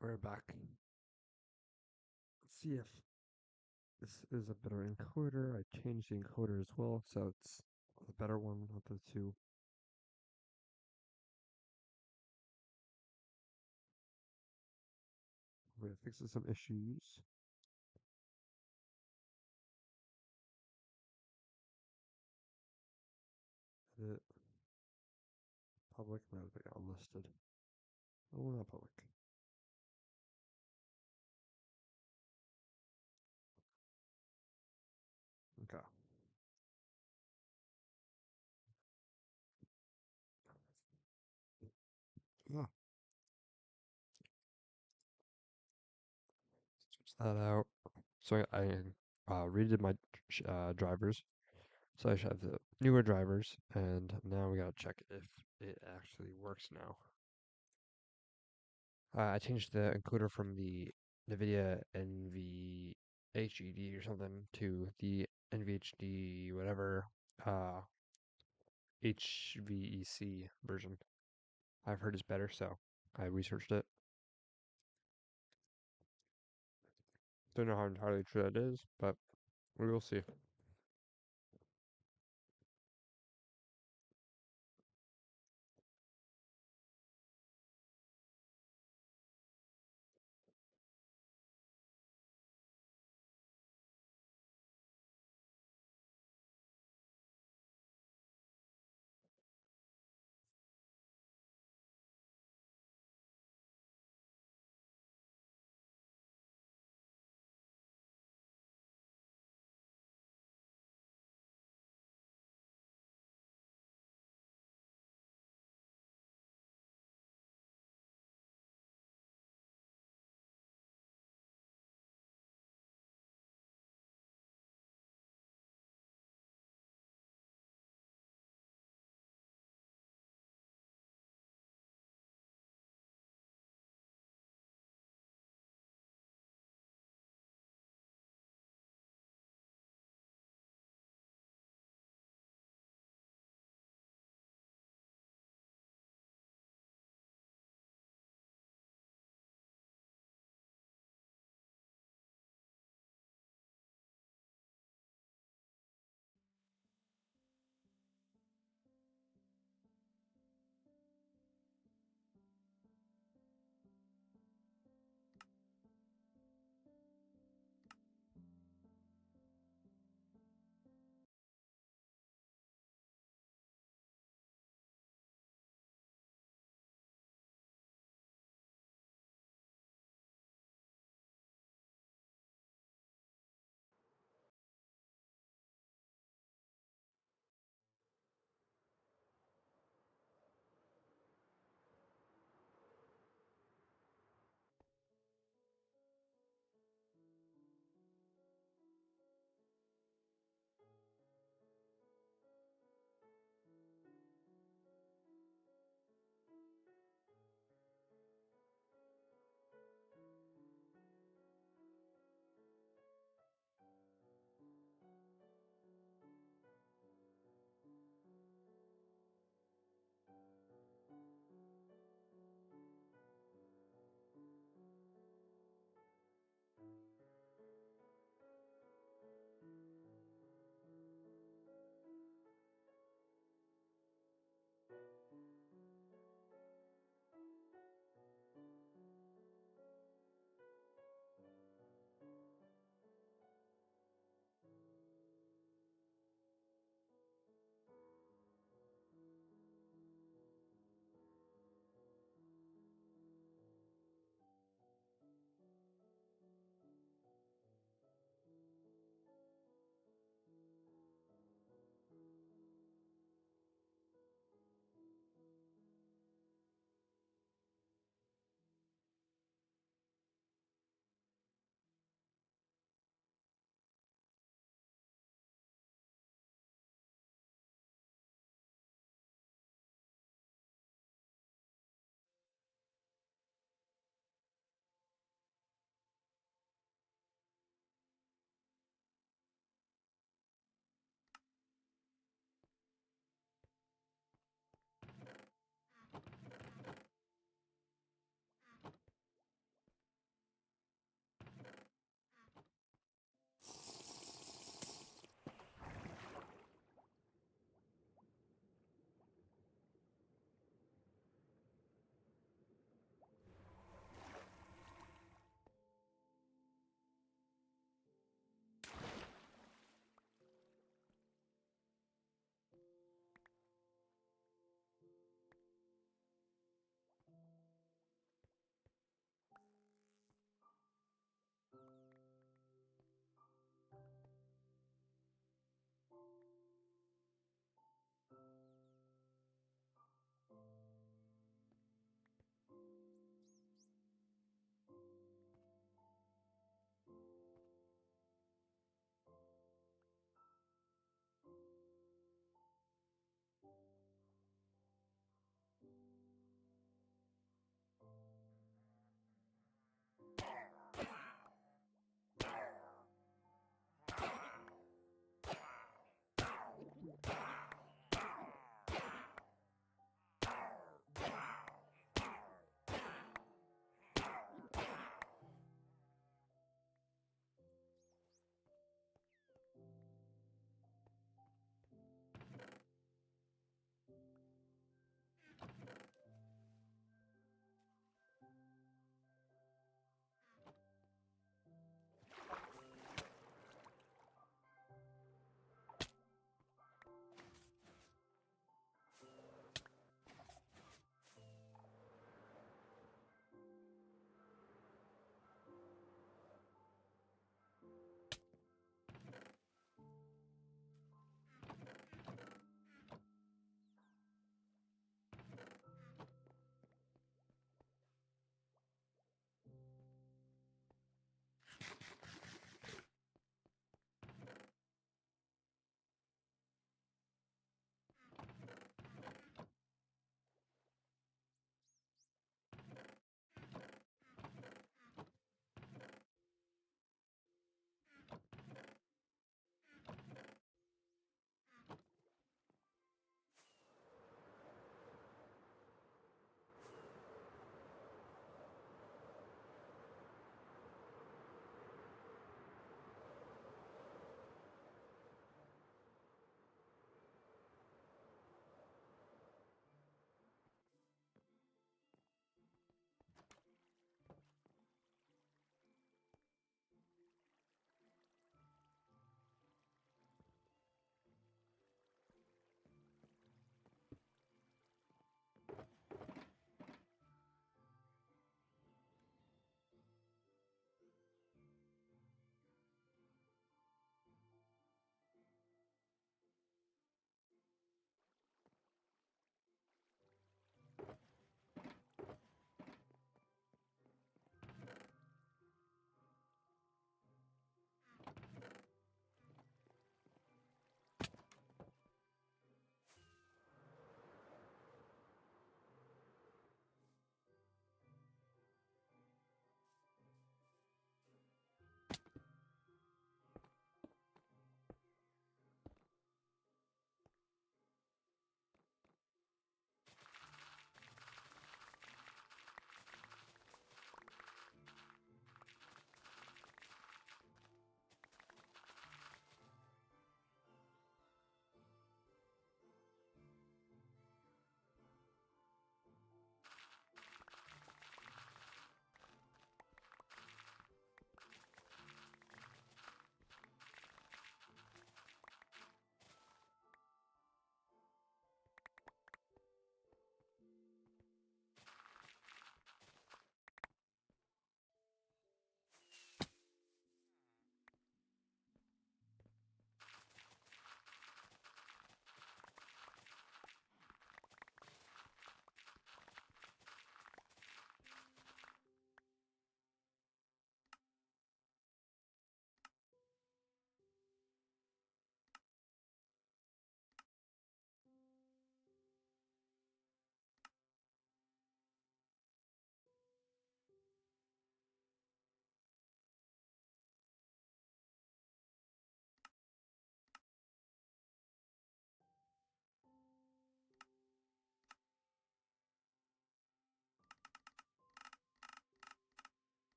We're back. Let's see if this is a better encoder. I changed the encoder as well, so it's the better one of the two. We're fixing some issues. Edit public, might have been unlisted. Oh, not public. Okay. Ah, switch that out. So I redid my drivers. So I should have the newer drivers, and now we gotta check if it actually works now. I changed the encoder from the NVIDIA NVHED or something to the NVHD whatever HVEC version. I've heard is better, so I researched it. Don't know how entirely true that is, but we will see.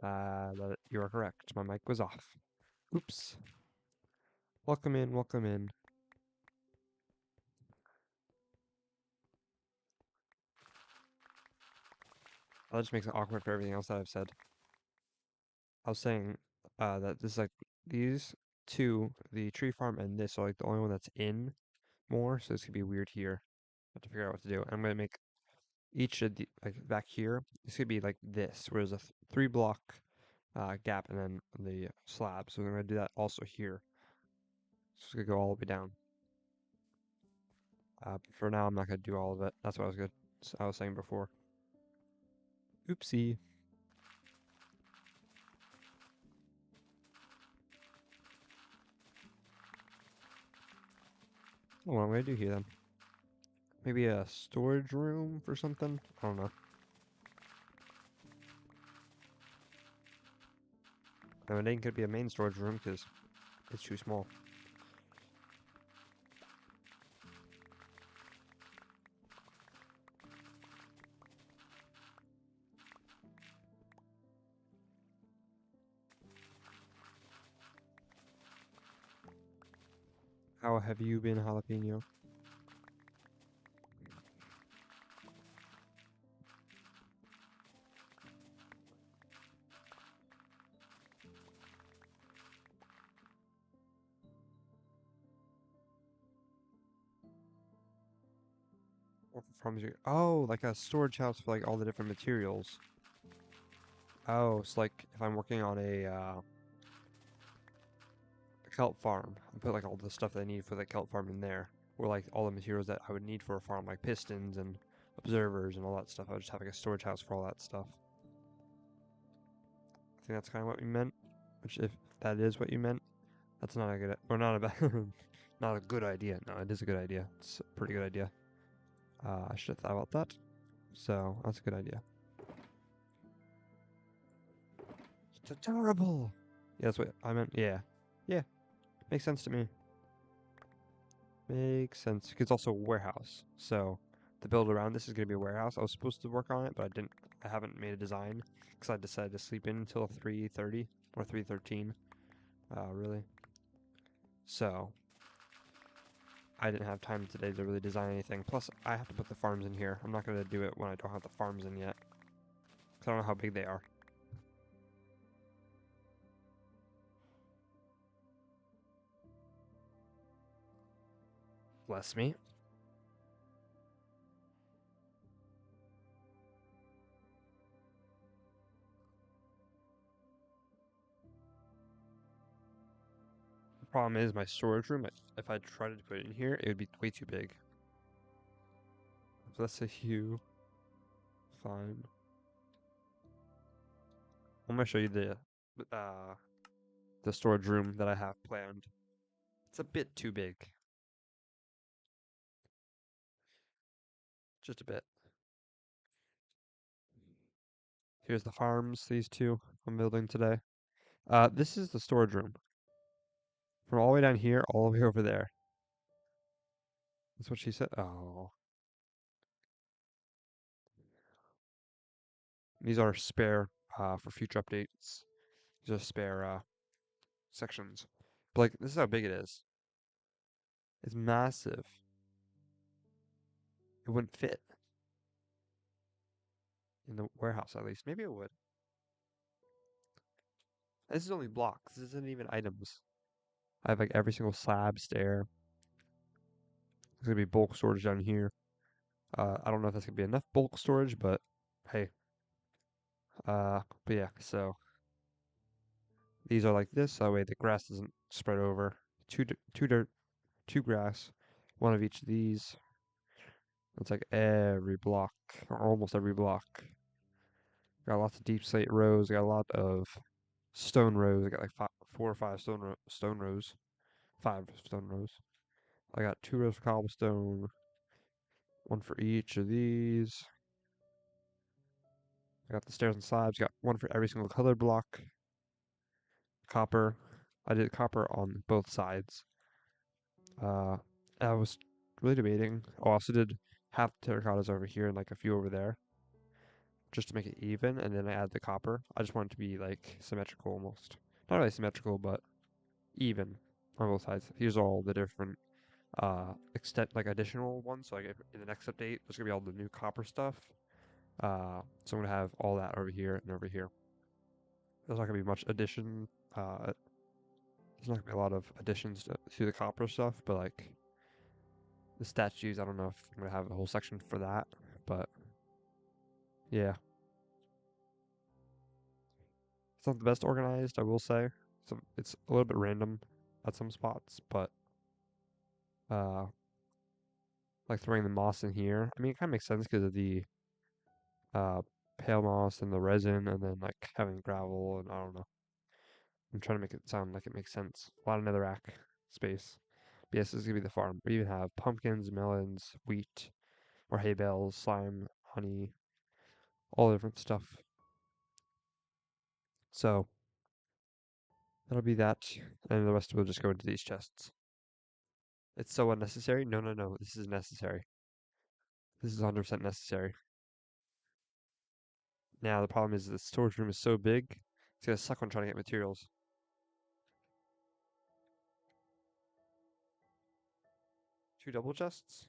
You are correct. My mic was off. Oops. Welcome in, welcome in. That just makes it awkward for everything else that I've said. I was saying that this is like these two, the tree farm and this are like the only one that's in more, so this could be weird here. I have to figure out what to do. I'm gonna make each of the like back here. This could be like this, where there's a 3 block gap and then the slab. So we're gonna do that also here. So it's gonna go all the way down. For now, I'm not gonna do all of it. That's what I was saying before. Oopsie. Oh, what am I gonna do here then? Maybe a storage room for something? I don't know. No, it ain't gonna be a main storage room because it's too small. How have you been, Jalapeno? What farms you? Oh, like a storage house for like all the different materials. Oh, it's like if I'm working on a kelp farm, I put like all the stuff that I need for the kelp farm in there, or like all the materials that I would need for a farm, like pistons and observers and all that stuff. I would just have like a storage house for all that stuff. I think that's kind of what we meant. Which, if that is what you meant, that's not a good, or not a bad, not a good idea. No, it is a good idea. It's a pretty good idea. I should have thought about that. So that's a good idea. It's adorable. Yeah, that's what I meant. Yeah, yeah, makes sense to me. Makes sense. It's also a warehouse. So the build around this is gonna be a warehouse. I was supposed to work on it, but I didn't. I haven't made a design because I decided to sleep in until 3:30 or 3:13. Really. So I didn't have time today to really design anything. Plus, I have to put the farms in here. I'm not gonna do it when I don't have the farms in yet, because I don't know how big they are. Bless me. The problem is my storage room. If I tried to put it in here, it would be way too big. So let's say hue. Fine. I'm gonna show you the storage room that I have planned. It's a bit too big. Just a bit. Here's the farms, these two I'm building today. This is the storage room. From all the way down here, all the way over there. That's what she said. Oh. These are spare for future updates. These are spare sections. But like, this is how big it is. It's massive. It wouldn't fit in the warehouse, at least. Maybe it would. This is only blocks. This isn't even items. I have like every single slab, stair. There's gonna be bulk storage down here. I don't know if that's gonna be enough bulk storage, but hey. But yeah, so these are like this. That way the grass doesn't spread over. Two dirt, two grass, one of each of these. It's like every block, or almost every block. Got lots of deep slate rows. Got a lot of stone rows. I got like 4 or 5 stone rows. 5 stone rows. I got 2 rows of cobblestone. One for each of these. I got the stairs and slabs. Got one for every single colored block. Copper. I did copper on both sides. Uh, I was really debating. Oh, I also did half terracottas over here and like a few over there. just to make it even, and then I add the copper. I just want it to be like symmetrical almost. Not really symmetrical, but even on both sides. Here's all the different extent like additional ones. So like in the next update, there's gonna be all the new copper stuff. So I'm gonna have all that over here and over here. There's not gonna be much addition. There's not gonna be a lot of additions to the copper stuff, but like the statues, I don't know if I'm gonna have a whole section for that, but yeah, it's not the best organized, I will say. So it's a little bit random at some spots, but uh, like throwing the moss in here. I mean, it kind of makes sense because of the uh pale moss and the resin, and then like having gravel, and I don't know. I'm trying to make it sound like it makes sense. A lot of netherrack space. But yes, this is gonna be the farm. We even have pumpkins, melons, wheat, or hay bales, slime, honey, all the different stuff. So that'll be that, and the rest will just go into these chests. It's so unnecessary. No, no, no. This is necessary. This is 100% necessary. Now the problem is the storage room is so big, it's gonna suck when trying to get materials. 2 double chests?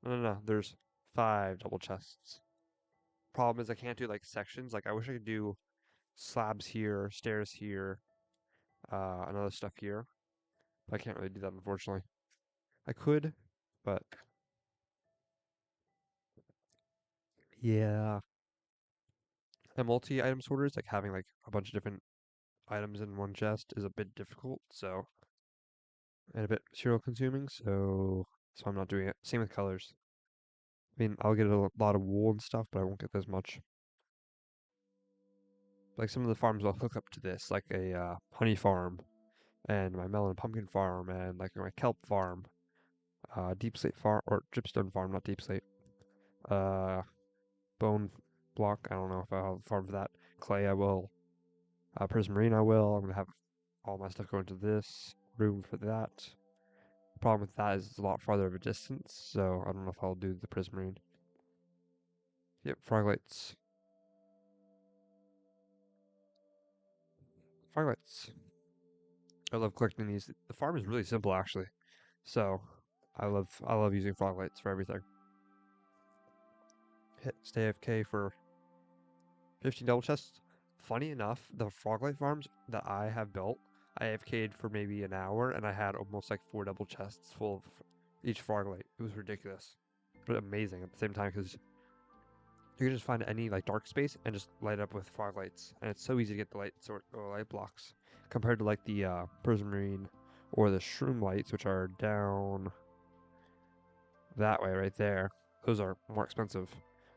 No, no, no. There's 5 double chests. Problem is I can't do like sections. Like I wish I could do slabs here, stairs here, and other stuff here. But I can't really do that unfortunately. I could, but yeah. And multi-item sorters, like having like a bunch of different items in one chest is a bit difficult, so and a bit material consuming, so I'm not doing it. Same with colors. I mean, I'll get a lot of wool and stuff, but I won't get as much. Like some of the farms will hook up to this, like a honey farm, and my melon pumpkin farm, and like my kelp farm, deep slate farm or dripstone farm, not deep slate. Uh, bone block. I don't know if I'll have a farm for that. Clay, I will. Prismarine, I will. I'm gonna have all my stuff going to this room for that. The problem with that is it's a lot farther of a distance, so I don't know if I'll do the Prismarine. Yep, Froglights. Froglights. I love collecting these. The farm is really simple actually. So I love using Froglights for everything. Hit stay AFK for 15 double chests. Funny enough, the Froglight farms that I have built, I AFK'd for maybe an hour and I had almost like 4 double chests full of each Froglight. It was ridiculous. But amazing at the same time because you can just find any like dark space and just light up with fog lights, and it's so easy to get the light blocks compared to like the prismarine or the shroom lights, which are down that way right there. Those are more expensive,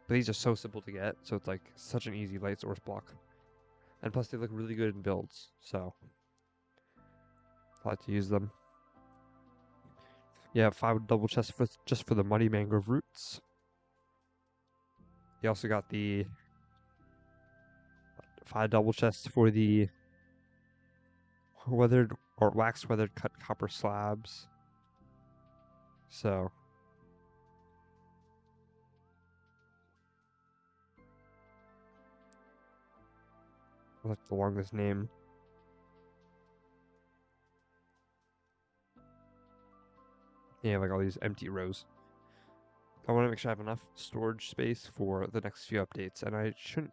but these are so simple to get, so it's like such an easy light source block, and plus they look really good in builds, so I like to use them. Yeah, 5 double chests for just for the muddy mangrove roots. You also got the 5 double chests for the weathered or wax weathered cut copper slabs. So I like the longest name. Yeah, like all these empty rows. I want to make sure I have enough storage space for the next few updates, and I shouldn't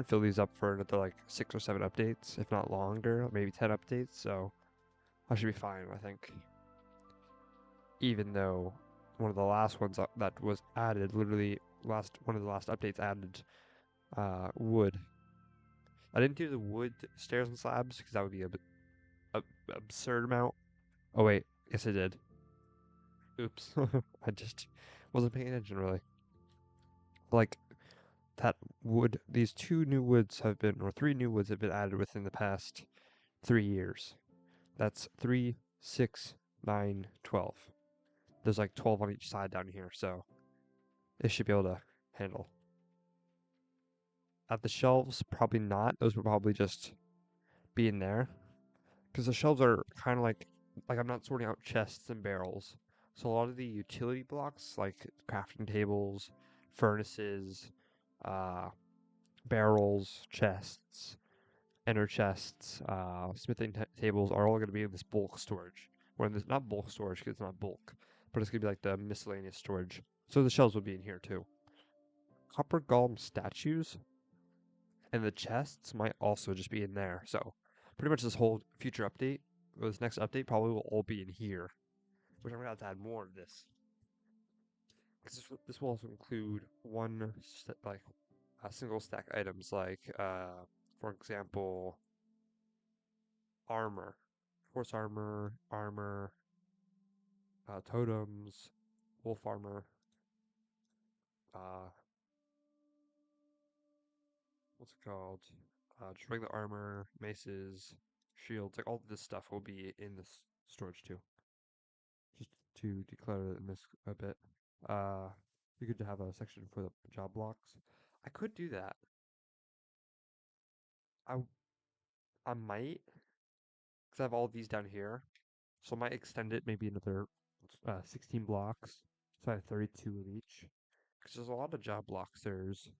fill these up for another like 6 or 7 updates, if not longer, maybe 10 updates. So I should be fine, I think. Even though one of the last ones that was added, literally one of the last updates added wood. I didn't do the wood stairs and slabs because that would be a absurd amount. Oh wait, yes I did. Oops, I just wasn't paying attention really. Like that wood, these 2 new woods have been, or 3 new woods have been added within the past 3 years. That's 3, 6, 9, 12. There's like 12 on each side down here, so it should be able to handle. At the shelves, probably not. Those would probably just be in there. Because the shelves are kind of like I'm not sorting out chests and barrels. So a lot of the utility blocks, like crafting tables, furnaces, barrels, chests, ender chests, smithing tables are all going to be in this bulk storage. Or in this, not bulk storage because it's not bulk, but it's going to be like the miscellaneous storage. So the shelves will be in here too. Copper golem statues and the chests might also just be in there. So pretty much this whole future update, or this next update, probably will all be in here. Which I'm going to have to add more of this. Because this will also include single stack items like, for example, armor, horse armor, totems, wolf armor, uh, what's it called? Just regular armor, maces, shields, like all this stuff will be in this storage too. Just to declare in this a bit. Be good to have a section for the job blocks. I could do that. I might, because I have all these down here, so I might extend it maybe another 16 blocks. So I have 32 of each. Because there's a lot of job blocks. There's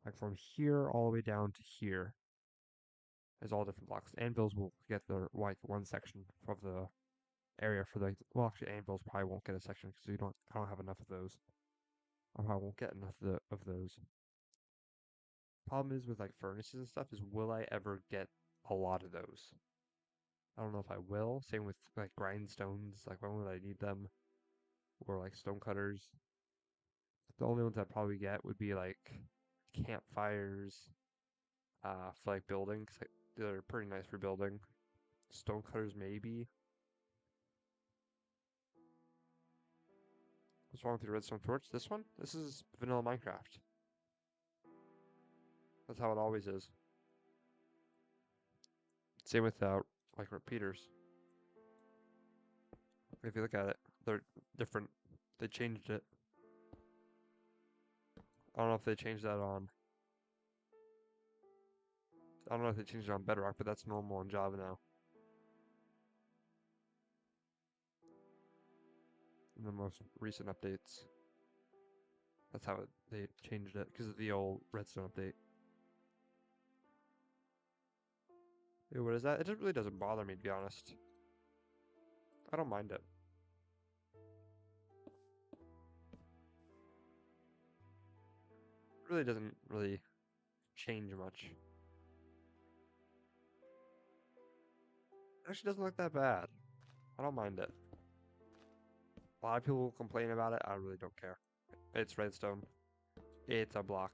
like from here all the way down to here. There's all different blocks. Anvils will get the like one section of the area for the well, actually anvils probably won't get a section because I don't have enough of those. I probably won't get enough of those. Problem is with like furnaces and stuff is will I ever get a lot of those? I don't know if I will. Same with like grindstones. Like when would I need them? Or like stone cutters. The only ones I'd probably get would be like campfires, for like building. 'Cause they're pretty nice for building. Stone cutters maybe. What's wrong with the redstone torch? This one? This is vanilla Minecraft. That's how it always is. Same with like repeaters. If you look at it, they're different. They changed it. I don't know if they changed that on. I don't know if they changed it on Bedrock, but that's normal in Java now. In the most recent updates. That's how they changed it because of the old redstone update. Ew, what is that? It just really doesn't bother me, to be honest. I don't mind it. It really doesn't really change much. It actually doesn't look that bad. I don't mind it. A lot of people complain about it. I really don't care. It's redstone. It's a block.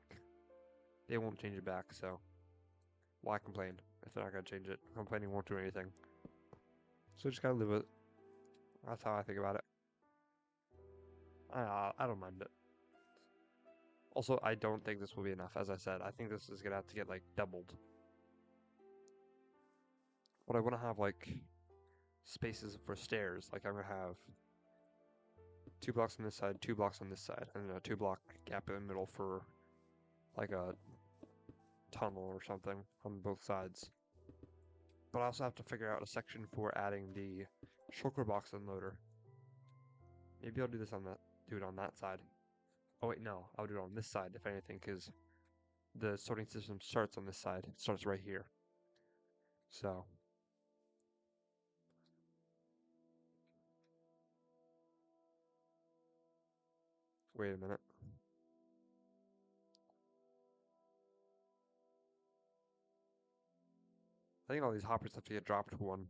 They won't change it back, so why complain if they're not gonna change it? Complaining won't do anything. So just gotta live with it. That's how I think about it. I don't mind it. Also, I don't think this will be enough. As I said, I think this is gonna have to get like doubled. But I want to have like spaces for stairs. Like I'm gonna have 2 blocks on this side, 2 blocks on this side, and a 2 block gap in the middle for like a tunnel or something on both sides. But I also have to figure out a section for adding the shulker box unloader. Maybe I'll do this on that. Do it on that side. Oh wait, no, I'll do it on this side if anything, because the sorting system starts on this side. It starts right here. So wait a minute. I think all these hoppers have to get dropped one.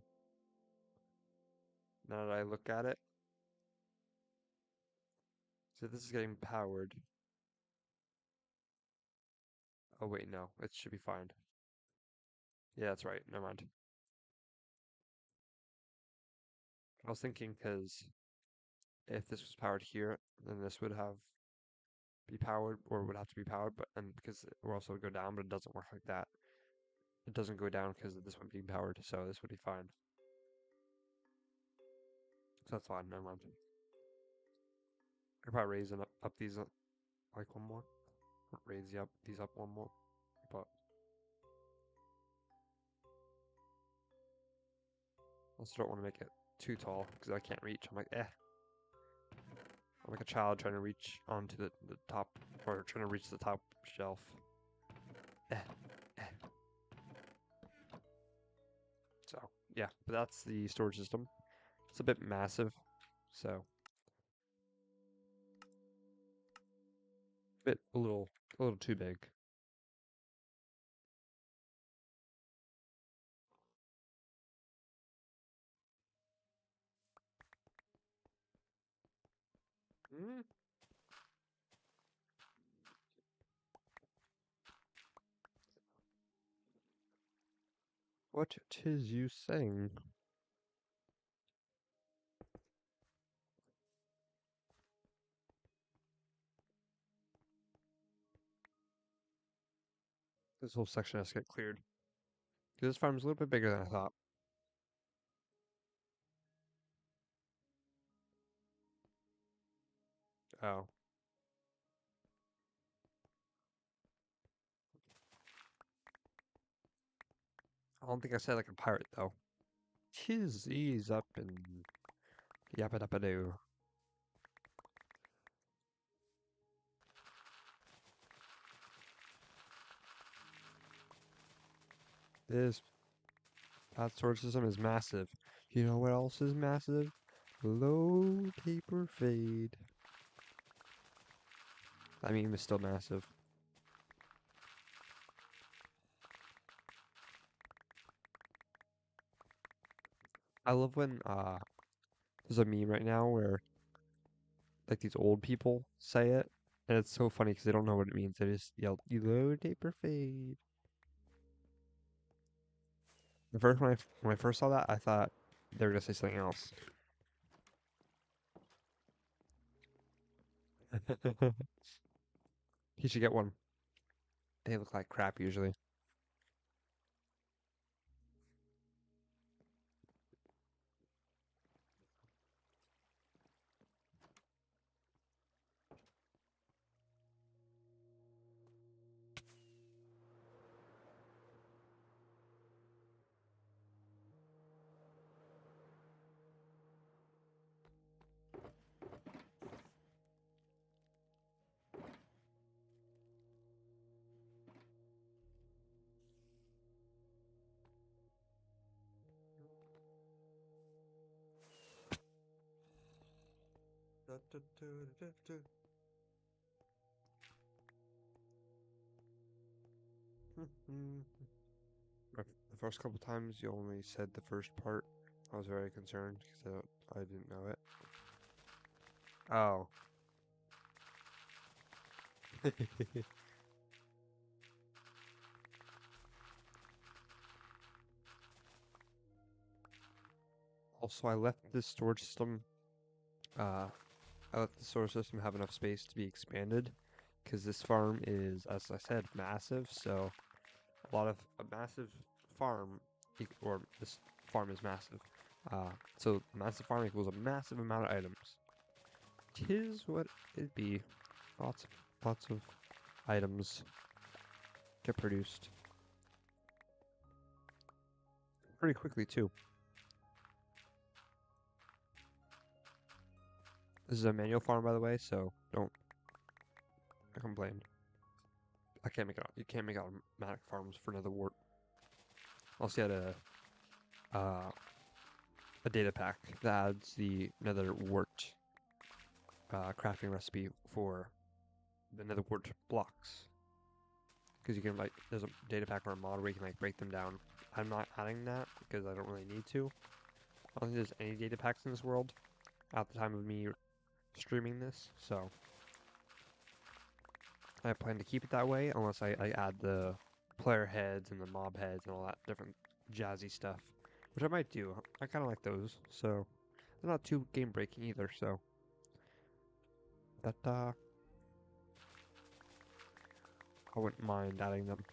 Now that I look at it, so this is getting powered. Oh wait, no, it should be fine. Yeah, that's right. Never mind. I was thinking because if this was powered here, then this would have be powered or would have to be powered, but and because it will also go down, but it doesn't work like that. It doesn't go down because of this one being powered, so this would be fine. So that's fine. Never mind. I could probably raise up these like one more. Raise these up one more, but I also don't want to make it too tall because I can't reach. I'm like, eh. I'm like a child trying to reach onto the top, or trying to reach the top shelf. Eh, eh. So, yeah, but that's the storage system. It's a bit massive, so a little too big. Mm. What 'tis you saying? This whole section has to get cleared. 'Cause this farm's a little bit bigger than I thought. Oh. I don't think I said like a pirate though. Tis ease up and yappa dabba doo. This path storage system is massive. You know what else is massive? Low taper fade. I mean, it's still massive. I love when there's a meme right now where like these old people say it, and it's so funny because they don't know what it means. They just yell "low taper fade." The first when I first saw that, I thought they were gonna say something else. He should get one. They look like crap usually. The first couple times you only said the first part, I was very concerned because I didn't know it. Oh. Also, I left this storage system. I let the storage system have enough space to be expanded, because this farm is, as I said, massive. So a massive farm, or this farm is massive. So massive farm equals a massive amount of items. Tis what it be. Lots of items get produced pretty quickly too. This is a manual farm, by the way, so don't complain. I can't make it. You can't make automatic farms for Nether Wart. Unless you had a data pack that adds the Nether Wart crafting recipe for the Nether Wart blocks. Because you can like, there's a data pack or a mod where you can like break them down. I'm not adding that because I don't really need to. I don't think there's any data packs in this world at the time of me streaming this, so I plan to keep it that way unless I add the player heads and the mob heads and all that different jazzy stuff, which I might do. I kind of like those, so they're not too game breaking either. So that I wouldn't mind adding them.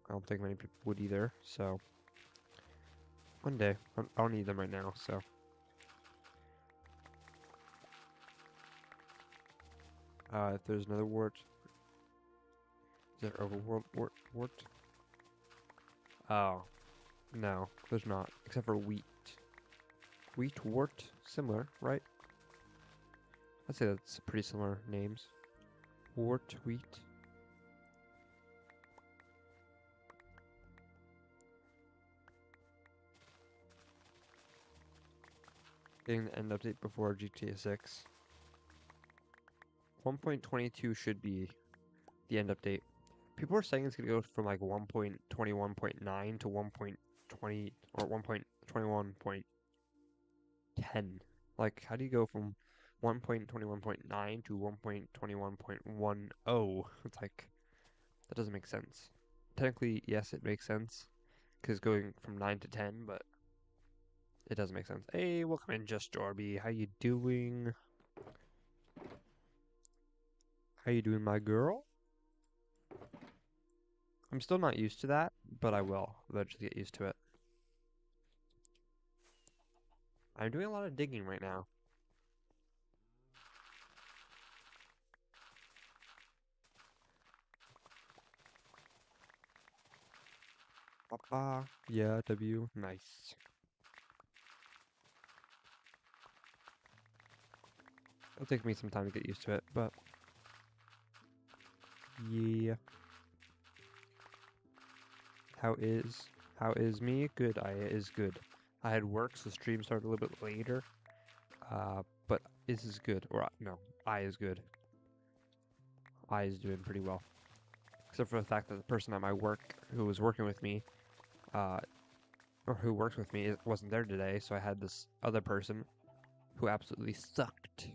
I don't think many people would either. So one day, I don't need them right now. So if there's another wart, is there overworld wart? Oh no, there's not, except for wheat. Wheat wart, similar, right? I'd say that's pretty similar names. War tweet. Getting the end update before GTA 6. 1.22 should be the end update. People are saying it's going to go from like 1.21.9 to 1.20 or 1.21.10. Like, how do you go from 1.21.9 to 1.21.10? It's like, that doesn't make sense. Technically, yes, it makes sense because going from 9 to 10, but it doesn't make sense. Hey, welcome in, Just Jorby. How you doing? How you doing, my girl? I'm still not used to that, but I will eventually get used to it. I'm doing a lot of digging right now. Papa, yeah, W, nice. It'll take me some time to get used to it, but yeah. How is me? Good, I is good. I had work, so stream started a little bit later. But is good, or no, I is good. I is doing pretty well, except for the fact that the person at my work who was working with me, or who works with me, wasn't there today, so I had this other person who absolutely sucked.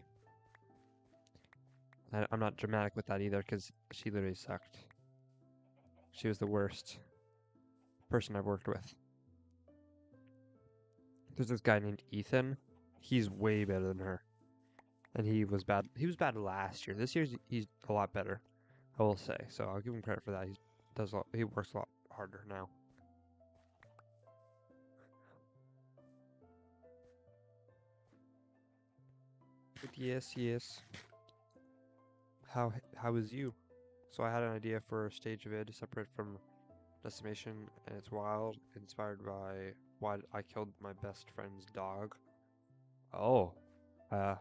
I'm not dramatic with that either, because she literally sucked. She was the worst person I've worked with. There's this guy named Ethan. He's way better than her. And he was bad. He was bad last year. This year he's a lot better, I will say. So I'll give him credit for that. He works a lot harder now. But yes. How is you? So I had an idea for a stage vid separate from Decimation, and it's wild, inspired by why I killed my best friend's dog. Oh, uh,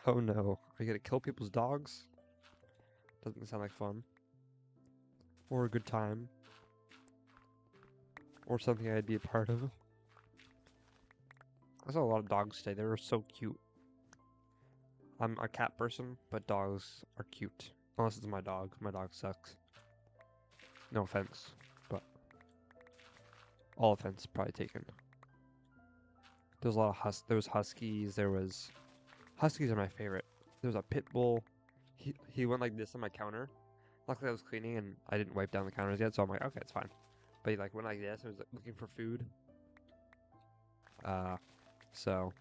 oh no, are you gonna kill people's dogs? Doesn't sound like fun. Or a good time. Or something I'd be a part of. I saw a lot of dogs today. They were so cute. I'm a cat person, but dogs are cute. Unless it's my dog. My dog sucks. No offense, but all offense probably taken. There's a lot of there was huskies. Huskies are my favorite. There was a pit bull. He went like this on my counter. Luckily I was cleaning and I didn't wipe down the counters yet, so I'm like, okay, it's fine. But he like went like this and was like looking for food. So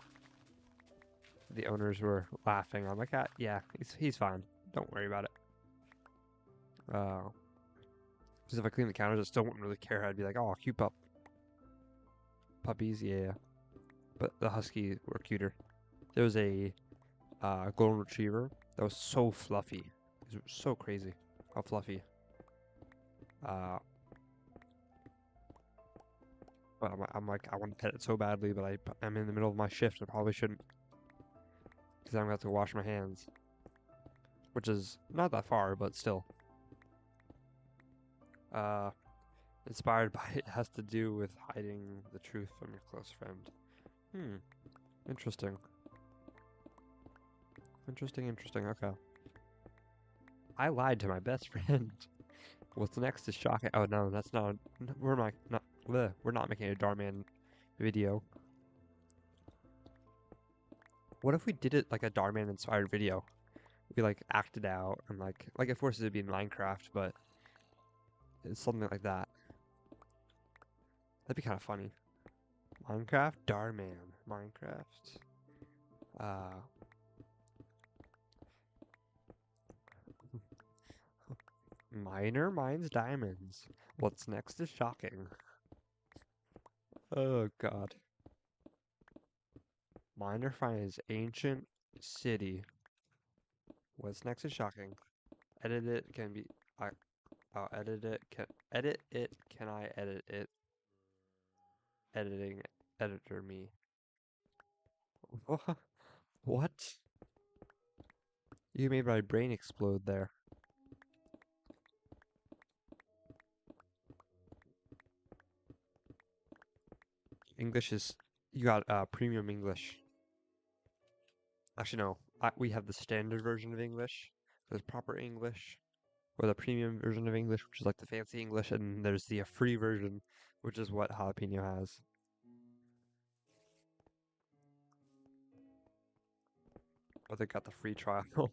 the owners were laughing. I'm like, yeah, he's fine. Don't worry about it. Because if I clean the counters, I still wouldn't really care. I'd be like, oh, cute puppies, yeah. But the husky were cuter. There was a golden retriever that was so fluffy. It was so crazy how fluffy. But I'm like, I want to pet it so badly, but I'm in the middle of my shift. I probably shouldn't, because I'm going to have to wash my hands, which is not that far, but still. Inspired by it has to do with hiding the truth from your close friend. Interesting. Interesting. Okay. I lied to my best friend. What's next is shocking. Oh no, that's not. We're not making a Darman video. What if we did it like a Darman inspired video? We like acted out and like it forces it to be in Minecraft, but it's something like that. That'd be kind of funny. Minecraft Darman. Minecraft. Miner mines diamonds. What's next is shocking. Oh god. Miner finds ancient city. What's next is shocking. Edit it can be. I'll edit it. Can edit it? Can I edit it? Editing editor me. What? You made my brain explode there. English is... You got premium English. Actually, no. We have the standard version of English. There's proper English. Or the premium version of English, which is like the fancy English. And there's the free version, which is what Jalapeno has. Oh, they got the free trial.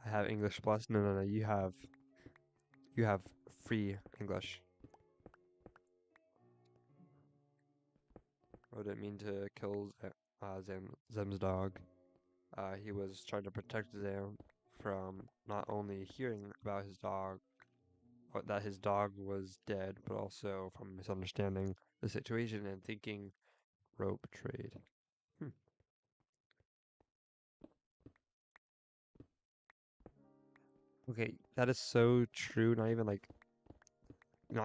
I have English Plus. No, no, no. You have free English. I didn't mean to kill Zem's dog. He was trying to protect Zem from not only hearing about his dog, that his dog was dead, but also from misunderstanding the situation and thinking rope trade. Okay, that is so true. Not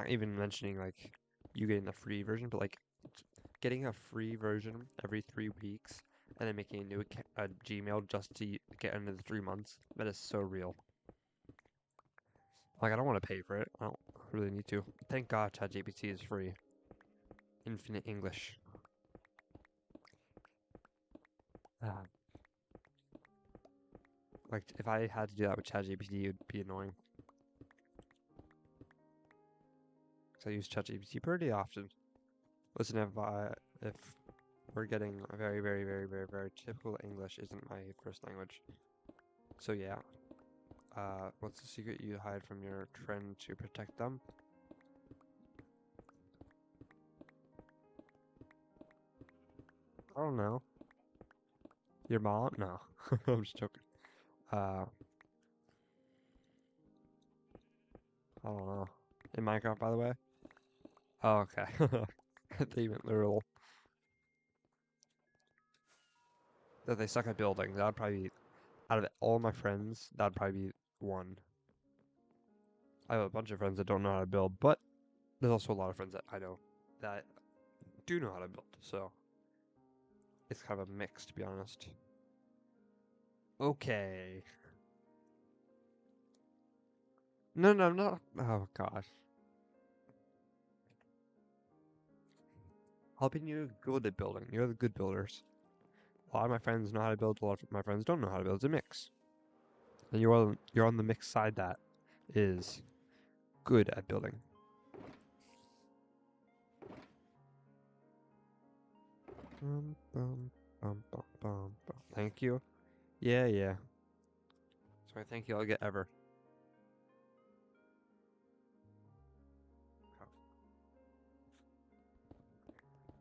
even mentioning like you getting the free version, but like getting a free version every 3 weeks and then making a new Gmail just to get into the 3 months. That is so real. Like I don't want to pay for it. I don't really need to. Thank God ChatGPT is free. Infinite English. Ah. Like if I had to do that with ChatGPT, it would be annoying. Because I use ChatGPT pretty often. Listen, if we're getting a very, very, very, very, very typical English isn't my first language. So yeah. What's the secret you hide from your friend to protect them? I don't know. Your mom? No. I'm just joking. I don't know. In Minecraft, by the way? Oh, okay. I thought you meant literal. That they suck at building. That'd probably be, out of all my friends, that'd probably be one. I have a bunch of friends that don't know how to build, but there's also a lot of friends that I know that do know how to build, so it's kind of a mix, to be honest. Okay. No, no, no. Oh, gosh. Helping you good at building. You're the good builders. A lot of my friends know how to build, a lot of my friends don't know how to build. It's a mix. And you're on the mixed side that is good at building. Thank you. Yeah, yeah. So I thank you I'll get ever.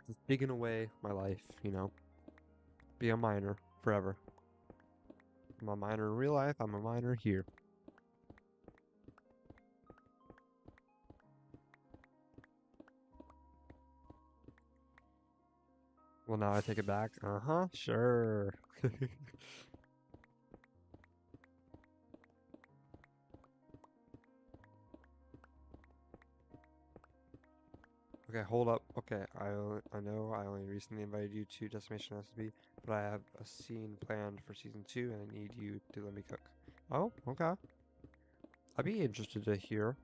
Just digging away my life, you know. Be a miner forever. I'm a miner in real life, I'm a miner here. Well, now I take it back. Uh-huh, sure. Okay, hold up. Okay, I know I only recently invited you to Decimation SB, but I have a scene planned for season 2 and I need you to let me cook. Oh, okay. I'd be interested to hear.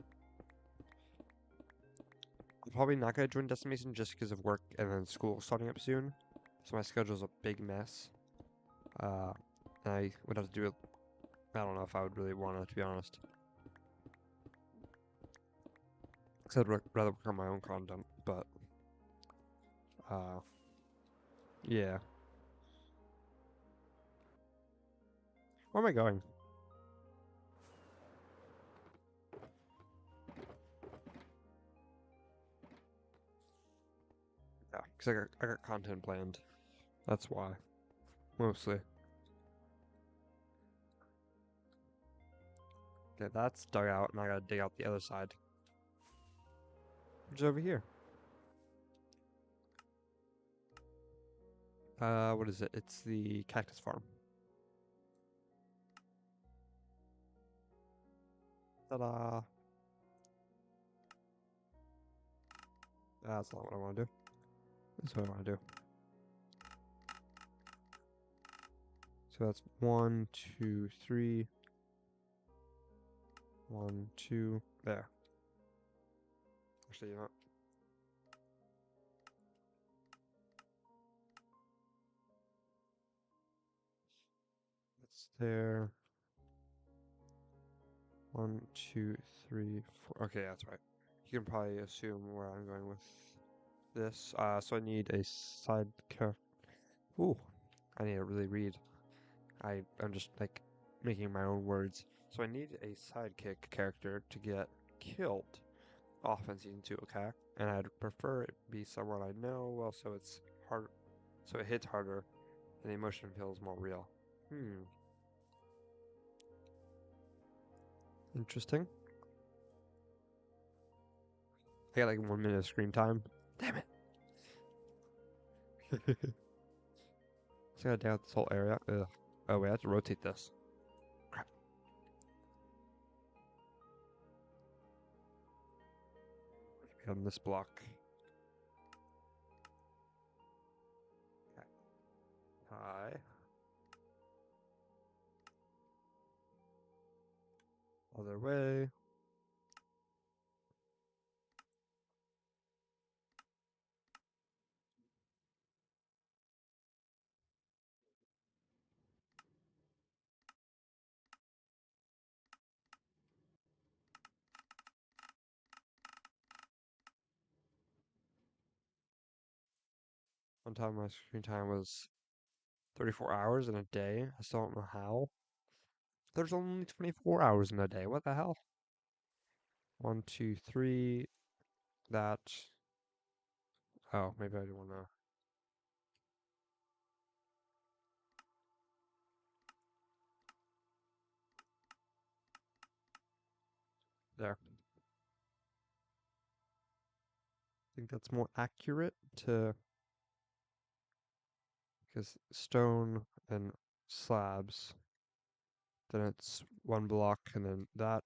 I'm probably not gonna join Decimation just because of work and then school starting up soon. So my schedule's a big mess. And I would have to do it. I don't know if I would really want to be honest. Because I'd rather work on my own content, but uh, yeah. Where am I going? Yeah, because I got content planned. That's why, mostly. Okay, that's dug out, and I gotta dig out the other side. Which is over here. What is it? It's the cactus farm. Ta-da! That's not what I want to do. That's what I want to do. So that's 1, 2, 3. 1, 2. There. Actually, you know what? It's there. 1, 2, 3, 4. Okay, that's right. You can probably assume where I'm going with this. So I need a side character. Ooh, I need to really read. I'm just like making my own words. So I need a sidekick character to get killed off in season 2, okay? And I'd prefer it be someone I know well, so it's hard, so it hits harder, and the emotion feels more real. Interesting. I got like 1 minute of screen time. Damn it. So I gotta doubt this whole area. Ugh. Oh wait, I have to rotate this. Crap. On this block. Okay. Hi. Other way. One time my screen time was 34 hours in a day. I still don't know how. There's only 24 hours in a day. What the hell? 1, 2, 3. That. Oh, maybe I don't want to. There. I think that's more accurate to. Because stone and slabs. Then it's one block, and then that.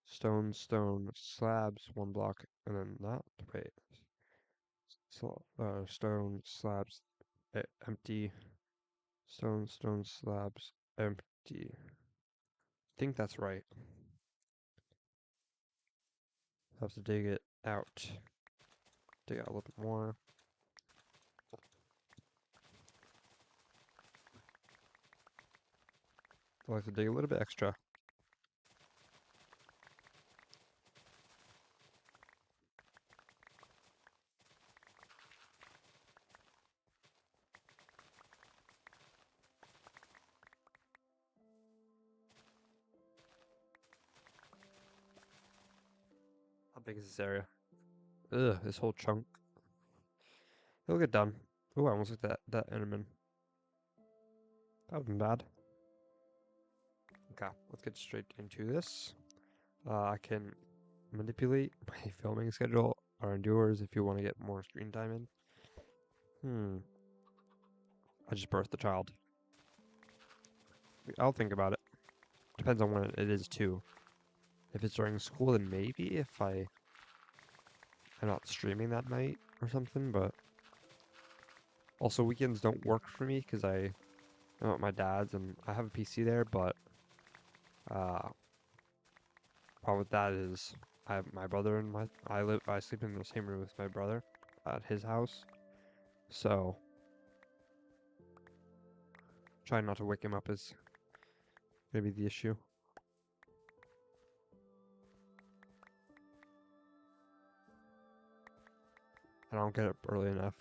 Stone, stone, slabs, one block, and then that. Wait. So, stone, slabs, empty. Stone, stone, slabs, empty. I think that's right. I have to dig it out. Dig out a little bit more. I'll have to dig a little bit extra. How big is this area? Ugh, this whole chunk. It'll get done. Ooh, I almost looked at that Enderman. That would've been bad. Okay, let's get straight into this. I can manipulate my filming schedule or endures if you want to get more screen time in. I just birthed the child. I'll think about it. Depends on when it is too. If it's during school, then maybe if I'm not streaming that night or something, but also weekends don't work for me because I'm at my dad's and I have a PC there, but problem with that is I have my brother and I sleep in the same room with my brother at his house, so trying not to wake him up is maybe the issue. I don't get up early enough.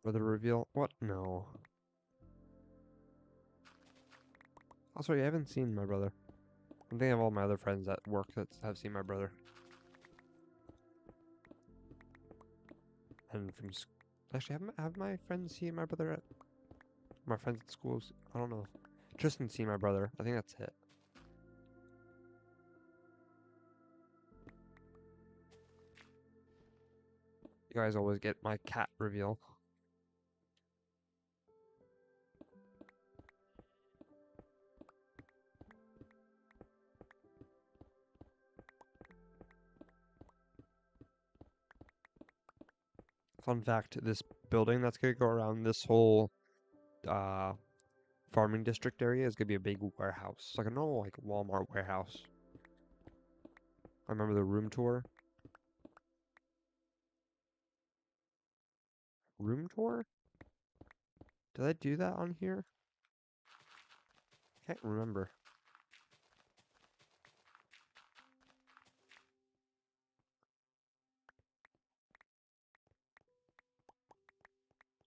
Brother reveal? What? No. Also, I haven't seen my brother. I'm thinking of all my other friends at work that have seen my brother. And from actually, have my friends seen my brother at my friends at schools? I don't know. Tristan seen my brother. I think that's it. You guys always get my cat reveal. Fun fact, this building that's gonna go around this whole farming district area is gonna be a big warehouse. Like a normal like Walmart warehouse. I remember the room tour. Room tour? Did I do that on here? Can't remember.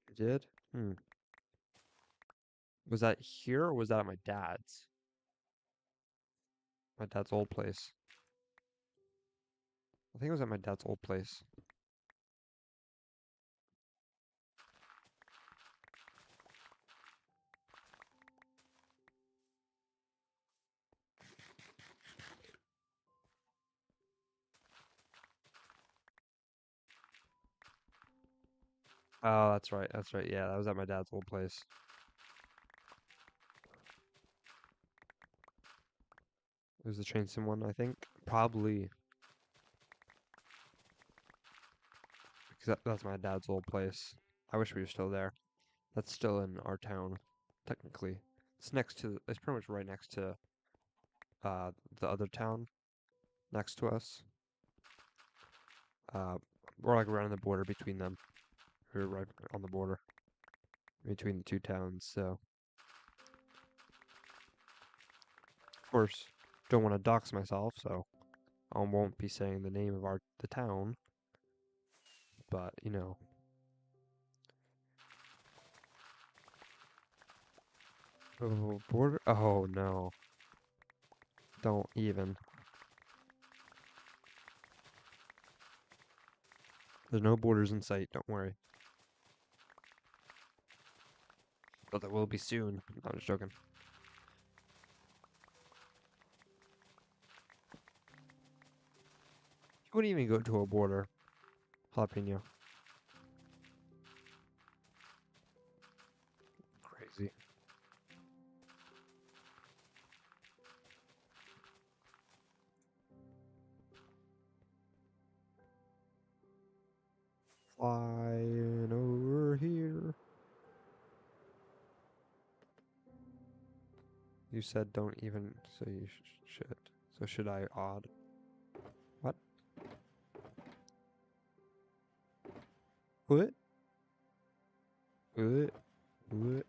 I did? Was that here or was that at my dad's? My dad's old place. I think it was at my dad's old place. Oh, that's right. That's right. Yeah, that was at my dad's old place. It was the Train Sim one, I think. Probably. Because that's my dad's old place. I wish we were still there. That's still in our town, technically. It's pretty much right next to uh, the other town next to us. Uh, we're like right on the border between them. We're right on the border between the two towns, so of course don't want to dox myself, so I won't be saying the name of the town, but you know. Oh, border? Oh no. Don't even. There's no borders in sight, don't worry. But there will be soon. No, I'm just joking. You wouldn't even go to a border, jalapeno. Crazy. Flying over here. You said don't even, so you should. So should I odd? What? What? What? What?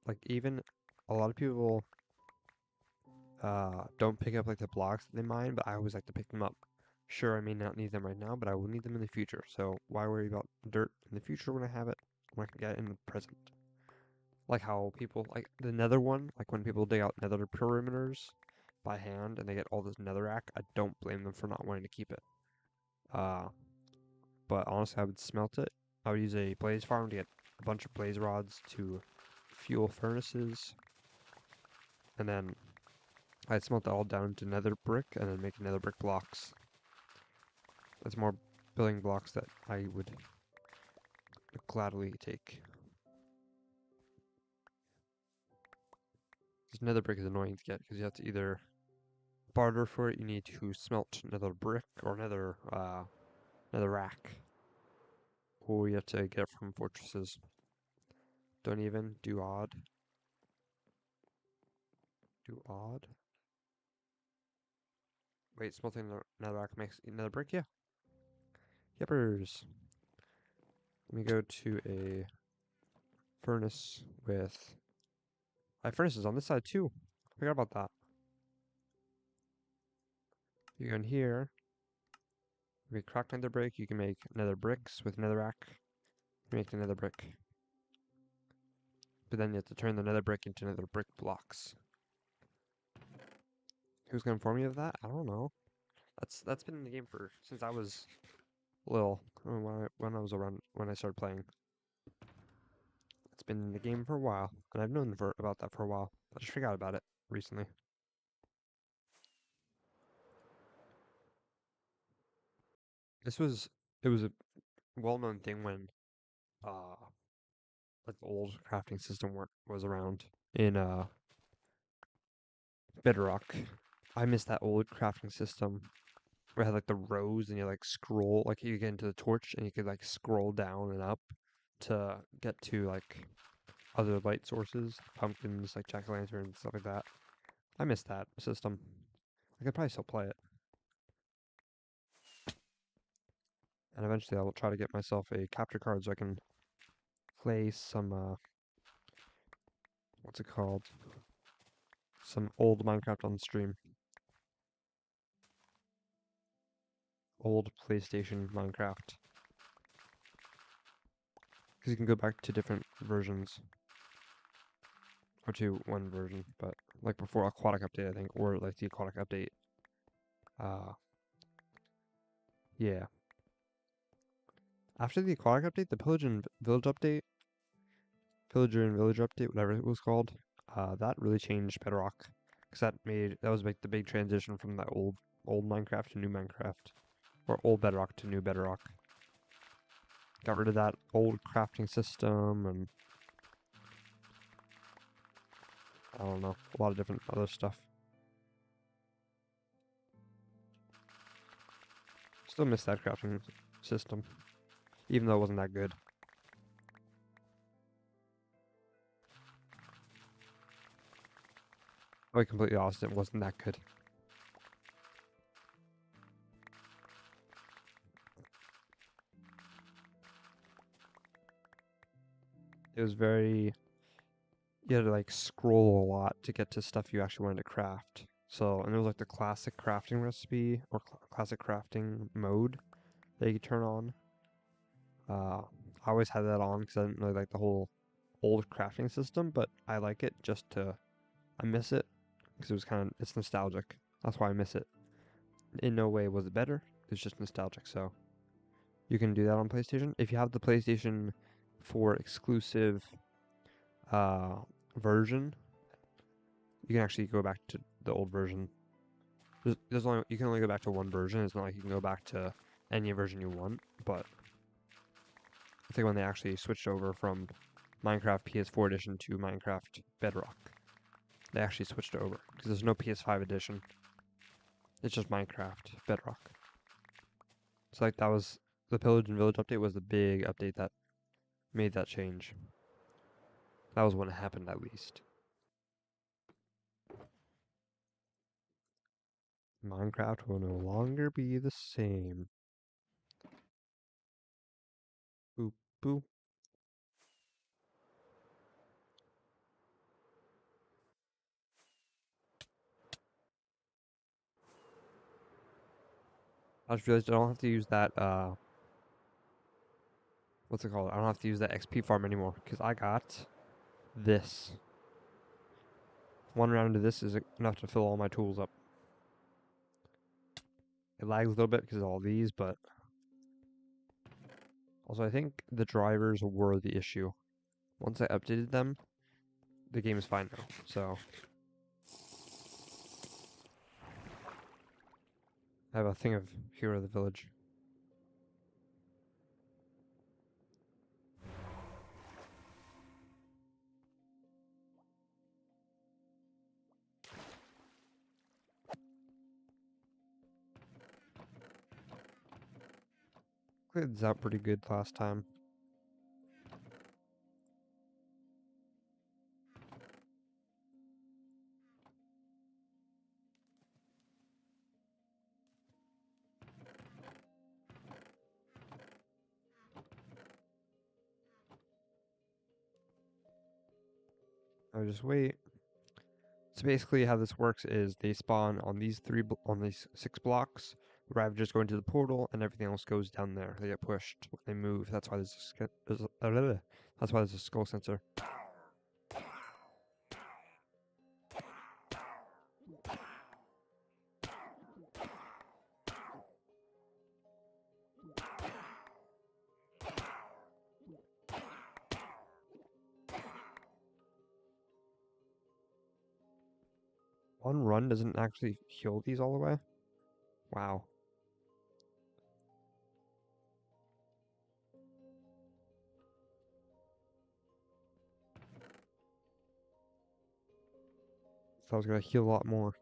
Like even a lot of people don't pick up like the blocks that they mine, but I always like to pick them up. Sure, I may not need them right now, but I will need them in the future. So why worry about dirt in the future when I have it when I can get it in the present? Like how people like the nether one, like when people dig out nether perimeters by hand and they get all this netherrack, I don't blame them for not wanting to keep it. Uh, but honestly, I would smelt it. I would use a blaze farm to get a bunch of blaze rods to fuel furnaces, and then I'd smelt it all down to nether brick and then make nether brick blocks. That's more building blocks that I would gladly take. Because nether brick is annoying to get because you have to either barter for it, you need to smelt nether brick or nether rack, or you have to get it from fortresses. Don't even do odd. Do odd. Wait, smelting nether rack makes nether brick? Yeah. Yippers. Let me go to a furnace with. I have furnaces on this side too. Forgot about that. You go in here. You crack nether brick. You can make nether bricks with netherrack. Make the nether brick. But then you have to turn the nether brick into nether brick blocks. Who's gonna inform me of that? I don't know. That's been in the game for since I was little. When I was around when I started playing. It's been in the game for a while, and I've known about that for a while. I just forgot about it recently. This was it was a well-known thing when uh like the old crafting system was around in Bedrock. I miss that old crafting system where it had like the rows and you like scroll, like you get into the torch and you could like scroll down and up to get to like other light sources, pumpkins, like jack-o'-lanterns, stuff like that. I miss that system. I could probably still play it. And eventually I will try to get myself a capture card so I can play some, what's it called? Some old Minecraft on stream. Old PlayStation Minecraft. Because you can go back to different versions. Or to one version, but like before Aquatic Update, I think, or like the Aquatic Update. Yeah. After the Aquatic Update, the Pillager and Village Update, Pillager and Village Update, whatever it was called, that really changed Bedrock. Because that was like the big transition from that old Minecraft to new Minecraft. Or old Bedrock to new Bedrock. Got rid of that old crafting system and I don't know, a lot of different other stuff. Still miss that crafting system, even though it wasn't that good. Like completely opposite, it wasn't that good. It was very, you had to like scroll a lot to get to stuff you actually wanted to craft. So, and it was like the classic crafting recipe or classic crafting mode that you could turn on. I always had that on because I didn't really like the whole old crafting system, but I like it I miss it because it's nostalgic. That's why I miss it. In no way was it better. It's just nostalgic. So you can do that on PlayStation. If you have the PlayStation 4 exclusive version, you can actually go back to the old version. You can only go back to one version. It's not like you can go back to any version you want. But I think when they actually switched over from Minecraft PS4 edition to Minecraft Bedrock, they actually switched over because there's no PS5 edition. It's just Minecraft Bedrock. So like that was the Pillage and Village update was the big update that made that change. That was when it happened at least. Minecraft will no longer be the same. Boop boop. I just realized I don't have to use that what's it called? I don't have to use that XP farm anymore because I got this. One round of this is enough to fill all my tools up. It lags a little bit because of all these, but also I think the drivers were the issue. Once I updated them, the game is fine now. So I have a thing of Hero of the Village. Cleared this out pretty good last time. I just wait. So basically, how this works is they spawn on these on these 6 blocks. The Ravagers go into the portal, and everything else goes down there. They get pushed when they move. That's why there's a skull sensor. One run doesn't actually heal these all the way. Wow. Thought I was gonna heal a lot more.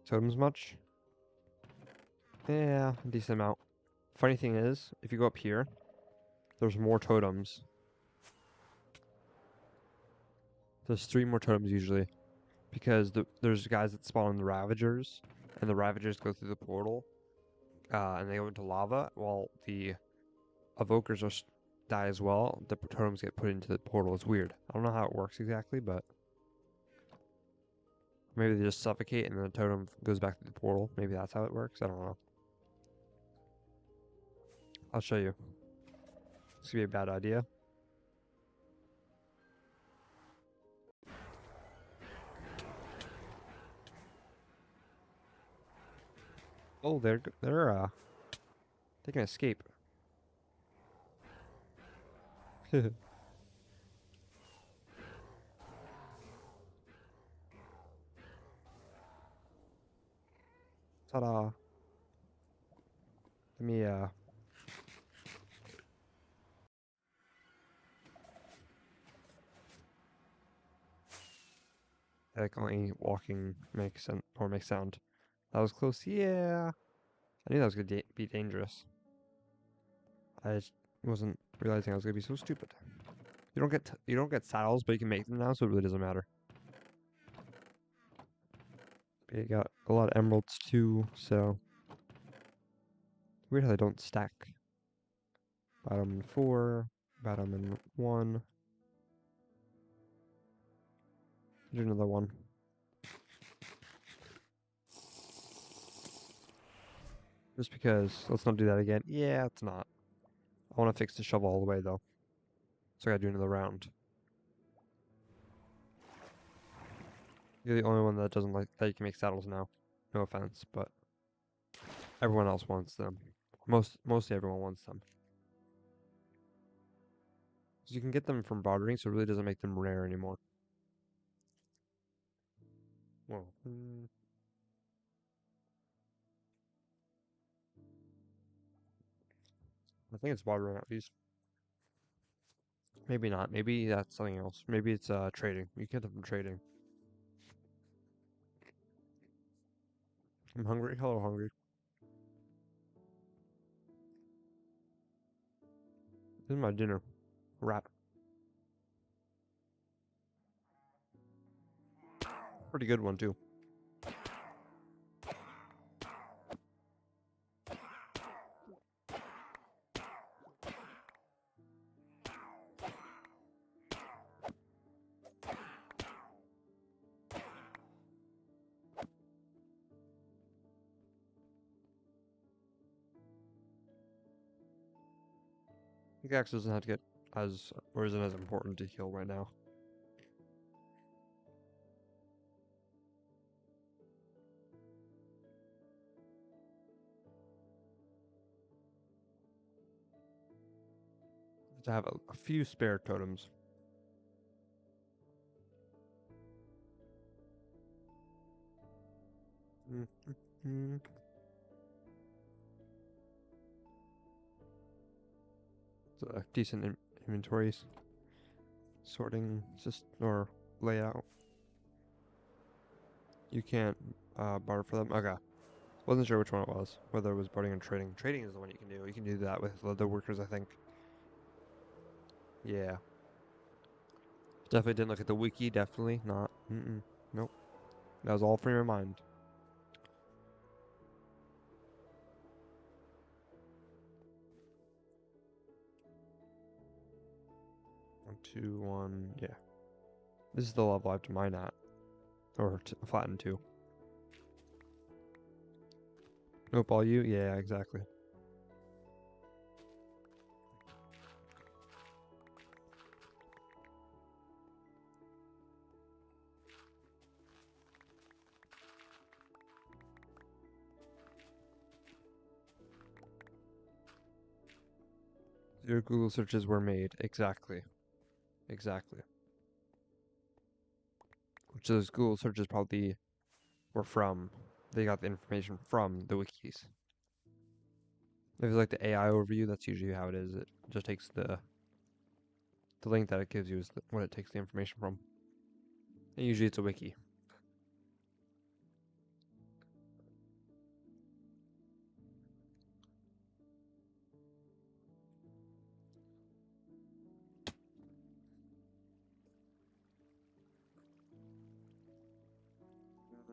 Totems much? Yeah, a decent amount. Funny thing is, if you go up here, there's more totems. There's 3 more totems usually. Because there's guys that spawn in the Ravagers, and the Ravagers go through the portal, and they go into lava, while the Evokers die as well. The totems get put into the portal. It's weird. I don't know how it works exactly, but maybe they just suffocate and then the totem goes back to the portal. Maybe that's how it works. I don't know. I'll show you. This could be a bad idea. Oh, they can escape. Ta-da. Let me like only walking makes sense or makes sound. That was close. Yeah. I knew that was gonna be dangerous. I just wasn't realizing I was gonna be so stupid. You don't get saddles, but you can make them now, so it really doesn't matter. You got a lot of emeralds too, so weird how they don't stack. Bottom in 4, bottom in 1. Do another one. Just because, let's not do that again. Yeah, it's not. I want to fix the shovel all the way though, so I gotta do another round. You're the only one that doesn't like that you can make saddles now. No offense, but everyone else wants them. Mostly everyone wants them. So you can get them from bartering, so it really doesn't make them rare anymore. Well, I think it's bartering at least. Maybe not. Maybe that's something else. Maybe it's trading. You can get them from trading. I'm hungry. Hello, hungry. This is my dinner. Rat. Pretty good one too. Pickaxe doesn't have to get as, or isn't as important to heal right now. To have a few spare totems. Mm-hmm. So, decent inventories. Sorting or layout. You can't barter for them. Okay. Wasn't sure which one it was. Whether it was bartering and trading. Trading is the one you can do. You can do that with the workers, I think. Yeah. Definitely didn't look at the wiki. Definitely not. Nope. That was all from your mind. 1, 2, 1. Yeah. This is the level I have to mine at. Or flatten to. Nope, all you? Yeah, exactly. Your Google searches were made. Exactly. Exactly. Which those Google searches probably were from. They got the information from the wikis. If it's like the AI overview, that's usually how it is. It just takes the The link that it gives you is what it takes the information from. And usually it's a wiki.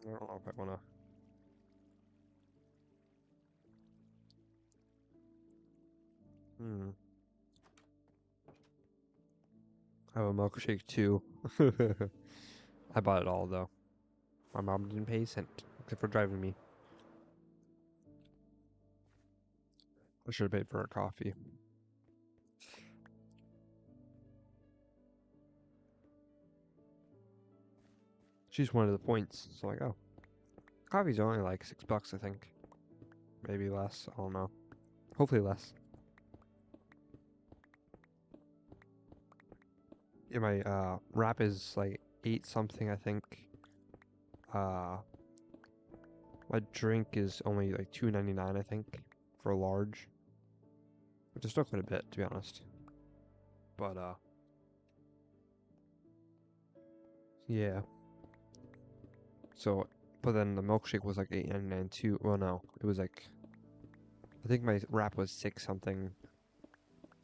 I don't know if I wanna. I have a milkshake too. I bought it all though. My mom didn't pay a cent, except for driving me. I should have paid for her coffee. She's one of the points, so like, oh, coffee's only like $6, I think. Maybe less. I don't know. Hopefully less. Yeah, my wrap is like 8 something, I think. Uh, my drink is only like $2.99, I think, for a large, which is still quite a bit, to be honest. But yeah. So, but then the milkshake was like $8.99 too. Well, no, it was like, I think my wrap was 6 something.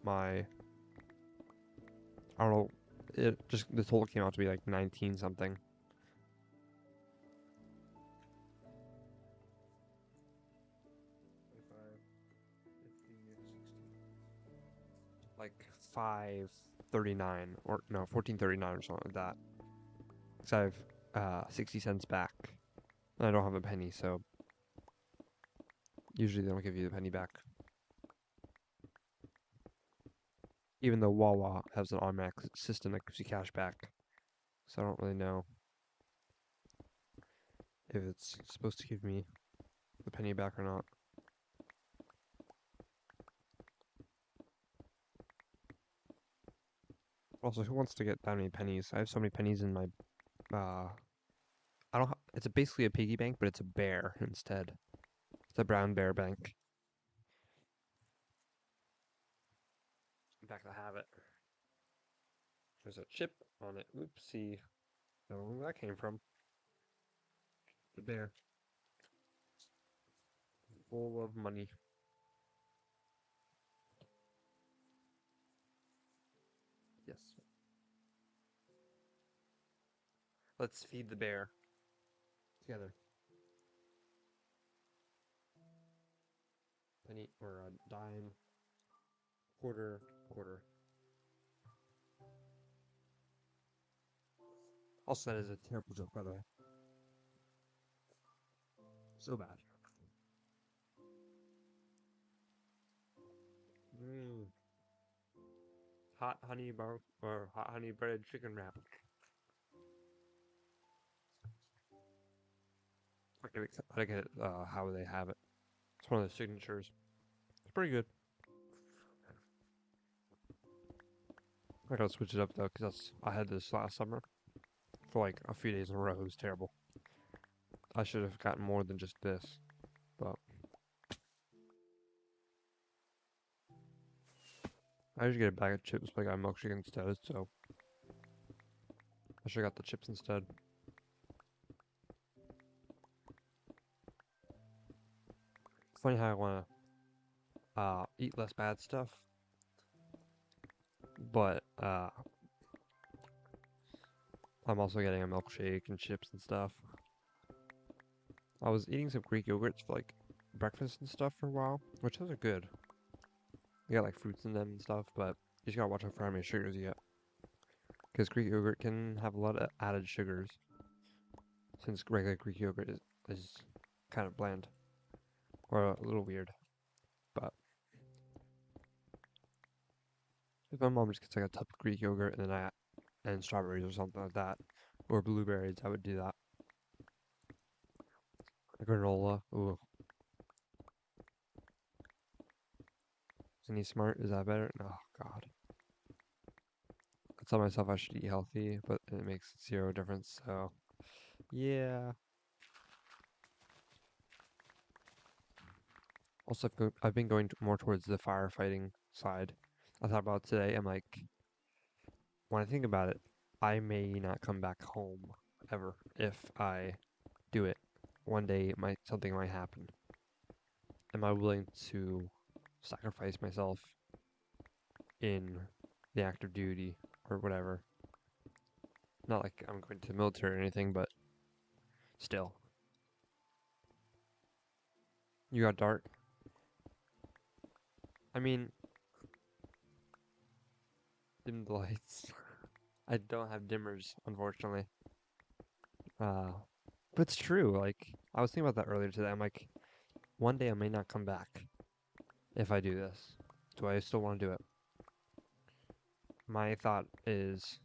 My, I don't know, it just, the total came out to be like 19 something. Like 5.39 or no 14.39 or something like that. Cause I have 60 cents back, and I don't have a penny, so usually they don't give you the penny back. Even though Wawa has an automatic system that gives you cash back, so I don't really know if it's supposed to give me the penny back or not. Also, who wants to get that many pennies? I have so many pennies in my I don't. It's basically a piggy bank, but it's a bear instead. It's a brown bear bank. In fact, I have it. There's a chip on it. Oopsie. I don't know where that came from. The bear. Full of money. Yes. Let's feed the bear together. Penny or a dime, quarter, quarter. Also, that is a terrible joke, by the way. So bad. Mm. Hot honey bar or hot honey breaded chicken wrap. I get how they have it. It's one of the signatures. It's pretty good. I gotta switch it up though, because I had this last summer for like a few days in a row. It was terrible. I should have gotten more than just this, but I usually get a bag of chips, but I got a milkshake instead, so I should have got the chips instead. It's funny how I want to eat less bad stuff, but I'm also getting a milkshake and chips and stuff. I was eating some Greek yogurts for like breakfast and stuff for a while, which those are good. You got like fruits in them and stuff, but you just gotta watch out for how many sugars you get. Because Greek yogurt can have a lot of added sugars, since regular Greek yogurt is kind of bland or a little weird. But if my mom just gets like a tub of Greek yogurt and strawberries or something like that, or blueberries, I would do that. A granola, ooh. Isn't he smart? Is that better? Oh God. I tell myself I should eat healthy, but it makes zero difference. So yeah. Also, I've been going more towards the firefighting side. I thought about today. I'm like, when I think about it, I may not come back home ever if I do it. One day, something might happen. Am I willing to sacrifice myself in the active duty or whatever? Not like I'm going to the military or anything, but still. You got dark? I mean, dim the lights. I don't have dimmers, unfortunately. Uh, but it's true. Like, I was thinking about that earlier today. I'm like, one day I may not come back if I do this. Do I still want to do it? My thought is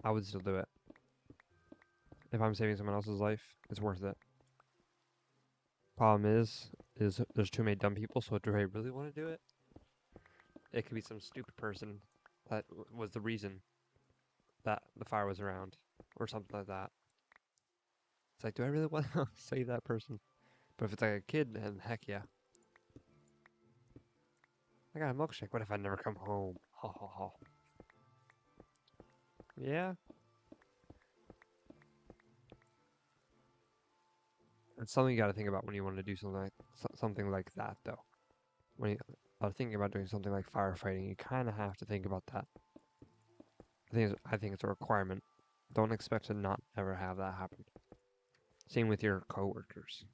I would still do it. If I'm saving someone else's life, it's worth it. Problem is there's too many dumb people, so do I really want to do it? It could be some stupid person that was the reason that the fire was around, or something like that. It's like, do I really want to save that person? But if it's like a kid, then heck yeah. I got a milkshake. What if I never come home? Ha ha ha. Yeah. It's something you got to think about when you want to do something like that, though. When you are thinking about doing something like firefighting, you kind of have to think about that. I think it's a requirement. Don't expect to not ever have that happen. Same with your coworkers.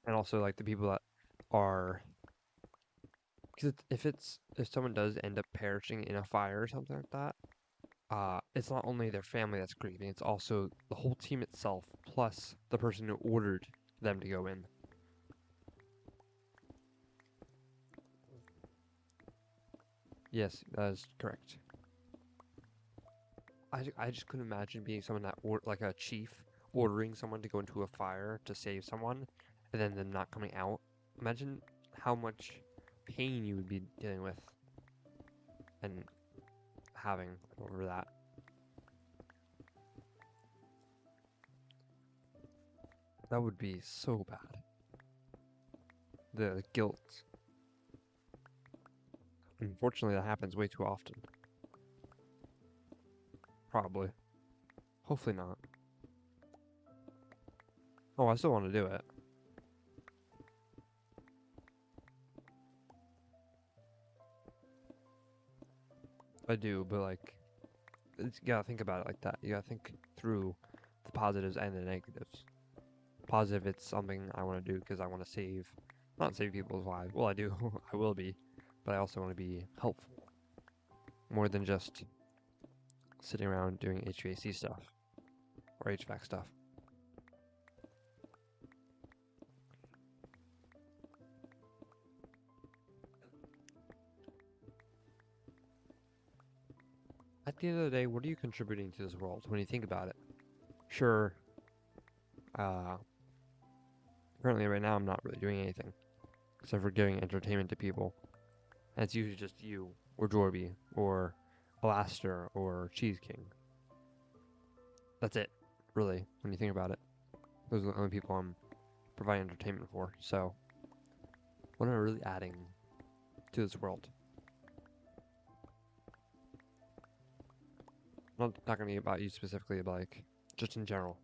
And also like the people that are, because if someone does end up perishing in a fire or something like that, it's not only their family that's grieving, it's also the whole team itself, plus the person who ordered them to go in. Yes, that is correct. I just couldn't imagine being someone like a chief, ordering someone to go into a fire to save someone, and then them not coming out. Imagine how much pain you would be dealing with and having over that. That would be so bad. The guilt. Unfortunately, that happens way too often. Probably. Hopefully not. Oh, I still want to do it. I do, but like, you gotta think about it like that. You gotta think through the positives and the negatives. Positive, it's something I want to do because I want to not save people's lives. Well, I do, I will be, but I also want to be helpful more than just sitting around doing HVAC stuff or HVAC stuff. At the end of the day, what are you contributing to this world when you think about it? Sure, uh, currently right now I'm not really doing anything except for giving entertainment to people. And it's usually just you, or Jorby, or Alaster, or Cheese King. That's it, really, when you think about it. Those are the only people I'm providing entertainment for. So, what am I really adding to this world? Not gonna be about you specifically, but like just in general.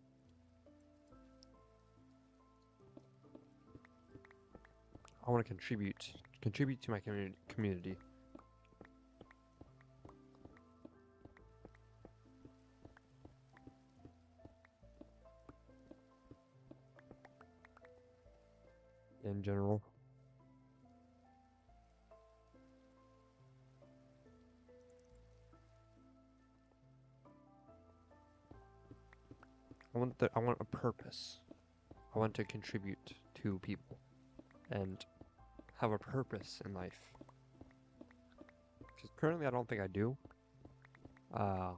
I want to contribute to my community. In general. I want a purpose. I want to contribute to people and have a purpose in life. Because currently I don't think I do. But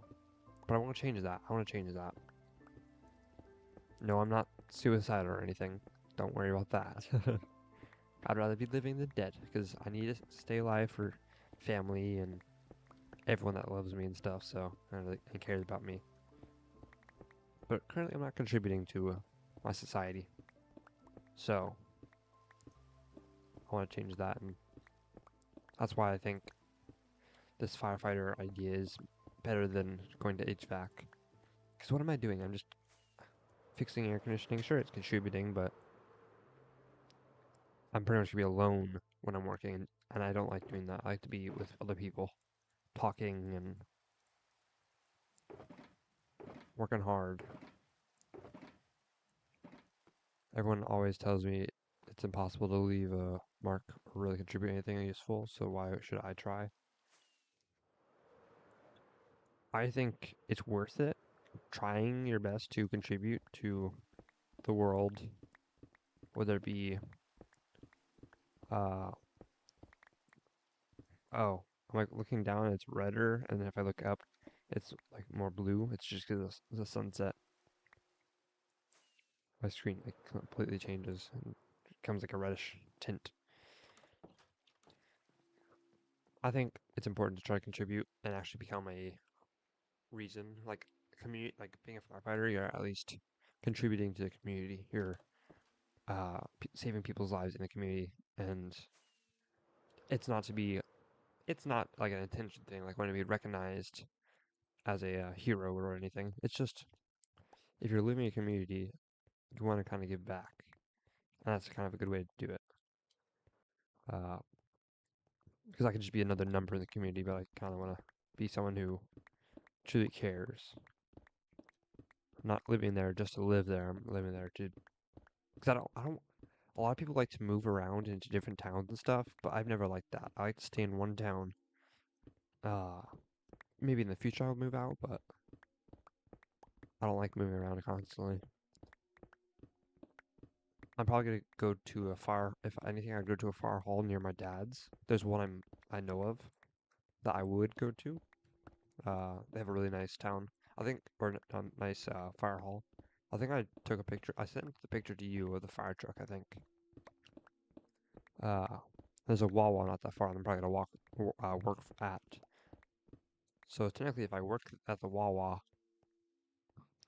I want to change that. I want to change that. No, I'm not suicidal or anything. Don't worry about that. I'd rather be living than dead because I need to stay alive for family and everyone that loves me and stuff. So and cares about me. But currently, I'm not contributing to my society. So want to change that, and that's why I think this firefighter idea is better than going to HVAC. Because what am I doing? I'm just fixing air conditioning. Sure, it's contributing, but I'm pretty much going to be alone when I'm working, and I don't like doing that. I like to be with other people, talking and working hard. Everyone always tells me it's impossible to leave a mark or really contribute anything useful, so why should I try? I think it's worth it trying your best to contribute to the world, whether it be, uh, oh, I'm like looking down and it's redder, and then if I look up, it's like more blue. It's just because the sunset. My screen like completely changes and becomes like a reddish tint. I think it's important to try to contribute and actually become a reason, like community, like being a firefighter. You're at least contributing to the community. You're saving people's lives in the community, and it's not to be. It's not like an attention thing, like want to be recognized as a hero or anything. It's just if you're living in a community, you want to kind of give back, and that's kind of a good way to do it. Because I could just be another number in the community, but I kind of want to be someone who truly cares. I'm not living there just to live there. I'm living there to because I don't. A lot of people like to move around into different towns and stuff, but I've never liked that. I like to stay in one town. Uh, Maybe in the future I'll move out, but I don't like moving around constantly. I'm probably gonna go to a fire. If anything, I'd go to a fire hall near my dad's. There's one I know of that I would go to. They have a really nice town. I think, or nice fire hall. I think I took a picture. I sent the picture to you of the fire truck. I think. Uh, there's a Wawa not that far. I'm probably gonna work at. So technically, if I work at the Wawa,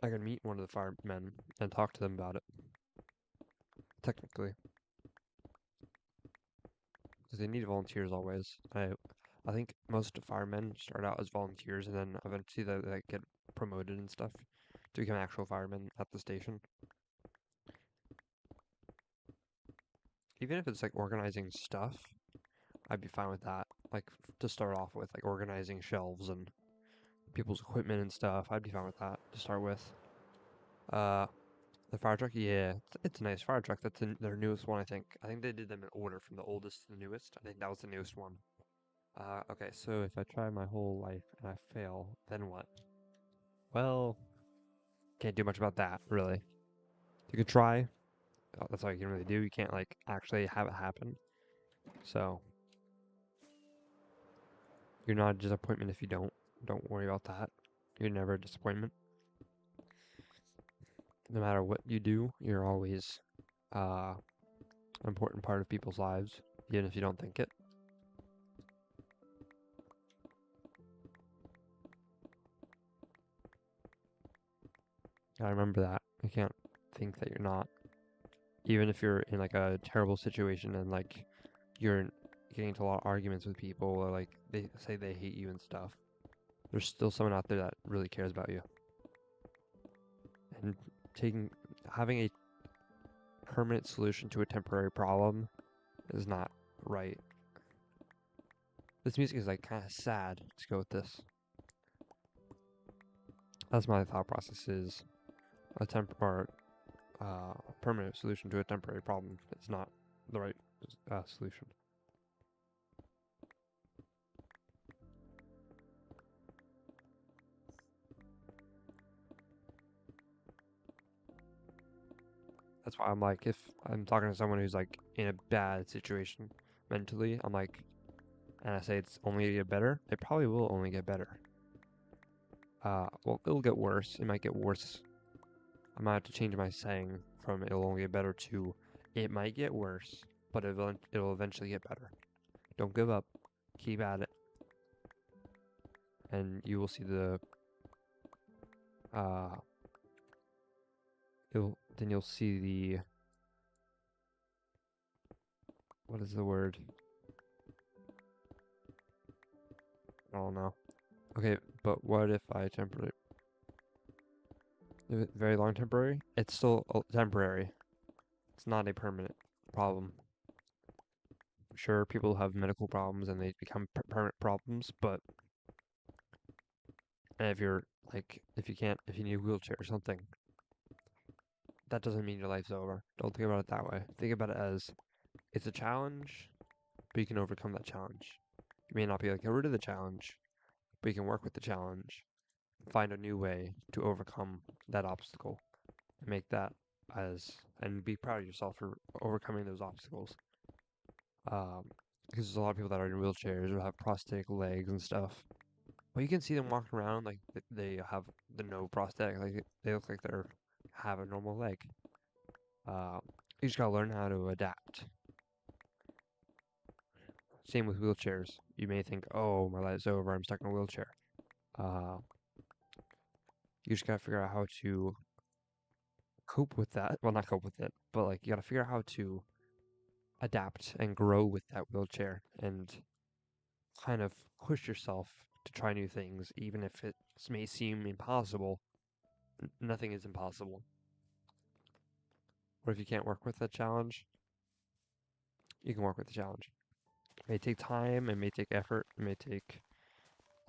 I can meet one of the firemen and talk to them about it. Technically, because they need volunteers always. I think most firemen start out as volunteers and then eventually they get promoted and stuff to become actual firemen at the station. Even if it's like organizing stuff, I'd be fine with that. Like to start off with, like organizing shelves and people's equipment and stuff. I'd be fine with that to start with. Uh, the fire truck, yeah, it's a nice fire truck. That's their newest one, I think. I think they did them in order from the oldest to the newest. I think that was the newest one. Okay, so if I try my whole life and I fail, then what? Well, can't do much about that, really. You could try. That's all you can really do. You can't, like, actually have it happen. So, you're not a disappointment if you don't. Don't worry about that. You're never a disappointment. No matter what you do, you're always an important part of people's lives, even if you don't think it. I remember that. You can't think that you're not. Even if you're in like a terrible situation and like you're getting into a lot of arguments with people or like they say they hate you and stuff, there's still someone out there that really cares about you. And having a permanent solution to a temporary problem is not right. This music is like kind of sad. Let's go with this. That's my thought process is a permanent solution to a temporary problem. It's not the right solution. That's why I'm like, if I'm talking to someone who's like in a bad situation mentally, I'm like, and I say it's only gonna get better, it probably will only get better. Well, it'll get worse. It might get worse. I might have to change my saying from it'll only get better to it might get worse, but it'll eventually get better. Don't give up. Keep at it. And you will see uh, you'll see the, what is the word? I don't know. Okay, but what if I temporarily, if it's very long temporary? It's still temporary. It's not a permanent problem. Sure, people have medical problems and they become permanent problems, but if you're like, if you need a wheelchair or something, that doesn't mean your life's over. Don't think about it that way. Think about it as it's a challenge, but you can overcome that challenge. You may not be able to get rid of the challenge, but you can work with the challenge, find a new way to overcome that obstacle, and make that and be proud of yourself for overcoming those obstacles. Because there's a lot of people that are in wheelchairs or have prosthetic legs and stuff. But you can see them walking around like they have the no prosthetic, like they look like they're have a normal leg. You just gotta learn how to adapt. Same with wheelchairs. You may think, "Oh, my life's over. I'm stuck in a wheelchair." Uh, you just gotta figure out how to cope with that. Well, not cope with it, but like you gotta figure out how to adapt and grow with that wheelchair and kind of push yourself to try new things, even if it may seem impossible. Nothing is impossible. What if you can't work with that challenge? You can work with the challenge. It may take time, it may take effort, it may take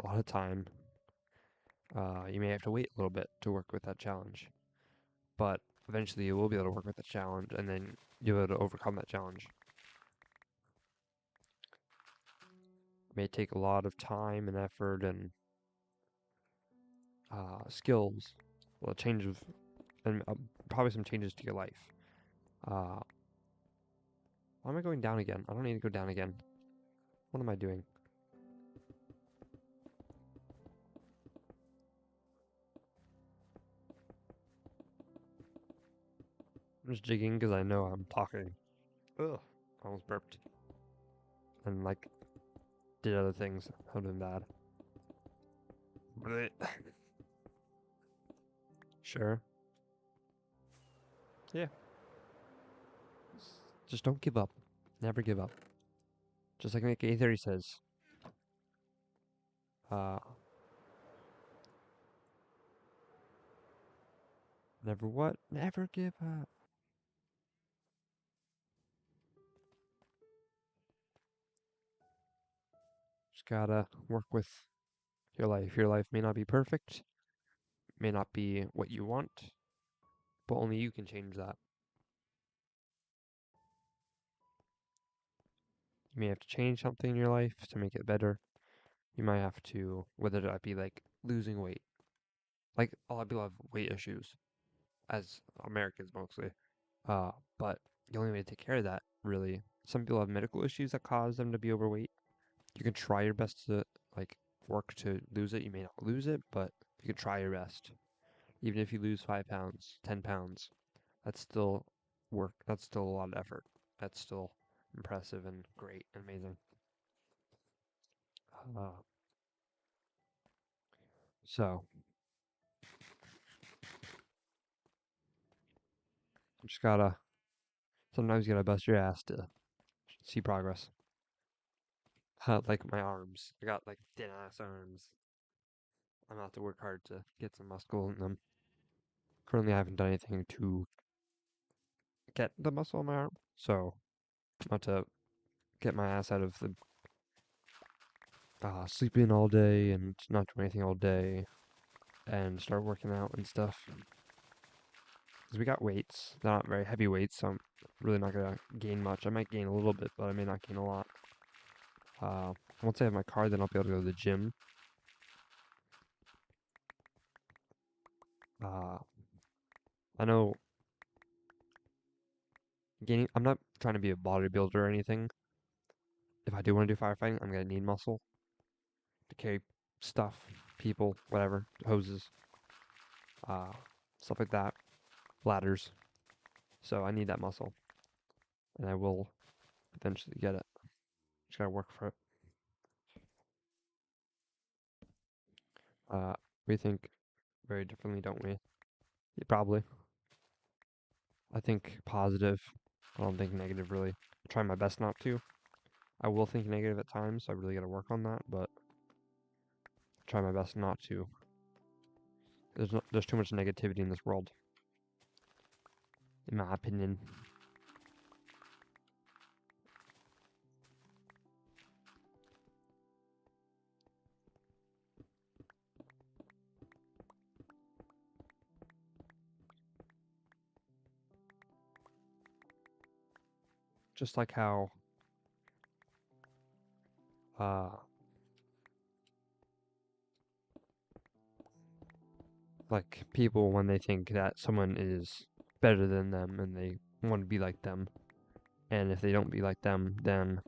a lot of time. You may have to wait a little bit to work with that challenge, but eventually you will be able to work with the challenge, and then you'll be able to overcome that challenge. It may take a lot of time and effort and skills, well, change of, and probably some changes to your life. Why am I going down again? I don't need to go down again. What am I doing? I'm just jigging because I know I'm talking. Ugh, I almost burped. And like, did other things that would have been bad. Blech. Sure. Yeah. Just don't give up. Never give up. Just like Nick A30 says. Uh, never what? Never give up. Just gotta work with your life. Your life may not be perfect, may not be what you want, but only you can change that. You may have to change something in your life to make it better. You might have to, whether that be like losing weight. Like a lot of people have weight issues, as Americans mostly. But the only way to take care of that, really, some people have medical issues that cause them to be overweight. You can try your best to like work to lose it. You may not lose it, but you can try your best. Even if you lose 5 pounds, 10 pounds, that's still work. That's still a lot of effort. That's still impressive and great and amazing. Uh, so you just gotta sometimes you gotta bust your ass to see progress. Like my arms, I got like thin ass arms. I'm gonna have to work hard to get some muscle in them. Currently, I haven't done anything to get the muscle in my arm, so I'm about to get my ass out of the sleeping all day and not doing anything all day and start working out and stuff. Because we got weights, they're not very heavy weights, so I'm really not gonna gain much. I might gain a little bit, but I may not gain a lot. Once I have my car, then I'll be able to go to the gym. Uh, I know gaining. I'm not trying to be a bodybuilder or anything. If I do want to do firefighting, I'm gonna need muscle to carry stuff, people, whatever, hoses, uh, stuff like that, ladders. So I need that muscle, and I will eventually get it. Just gotta work for it. We think very differently, don't we? Yeah, probably. I think positive. I don't think negative really. I try my best not to. I will think negative at times, so I really gotta work on that, but I try my best not to. There's too much negativity in this world, in my opinion. Just like how uh like people when they think that someone is better than them and they want to be like them, and if they don't be like them, then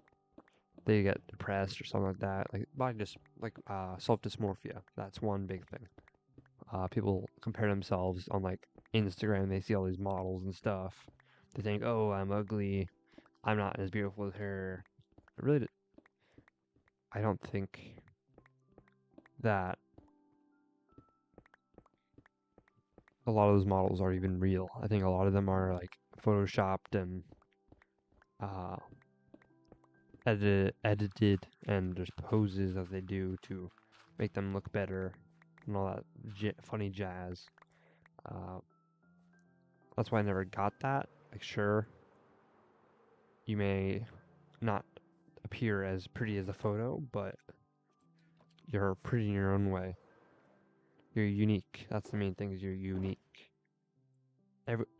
they get depressed or something like that. Like body just like self dysmorphia. That's one big thing. People compare themselves on like Instagram. They see all these models and stuff. They think, "Oh, I'm ugly. I'm not as beautiful as her." I really, I don't think that a lot of those models are even real. I think a lot of them are like photoshopped and uh, edited, and there's poses that they do to make them look better and all that funny jazz. Uh, that's why I never got that. Like, sure, you may not appear as pretty as a photo, but you're pretty in your own way. You're unique. That's the main thing. Is you're unique.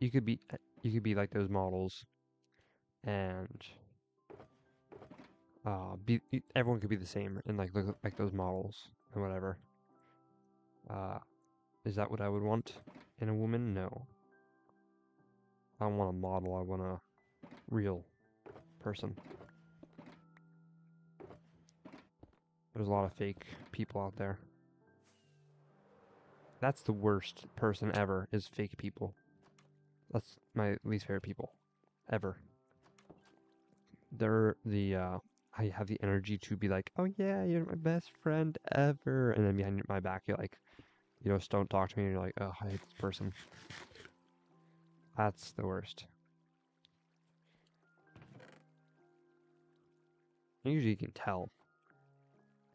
You could be like those models, and everyone could be the same and like look like those models and whatever. Uh, is that what I would want in a woman? No. I don't want a model. I want a real person. There's a lot of fake people out there. That's the worst person ever. Is fake people. That's my least favorite people, ever. They're the I have the energy to be like, oh yeah, you're my best friend ever, and then behind my back, you're like, you just don't talk to me, and you're like, oh, I hate this person. That's the worst. And usually you can tell.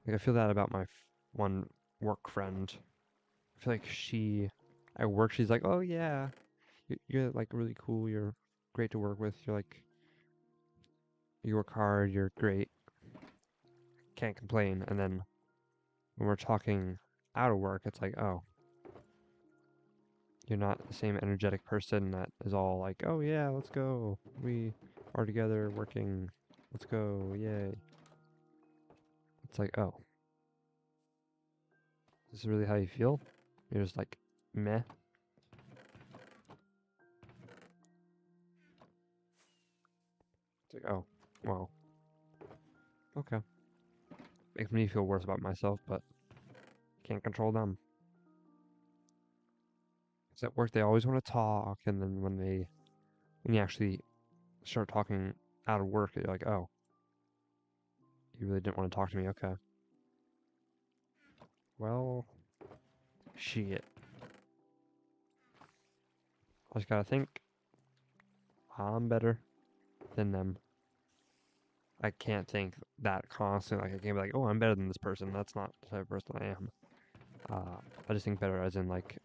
Like I feel that about my one work friend. I feel like at work, she's like, oh yeah, you're like really cool. You're great to work with. You're like, you work hard. You're great. Can't complain. And then when we're talking out of work, it's like, oh, you're not the same energetic person that is all like, oh yeah, let's go. We are together working. Let's go. Yay. It's like, oh, is this really how you feel? You're just like, meh. It's like, oh, well, okay. Makes me feel worse about myself, but can't control them. 'Cause at work they always want to talk, and then when you actually start talking out of work, you're like, oh, you really didn't want to talk to me. Okay. Well, shit. I just gotta think I'm better than them. I can't think that constantly. Like I can't be like, oh, I'm better than this person. That's not the type of person I am. I just think better as in like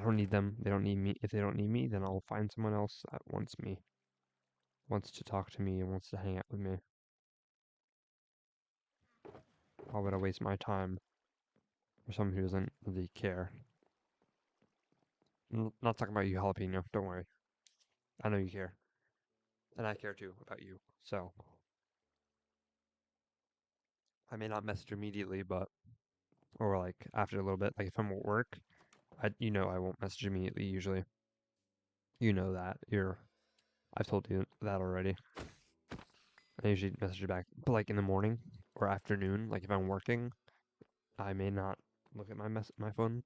I don't need them. They don't need me. If they don't need me, then I'll find someone else that wants me, wants to talk to me, and wants to hang out with me. Why would I waste my time for someone who doesn't really care? Not talking about you, jalapeno. Don't worry. I know you care, and I care too about you. So I may not message immediately, but or like after a little bit. Like if I'm at work, I won't message immediately usually. You know that. I've told you that already. I usually message you back, but like in the morning or afternoon, like if I'm working, I may not look at my phone,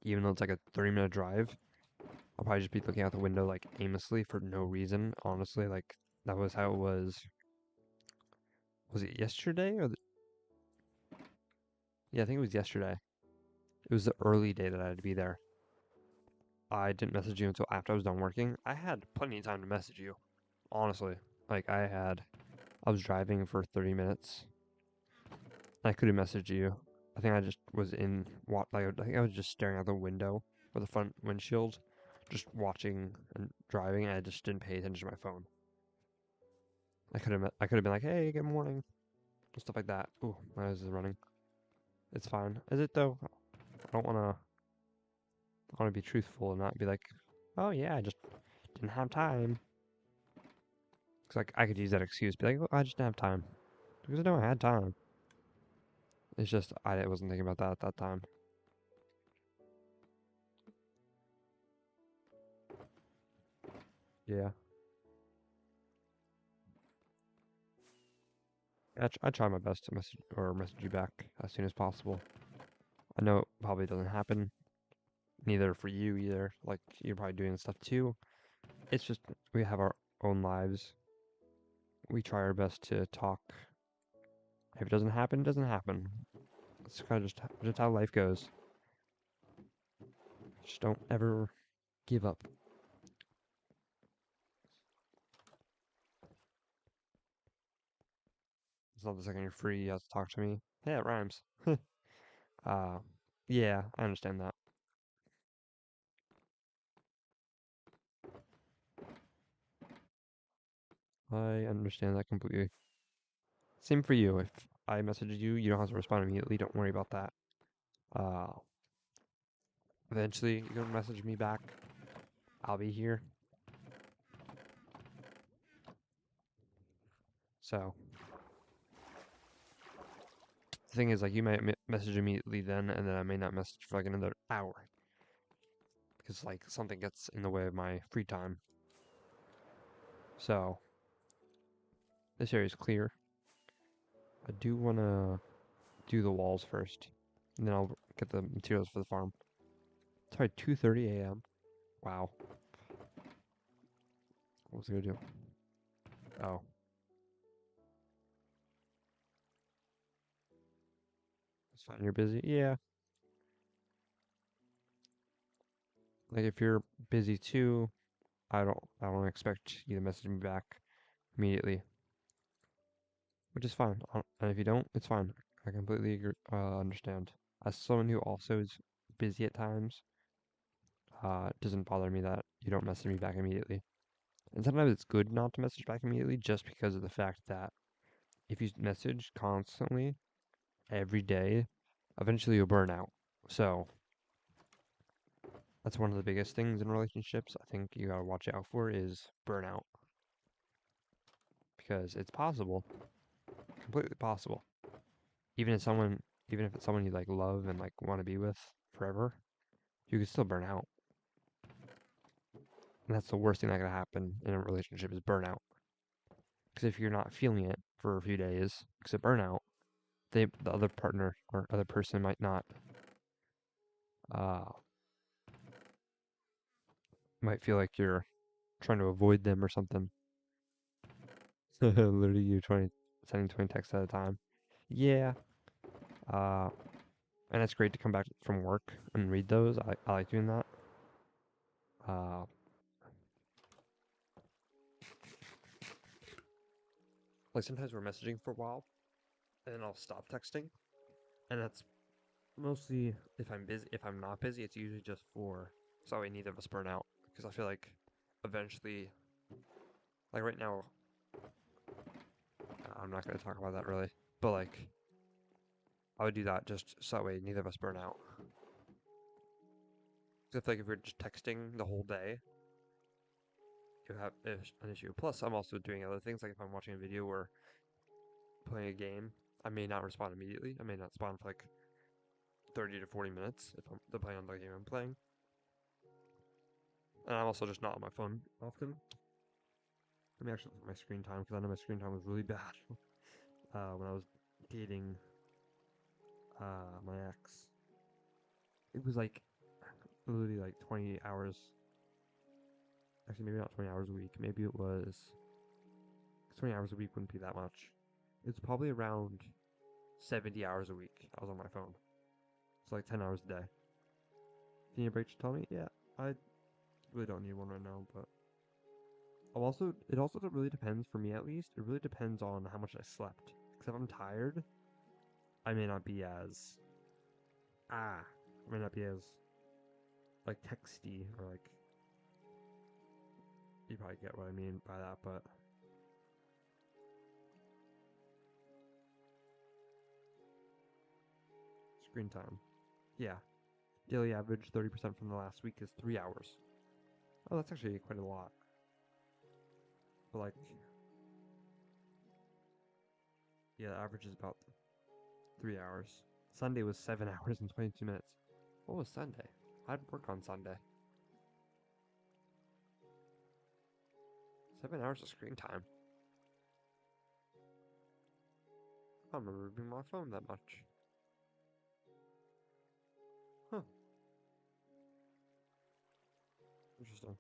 even though it's like a 30-minute drive. I'll probably just be looking out the window like aimlessly for no reason. Honestly, like that was how it was. Was it yesterday yeah, I think it was yesterday. It was the early day that I had to be there. I didn't message you until after I was done working. I had plenty of time to message you, honestly. Like, I was driving for 30 minutes. I could have messaged you. I think I just was I think I was just staring out the window or the front windshield, just watching and driving, and I just didn't pay attention to my phone. I could have been like, hey, good morning, and stuff like that. Ooh, my nose is running. It's fine. Is it though? I want to be truthful and not be like, oh yeah, I just didn't have time. Cause like I could use that excuse, be like, oh, I just didn't have time. Because no, I had time. It's just I wasn't thinking about that at that time. Yeah, I try my best to message you back as soon as possible. I know it probably doesn't happen, neither for you either. Like you're probably doing stuff too. It's just we have our own lives. We try our best to talk. If it doesn't happen, it doesn't happen. It's kind of just how life goes. Just don't ever give up. It's not the second you're free, you have to talk to me. Yeah, it rhymes. uh, yeah, I understand that. I understand that completely. Same for you. If I message you, you don't have to respond immediately. Don't worry about that. Uh, Eventually, you're gonna message me back. I'll be here. So the thing is, like, you might message immediately then, and then I may not message for like another hour because like something gets in the way of my free time. So this area is clear. I do wanna do the walls first, and then I'll get the materials for the farm. It's already 2:30 a.m. Wow. What was I gonna do? Oh, it's fine. You're busy. Yeah. Like if you're busy too, I don't expect you to message me back immediately, which is fine. And if you don't, it's fine. I completely agree, understand. As someone who also is busy at times, it doesn't bother me that you don't message me back immediately. And sometimes it's good not to message back immediately just because of the fact that if you message constantly every day, eventually you'll burn out. So that's one of the biggest things in relationships I think you gotta watch out for is burnout because it's possible, completely possible. Even if someone, even if it's someone you like love and like want to be with forever, you can still burn out. And that's the worst thing that can happen in a relationship is burnout. Because if you're not feeling it for a few days, because of burnout, the other partner or other person might not, uh, might feel like you're trying to avoid them or something. Literally, you're sending 20 texts at a time. Yeah. Uh, and it's great to come back from work and read those. I like doing that. Uh, like sometimes we're messaging for a while, and then I'll stop texting, and that's mostly if I'm busy. If I'm not busy, it's usually just for so I neither of us burn out. Because I feel like eventually, like right now, I'm not going to talk about that really, but like I would do that just so that way neither of us burn out. Because I feel like if we're just texting the whole day, you have an issue. Plus, I'm also doing other things. Like if I'm watching a video or playing a game, I may not respond immediately. I may not respond for like 30 to 40 minutes if I'm depending on the game I'm playing. And I'm also just not on my phone often. Let me actually look at my screen time because I know my screen time was really bad when I was dating my ex. It was like literally like 20 hours. Actually, maybe not 20 hours a week. Maybe it was 20 hours a week wouldn't be that much. It's probably around 70 hours a week. I was on my phone. It's like 10 hours a day. Can you break to tell me? Yeah, I really don't need one right now, but it also really depends for me at least. It really depends on how much I slept. Because if I'm tired, I may not be as I may not be as like texty or like you probably get what I mean by that, but screen time. Yeah. Daily average 30% from the last week is 3 hours. Oh, that's actually quite a lot. But like, yeah, the average is about 3 hours. Sunday was 7 hours and 22 minutes. What was Sunday? I'd work on Sunday. 7 hours of screen time. I don't remember being on my phone that much. Huh. Interesting.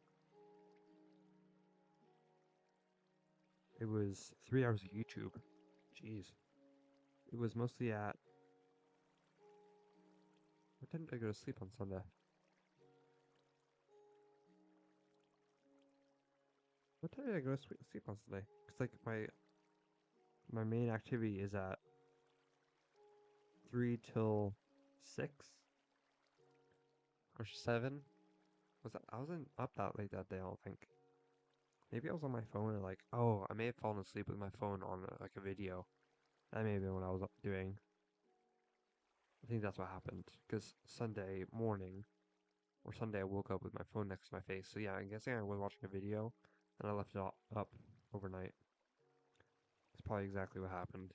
It was 3 hours of YouTube. Jeez. It was mostly at. What time did I go to sleep on Sunday? What time did I go to sleep on Sunday? Because like my main activity is at 3 till 6 or 7. Was that? I wasn't up that late that day. I don't think. Maybe I was on my phone and like, oh, I may have fallen asleep with my phone on like a video. That may have been what I was doing. I think that's what happened. Because Sunday morning or Sunday I woke up with my phone next to my face. So yeah, I'm guessing I was watching a video and I left it up overnight. It's probably exactly what happened.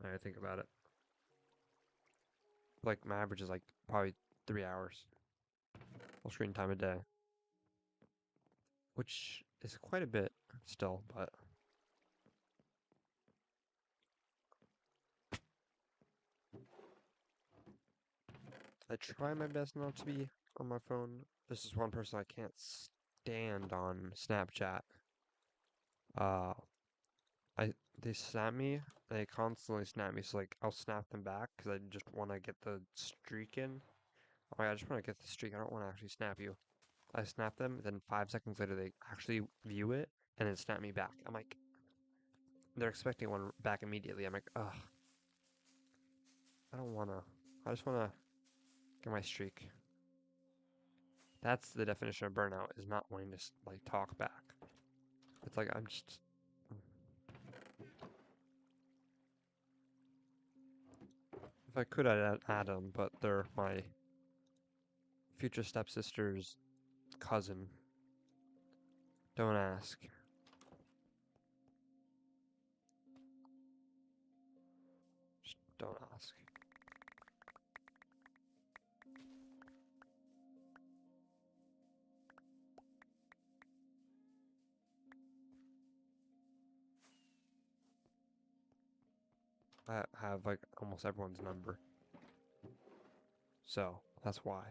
I think about it. Like my average is like probably 3 hours of screen time a day, which is quite a bit still, but I try my best not to be on my phone. This is one person I can't stand on Snapchat. Uh, I they snap me. They constantly snap me, so like I'll snap them back because I just want to get the streak in. Oh, I just want to get the streak. I don't want to actually snap you. I snap them, then 5 seconds later they actually view it and then snap me back. I'm like, they're expecting one back immediately. I'm like, ugh, I don't wanna. I just wanna get my streak. That's the definition of burnout: is not wanting to like talk back. It's like I'm just. If I could, I'd add them, but they're my future stepsister's cousin. Don't ask. Just don't ask. I have like almost everyone's number, so that's why.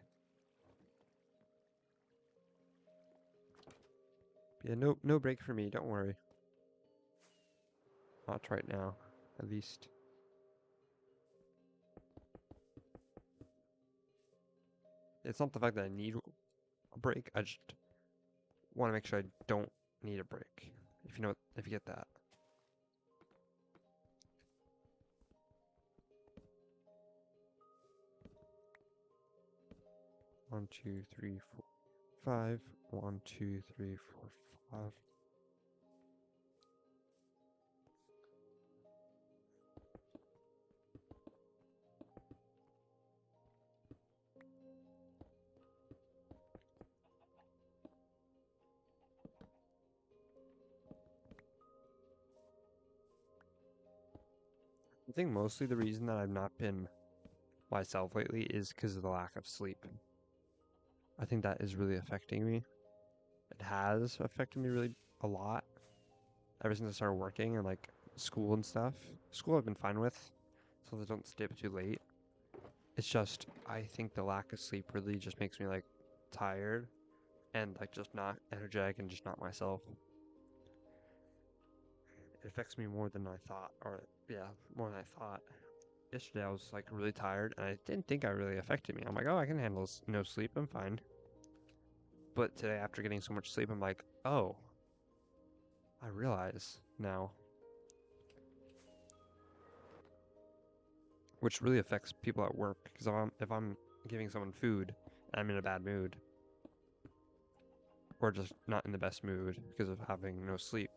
Yeah, no break for me. Don't worry. Not right now, at least. It's not the fact that I need a break. I just want to make sure I don't need a break. If you know, if you get that. One, two, three, four, five. 1, 2, 3, 4, 5. I think mostly the reason that I've not been myself lately is because of the lack of sleep. I think that is really affecting me. It has affected me really a lot ever since I started working and like school and stuff. School I've been fine with, so I don't stay up too late. It's just I think the lack of sleep really just makes me like tired and like just not energetic and just not myself. It affects me more than I thought, or yeah, more than I thought. Yesterday I was like really tired and I didn't think it really affected me. I'm like, oh, I can handle no sleep. I'm fine. But today, after getting so much sleep, I'm like, oh, I realize now. Which really affects people at work, because if I'm giving someone food and I'm in a bad mood, or just not in the best mood because of having no sleep,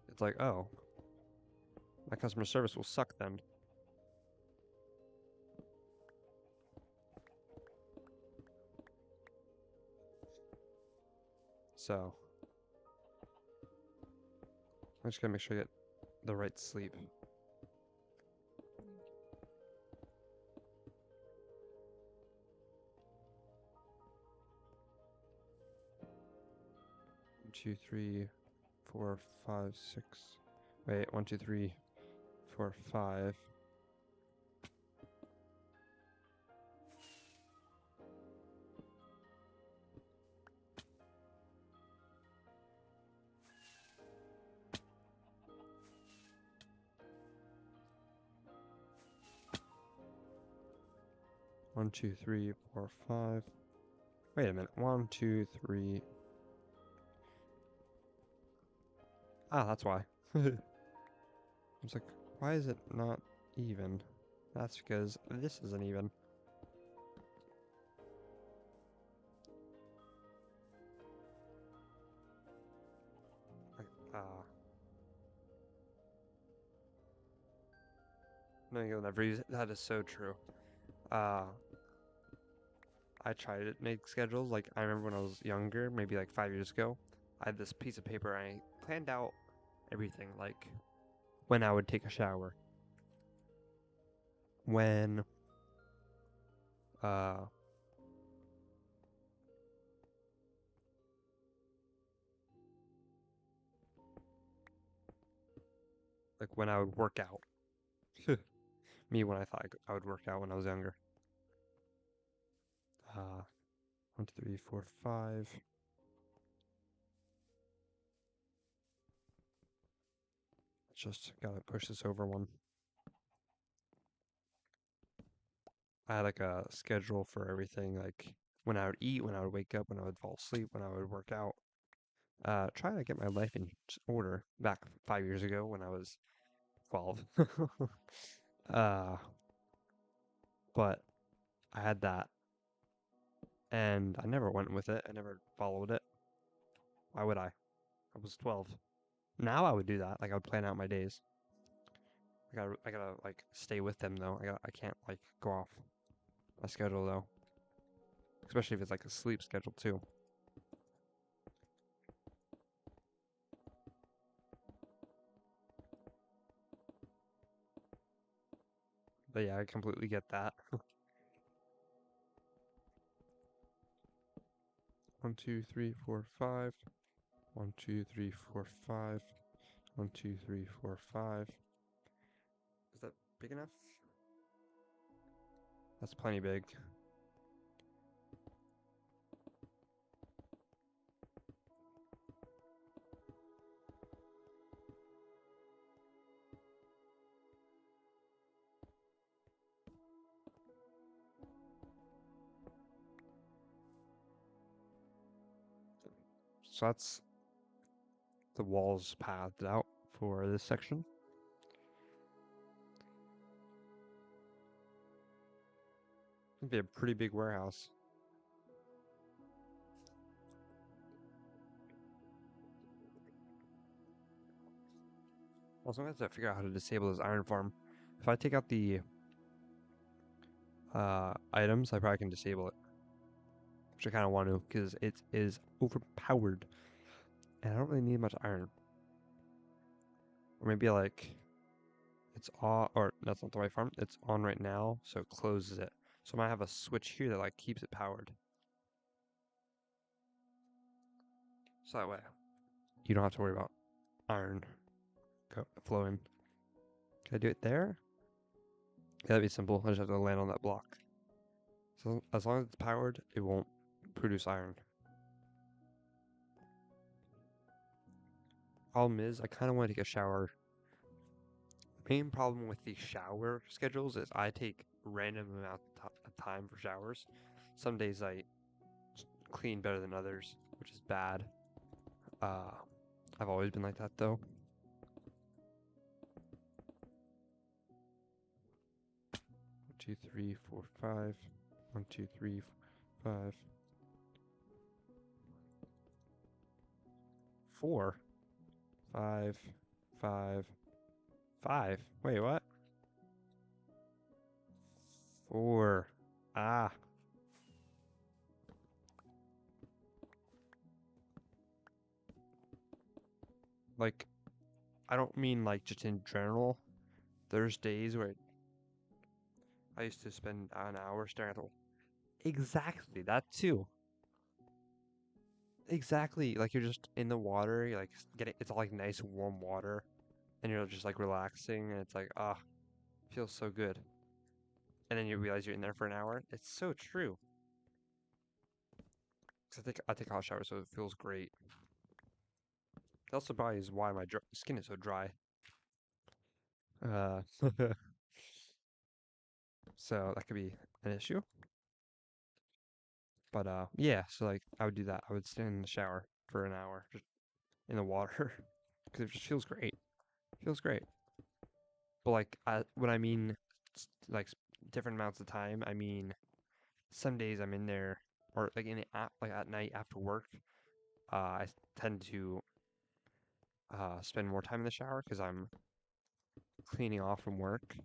it's like, oh, my customer service will suck then. So I just gotta make sure I get the right sleep. One, two, three, 4, 5, 6. Wait, 1, 2, 3, 4, 5. 1, 2, 3, 4, 5. Wait a minute. 1, 2, 3. Ah, that's why. I was like, why is it not even? That's because this isn't even. Like, no, you'll never use it. That is so true. Uh, I tried to make schedules. Like, I remember when I was younger, maybe like 5 years ago, I had this piece of paper and I planned out everything. Like, when I would take a shower, when, uh, like when I would work out. Me when I thought I would work out when I was younger. 1, 2, 3, 4, 5. Just gotta push this over one. I had like a schedule for everything, like when I would eat, when I would wake up, when I would fall asleep, when I would work out. Trying to get my life in order back 5 years ago when I was 12. uh, but I had that and I never went with it. I never followed it. Why would I? I was 12. Now I would do that. Like I would plan out my days. I gotta like stay with them though. I can't like go off my schedule though. Especially if it's like a sleep schedule too. But yeah, I completely get that. 1, 2, 3, 4, 5. 1, 2, 3, 4, 5. 1, 2, 3, 4, 5. Is that big enough? That's plenty big. So that's the walls pathed out for this section. It'd be a pretty big warehouse. Also, I have to figure out how to disable this iron farm. If I take out the items, I probably can disable it. Which I kind of want to, because it is overpowered. And I don't really need much iron. Or maybe like, it's on, or that's not the right farm. It's on right now, so it closes it. So I might have a switch here that like keeps it powered. So that way, you don't have to worry about iron flowing. Can I do it there? Yeah, that'd be simple. I just have to land on that block. So as long as it's powered, it won't produce iron. Problem is, I kind of want to take a shower. The main problem with the shower schedules is I take random amount of time for showers. Some days I clean better than others, which is bad. I've always been like that though. 1, 2, 3, 4, 5. 1, 2, 3, 5. 4, 5, 5, 5. Wait, what? 4. Ah. Like, I don't mean like just in general. There's days where I used to spend an hour staring at the wall. Exactly, that too. Exactly, like you're just in the water, you're like getting, it's all like nice warm water, and you're just like relaxing, and it's like, ah, feels so good. And then you realize you're in there for an hour. It's so true. 'Cause I take a hot shower, so it feels great. That also probably is why my skin is so dry. Uh, so that could be an issue. But yeah, so like I would do that. I would stand in the shower for an hour, just in the water, because it just feels great. Feels great. But like when I mean like different amounts of time, I mean some days I'm in there or like in the like at night after work. I tend to spend more time in the shower because I'm cleaning off from work.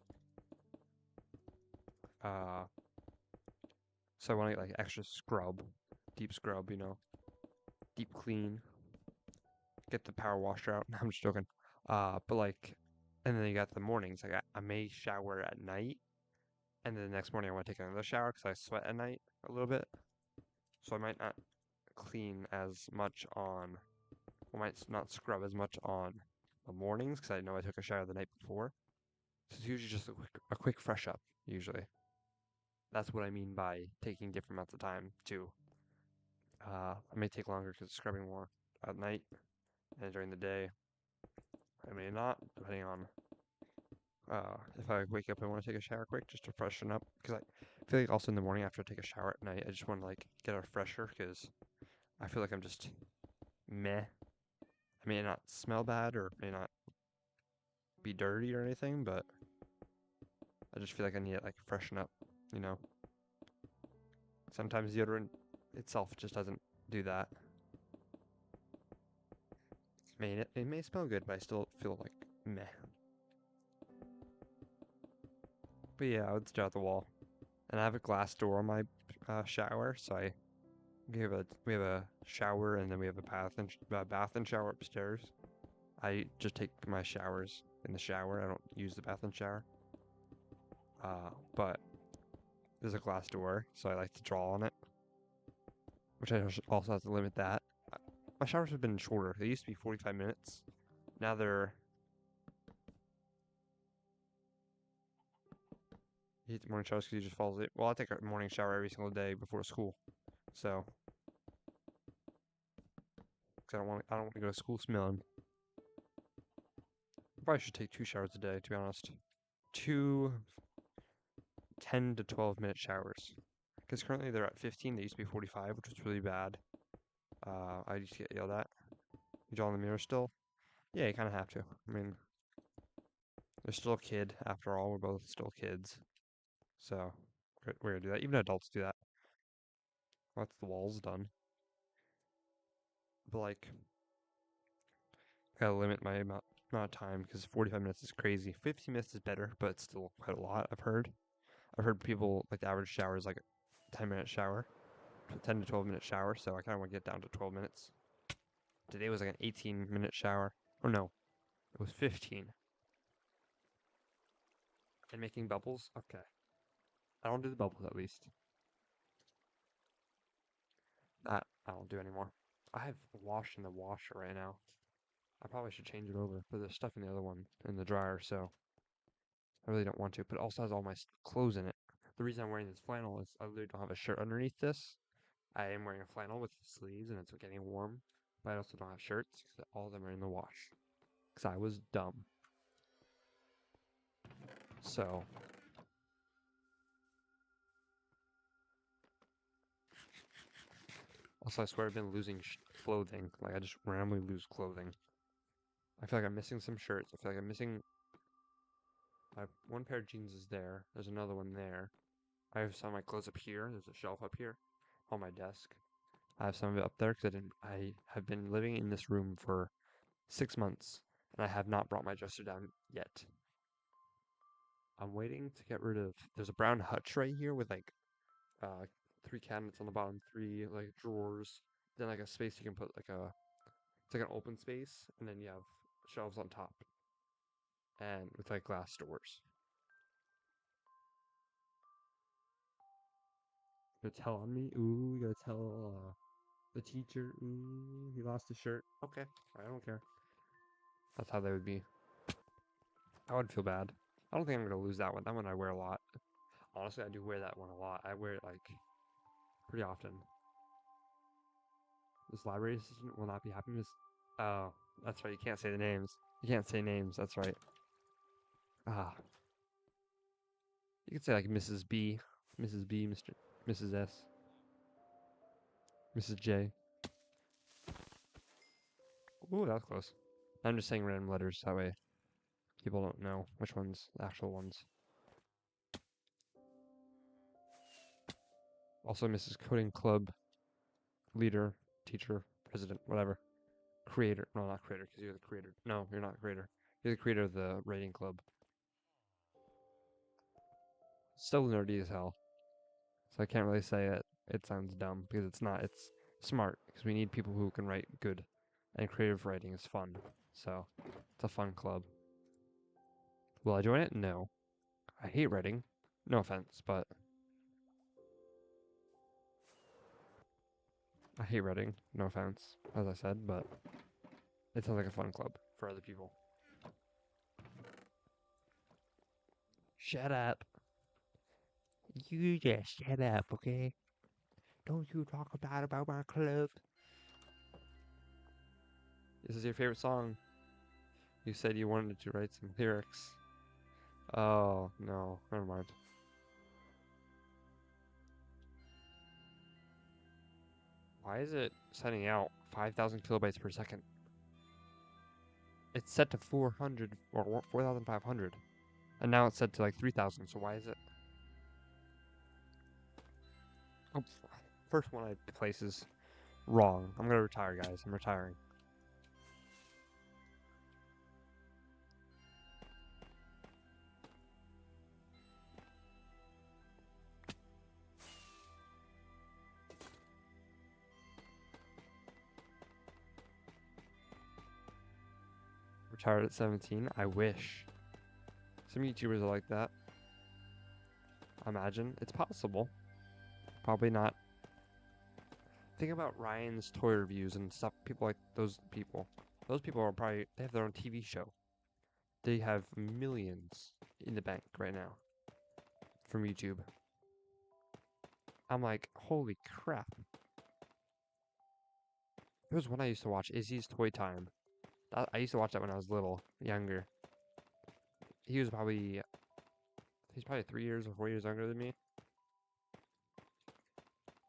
Uh, so I want to get like extra scrub, deep scrub, deep clean. Get the power washer out. No, I'm just joking. But like, and then you got the mornings. Like I may shower at night, and then the next morning I want to take another shower because I sweat at night a little bit. So I might not clean as much on, I might not scrub as much on the mornings because I know I took a shower the night before. So it's usually just a quick fresh up, usually. That's what I mean by taking different amounts of time, too. I may take longer because scrubbing more at night and during the day. I may not, depending on if I wake up and want to take a shower quick just to freshen up. Because I feel like also in the morning after I take a shower at night, I just want to like get a fresher because I feel like I'm just meh. I may not smell bad or may not be dirty or anything, but I just feel like I need to like freshen up, you know. Sometimes deodorant itself just doesn't do that. It may smell good, but I still feel like meh. But yeah, I would stare at the wall, and I have a glass door on my shower, so we have a shower and then we have a bath and shower upstairs. I just take my showers in the shower. I don't use the bath and shower. But there's a glass door, so I like to draw on it, which I also have to limit that. My showers have been shorter. They used to be 45 minutes. Now they're. You hate the morning showers because you just fall asleep. Well, I take a morning shower every single day before school, so because I don't want to go to school smelling. I probably should take 2 showers a day, to be honest. Two 10 to 12 minute showers. Because currently they're at 15. They used to be 45, which was really bad. I used to get yelled at. You draw in the mirror still? Yeah, you kind of have to. I mean, you're still a kid after all. We're both still kids. So, we're gonna do that. Even adults do that. Once the wall's done. But, like, I gotta limit my amount of time because 45 minutes is crazy. 15 minutes is better, but it's still quite a lot, I've heard. I've heard people, like, the average shower is like a 10-minute shower. 10 to 12 minute shower, so I kind of want to get down to 12 minutes. Today was like an 18-minute shower. Or no, it was 15. And making bubbles? Okay. I don't do the bubbles at least. That I don't do anymore. I have a wash in the washer right now. I probably should change it over, but there's stuff in the other one in the dryer, so I really don't want to. But it also has all my clothes in it. The reason I'm wearing this flannel is I literally don't have a shirt underneath this. I am wearing a flannel with sleeves and it's getting warm, but I also don't have shirts because all of them are in the wash. Because I was dumb. So Also, I swear I've been losing clothing. Like, I just randomly lose clothing. I feel like I'm missing some shirts. I feel like I'm missing... one pair of jeans is there. There's another one there. I have some of my clothes up here. There's a shelf up here on my desk. I have some of it up there because I have been living in this room for 6 months, and I have not brought my dresser down yet. I'm waiting to get rid of... There's a brown hutch right here with, like, 3 cabinets on the bottom, 3, like, drawers. Then, like, a space you can put, like, a... It's like an open space, and then you have shelves on top. And with, like, glass doors. You gotta tell on me? Ooh, you gotta tell, the teacher? Ooh, he lost his shirt. Okay, I don't care. That's how they would be. I would feel bad. I don't think I'm gonna lose that one. That one I wear a lot. Honestly, I do wear that one a lot. I wear it, like, pretty often. This library assistant will not be happy. Oh, that's right. You can't say the names. You can't say names. That's right. Ah, you could say like Mrs. B, Mrs. B, Mrs. S, Mrs. J. Ooh, that was close. I'm just saying random letters. That way, people don't know which ones the actual ones. Also, Mrs. Coding Club leader, teacher, president, whatever. Creator. No, not creator, because you're the creator. No, you're not creator. You're the creator of the rating club. Still nerdy as hell. So I can't really say it. It sounds dumb because it's not. It's smart because we need people who can write good, and creative writing is fun. So it's a fun club. Will I join it? No. I hate writing. No offense, but I hate writing. No offense, as I said, but it sounds like a fun club for other people. Shut up. You just shut up, okay? Don't you talk about my club. This is your favorite song. You said you wanted to write some lyrics. Oh, no. Never mind. Why is it sending out 5,000 kilobytes per second? It's set to 400 or 4,500. And now it's set to like 3,000, so why is it? Oh, first one I place is wrong. I'm gonna retire, guys. I'm retiring. Retired at 17. I wish. Some YouTubers are like that. Imagine. It's possible. Probably not. Think about Ryan's toy reviews and stuff. People like those people. Those people are probably, they have their own TV show. They have millions in the bank right now from YouTube. I'm like, holy crap. There was one I used to watch, Izzy's Toy Time. I used to watch that when I was little, younger. He's probably 3 years or 4 years younger than me.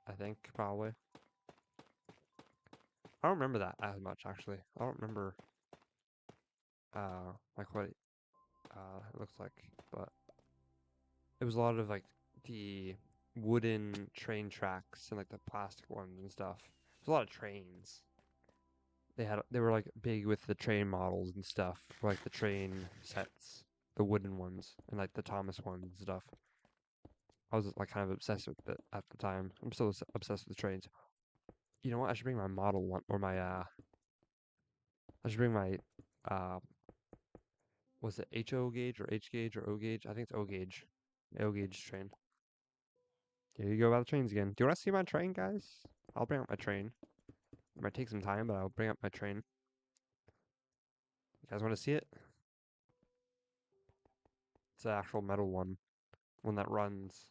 I think, probably. I don't remember that as much, actually. I don't remember, like what it looks like, but it was a lot of, like, the wooden train tracks and, like, the plastic ones and stuff. There's a lot of trains. They were, like, big with the train models and stuff, for, like, the train sets, the wooden ones, and, like, the Thomas ones and stuff. I was, like, kind of obsessed with it at the time. I'm still obsessed with trains. You know what? I should bring my model one, or my, I should bring my, uh, was it HO gauge or H gauge or O gauge? I think it's O gauge. O gauge train. Here you go about the trains again. Do you want to see my train, guys? I'll bring up my train. It might take some time, but I'll bring up my train. You guys want to see it? It's an actual metal one that runs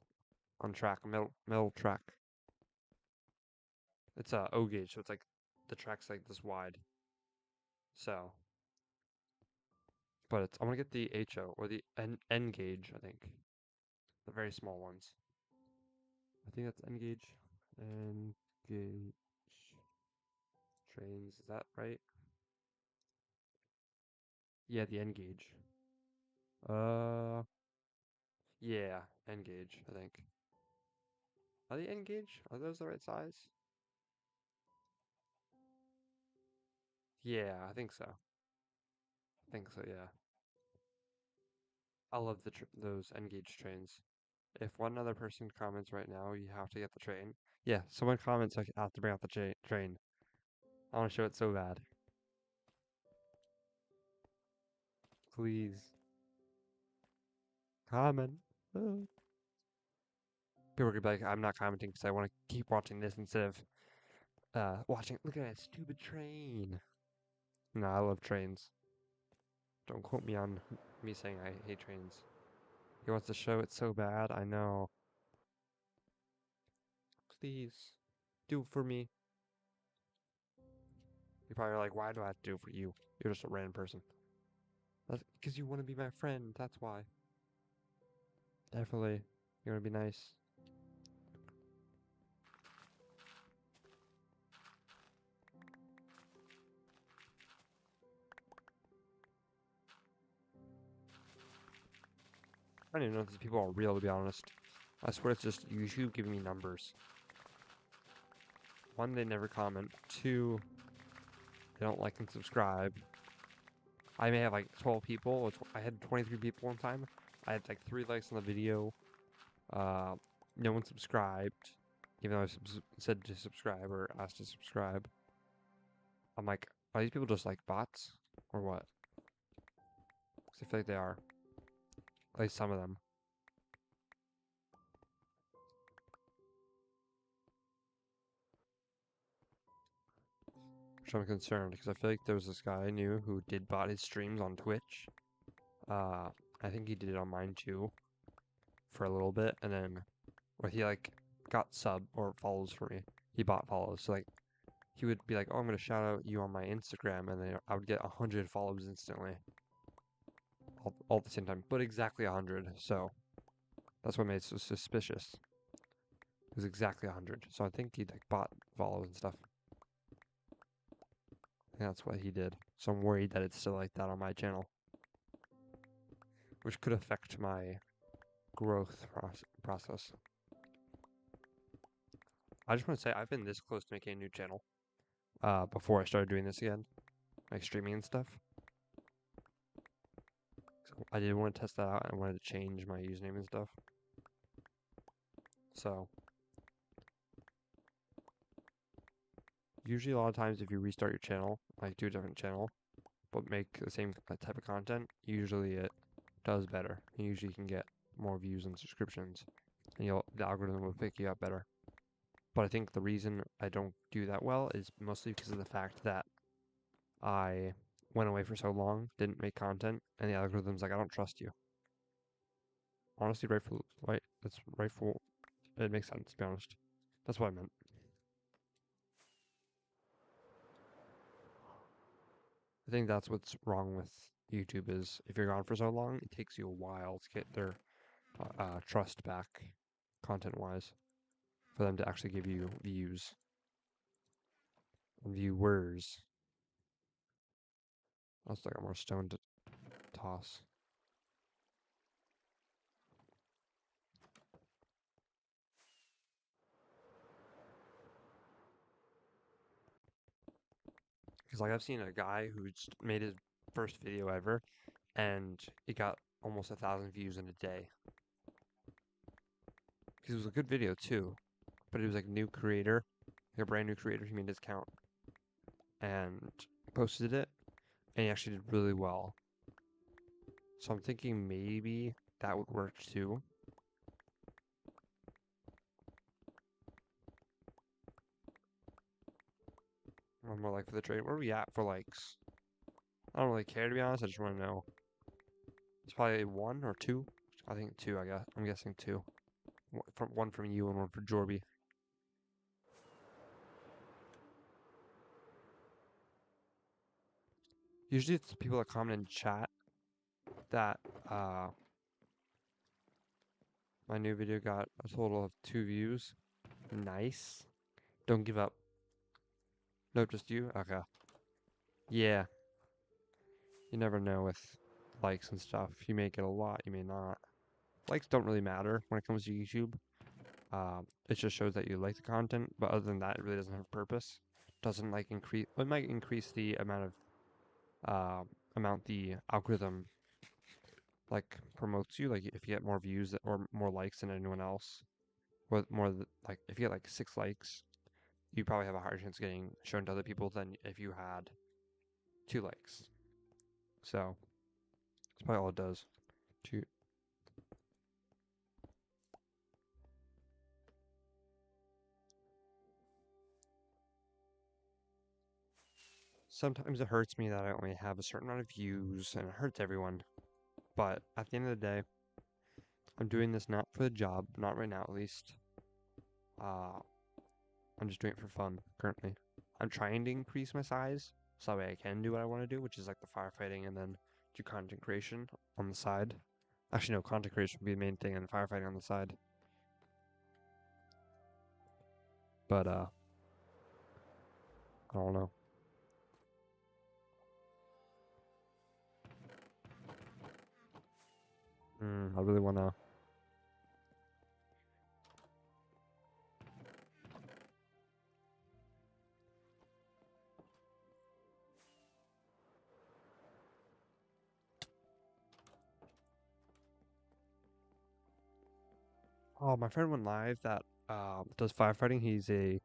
on track, metal track. It's a O gauge, so it's like the track's like this wide. So, but I want to get the HO or the N gauge, I think. The very small ones. I think that's N gauge. N gauge. trains. Is that right? Yeah, the N gauge. Uh, yeah, N gauge, I think. Are they N gauge? Are those the right size? Yeah, I think so. I think so, yeah. I love those N gauge trains. If one other person comments right now, you have to get the train. Yeah, someone comments I have to bring out the train. I want to show it so bad. Please. Comment. People are gonna be like, I'm not commenting because I want to keep watching this instead of watching. Look at that stupid train. No, I love trains. Don't quote me on me saying I hate trains. He wants to show it so bad. I know. Please, do it for me. You're probably like, why do I have to do it for you? You're just a random person. That's because you want to be my friend. That's why. Definitely. You want to be nice. I don't even know if these people are real, to be honest. I swear it's just YouTube giving me numbers. One, they never comment. Two, they don't like and subscribe. I may have like 12 people. I had 23 people one time. I had like 3 likes on the video. Uh, no one subscribed, even though I said to subscribe or asked to subscribe. I'm like, are these people just like bots or what? 'Cause I feel like they are. At least some of them. Which I'm concerned because I feel like there was this guy I knew who did bot his streams on Twitch. I think he did it on mine too for a little bit, and then where he like got sub or follows for me. He bought follows, so like he would be like, "Oh, I'm gonna shout out you on my Instagram," and then I would get 100 follows instantly, all at the same time, but exactly 100. So that's what made it so suspicious. It was exactly 100. So I think he like bought follows and stuff. And that's what he did. So I'm worried that it's still like that on my channel, which could affect my growth process. I just want to say I've been this close to making a new channel before I started doing this again, like streaming and stuff. So I did want to test that out. I wanted to change my username and stuff. So usually a lot of times if you restart your channel, like do a different channel, but make the same type of content, usually it does better. You usually can get more views and subscriptions, and the algorithm will pick you up better. But I think the reason I don't do that well is mostly because of the fact that I went away for so long, didn't make content, and the algorithm's like, I don't trust you. Honestly, right, that's rightful. It makes sense, to be honest. That's what I meant. I think that's what's wrong with YouTube is if you're gone for so long, it takes you a while to get their trust back, content-wise, for them to actually give you views and viewers. I still got more stone to toss. Because like I've seen a guy who just made his first video ever, and it got almost 1,000 views in a day. Because it was a good video too, but it was like new creator, like a brand new creator. He made his account and posted it, and he actually did really well. So I'm thinking maybe that would work too. One more like for the trade. Where are we at for likes? I don't really care, to be honest. I just want to know. It's probably 1 or 2. I think 2. I'm guessing 2. One from you and one for Jorby. Usually it's people that comment in chat that my new video got a total of 2 views. Nice. Don't give up. No, just you? Okay. Yeah. You never know with likes and stuff. You may get a lot, you may not. Likes don't really matter when it comes to YouTube. It just shows that you like the content, but other than that, it really doesn't have a purpose. Doesn't like increase. It might increase the amount the algorithm like promotes you. Like if you get more views or more likes than anyone else, or like if you get like 6 likes, you probably have a higher chance of getting shown to other people than if you had 2 likes. So that's probably all it does. Two. Sometimes it hurts me that I only have a certain amount of views, and it hurts everyone. But at the end of the day, I'm doing this not for the job, not right now at least. Uh, I'm just doing it for fun currently. I'm trying to increase my size so that way I can do what I want to do, which is like the firefighting and then do content creation on the side. Actually, no, content creation would be the main thing and firefighting on the side. But, I don't know. I really want to. Oh, my friend went live that does firefighting. He's a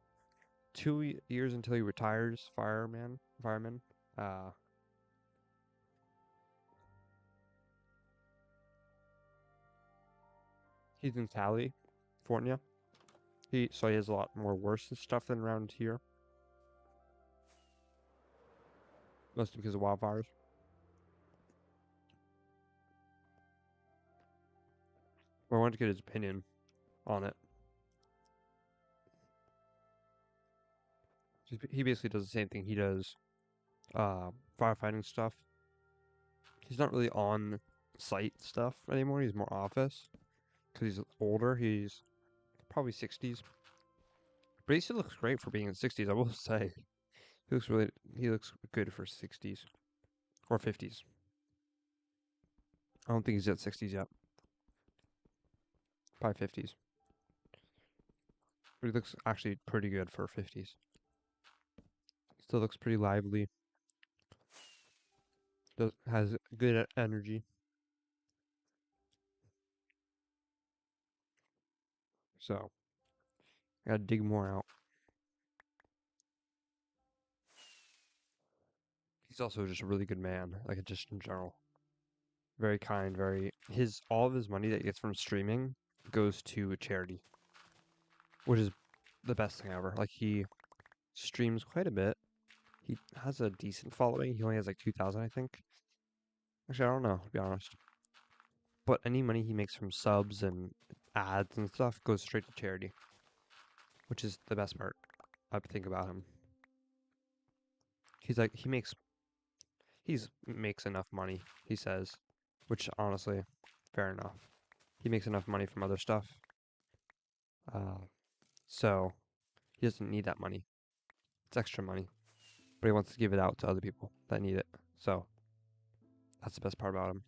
2 years until he retires fireman. Uh, he's in California. So he has a lot more worse stuff than around here, mostly because of wildfires. Well, I wanted to get his opinion on it. He basically does the same thing he does, firefighting stuff. He's not really on site stuff anymore. He's more office because he's older. He's probably 60s, but he still looks great for being in 60s. I will say, he looks good for 60s or 50s. I don't think he's at 60s yet. Probably 50s. But he looks actually pretty good for 50s. Still looks pretty lively. Has good energy. So I gotta dig more out. He's also just a really good man, like just in general. Very kind, all of his money that he gets from streaming goes to a charity, which is the best thing ever. Like he streams quite a bit. He has a decent following. He only has like 2,000, I think. Actually, I don't know, to be honest. But any money he makes from subs and ads and stuff goes straight to charity, which is the best part I think about him. He's like makes enough money, he says, which honestly, fair enough. He makes enough money from other stuff. So he doesn't need that money. It's extra money. But he wants to give it out to other people that need it. So that's the best part about him.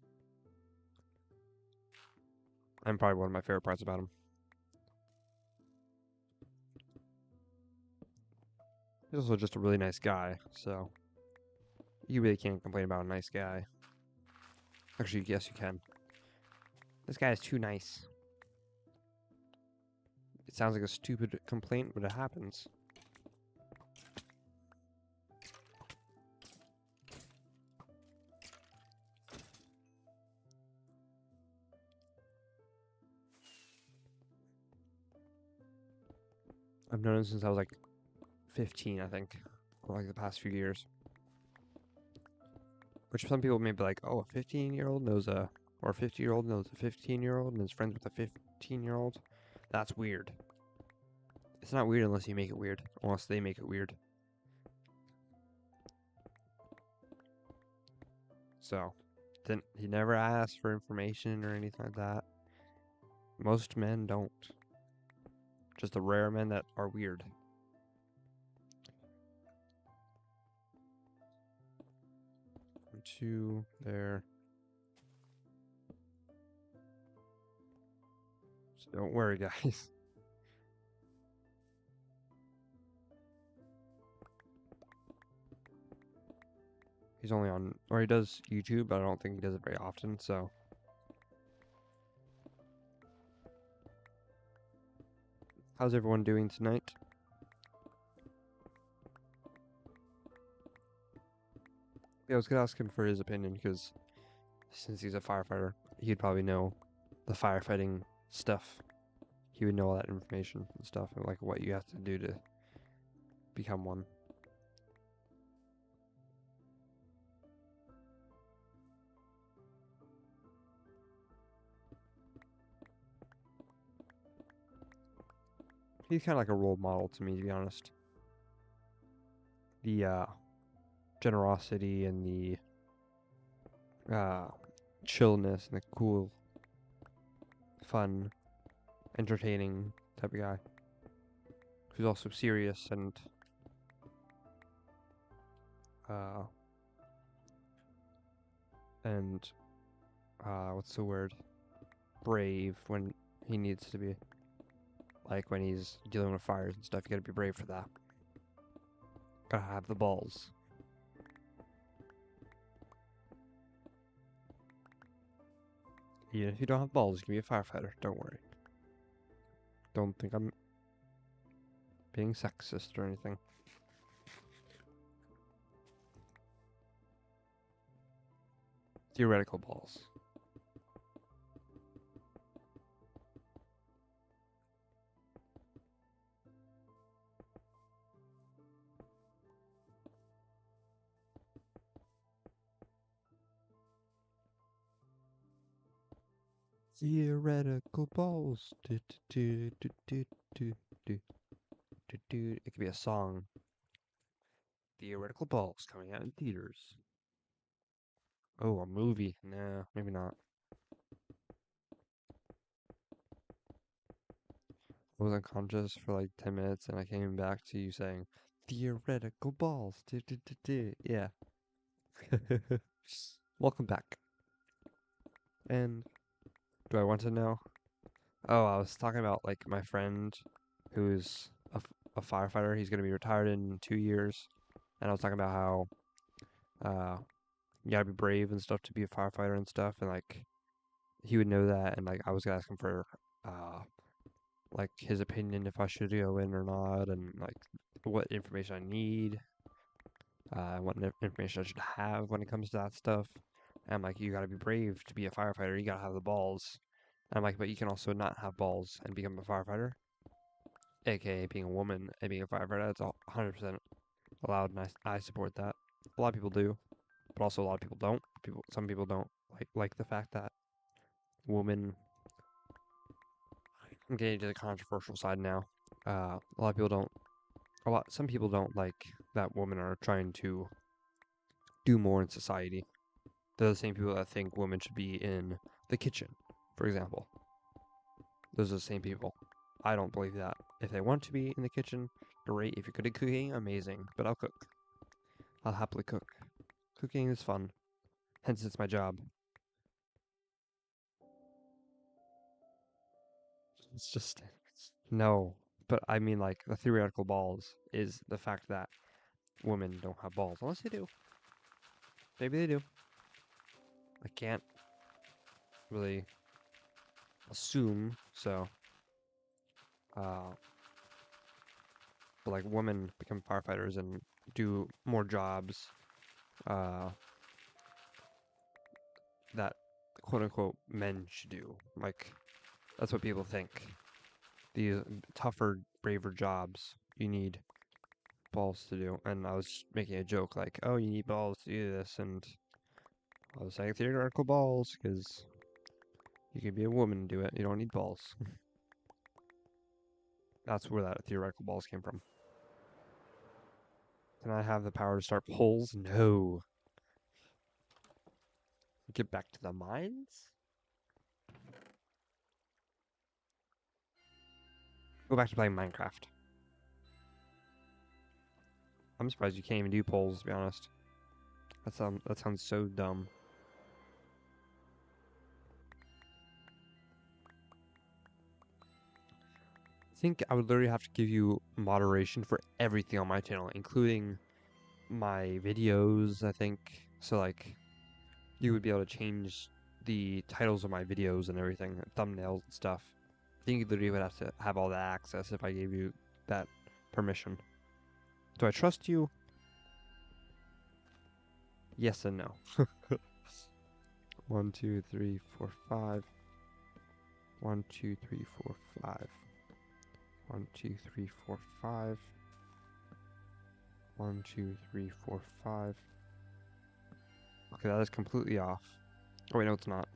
And probably one of my favorite parts about him. He's also just a really nice guy, so you really can't complain about a nice guy. Actually, yes, you can. This guy is too nice. It sounds like a stupid complaint, but it happens. I've known him since I was like 15, I think, or like the past few years. Which some people may be like, oh, a 15-year-old knows or a 50-year-old knows a 15-year-old and is friends with a 15-year-old. That's weird. It's not weird unless you make it weird, unless they make it weird. So, then he never asks for information or anything like that. Most men don't. Just the rare men that are weird. 2 there. So don't worry, guys. He's only on, or he does YouTube, but I don't think he does it very often, so. How's everyone doing tonight? Yeah, I was gonna ask him for his opinion, because since he's a firefighter, he'd probably know the firefighting stuff. He would know all that information and stuff, and like what you have to do to become one. He's kind of like a role model to me, to be honest. The generosity and the chillness and the cool, fun, entertaining type of guy. Who's also serious and and what's the word? Brave when he needs to be. Like when he's dealing with fires and stuff, you gotta be brave for that. Gotta have the balls. Even if you don't have balls, you can be a firefighter. Don't worry. Don't think I'm being sexist or anything. Theoretical balls. Theoretical balls. Do, do, do, do, do, do, do, do. It could be a song. Theoretical balls coming out in theaters. Oh, a movie. Nah, maybe not. I was unconscious for like 10 minutes and I came back to you saying, theoretical balls. Do, do, do, do. Yeah. Welcome back. And do I want to know? Oh, I was talking about like my friend who's a firefighter. He's going to be retired in 2 years. And I was talking about how you gotta be brave and stuff to be a firefighter and stuff. And like he would know that. And like I was going to ask him for like his opinion if I should go in or not. And like what information I need. What information I should have when it comes to that stuff. And I'm like, you gotta be brave to be a firefighter. You gotta have the balls. And I'm like, but you can also not have balls and become a firefighter. AKA being a woman and being a firefighter. That's 100% allowed, and I support that. A lot of people do, but also a lot of people don't. Some people don't like the fact that women. I'm getting to the controversial side now. A lot of people don't. Some people don't like that women are trying to do more in society. They're the same people that think women should be in the kitchen, for example. Those are the same people. I don't believe that. If they want to be in the kitchen, great. If you're good at cooking, amazing. But I'll cook. I'll happily cook. Cooking is fun. Hence, it's my job. It's just no. But I mean, like the theoretical balls is the fact that women don't have balls, unless they do. Maybe they do. I can't really assume. So, uh, but like women become firefighters and do more jobs. That quote unquote men should do. Like that's what people think. These tougher, braver jobs you need balls to do. And I was making a joke like, "Oh, you need balls to do this," and I was saying theoretical balls because you can be a woman and do it. You don't need balls. That's where that theoretical balls came from. Can I have the power to start polls? No. Get back to the mines. Go back to playing Minecraft. I'm surprised you can't even do polls, to be honest. That sounds so dumb. I think I would literally have to give you moderation for everything on my channel, including my videos, I think. So like you would be able to change the titles of my videos and everything, thumbnails and stuff. I think you literally would have to have all that access if I gave you that permission. Do I trust you? Yes and no. 1, 2, 3, 4, 5. 1, 2, 3, 4, 5. 1, 2, 3, 4, 5. 1, 2, 3, 4, 5. Okay, that is completely off. Oh wait, no, it's not.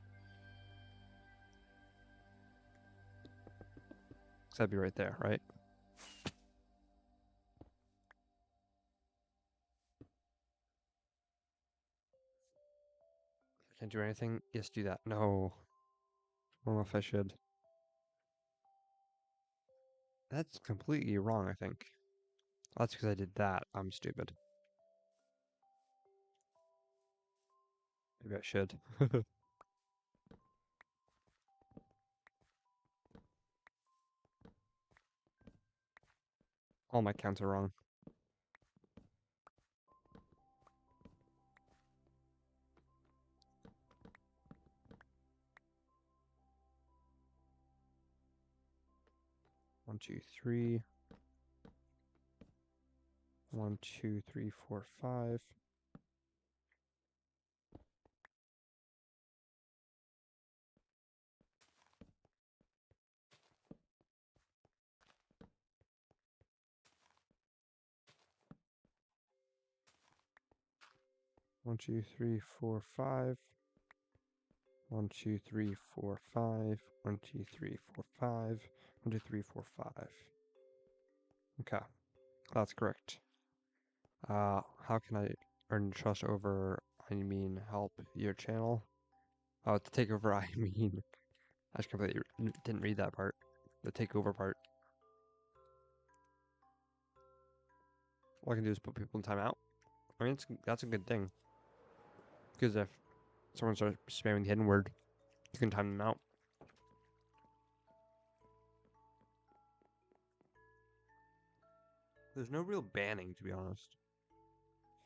Because that'd be right there, right? Can't do anything? Yes, do that. No. I don't know if I should. That's completely wrong, I think. Oh, that's because I did that. I'm stupid. Maybe I should. All my counts are wrong. One, two, three. 1, 2, 3, 4, 5. 1, 2, 3, 4, 5. 1, 2, 3, 4, 5. 1, 2, 3, 4, 5. 1, 2, 3, 4, 5. Okay, that's correct. How can I earn trust over, I mean, help your channel? Oh, to take over, I mean, I just completely didn't read that part. The takeover part. All I can do is put people in timeout. I mean, that's a good thing. Because if someone starts spamming the hidden word, you can time them out. There's no real banning, to be honest.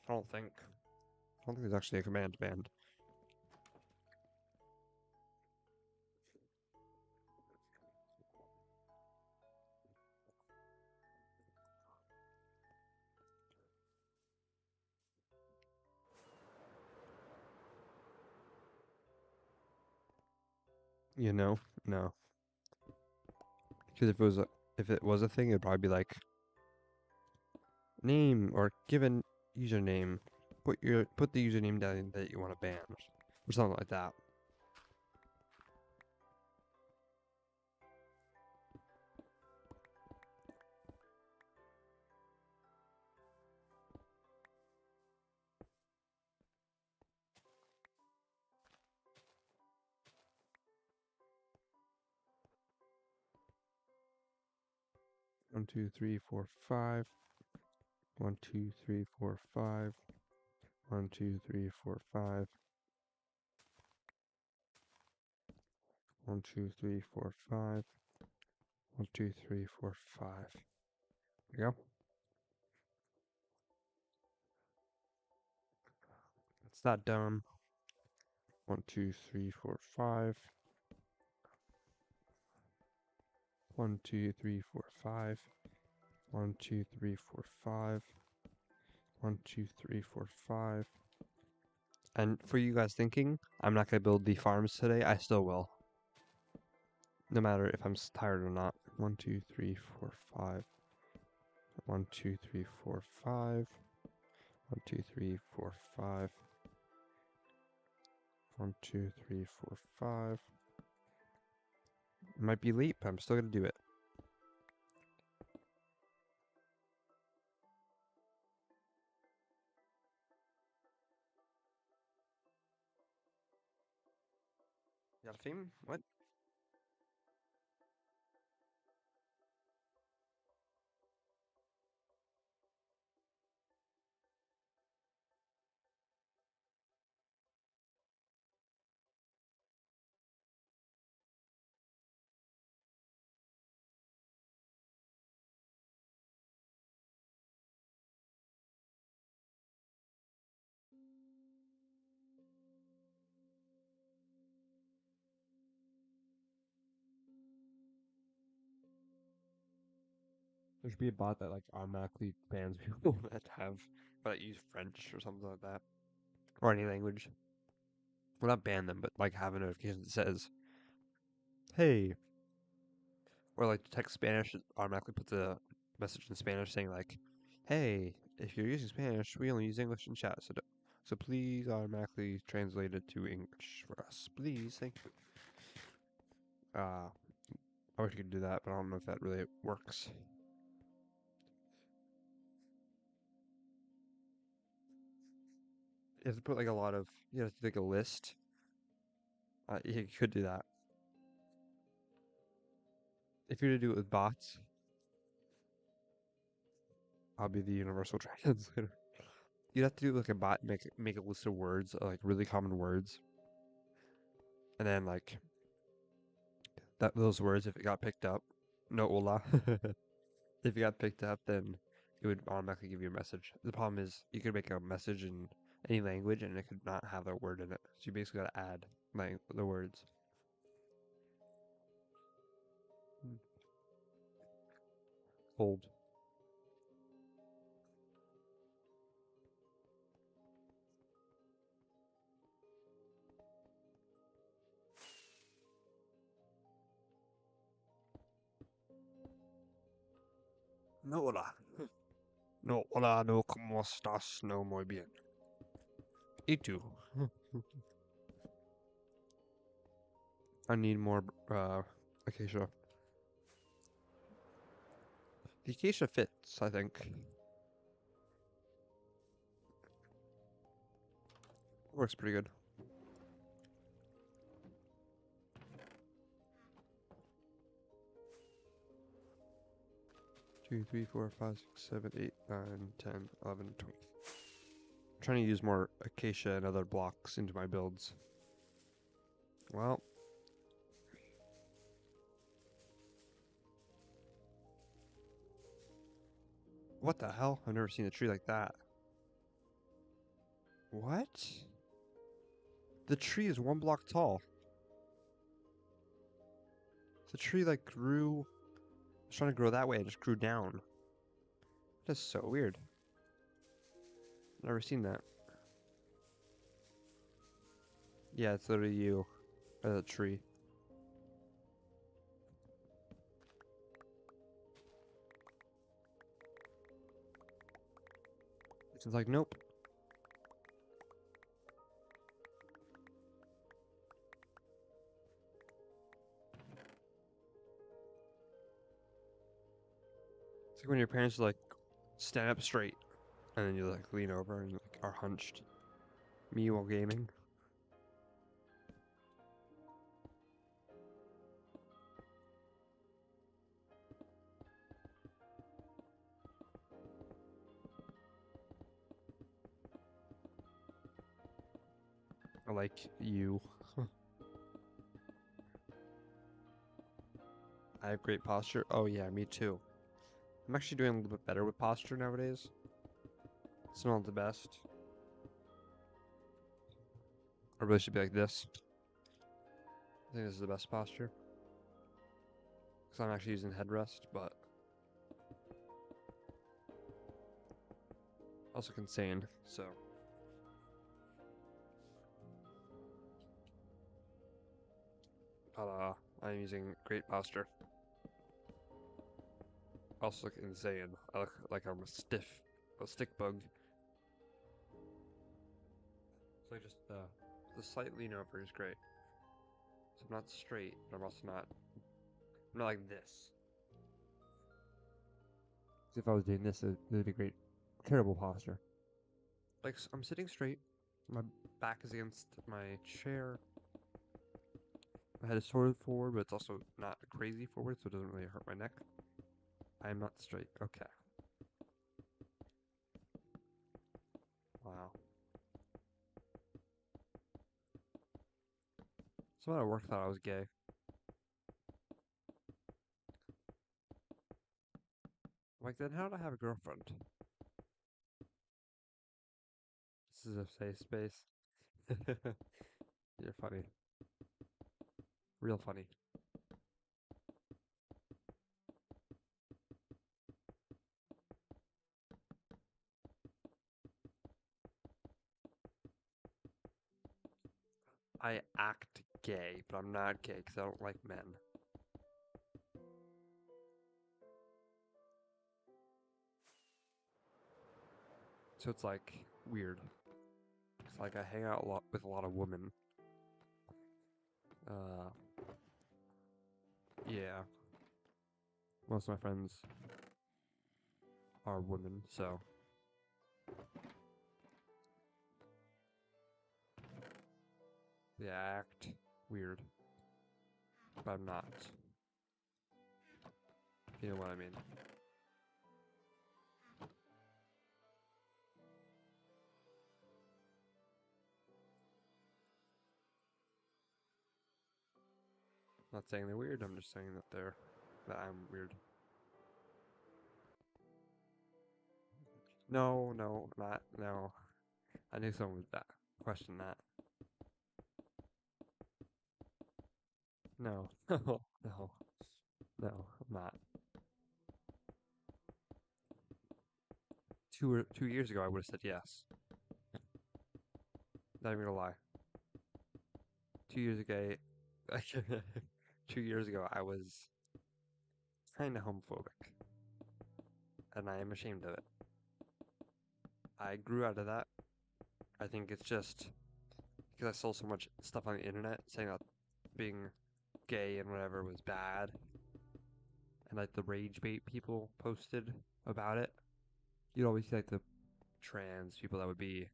I don't think. I don't think there's actually a command to ban. You know? No. Because if it was a thing, it'd probably be like name or given username. Put the username down that you want to ban or something like that. One, two, three, four, 5. 1, 2, 3, 4, 5. 1, 2, 3, 4, 5. 1, 2, 3, 4, 5. 1, 2, 3, 4, 5. There you go. It's not dumb. 1, 2, 3, 4, 5. 1, 2, 3, 4, 5. 1, 2, 3, 4, 5. 1, 2, 3, 4, 5. And for you guys thinking, I'm not going to build the farms today, I still will. No matter if I'm tired or not. 1, 2, 3, 4, 5. 1, 2, 3, 4, 5. 1, 2, 3, 4, 5. 1, 2, 3, 4, 5. It might be late, but I'm still going to do it. You got a theme? What? There should be a bot that like automatically bans people that have or that use French or something like that. Or any language. Well, not ban them, but like have a notification that says, hey, or like to text Spanish, it automatically puts a message in Spanish saying like, hey, if you're using Spanish, we only use English in chat, so please automatically translate it to English for us. Please, thank you. I wish you could do that, but I don't know if that really works. You have to put like you have to make a list. You could do that. If you're to do it with bots, I'll be the universal translator. You'd have to do like a bot, make a list of words, like really common words, and then like those words, if it got picked up, no hola. If it got picked up, then it would automatically give you a message. The problem is you could make a message in any language and it could not have a word in it. So you basically got to add the words. Cold. No hola. No hola, no como estás, no muy bien. Y tú? I need more acacia. The acacia fits, I think. Works pretty good. 2, 3, 4, 5, 6, 7, 8, 9, 10, 11, 12. I'm trying to use more acacia and other blocks into my builds. Well. What the hell? I've never seen a tree like that. What? The tree is 1 block tall. The tree like grew. I was trying to grow that way, it just grew down. That's so weird. Never seen that. Yeah, it's literally you. As a tree. It's like, nope. It's like when your parents like stand up straight and then you like lean over and like are hunched. Me while gaming. I like you. I have great posture. Oh yeah, me too. I'm actually doing a little bit better with posture nowadays. It's not the best. I really should be like this. I think this is the best posture. Because I'm actually using headrest, but also insane, so. But I'm using great posture. I also look insane. I look like I'm a stick bug. So just the slight lean over is great. So I'm not straight, but I'm also not. I'm not like this. If I was doing this, it would be great. Terrible posture. Like I'm sitting straight. My back is against my chair. My head is sort of forward, but it's also not crazy forward, so it doesn't really hurt my neck. I am not straight. Okay. Wow. Someone at work thought I was gay. I'm like, then how did I have a girlfriend? This is a safe space. You're funny. Real funny. I act gay, but I'm not gay because I don't like men. So it's like weird. It's like I hang out a lot with a lot of women. Uh, yeah, most of my friends are women, so they act weird, but I'm not. You know what I mean? I'm not saying they're weird. I'm just saying that I'm weird. No, no, not no. I knew someone would question that. No, no, no, no. I'm not. 2 years ago, I would have said yes. Not even gonna lie. 2 years ago, 2 years ago, I was kind of homophobic, and I am ashamed of it. I grew out of that. I think it's just because I saw so much stuff on the internet saying that being gay and whatever was bad, and like the rage bait people posted about it. You'd always see like the trans people that would be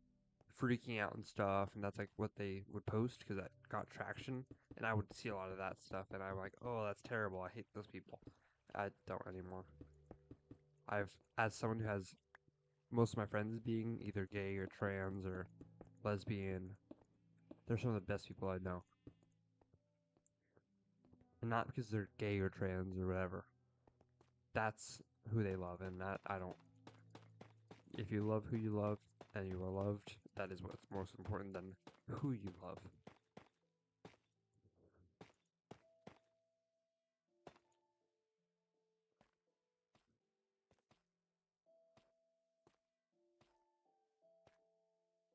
freaking out and stuff, and that's like what they would post because that got traction. And I would see a lot of that stuff, and I'm like, oh, that's terrible. I hate those people. I don't anymore. I've, as someone who has most of my friends being either gay or trans or lesbian, they're some of the best people I know. And not because they're gay or trans or whatever. That's who they love, and that I don't. If you love who you love and you are loved, that is what's most important than who you love.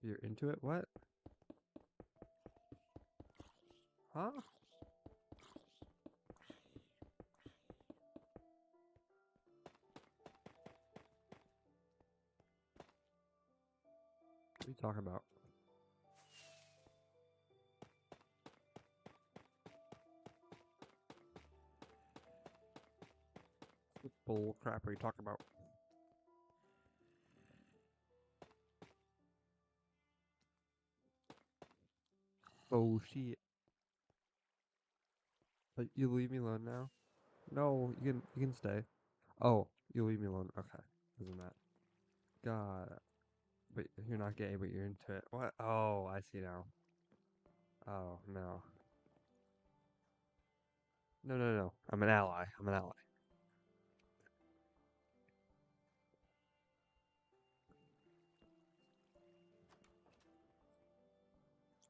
You're into it? What? Huh? What are you talking about? What bull crap are you talking about? Oh shit. You leave me alone now? No, you can stay. Oh, you leave me alone. Okay. Isn't that? God. But you're not gay, but you're into it. What? Oh, I see now. Oh, no. No, no, no. I'm an ally. I'm an ally.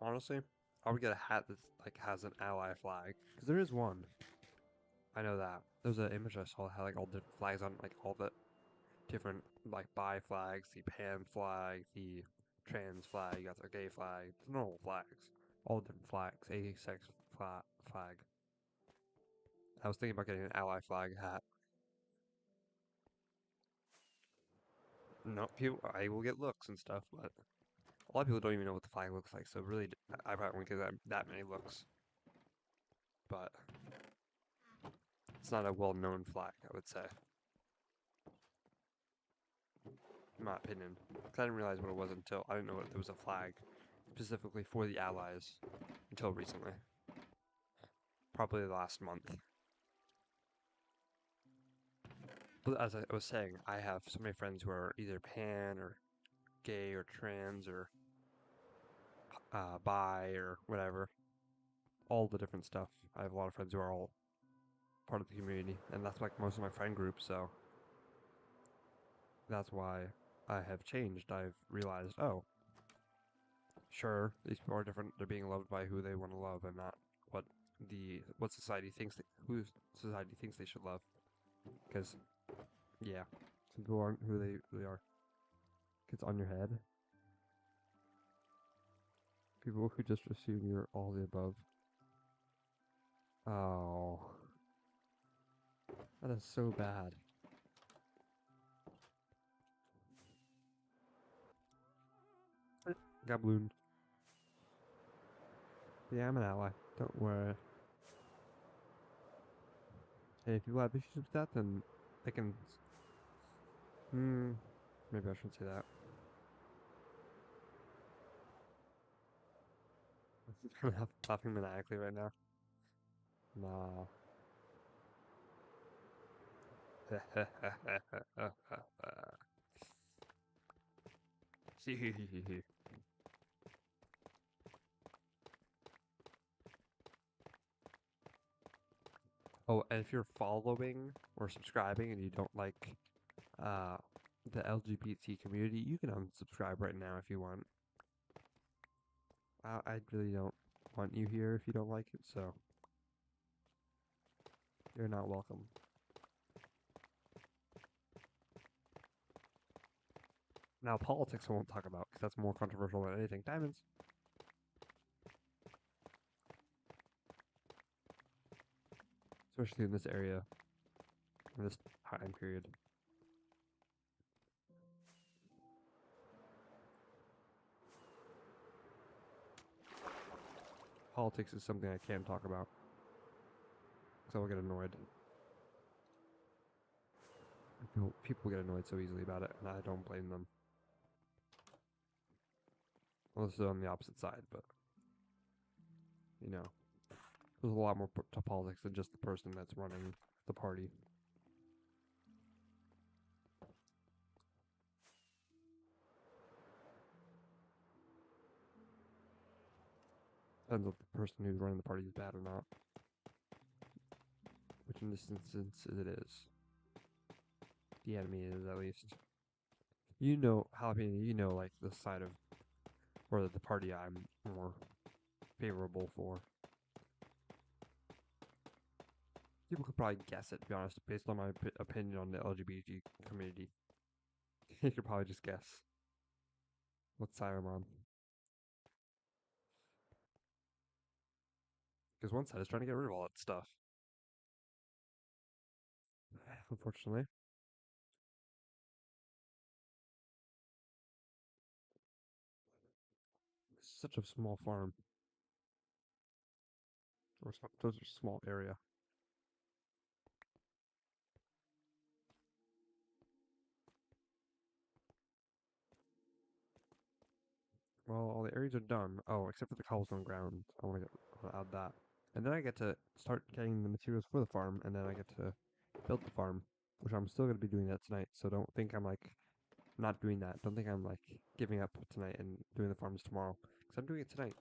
Honestly, I would get a hat that like has an ally flag because there is one. I know that. There was an image I saw that had like all different flags on, like all the different like bi flags, the pan flag, the trans flag, you got the gay flag, the normal flags, all different flags, sex flag. I was thinking about getting an ally flag hat. No, people, I will get looks and stuff, but a lot of people don't even know what the flag looks like. So really, I probably won't get that many looks. But it's not a well-known flag, I would say, in my opinion. 'Cause I didn't realize what it was until I didn't know there was a flag specifically for the Allies until recently, probably last month. But as I was saying, I have so many friends who are either pan or gay or trans or bi or whatever, all the different stuff. I have a lot of friends who are all part of the community, and that's like most of my friend group. So that's why I have changed. I've realized, oh, sure, these people are different. They're being loved by who they want to love, and not what society thinks who society thinks they should love. Because yeah, some people aren't who they really are. It's on your head. People who just assume you're all the above. Oh, that is so bad. Got ballooned. Yeah, I'm an ally. Don't worry. Hey, if people have issues with that, then they can. Maybe I shouldn't say that. I'm laughing maniacally right now. Nah. Oh, and if you're following or subscribing and you don't like uh, the LGBT community, you can unsubscribe right now if you want. I really don't want you here if you don't like it, so you're not welcome. Now, politics I won't talk about because that's more controversial than anything. Diamonds. Especially in this area, in this time period. Politics is something I can't talk about because I will get annoyed. People get annoyed so easily about it, and I don't blame them. Unless they're on the opposite side, but you know, there's a lot more to politics than just the person that's running the party. Depends if the person who's running the party is bad or not. Which in this instance it is. The enemy is at least. You know, Jalapeno, you know, like the side of, or the party I'm more favorable for. People could probably guess it, to be honest, based on my opinion on the LGBT community. You could probably just guess what side I'm on. Because one side is trying to get rid of all that stuff. Unfortunately. It's such a small farm. Or those are small area. Well, all the areas are done. Oh, except for the cobblestone ground. I want to add that. And then I get to start getting the materials for the farm, and then I get to build the farm, which I'm still going to be doing that tonight. So don't think I'm like not doing that. Don't think I'm like giving up tonight and doing the farms tomorrow. Because I'm doing it tonight.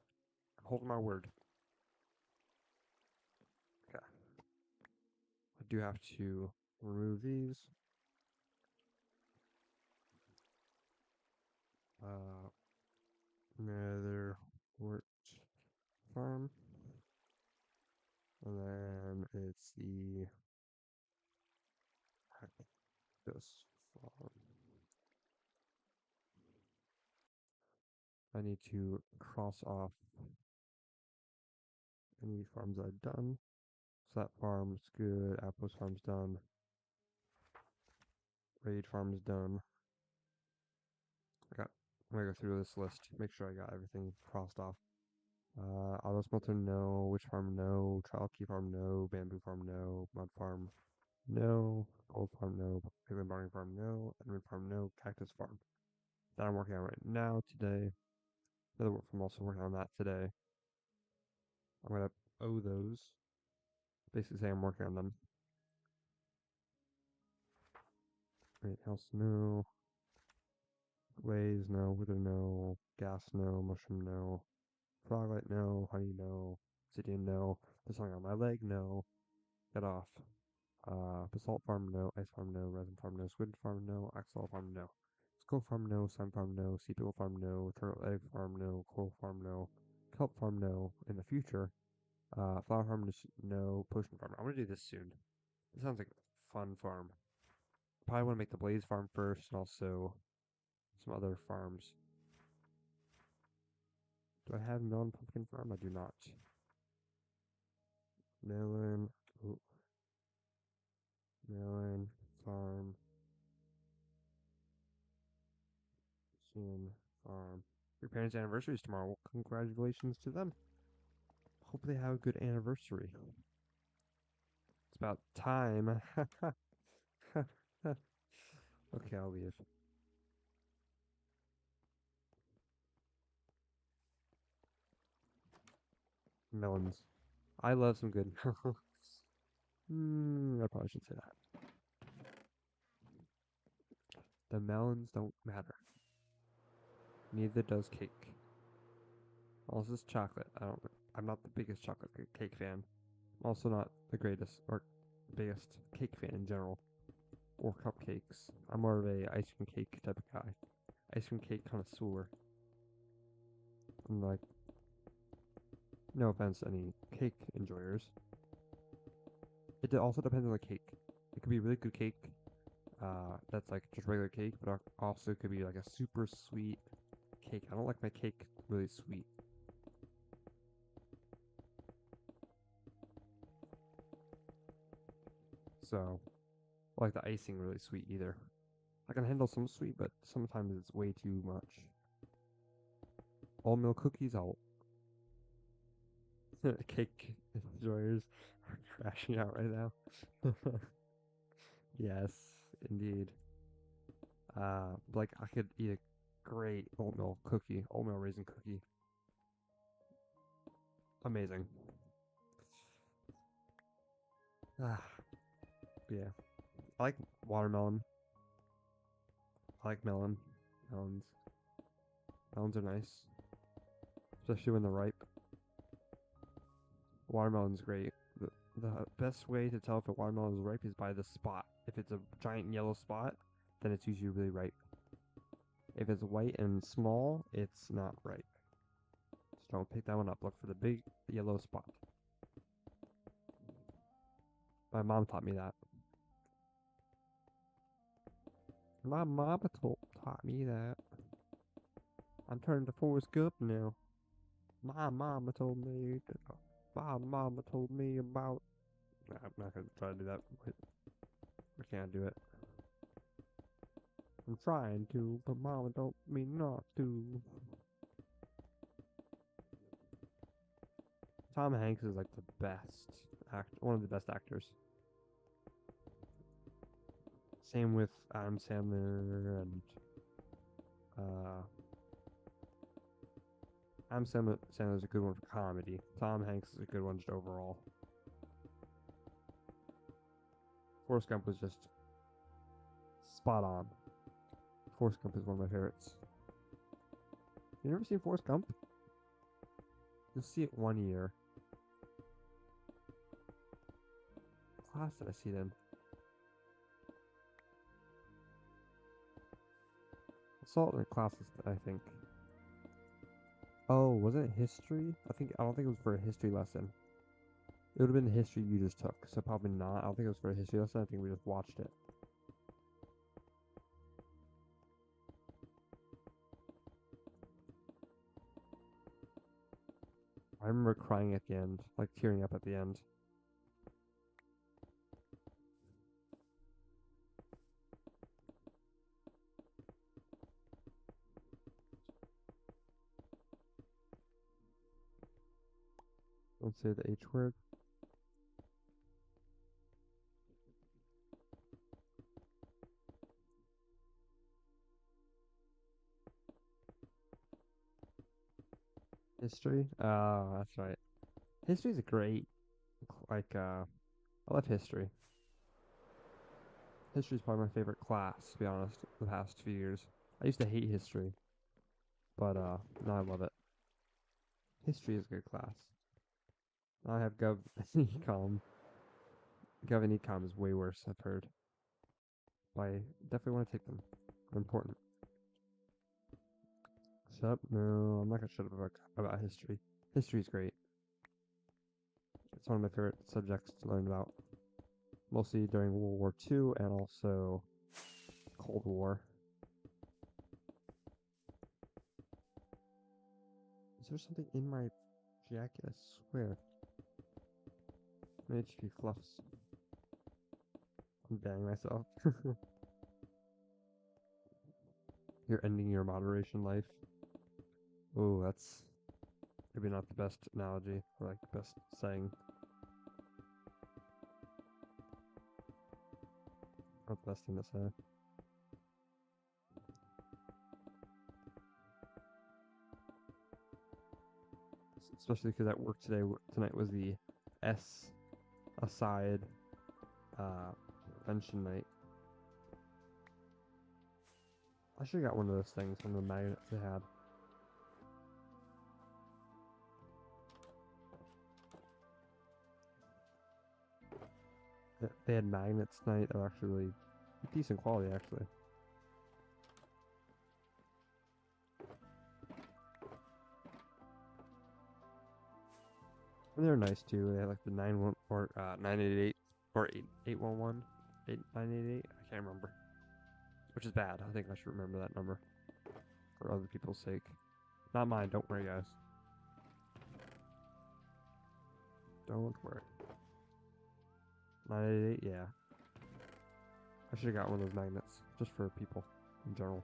I'm holding my word. Okay. I do have to remove these. Nether wort farm. And then it's the this farm. I need to cross off any farms I've done. So that farm's good. Apples farm's done. Raid farm's done. I'm gonna go through this list, make sure I got everything crossed off. Auto smelter no, witch farm no, trial key farm no, bamboo farm no, mud farm no, gold farm no, piglin barley farm no, enderman farm no, cactus farm. That I'm working on right now today. Another work I'm also working on that today. I'm gonna owe those. Basically say I'm working on them. Anything else no. Glaze no, wither no, gas no, mushroom no, froglet no, honey no, obsidian no, there's something on my leg no, get off. Basalt farm no, ice farm no, resin farm no, squid farm no, axolotl farm no, skull farm no, slime farm no, sea pickle farm no, turtle egg farm no, coral farm no, kelp farm no, in the future, flower farm no, potion farm. I'm gonna do this soon. This sounds like a fun farm. Probably want to make the blaze farm first and also some other farms. Do I have melon pumpkin farm? I do not. Melon. Ooh, melon farm. Pumpkin farm. Your parents' anniversary is tomorrow. Well, congratulations to them. Hope they have a good anniversary. It's about time. Okay, I'll leave. Melons. I love some good melons. I probably should say that. The melons don't matter. Neither does cake. Also, this chocolate. I'm not the biggest chocolate cake fan. I'm also not the greatest or biggest cake fan in general. Or cupcakes. I'm more of a ice cream cake type of guy. Ice cream cake connoisseur. I'm like, no offense to any cake enjoyers. It also depends on the cake. It could be really good cake. That's like just regular cake, but also could be like a super sweet cake. I don't like my cake really sweet. So, I like the icing really sweet either. I can handle some sweet, but sometimes it's way too much. All milk cookies, I'll cake enjoyers are crashing out right now. Yes, indeed. Like I could eat a great oatmeal cookie, oatmeal raisin cookie. Amazing. Ah, yeah. I like watermelon. I like melon. Melons. Melons are nice, especially when they're ripe. Watermelon's great. The best way to tell if a watermelon is ripe is by the spot. If it's a giant yellow spot, then it's usually really ripe. If it's white and small, it's not ripe. Just don't pick that one up. Look for the big yellow spot. My mom taught me that. My mama taught me that. I'm turning to Forrest Gump now. My mama told me. My mama told me about. Nah, I'm not gonna try to do that. I can't do it. I'm trying to, but mama told me not to. Tom Hanks is like the best one of the best actors. Same with Adam Sandler and uh, Adam Sandler's a good one for comedy. Tom Hanks is a good one just overall. Forrest Gump was just spot on. Forrest Gump is one of my favorites. You never seen Forrest Gump? You'll see it one year. What class did I see it in? I saw it in classes, I think. Oh, wasn't it history? I don't think it was for a history lesson. It would have been the history you just took, so probably not. I don't think it was for a history lesson. I think we just watched it. I remember crying at the end, like tearing up at the end. Don't say the H word. History? Oh, that's right. History's a great, I love history. History's probably my favorite class, to be honest, the past few years. I used to hate history, but now I love it. History is a good class. I have Gov and Econ. Gov and Econ is way worse, I've heard. But I definitely want to take them. They're important. Shut up? No, I'm not gonna shut up about history. History is great. It's one of my favorite subjects to learn about. Mostly during World War II and also Cold War. Is there something in my jacket? I swear. Maybe it should be fluffs. I'm banging myself. You're ending your moderation life. Oh, that's maybe not the best analogy, or like the best saying. Not the best thing to say. Especially because at work tonight was the S aside pension night. I should have got one of those things, one of the magnets they had. They had magnets tonight that were actually really decent quality, actually. And they're nice too. They had like the 988 or 811, 8988. I can't remember. Which is bad. I think I should remember that number for other people's sake. Not mine. Don't worry, guys. Don't worry. 988. Yeah. I should have got one of those magnets just for people in general.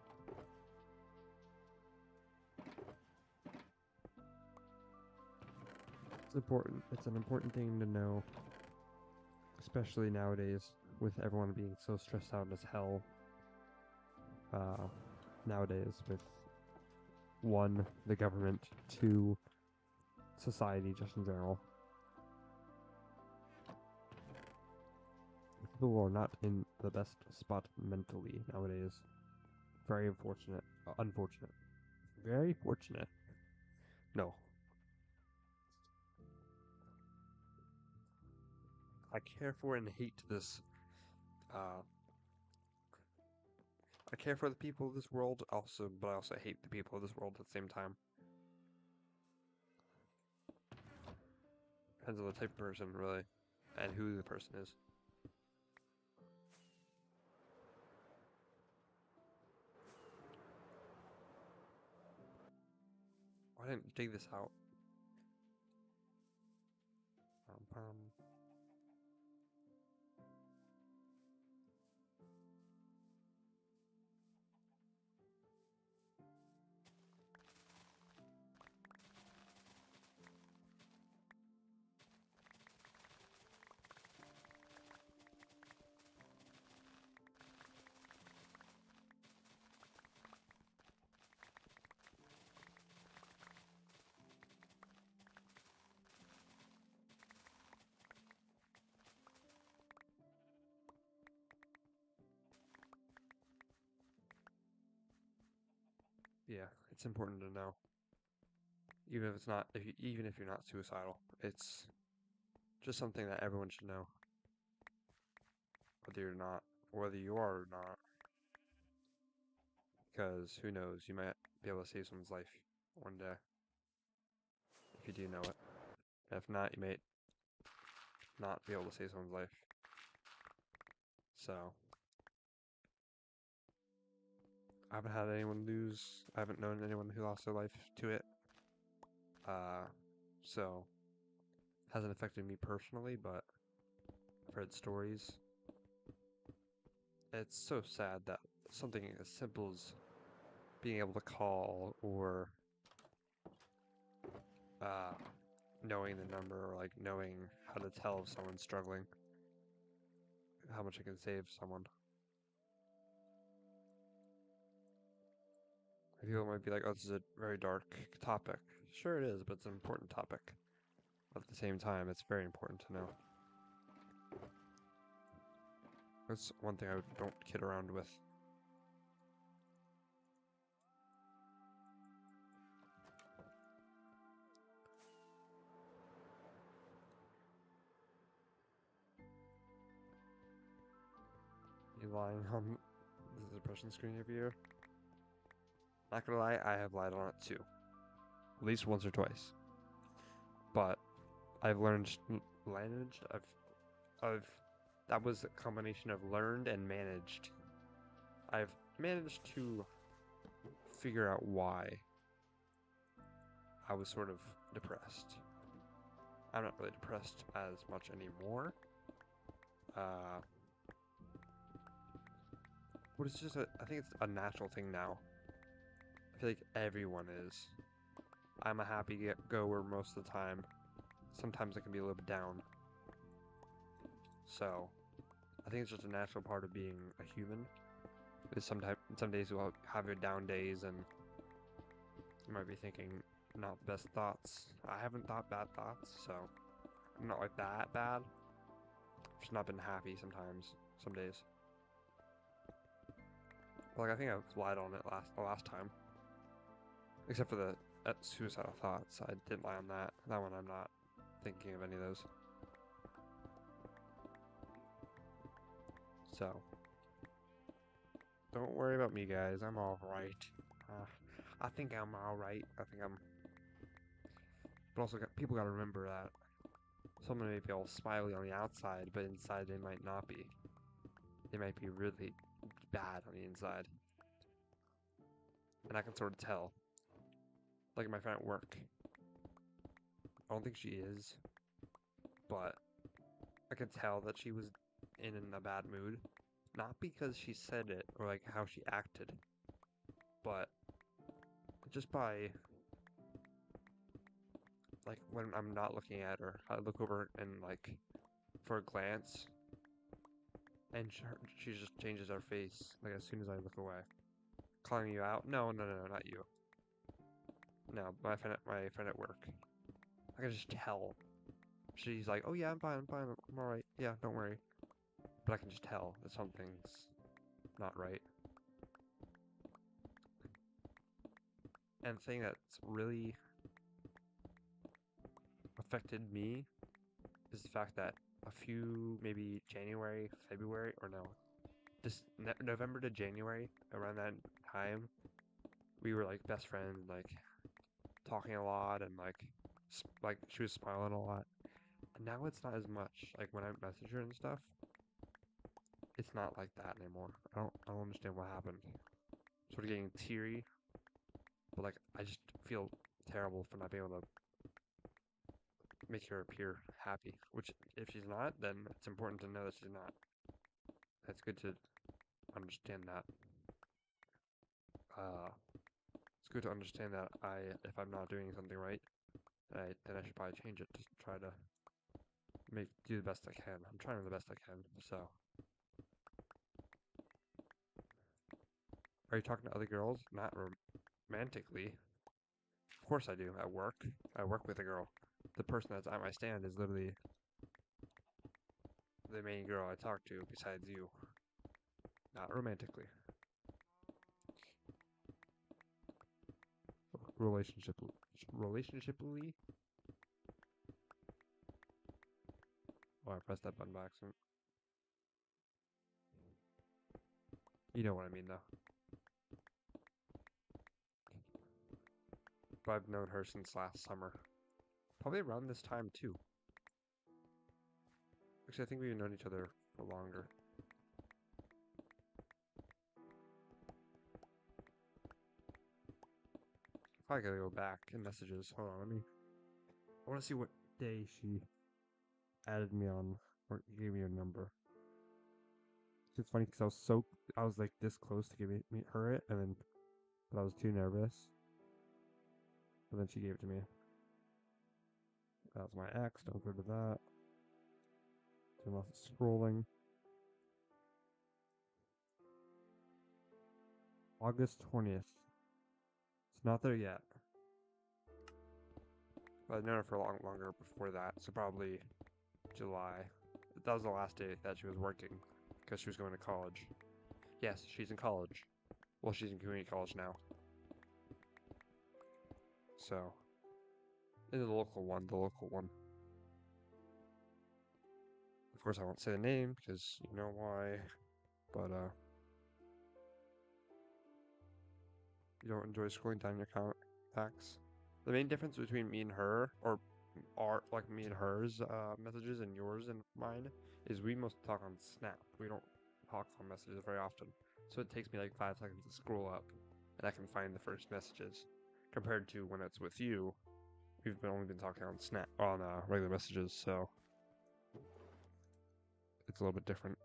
It's important. It's an important thing to know, especially nowadays with everyone being so stressed out as hell. Nowadays with 1, the government, 2, society just in general. People are not in the best spot mentally nowadays. Very unfortunate. Unfortunate. Very fortunate. No. I care for and hate this. I care for the people of this world, but I also hate the people of this world at the same time. Depends on the type of person, really, and who the person is. Why didn't you dig this out? Yeah, it's important to know. Even if it's not, even if you're not suicidal, it's just something that everyone should know. Whether you are or not. Because who knows, you might be able to save someone's life one day. If you do know it. If not, you may not be able to save someone's life. So, I haven't known anyone who lost their life to it. So, hasn't affected me personally, but I've heard stories. It's so sad that something as simple as being able to call or knowing the number, or like knowing how to tell if someone's struggling, how much it can save someone. People might be like, oh, this is a very dark topic. Sure it is, but it's an important topic. But at the same time, it's very important to know. That's one thing I don't kid around with. You lying on the depression screen every year? Not gonna lie, I have lied on it too. At least once or twice. But I've managed. That was a combination of learned and managed. I've managed to figure out why I was sort of depressed. I'm not really depressed as much anymore. But it's just I think it's a natural thing now. I feel like everyone is. I'm a happy goer most of the time. Sometimes I can be a little bit down. So, I think it's just a natural part of being a human. Is some days you'll have your down days and you might be thinking not the best thoughts. I haven't thought bad thoughts, so I'm not like that bad. I've just not been happy sometimes, some days. Like I think I've lied on it the last time. Except for the suicidal thoughts. I didn't lie on that. That one I'm not thinking of any of those. So, don't worry about me, guys. I'm alright. I think I'm alright. I think I'm... But also, people gotta remember that someone may be all smiley on the outside, but inside they might not be. They might be really bad on the inside. And I can sort of tell. Like my friend at work. I don't think she is, but I could tell that she was in a bad mood. Not because she said it or like how she acted, but just by like when I'm not looking at her, I look over and like for a glance, and she just changes her face like as soon as I look away. Calling you out? No, no, no, no, not you. No, my friend at work. I can just tell. She's like, oh yeah, I'm fine, I'm alright. Yeah, don't worry. But I can just tell that something's not right. And the thing that's really affected me is the fact that a few, maybe January, February, or no, this November to January, around that time, we were like best friends, like talking a lot, and like she was smiling a lot. And now it's not as much. Like when I message her and stuff, it's not like that anymore. I don't understand what happened. Sort of getting teary, but like I just feel terrible for not being able to make her appear happy. Which if she's not, then it's important to know that she's not. It's good to understand that. It's good to understand that if I'm not doing something right, then I should probably change it. Just try to do the best I can. I'm trying the best I can. So, are you talking to other girls? Not romantically. Of course I do. At work, I work with a girl. The person that's at my stand is literally the main girl I talk to besides you. Not romantically. Relationshiply. Oh, I pressed that button by accident. You know what I mean, though. But I've known her since last summer. Probably around this time, too. Actually, I think we've known each other for longer. I gotta go back in messages. Hold on, I want to see what day she added me on, or gave me her number. It's funny because I was like this close to giving her it, and then, but I was too nervous. But then she gave it to me. That was my ex. Don't go to that. Doing lots of scrolling. August 20th. It's not there yet. But I've known her for a longer before that, so probably July. That was the last day that she was working, because she was going to college. Yes, she's in college. Well, she's in community college now. So, in the local one, Of course, I won't say the name, because you know why. But, you don't enjoy scrolling down your contacts. The main difference between me and her, or like me and hers messages and yours and mine, is we mostly talk on Snap. We don't talk on messages very often. So it takes me like 5 seconds to scroll up, and I can find the first messages. Compared to when it's with you, we've only been talking on Snap on regular messages, so it's a little bit different.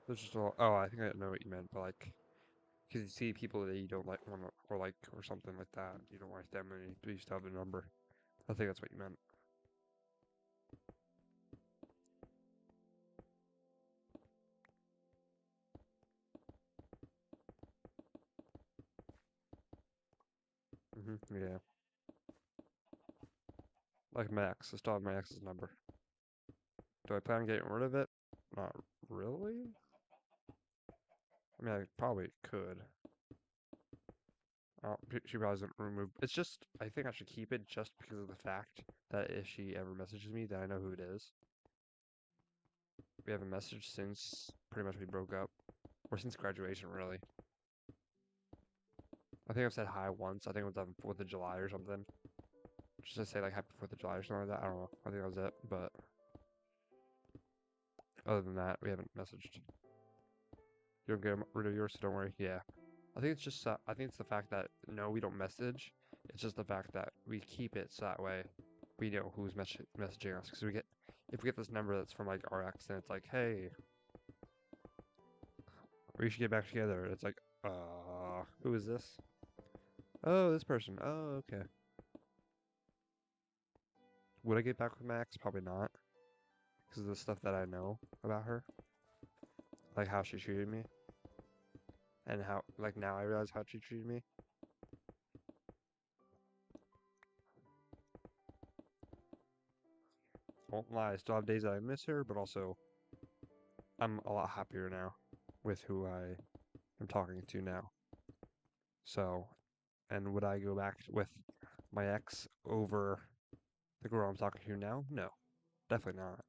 There's just a lot, oh, I think I know what you meant, but like, because you see people that you don't like, or something like that, you don't like them, and you still have their number. I think that's what you meant. Yeah. Like Max, I still have my ex's number. Do I plan on getting rid of it? Not really. I mean, I probably could. She probably doesn't remove. It's just, I think I should keep it just because of the fact that if she ever messages me, then I know who it is. We haven't messaged since pretty much we broke up, or since graduation, really. I think I've said hi once. I think it was on 4th of July or something. Just to say like Happy 4th of July or something like that. I don't know. I think that was it. But other than that, we haven't messaged. You don't get rid of yours, so don't worry. Yeah. I think it's just, I think it's the fact that, no, we don't message. It's just the fact that we keep it so that way we know who's messaging us. Because if we get this number that's from like our ex, then it's like, hey, we should get back together. It's like, who is this? Oh, this person. Oh, okay. Would I get back with my ex? Probably not. Because of the stuff that I know about her. Like how she treated me. And how, like now I realize how she treated me. Won't lie, I still have days that I miss her, but also I'm a lot happier now with who I am talking to now. So, and would I go back with my ex over the girl I'm talking to now? No, definitely not.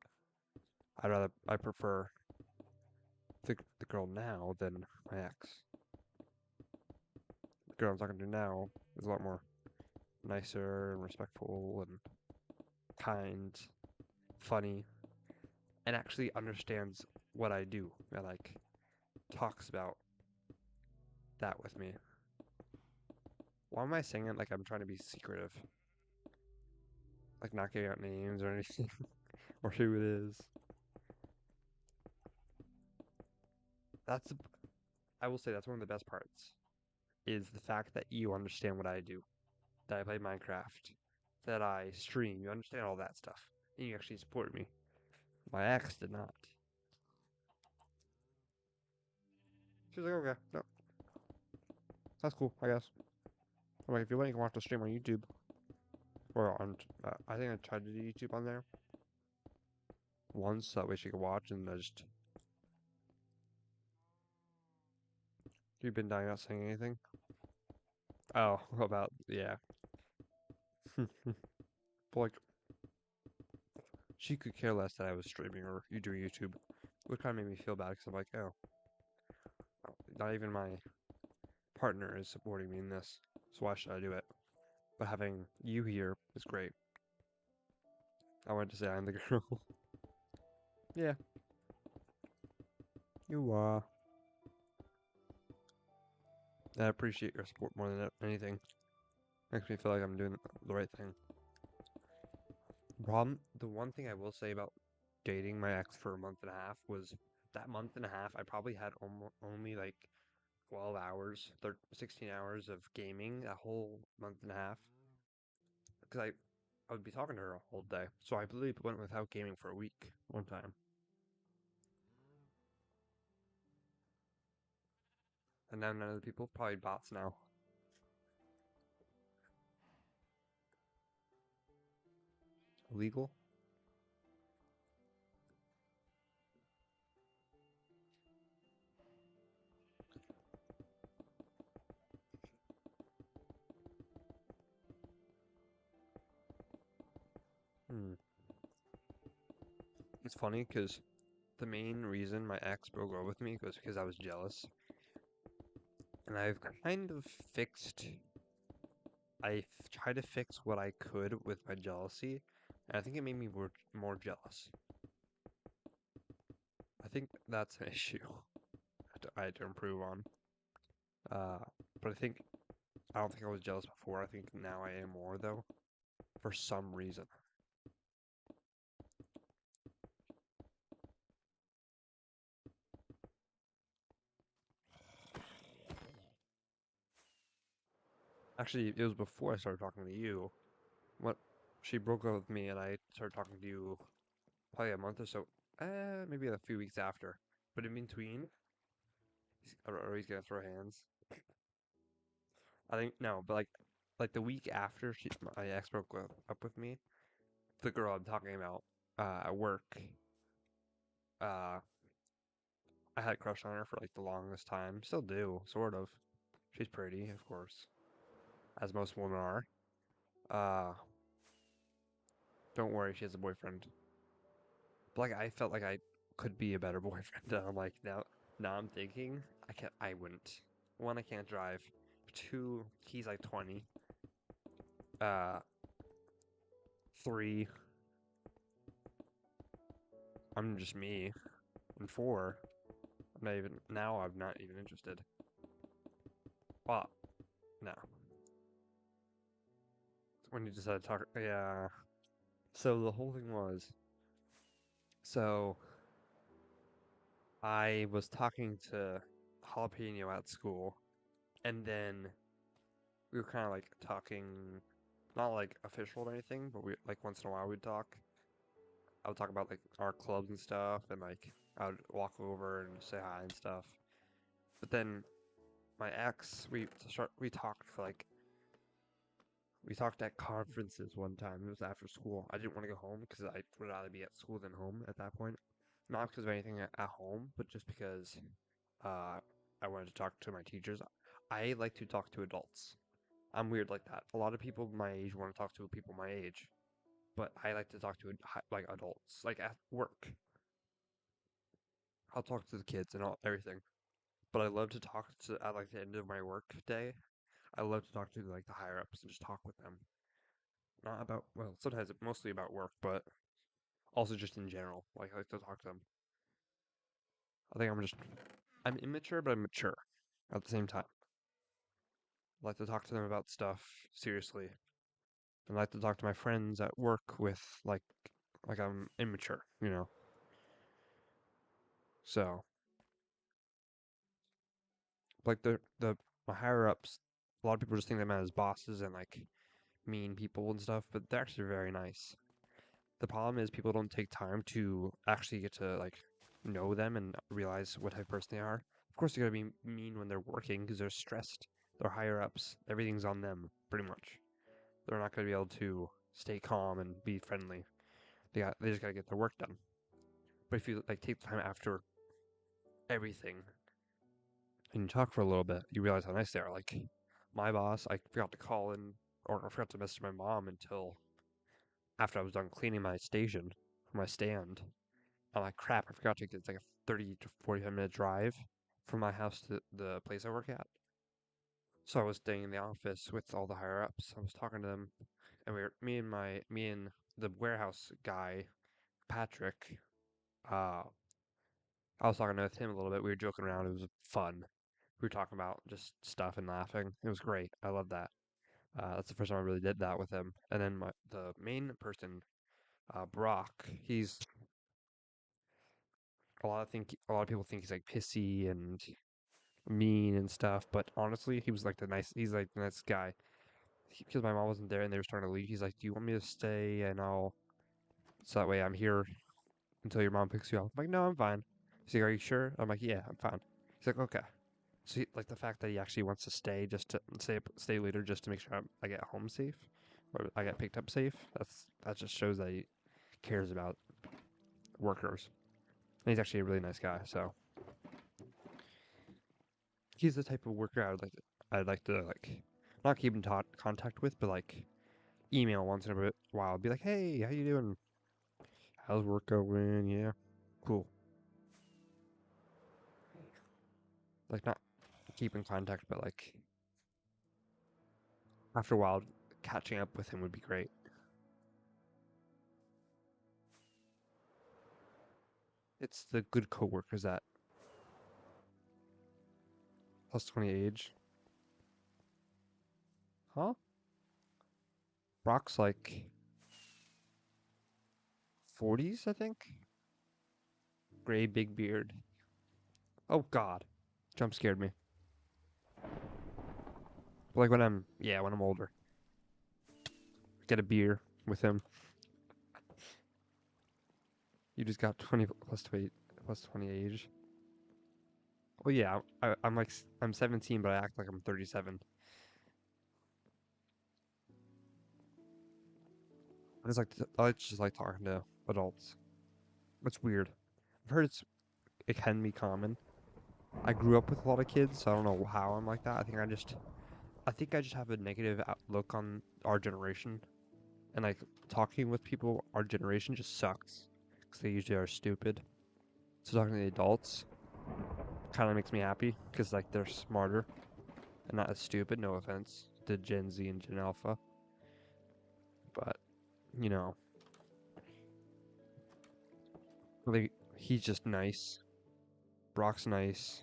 I prefer the girl now than my ex. The girl I'm talking to now is a lot more nicer and respectful and kind, funny, and actually understands what I do and like talks about that with me. Why am I saying it like I'm trying to be secretive? Like not giving out names or anything or who it is. That's I will say that's one of the best parts is the fact that you understand what I do. That I play Minecraft, that I stream, you understand all that stuff. And you actually support me. My ex did not. She was like, okay, no, that's cool, I guess. I'm like, if you want, you can watch the stream on YouTube. Or on, I think I tried to do YouTube on there once, that way she could watch, and I just. You've been dying not saying anything? Oh, about, yeah. But like, she could care less that I was streaming or you doing YouTube. Which kind of made me feel bad because I'm like, oh, not even my partner is supporting me in this, so why should I do it? But having you here is great. I wanted to say I'm the girl. Yeah, you are. I appreciate your support more than anything. Makes me feel like I'm doing the right thing. The one thing I will say about dating my ex for a month and a half was that month and a half I probably had only like 12 hours, 16 hours of gaming that whole month and a half. Because I would be talking to her all day. So I believe went without gaming for a week one time. And now none of the people, probably bots now. Illegal? Hmm. It's funny because the main reason my ex broke up with me was because I was jealous. And I've kind of fixed, tried to fix what I could with my jealousy, and I think it made me more jealous. I think that's an issue I had to improve on. But I don't think I was jealous before. I think now I am more, though, for some reason. Actually, it was before I started talking to you. What She broke up with me, and I started talking to you probably a month or so, maybe a few weeks after. But in between, he's gonna throw hands. I think no, but like the week after my ex broke up with me, the girl I'm talking about at work, uh, I had a crush on her for like the longest time. Still do, sort of. She's pretty, of course, as most women are. Uh, don't worry, she has a boyfriend. But like I felt like I could be a better boyfriend. And I'm like now I'm thinking I wouldn't. One, I can't drive. Two, he's like 20. Uh, three, I'm just me. And four, I'm not even interested. Well, no. When you decided to talk, yeah. So the whole thing was, so I was talking to Jalapeno at school, and then we were kind of like talking, not like official or anything, but we like once in a while we'd talk. I would talk about like our clubs and stuff, and like I would walk over and say hi and stuff. But then my ex, we talked at conferences one time. It was after school. I didn't want to go home because I would rather be at school than home at that point. Not because of anything at home, but just because I wanted to talk to my teachers. I like to talk to adults. I'm weird like that. A lot of people my age want to talk to people my age, but I like to talk to like adults, like at work. I'll talk to the kids and everything. But I love to talk to at like the end of my work day. I love to talk to like the higher ups and just talk with them. Not about well, sometimes mostly about work, but also just in general. Like I like to talk to them. I think I'm immature, but I'm mature at the same time. I like to talk to them about stuff seriously. And I like to talk to my friends at work with like I'm immature, you know. So like the my higher ups, a lot of people just think them as bosses and like mean people and stuff, but they're actually very nice. The problem is people don't take time to actually get to like know them and realize what type of person they are. Of course, they're gonna be mean when they're working because they're stressed. They're higher ups. Everything's on them, pretty much. They're not gonna be able to stay calm and be friendly. They just gotta get their work done. But if you like take the time after everything and you talk for a little bit, you realize how nice they are. Like my boss, I forgot to call in or I forgot to message my mom until after I was done cleaning my station, my stand. I'm like, crap, I forgot to get it's like a 30 to 45-minute drive from my house to the place I work at. So I was staying in the office with all the higher ups. I was talking to them, and me and the warehouse guy, Patrick. Uh, I was talking with him a little bit. We were joking around. It was fun. We were talking about just stuff and laughing. It was great. I love that. That's the first time I really did that with him. And then the main person, Brock. He's a lot of people think he's like pissy and mean and stuff, but honestly, he's like the nice guy. Because my mom wasn't there and they were starting to leave, he's like, "Do you want me to stay and so that way I'm here until your mom picks you up?" I'm like, "No, I'm fine." He's like, "Are you sure?" I'm like, "Yeah, I'm fine." He's like, "Okay." So like the fact that he actually wants to stay just to stay later just to make sure I get home safe or I get picked up safe. That just shows that he cares about workers. And he's actually a really nice guy, so he's the type of worker I'd like to like not keep in contact with, but like email once in a while. Be like, hey, how you doing? How's work going? Yeah, cool. Like, not keep in contact, but like, after a while, catching up with him would be great. It's the good coworkers that plus 20 age. Huh? Brock's like 40s, I think. Gray, big beard. Oh God, jump scared me. Like when I'm older, get a beer with him. You just got 20 plus 20 plus 20 age. Well, yeah, I'm like I'm 17, but I act like I'm 37. I just like talking to adults. It's weird. I've heard it can be common. I grew up with a lot of kids, so I don't know how I'm like that. I think I just have a negative outlook on our generation, and like talking with people our generation just sucks because they usually are stupid. So talking to the adults kind of makes me happy because like they're smarter and not as stupid. No offense to Gen Z and Gen Alpha, but you know, like he's just nice. Brock's nice.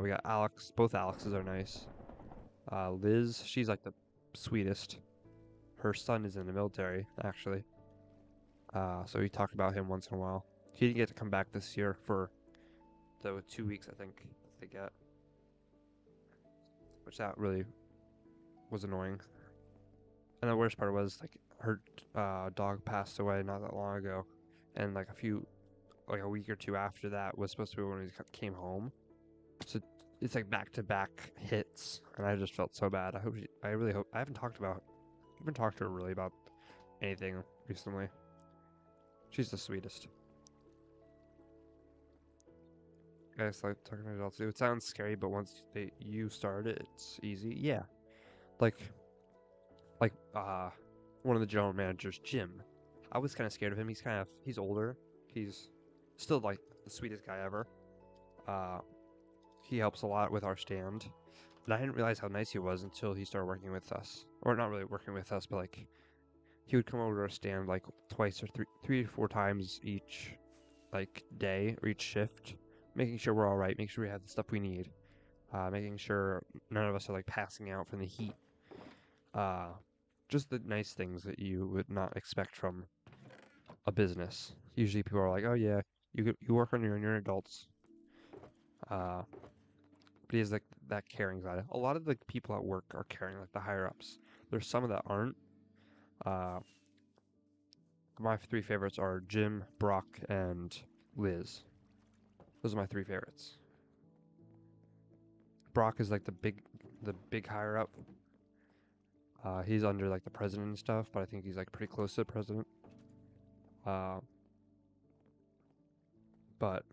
We got Alex. Both Alexes are nice. Liz, she's like the sweetest. Her son is in the military, actually. So we talk about him once in a while. He didn't get to come back this year for the 2 weeks, I think, they get, which that really was annoying. And the worst part was like her dog passed away not that long ago, and like a week or two after that was supposed to be when he came home. So it's like back to back hits, and I just felt so bad. I really hope I haven't talked to her really about anything recently. She's the sweetest. I just like talking to adults. It sounds scary, but once you start it, it's easy. Yeah, like like one of the general managers, Jim. I was kind of scared of him. He's older. He's still like the sweetest guy ever. Uh, he helps a lot with our stand, but I didn't realize how nice he was until he started working with us, or not really working with us, but like he would come over to our stand like twice or three to four times each like day or each shift, making sure we're all right, making sure we have the stuff we need, making sure none of us are like passing out from the heat. Uh, just the nice things that you would not expect from a business. Usually people are like, "Oh yeah, you work on your own, you're adults." Uh, but he has like that caring side. A lot of the people at work are caring, like the higher ups. There's some that aren't. Uh, my three favorites are Jim, Brock, and Liz. Those are my three favorites. Brock is like the big higher up. He's under like the president and stuff, but I think he's like pretty close to the president. Uh, but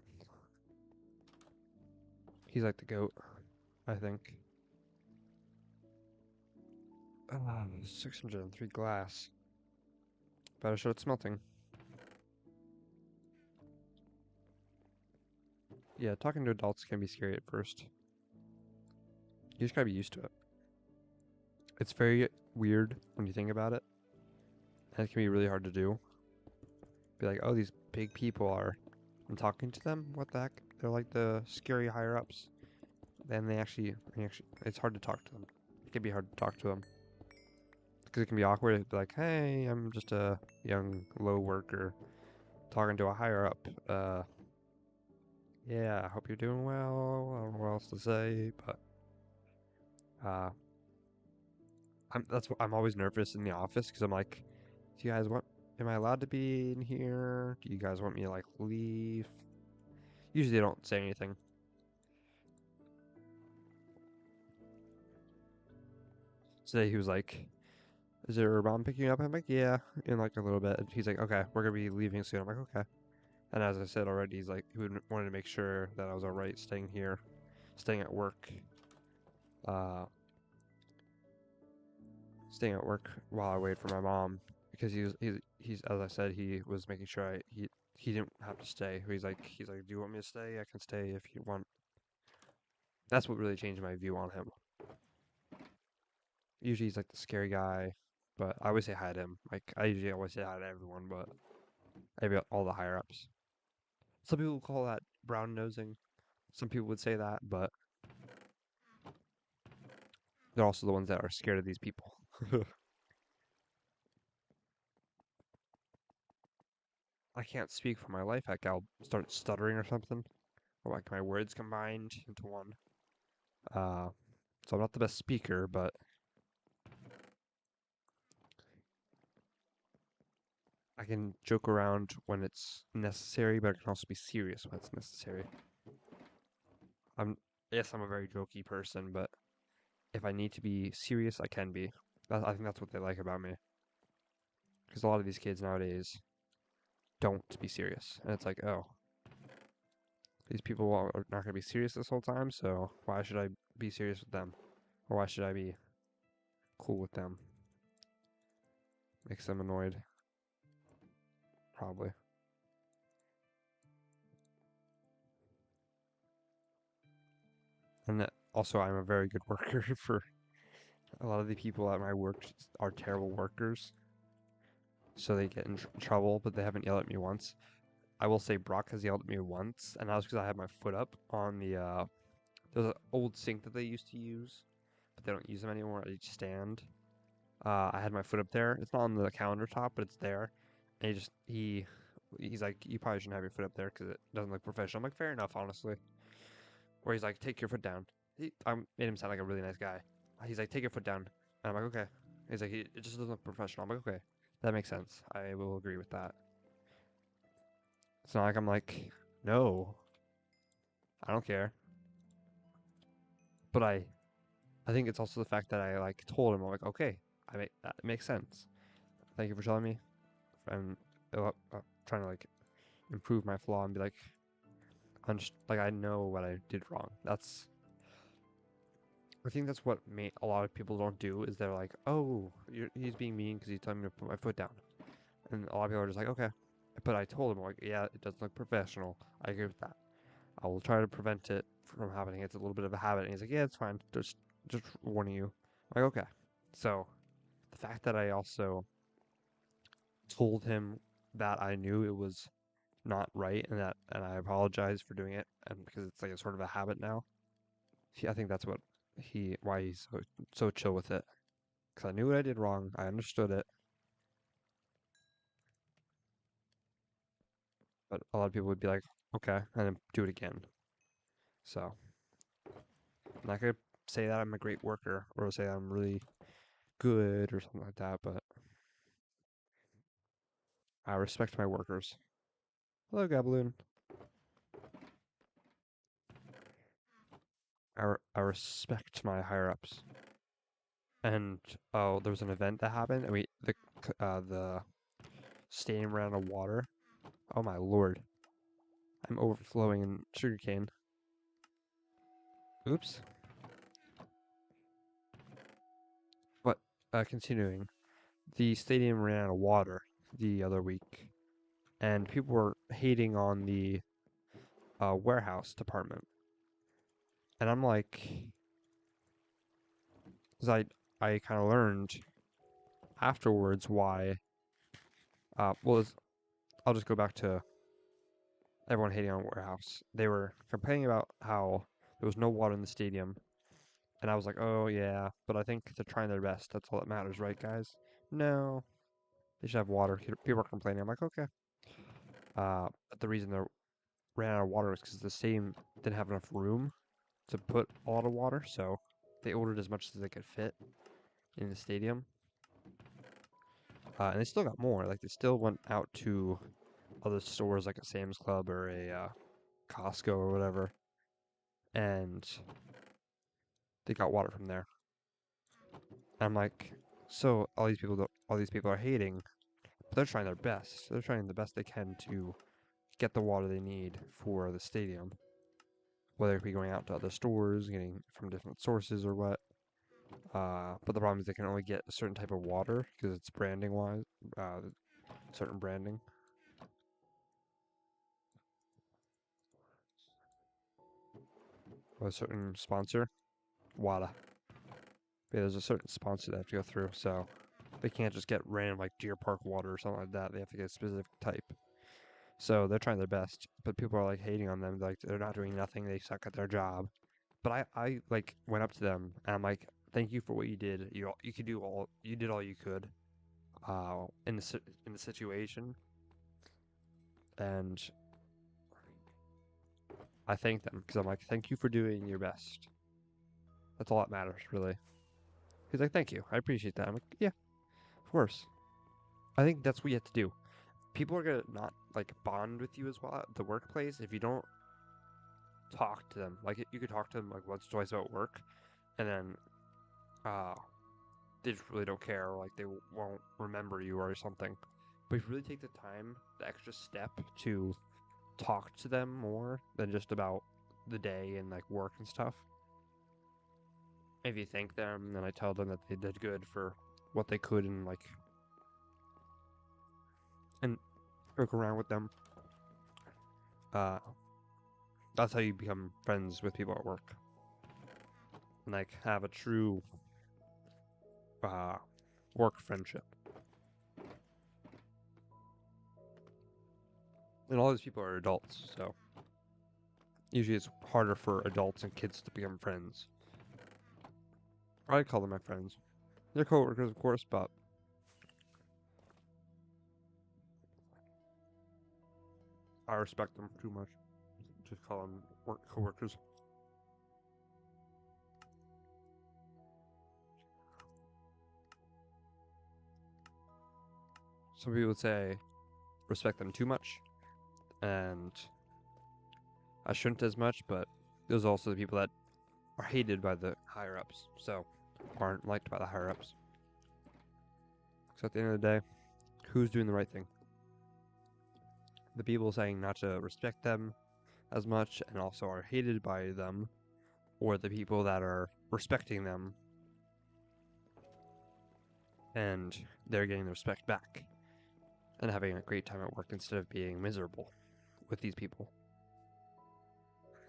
he's like the goat, I think. 603 glass. Better show it's smelting. Yeah, talking to adults can be scary at first. You just gotta be used to it. It's very weird when you think about it, and it can be really hard to do. Be like, oh, these big people are. I'm talking to them. What the heck? They're like the scary higher ups. Then it's hard to talk to them. It can be hard to talk to them because it can be awkward. It'd be like, hey, I'm just a young low worker talking to a higher up. Yeah, I hope you're doing well. I don't know what else to say, but uh, I'm always nervous in the office because I'm like, do you guys want? Am I allowed to be in here? Do you guys want me to like leave? Usually they don't say anything. Today he was like, "Is your mom picking you up?" I'm like, "Yeah," in like a little bit. And he's like, "Okay, we're gonna be leaving soon." I'm like, "Okay." And as I said already, he's like, he wanted to make sure that I was all right staying here, staying at work, uh, staying at work while I wait for my mom because he's as I said, he was making sure he didn't have to stay. He's like, "Do you want me to stay? I can stay if you want." That's what really changed my view on him. Usually he's like the scary guy, but I always say hi to him. Like I usually always say hi to everyone, but maybe all the higher ups. Some people call that brown nosing. Some people would say that, but they're also the ones that are scared of these people. I can't speak for my life. Like I'll start stuttering or something, or like my words combined into one. Uh, so I'm not the best speaker, but I can joke around when it's necessary, but I can also be serious when it's necessary. I'm yes, I'm a very jokey person, but if I need to be serious, I can be. I think that's what they like about me, because a lot of these kids nowadays don't be serious, and it's like, oh, these people are not going to be serious this whole time, so why should I be serious with them, or why should I be cool with them? Makes them annoyed, probably. And that, also, I'm a very good worker for a lot of the people at my work are terrible workers, so they get in trouble, but they haven't yelled at me once. I will say Brock has yelled at me once, and that was because I had my foot up on the there's an old sink that they used to use, but they don't use them anymore at each stand. I had my foot up there. It's not on the countertop, but it's there. And he's like, you probably shouldn't have your foot up there because it doesn't look professional. I'm like, fair enough, honestly. Or he's like, take your foot down. I made him sound like a really nice guy. He's like, take your foot down. And I'm like, okay. He's like, it just doesn't look professional. I'm like, okay, that makes sense. I will agree with that. It's not like I'm like, no, I don't care. But I think it's also the fact that I like told him, I'm like, okay, that makes sense. Thank you for telling me. And trying to like improve my flaw and be like, like I know what I did wrong. I think that's what a lot of people don't do is they're like, oh, he's being mean because he's telling me to put my foot down, and a lot of people are just like, okay, but I told him like, yeah, it doesn't look professional. I agree with that. I will try to prevent it from happening. It's a little bit of a habit, and he's like, yeah, it's fine. Just warning you. I'm like, okay. So the fact that I also told him that I knew it was not right and I apologize for doing it and because it's like a sort of a habit now. I think that's why he's so chill with it because I knew what I did wrong. I understood it, but a lot of people would be like, okay, and then do it again. So I'm not gonna say that I'm a great worker or say I'm really good or something like that, but I respect my workers. Hello, Gabloon. I respect my higher ups. And oh, there was an event that happened, and the stadium ran out of water. Oh my lord, I'm overflowing in sugarcane. Oops. But continuing, the stadium ran out of water the other week, and people were hating on the warehouse department. And I'm like, because I kind of learned afterwards why. I'll just go back to everyone hating on warehouse. They were complaining about how there was no water in the stadium, and I was like, oh yeah, but I think they're trying their best. That's all that matters, right, guys? No, they should have water. People are complaining. I'm like, okay. But the reason they ran out of water was because the stadium didn't have enough room to put a lot of water, so they ordered as much as they could fit in the stadium. And they still got more. Like they still went out to other stores like a Sam's Club or a Costco or whatever, and they got water from there. I'm like, so all these people are hating, but they're trying their best. They're trying the best they can to get the water they need for the stadium, whether it be going out to other stores, getting from different sources or what. But the problem is they can only get a certain type of water because it's branding wise, certain branding. a certain sponsor, WADA. Yeah, there's a certain sponsor they have to go through, so they can't just get random like Deer Park water or something like that. They have to get a specific type. So they're trying their best, but people are like hating on them. Like they're not doing nothing. They suck at their job. But I like went up to them and I'm like, thank you for what you did. You could do all you did all you could, in the situation, and I thank them because I'm like, thank you for doing your best. That's all that matters, really. He's like, thank you, I appreciate that. I'm like, yeah, of course. I think that's what you have to do. People are gonna not like bond with you as well at the workplace if you don't talk to them. Like you could talk to them like once or twice about work, and then uh, they just really don't care, or like they won't remember you or something. But if you really take the time, the extra step to talk to them more than just about the day and like work and stuff. If you thank them, then I tell them that they did good for what they could and work around with them. Uh, that's how you become friends with people at work. And like have a true work friendship. And all these people are adults, so usually it's harder for adults and kids to become friends. I call them my friends. They're coworkers, of course, but I respect them too much to call them work coworkers. Some people would say respect them too much, and I shouldn't as much, but there's also the people that are hated by the higher ups, so aren't liked by the higher ups. So at the end of the day, who's doing the right thing? The people saying not to respect them as much and also are hated by them, or the people that are respecting them and they're getting the respect back and having a great time at work instead of being miserable with these people.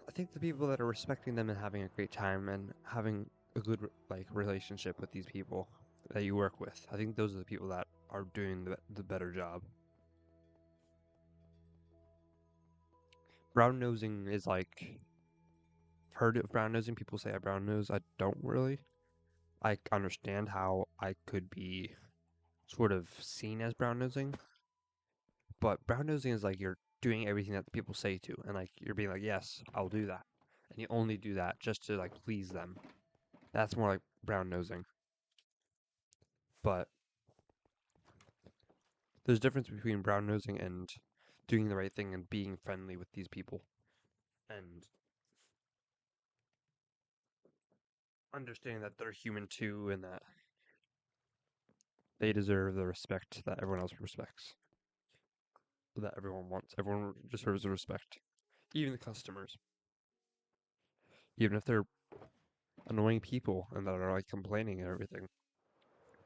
I think the people that are respecting them and having a great time and having a good like relationship with these people that you work with, I think those are the people that are doing the better job. Brown nosing is like, heard of brown nosing. People say I brown nose. I don't really. I understand how I could be sort of seen as brown nosing, but brown nosing is like you're doing everything that the people say to, and like you're being like, yes, I'll do that, and you only do that just to like please them. That's more like brown nosing. But there's a difference between brown nosing and doing the right thing and being friendly with these people and understanding that they're human too and that they deserve the respect that everyone else respects, that everyone wants. Everyone deserves the respect, even the customers, even if they're annoying people and that are like complaining and everything.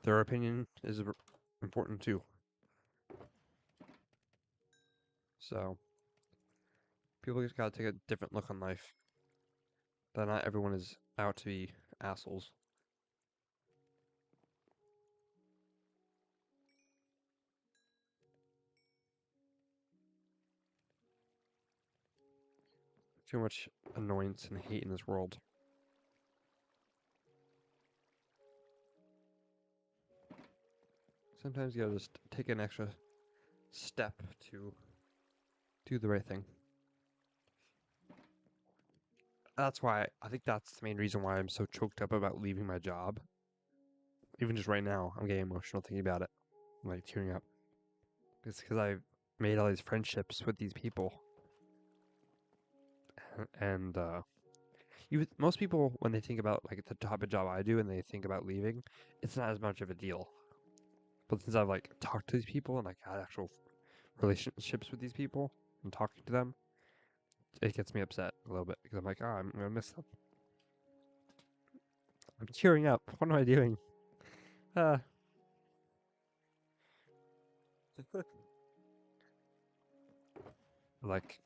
Their opinion is important too. So people just gotta take a different look on life. That not everyone is out to be assholes. Too much annoyance and hate in this world. Sometimes you gotta just take an extra step to do the right thing. That's why I think that's the main reason why I'm so choked up about leaving my job. Even just right now, I'm getting emotional thinking about it. I'm like tearing up. It's because I've made all these friendships with these people. And most people, when they think about like the type of job I do and they think about leaving, it's not as much of a deal. But since I've like talked to these people and like had actual relationships with these people and talking to them, it gets me upset a little bit because I'm like, oh, I'm gonna miss them. I'm tearing up. What am I doing? Uh, like,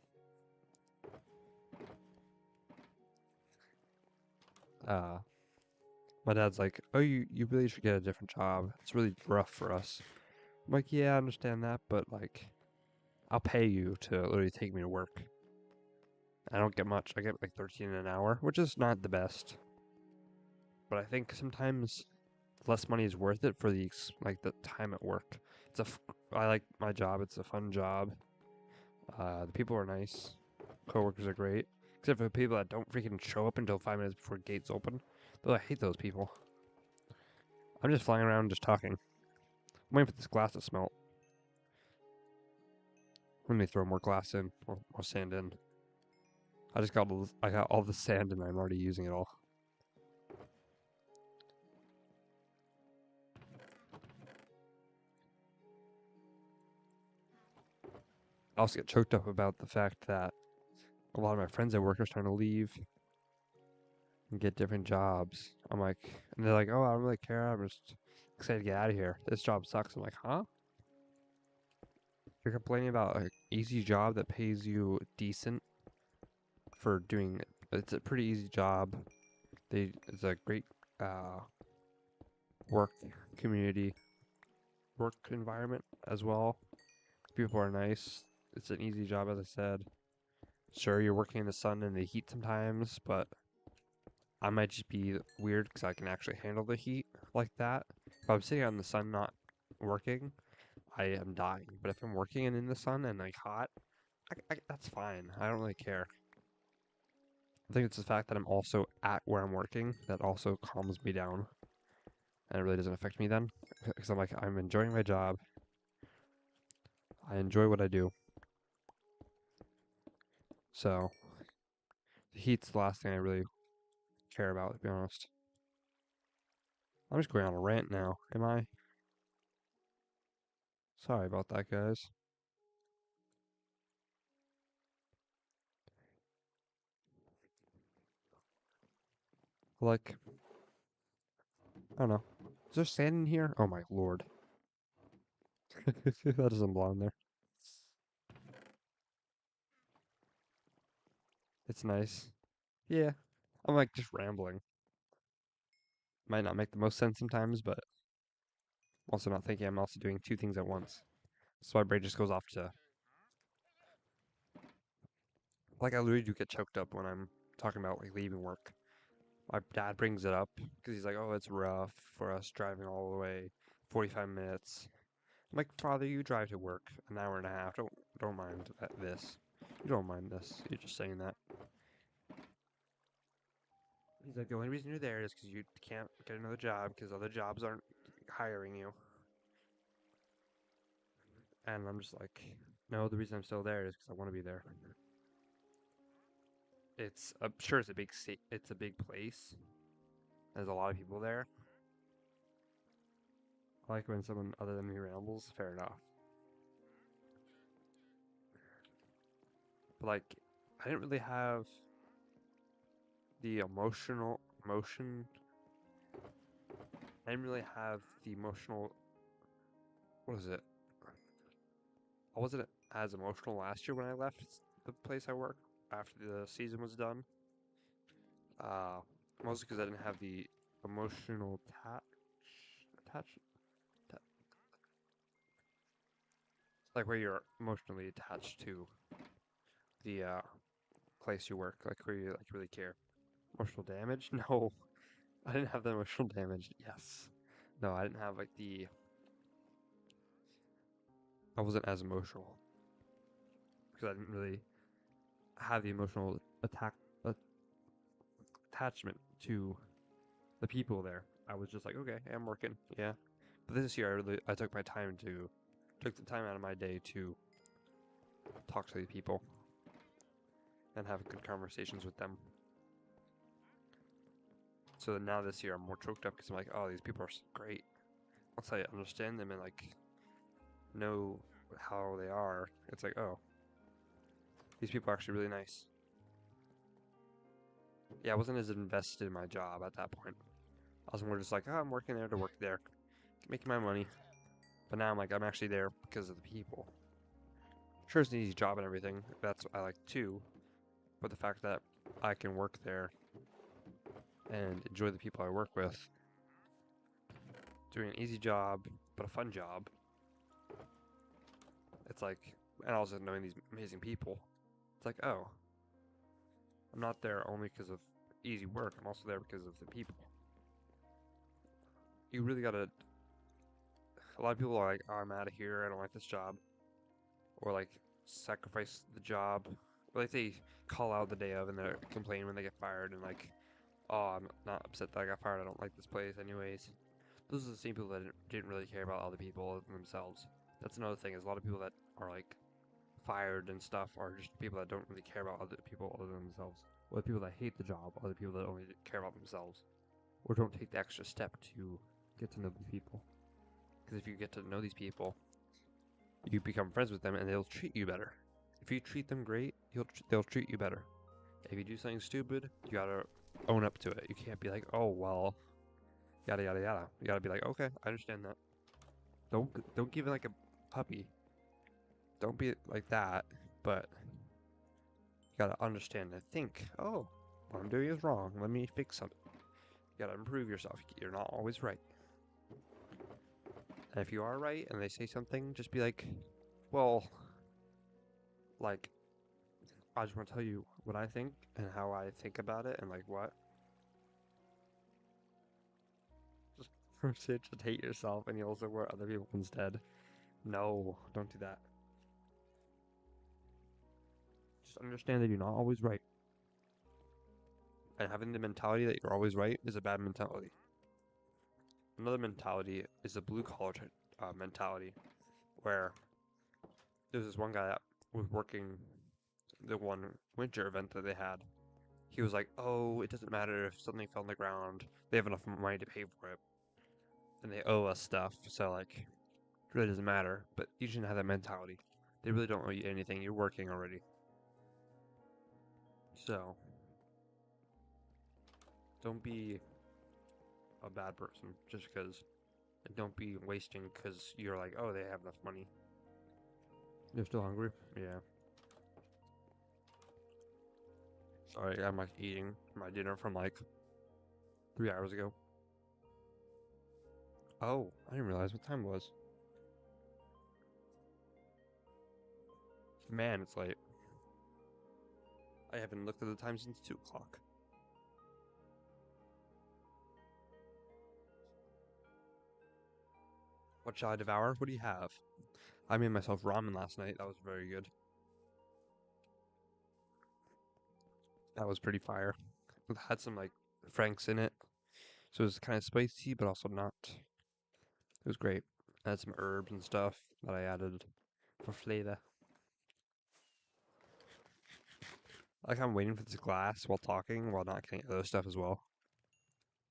Uh, my dad's like, "Oh, you really should get a different job. It's really rough for us." I'm like, "Yeah, I understand that, but like, I'll pay you to literally take me to work. I don't get much. I get like 13 an hour, which is not the best. But I think sometimes less money is worth it for like the time at work. I like my job. It's a fun job. The people are nice. Coworkers are great. Except for the people that don't freaking show up until 5 minutes before gates open. Though I hate those people. I'm just flying around just talking. I'm waiting for this glass to smelt. Let me throw more glass in, or more sand in. I got all the sand and I'm already using it all. I also get choked up about the fact that a lot of my friends at work are starting to leave and get different jobs. I'm like, and they're like, "Oh, I don't really care. I'm just excited to get out of here. This job sucks." I'm like, "Huh? You're complaining about an easy job that pays you decent for doing it. It's a pretty easy job. It's a great uh, work community, work environment as well. People are nice. It's an easy job, as I said. Sure, you're working in the sun and the heat sometimes, but I might just be weird because I can actually handle the heat like that. If I'm sitting out in the sun not working, I am dying. But if I'm working and in the sun and like hot, that's fine. I don't really care. I think it's the fact that I'm also at where I'm working that also calms me down, and it really doesn't affect me then, because I'm like I'm enjoying my job. I enjoy what I do. So the heat's the last thing I really care about, to be honest. I'm just going on a rant now, am I? Sorry about that, guys. Like, I don't know. Is there sand in here? Oh my lord. That doesn't belong there. It's nice. Yeah. I'm like just rambling. Might not make the most sense sometimes, but also not thinking I'm also doing two things at once. So my brain just goes off to like I literally do get choked up when I'm talking about like leaving work. My dad brings it up because he's like, "Oh, it's rough for us driving all the way 45 minutes." I'm like, "Father, you drive to work an hour and a half. Don't mind this. You don't mind this. You're just saying that." He's like, "The only reason you're there is because you can't get another job because other jobs aren't hiring you." And I'm just like, "No, the reason I'm still there is because I want to be there." It's sure it's a it's a big place. There's a lot of people there. I like when someone other than me rambles. Fair enough. But like, I didn't really have the emotion. I didn't really have the emotional. What is it? I wasn't as emotional last year when I left the place I work after the season was done. Uh, Mostly because I didn't have the emotional attach, like where you're emotionally attached to the place you work, like where you like really care. Emotional damage? No, I didn't have the emotional damage. Yes, no, I didn't have like the. I wasn't as emotional because I didn't really have the emotional uh, attachment to the people there. I was just like, okay, I'm working, yeah. But this year, I took the time out of my day to talk to the people and have good conversations with them. So that now this year, I'm more choked up because I'm like, oh, these people are great. Once I understand them and like know how they are, it's like, oh, these people are actually really nice. Yeah, I wasn't as invested in my job at that point. I was more just like, oh, I'm working there to work there, making my money. But now I'm like, I'm actually there because of the people. Sure, it's an easy job and everything. That's what I like too. But the fact that I can work there and enjoy the people I work with. Doing an easy job, but a fun job. It's like, and also knowing these amazing people. It's like, oh, I'm not there only because of easy work. I'm also there because of the people. You really gotta. A lot of people are like, oh, I'm out of here. I don't like this job, or like sacrifice the job. Or like they call out the day of and they complain when they get fired and like, oh, I'm not upset that I got fired. I don't like this place anyways. Those are the same people that didn't really care about other people other than themselves. That's another thing is a lot of people that are like fired and stuff are just people that don't really care about other people other than themselves. Or the people that hate the job are the people that only care about themselves. Or don't take the extra step to get to know these people. Because if you get to know these people, you become friends with them and they'll treat you better. If you treat them great, they'll treat you better. If you do something stupid, you gotta own up to it. You can't be like, oh well, yada yada yada. You gotta be like, okay, I understand that. Don't give it like a puppy. Don't be like that. But you gotta understand and think, oh, what I'm doing is wrong. Let me fix something. You gotta improve yourself. You're not always right. And if you are right and they say something, just be like, well, like, I just want to tell you what I think and how I think about it and like what. Just force it, just hate yourself and you also hurt other people instead. No, don't do that. Just understand that you're not always right. And having the mentality that you're always right is a bad mentality. Another mentality is a blue collar mentality, where there's this one guy that was working the one winter event that they had. He was like, "Oh, it doesn't matter if something fell on the ground. They have enough money to pay for it, and they owe us stuff. So like, it really doesn't matter." But you shouldn't have that mentality. They really don't owe you anything. You're working already. So don't be a bad person just because. And don't be wasting because you're like, "Oh, they have enough money." You're still hungry? Yeah. Sorry, I'm like eating my dinner from like 3 hours ago. Oh, I didn't realize what time it was. Man, it's late. I haven't looked at the time since 2 o'clock. What shall I devour? What do you have? I made myself ramen last night. That was very good. That was pretty fire. It had some like franks in it. So it was kind of spicy, but also not. It was great. I had some herbs and stuff that I added for flavor. Like I'm waiting for this glass while talking, while not getting other stuff as well.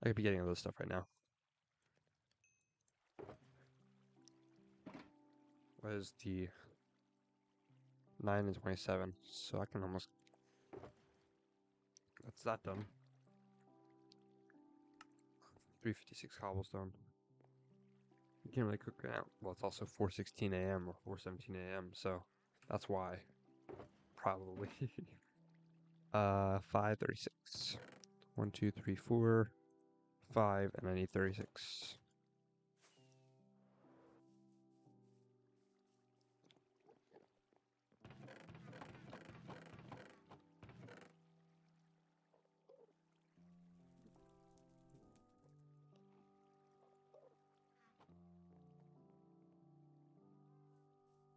I could be getting other stuff right now. What is the 9 and 27? So I can almost. That's that done. 356 cobblestone. You can't really cook it out. Well, it's also 4:16 a.m. or 4:17 a.m. So that's why. Probably. 5:36. 1, 2, 3, 4, 5, and I need 36.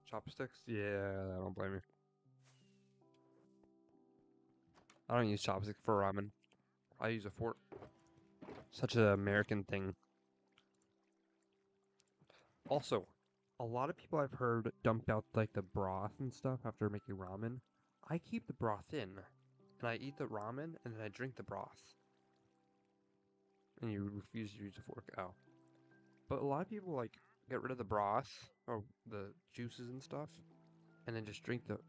Chopsticks? Yeah, I don't blame you. I don't use chopsticks for ramen. I use a fork. Such an American thing. Also, a lot of people I've heard dump out like the broth and stuff after making ramen. I keep the broth in, and I eat the ramen, and then I drink the broth. And you refuse to use a fork. Oh. But a lot of people like get rid of the broth or the juices and stuff, and then just drink the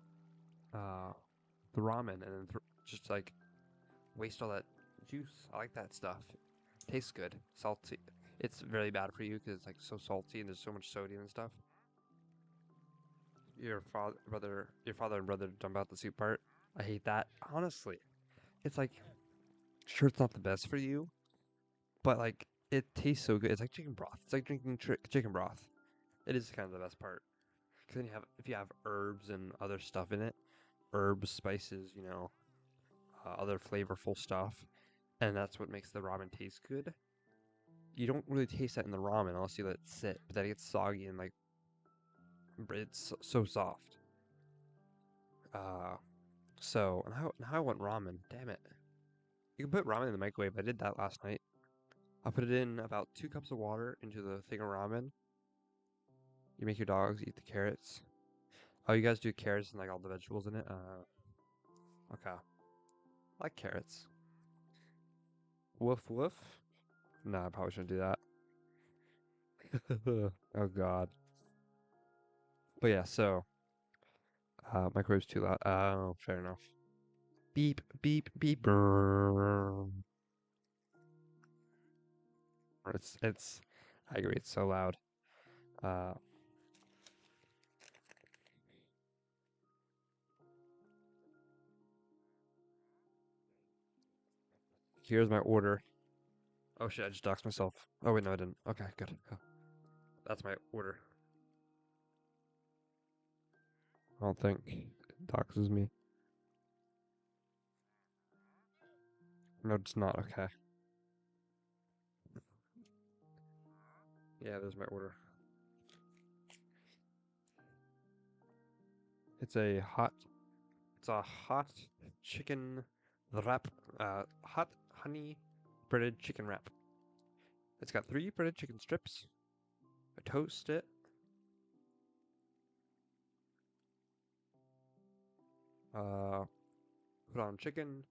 ramen, and then just like waste all that juice. I like that stuff. Tastes good, salty. It's really bad for you because it's like so salty and there's so much sodium and stuff. Your father and brother dump out the soup part. I hate that. Honestly, it's like Sure, it's not the best for you, but like it tastes so good. It's like chicken broth. It's like drinking chicken broth. It is kind of the best part. Because then you have if you have herbs and other stuff in it, herbs, spices, other flavorful stuff, and that's what makes the ramen taste good. You don't really taste that in the ramen unless you let it sit, but then it gets soggy and like it's so soft. Uh, so now I want ramen. Damn it! You can put ramen in the microwave. I did that last night. I put it in about 2 cups of water into the thing of ramen. You make your dogs eat the carrots. Oh, you guys do carrots and like all the vegetables in it? Okay. I like carrots. Woof woof. Nah, I probably shouldn't do that. Oh god. But yeah, so microwave's too loud. Oh, fair enough. Beep beep beep. Brrr. It's. I agree. It's so loud. Uh, here's my order. Oh shit! I just doxed myself. Oh wait, no, I didn't. Okay, good. Oh, that's my order. I don't think it doxes me. No, it's not. Okay. Yeah, there's my order. It's a hot. It's a hot chicken wrap. Hot honey breaded chicken wrap. It's got 3 breaded chicken strips. I toast it. Uh, put on chicken.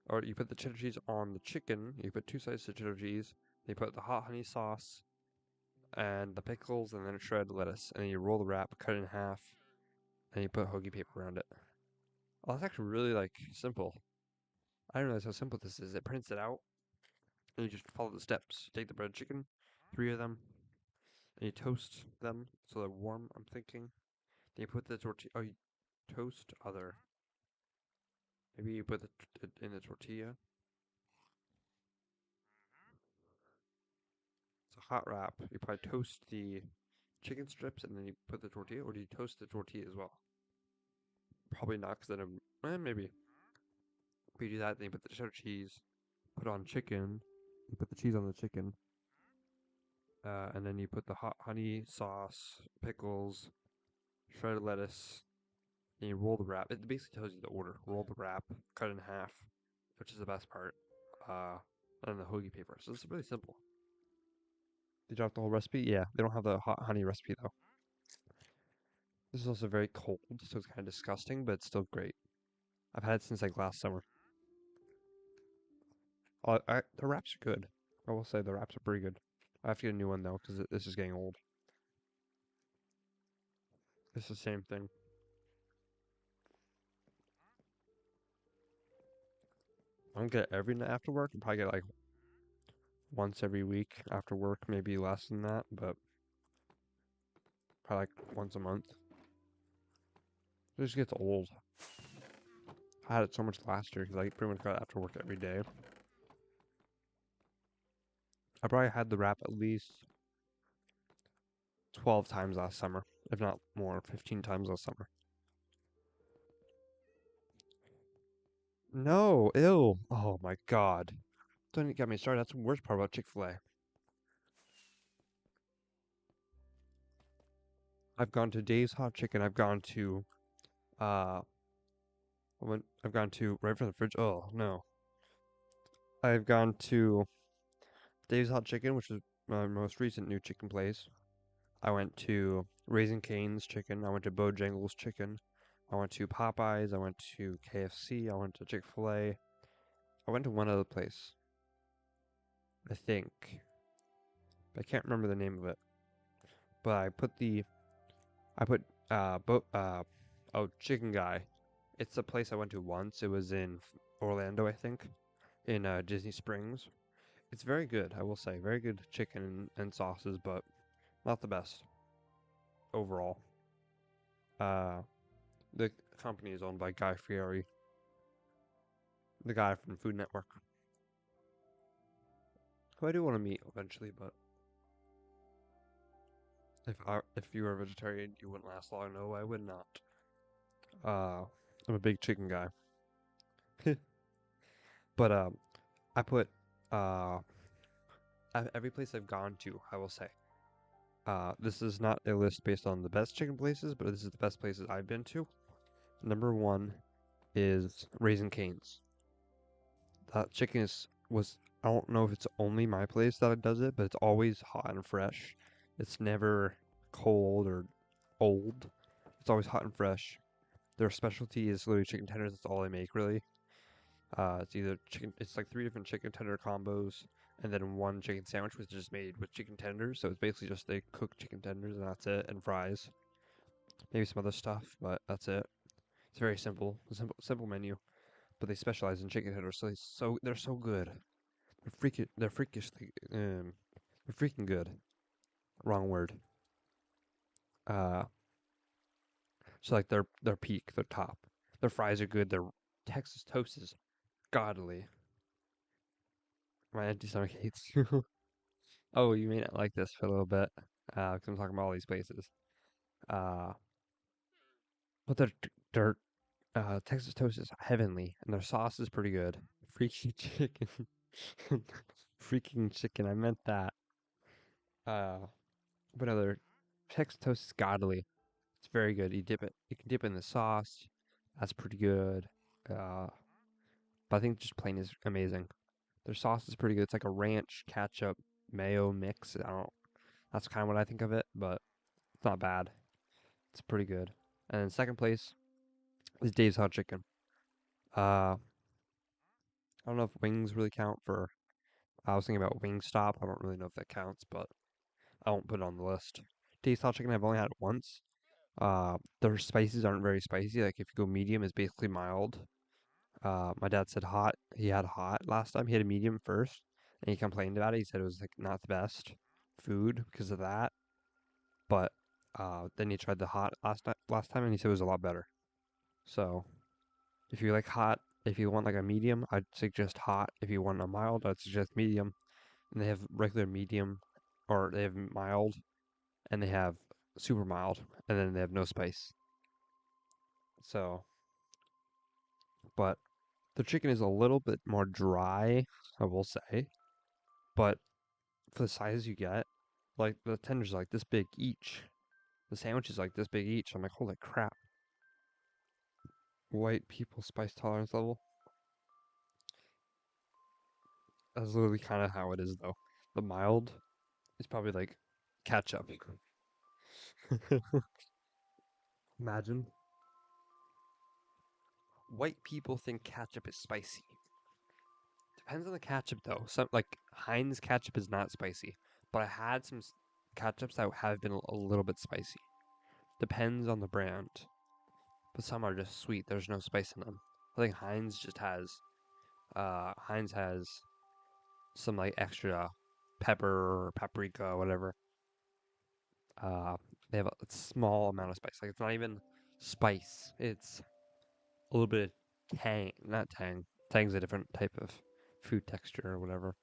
Or you put the cheddar cheese on the chicken. You put 2 slices of cheddar cheese. You put the hot honey sauce and the pickles, and then shredded lettuce. And then you roll the wrap, cut it in half, and you put hoagie paper around it. Oh, that's actually really like simple. I didn't realize how simple this is. It prints it out, and you just follow the steps. You take the breaded chicken, 3 of them, and you toast them so they're warm. I'm thinking. Then you put the tortilla. Oh, you toast other. Maybe you put it in the tortilla. It's a hot wrap. You probably toast the chicken strips and then you put the tortilla, or do you toast the tortilla as well? Probably not, because then maybe. If you do that, then you put the cheddar cheese, put on chicken, you put the cheese on the chicken, and then you put the hot honey sauce, pickles, shredded lettuce, and you roll the wrap. It basically tells you the order. Roll the wrap, cut it in half, which is the best part, uh, and the hoagie paper. So it's really simple. They dropped the whole recipe? Yeah, they don't have the hot honey recipe though. This is also very cold, so it's kind of disgusting, but it's still great. I've had it since like last summer. The wraps are good. I will say the wraps are pretty good. I have to get a new one though, because this is getting old. It's the same thing. I don't get it every night after work. I probably get it like once every week after work, maybe less than that, but probably like once a month. It just gets old. I had it so much last year because I pretty much got it after work every day. I probably had the wrap at least 12 times last summer, if not more, 15 times last summer. No, ew. Oh my god. Don't even get me started. That's the worst part about Chick-fil-A. I've gone to Dave's Hot Chicken. I've gone to uh I've gone to right from the fridge. Oh no. I've gone to Dave's Hot Chicken, which is my most recent new chicken place. I went to Raising Cane's Chicken. I went to Bojangles Chicken. I went to Popeyes. I went to KFC. I went to Chick-fil-A. I went to one other place, I think. I can't remember the name of it. But I put Chicken Guy. It's a place I went to once. It was in Orlando, I think, in Disney Springs. It's very good, I will say. Very good chicken and sauces, but not the best overall. Uh, the company is owned by Guy Fieri. The guy from Food Network, who I do want to meet eventually, but if you were a vegetarian, you wouldn't last long. No, I would not. I'm a big chicken guy, but I put uh every place I've gone to, I will say. This is not a list based on the best chicken places, but this is the best places I've been to. Number one is Raising Cane's. That chicken was I don't know if it's only my place that it does it, but it's always hot and fresh. It's never cold or old. It's always hot and fresh. Their specialty is literally chicken tenders. That's all they make, really. It's either chicken. It's like 3 different chicken tender combos, and then one chicken sandwich, which is just made with chicken tenders. So it's basically just they cook chicken tenders and that's it, and fries, maybe some other stuff, but that's it. It's very simple, simple menu. But they specialize in chicken tenders, so they're so good. They're freakishly they're freaking good. Wrong word. Uh, so like their peak, their top. Their fries are good. Their Texas toast is godly. My anti-Semitic hates you. Oh, you may not like this for a little bit, because I'm talking about all these places. Uh, but their Texas toast is heavenly, and their sauce is pretty good. Freaky chicken, freaking chicken. I meant that. Uh, but no, their Texas toast is godly. It's very good. You dip it. You can dip it in the sauce. That's pretty good. Uh, but I think just plain is amazing. Their sauce is pretty good. It's like a ranch ketchup mayo mix. I don't. That's kind of what I think of it, but it's not bad. It's pretty good. And then second place is Dave's Hot Chicken. I don't know if wings really count for. I was thinking about Wingstop. I don't really know if that counts, but I won't put it on the list. Dave's Hot Chicken I've only had it once. Their spices aren't very spicy. Like if you go medium, it's basically mild. My dad said hot. He had hot last time. He had a medium first, and he complained about it. He said it was like not the best food because of that. But then he tried the hot last time, and he said it was a lot better. So if you like hot, if you want like a medium, I'd suggest hot. If you want a mild, I'd suggest medium. And they have regular medium, or they have mild, and they have super mild, and then they have no spice. So, but the chicken is a little bit more dry, I will say. But for the sizes you get, like the tenders are like this big each. The sandwich is like this big each. I'm like, holy crap. White people spice tolerance level. That's literally kind of how it is though. The mild is probably like ketchup. Imagine. White people think ketchup is spicy. Depends on the ketchup though. Some like Heinz ketchup is not spicy, but I had some ketchups that have been a little bit spicy. Depends on the brand, but some are just sweet. There's no spice in them. I think Heinz has some like extra pepper or paprika or whatever. Uh, they have a small amount of spice. Like it's not even spice. It's a little bit of tang. Not tang. Tang's a different type of food texture or whatever.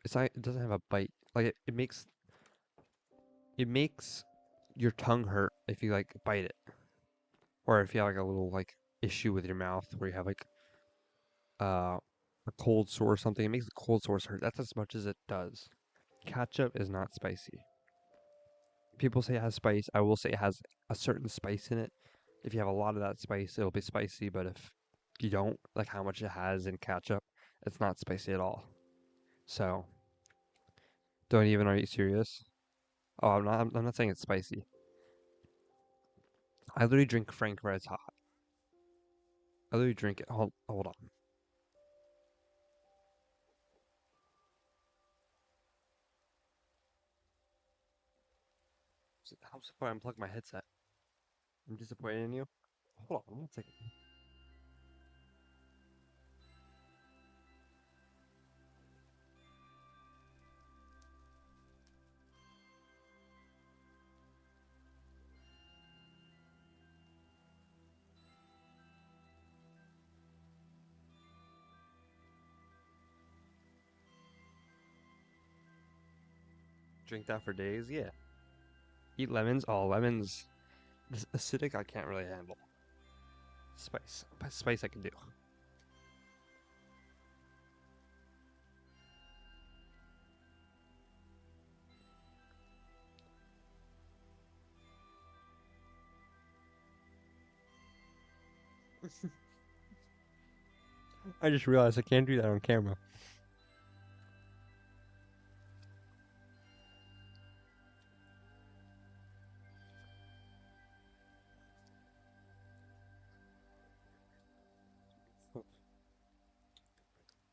It's not. It doesn't have a bite. Like it makes your tongue hurt if you like bite it, or if you have like a little like issue with your mouth where you have like uh a cold sore or something. It makes the cold sores hurt. That's as much as it does. Ketchup is not spicy. People say it has spice. I will say it has a certain spice in it. If you have a lot of that spice, it'll be spicy. But if you don't, like how much it has in ketchup, it's not spicy at all. So don't even. Are you serious? Oh, I'm not. I'm not saying it's spicy. I literally drink Frank Red's hot. I literally drink it. Hold on. How before I unplug my headset? I'm disappointed in you. Hold on 1 second. Drink that for days? Yeah. Eat lemons? Oh, lemons. This acidic I can't really handle. Spice. Spice I can do. I just realized I can't do that on camera.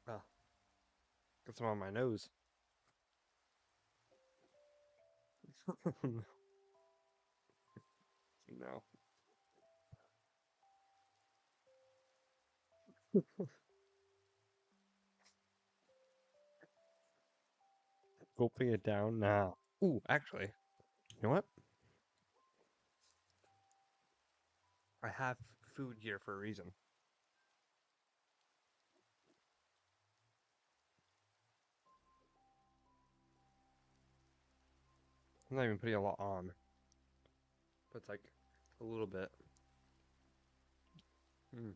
Ah, got some on my nose. No. Gulping it down now. Ooh, actually, you know what? I have food here for a reason. I'm not even putting a lot on, but it's like a little bit. Mm.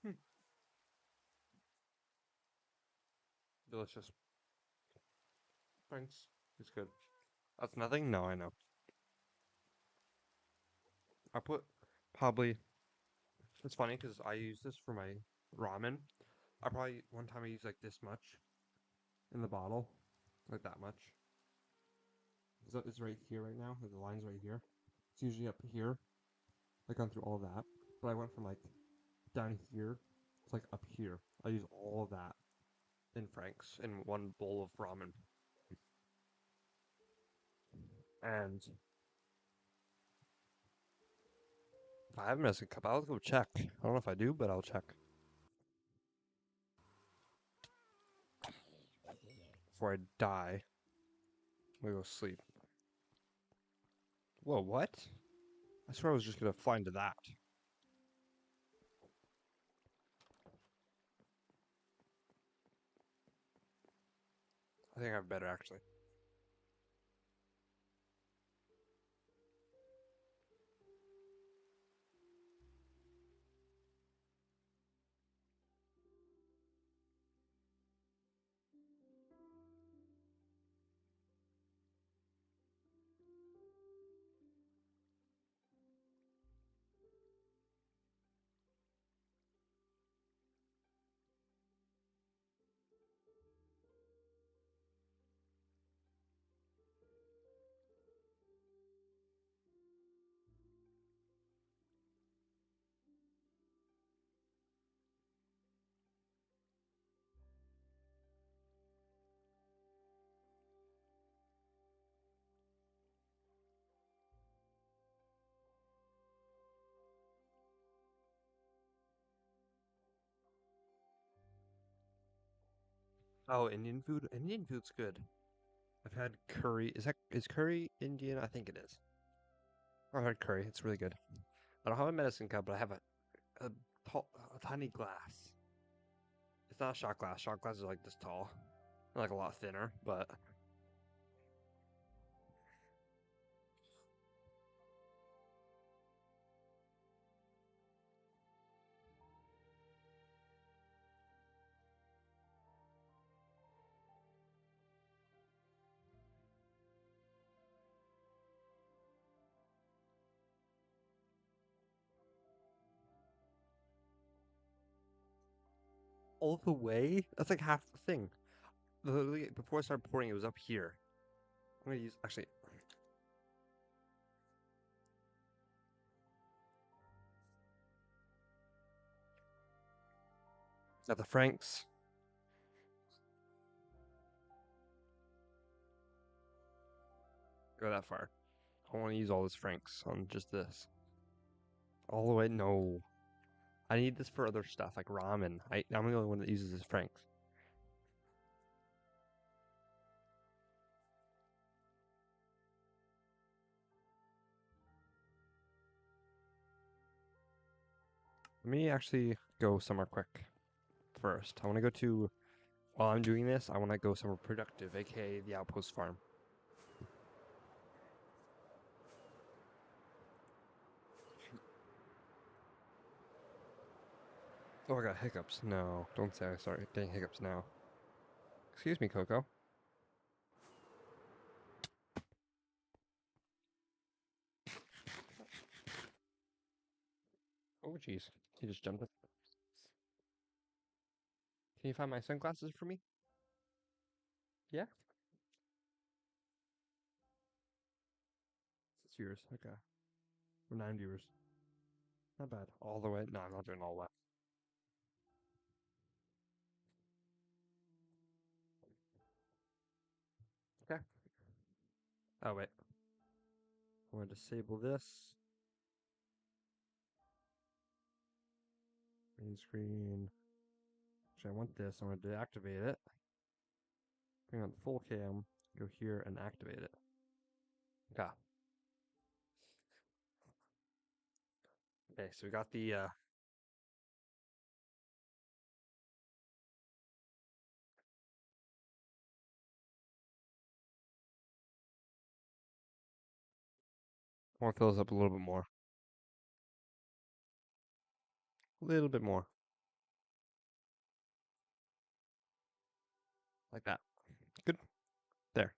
Hmm. Delicious. Thanks. It's good. That's nothing? No, I know. I put probably. It's funny because I use this for my ramen. I probably one time I used like this much in the bottle, like that much. It's right here right now. Like the line's right here. It's usually up here. I've gone through all that, but I went from like down here to like up here. I use all of that in Frank's in one bowl of ramen. And if I have a medicine cup, I'll go check. I don't know if I do, but I'll check before I die. I'm gonna go sleep. Whoa, what? I swear I was just gonna fly into that. I think I have better actually. Oh, Indian food? Indian food's good. I've had curry. Is curry Indian? I think it is. I've had curry. It's really good. I don't have a medicine cup, but I have a, a tiny glass. It's not a shot glass. Shot glasses are like this tall, like a lot thinner. But all the way, that's like half the thing. Literally, before I started pouring, it was up here. I'm gonna use actually. Got the Franks. Go that far. I want to use all this Franks on just this. All the way? No. I need this for other stuff like ramen. I'm the only one that uses this Franks. Let me actually go somewhere quick first. I want to go to, while I'm doing this, I want to go somewhere productive, aka the outpost farm. Oh, I got hiccups. No, don't say I started getting hiccups now. Excuse me, Coco. Oh, jeez. He just jumped it. Can you find my sunglasses for me? Yeah? It's yours. Okay. We're 9 viewers. Not bad. All the way. No, I'm not doing all that. Okay. Oh, wait. I want to disable this. Main screen. Actually, I want this. I want to deactivate it. Bring on full cam. Go here and activate it. Okay. Okay, so we got the I want to fill this up a little bit more. A little bit more. Like that. Good. There.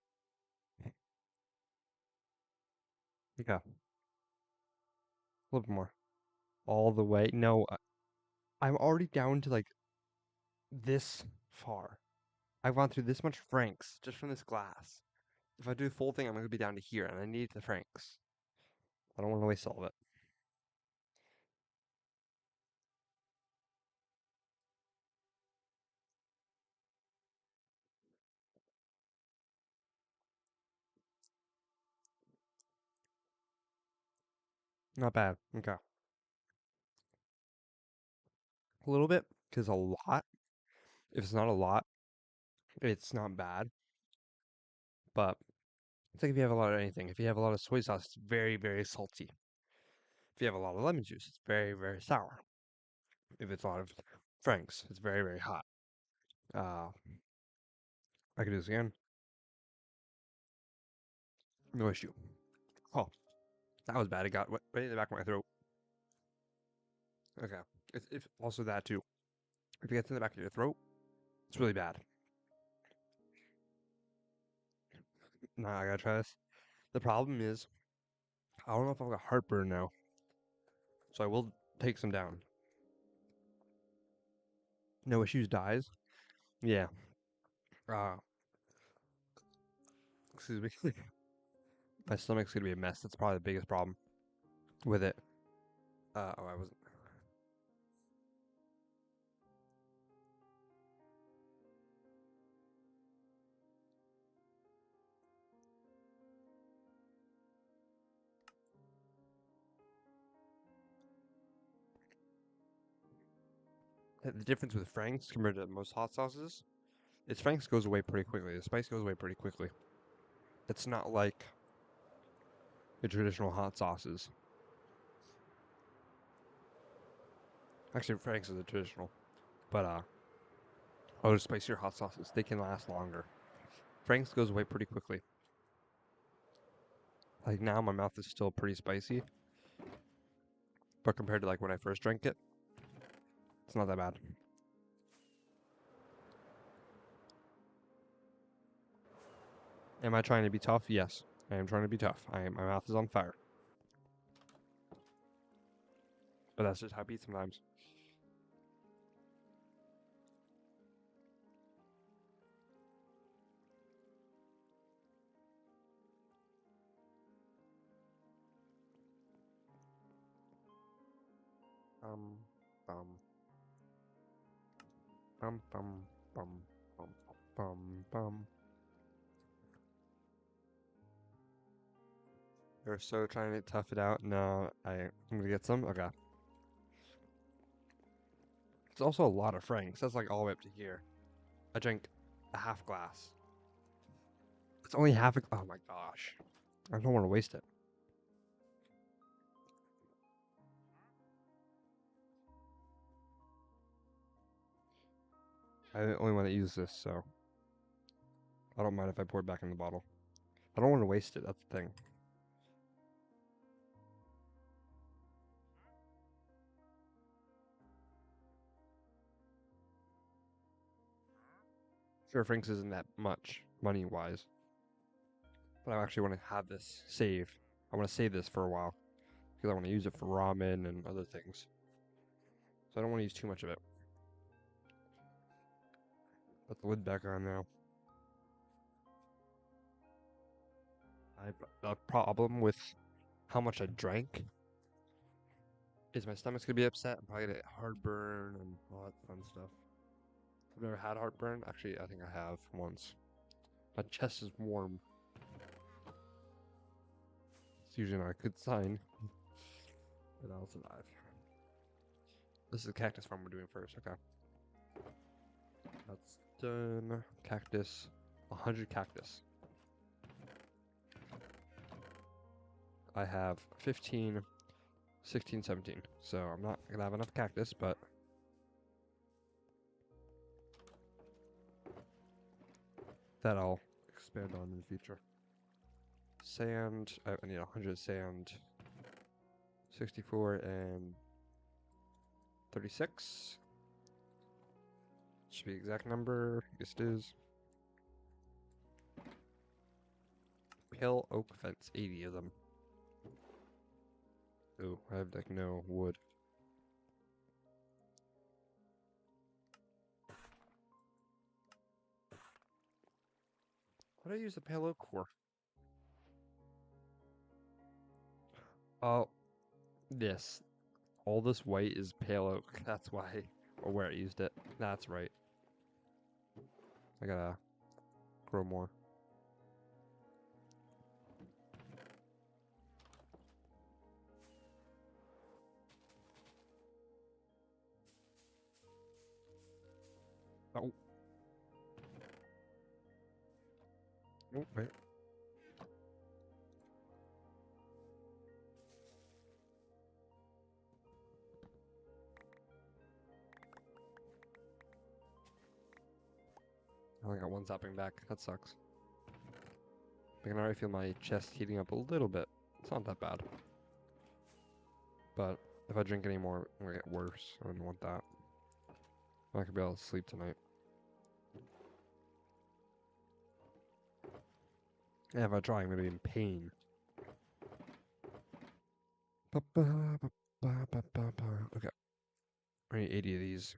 Okay. A little bit more. All the way. No, I'm already down to like this far. I've gone through this much franks just from this glass. If I do the full thing, I'm going to be down to here, and I need the franks. I don't want to waste all of it. Not bad. Okay. A little bit, because a lot. If it's not a lot, it's not bad. But it's like if you have a lot of anything. If you have a lot of soy sauce, it's very, very salty. If you have a lot of lemon juice, it's very, very sour. If it's a lot of franks, it's very, very hot. I can do this again. No issue. Oh, that was bad. It got right in the back of my throat. Okay. It's also that too. If it gets in the back of your throat, it's really bad. Nah, I gotta try this. The problem is, I don't know if I've got heartburn now. So I will take some down. No issues dies. Yeah. Uh, excuse me. My stomach's gonna be a mess. That's probably the biggest problem with it. Oh, I wasn't. The difference with Frank's compared to most hot sauces is Frank's goes away pretty quickly. The spice goes away pretty quickly. It's not like the traditional hot sauces. Actually, Frank's is the traditional, but other spicier hot sauces they can last longer. Frank's goes away pretty quickly. Like now, my mouth is still pretty spicy, but compared to like when I first drank it, it's not that bad. Am I trying to be tough? Yes, I am trying to be tough. My mouth is on fire, but that's just how it be sometimes. Um, bum, bum, bum, bum, bum, bum, bum. You're so trying to tough it out. No, I'm gonna get some. Okay. It's also a lot of Franks. That's like all the way up to here. I drank a half glass. It's only half a. Oh my gosh. I don't want to waste it. I only want to use this, so I don't mind if I pour it back in the bottle. I don't want to waste it, that's the thing. Sure, Frank's isn't that much money-wise, but I actually want to have this saved. I want to save this for a while, because I want to use it for ramen and other things. So I don't want to use too much of it. Put the lid back on now. A problem with how much I drank is my stomach's gonna be upset. I'm probably gonna get heartburn and all that fun stuff. I've never had heartburn. Actually, I think I have once. My chest is warm. It's usually not a good sign, but I'll survive. This is the cactus farm we're doing first. Okay. That's done. Cactus. 100 cactus. I have 15, 16, 17. So I'm not gonna have enough cactus, but that I'll expand on in the future. Sand. I need 100 sand. 64 and 36. Should be the exact number. Yes, it is. Pale oak fence. 80 of them. Ooh, I have like no wood. What do I use the pale oak for? Oh, this. All this white is pale oak. That's why, or where I used it. That's right. I gotta grow more. Oh. Oh, wait. I only got one zapping back. That sucks. I can already feel my chest heating up a little bit. It's not that bad. But if I drink any more, I'm gonna get worse. I wouldn't want that. I'm not gonna be able to sleep tonight. And if I try, I'm gonna be in pain. Okay. I need 80 of these.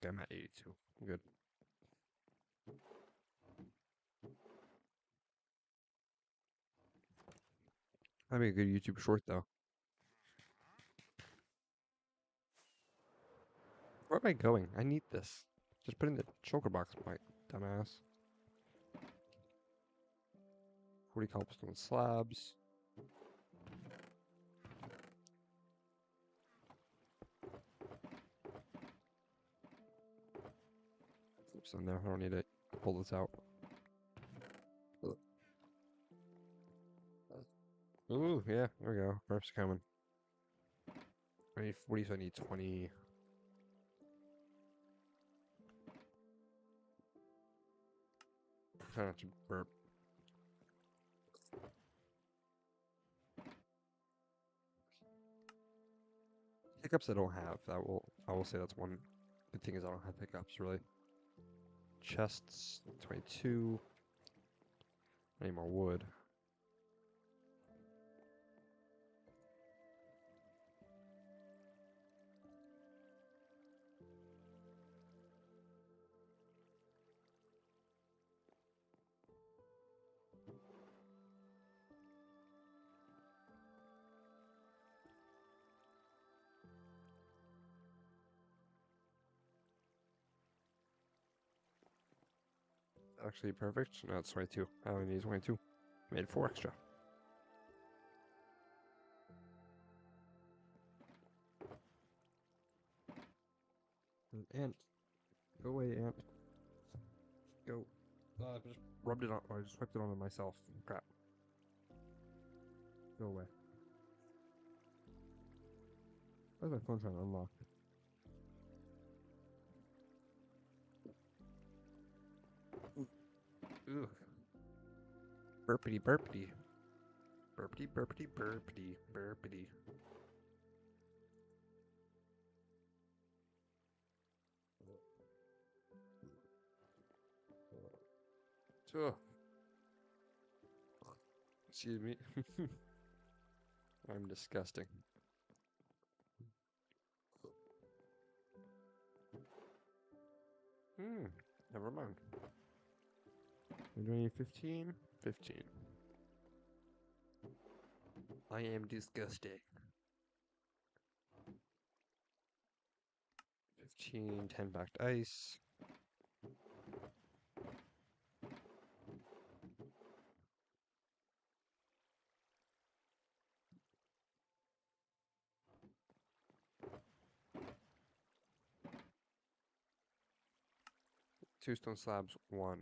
Okay, I'm at 82. I'm good. That'd be a good YouTube short, though. Where am I going? I need this. Just put in the choker box, my dumbass. 40 cobblestone slabs. Oops, on there. I don't need to pull this out. Ooh, yeah, there we go. Burp's coming. I need 40, so I need 20. Try not to burp. Hiccups I don't have. I will say that's one good thing is I don't have hiccups really. Chests 22. I need more wood. Actually perfect. No, it's 22. I only need 22. Made 4 extra. An ant. Go away, ant. Go. I just rubbed it on, or I just wiped it onto myself. Crap. Go away. Why is my phone trying to unlock? Ooh. Burpity burpity. Burpity burpity burpity burpity. Oh. Excuse me. I'm disgusting. Never mind. We're doing 15? 15. I am disgusting. 15, 10 back to ice. Two stone slabs, one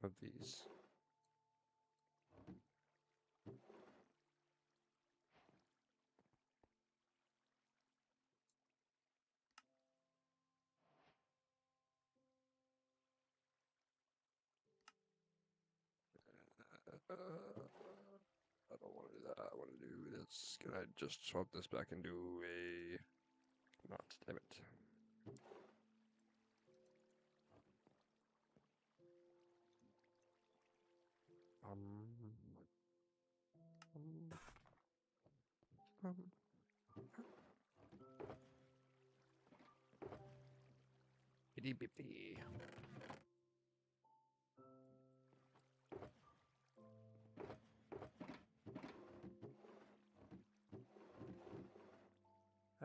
of these. I don't want to do that. I want to do this. Can I just swap this back and do a... Not, damn it. Um, Itty bitty.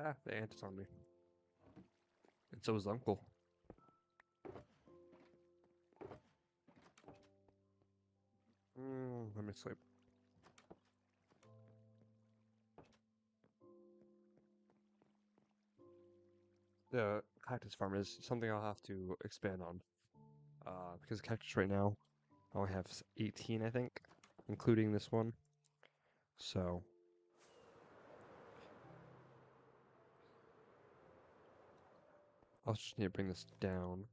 Ah, the ant is on me. And so is Uncle. Let me sleep. The cactus farm is something I'll have to expand on. Because cactus right now, I only have 18, I think, including this one. So, I'll just need to bring this down.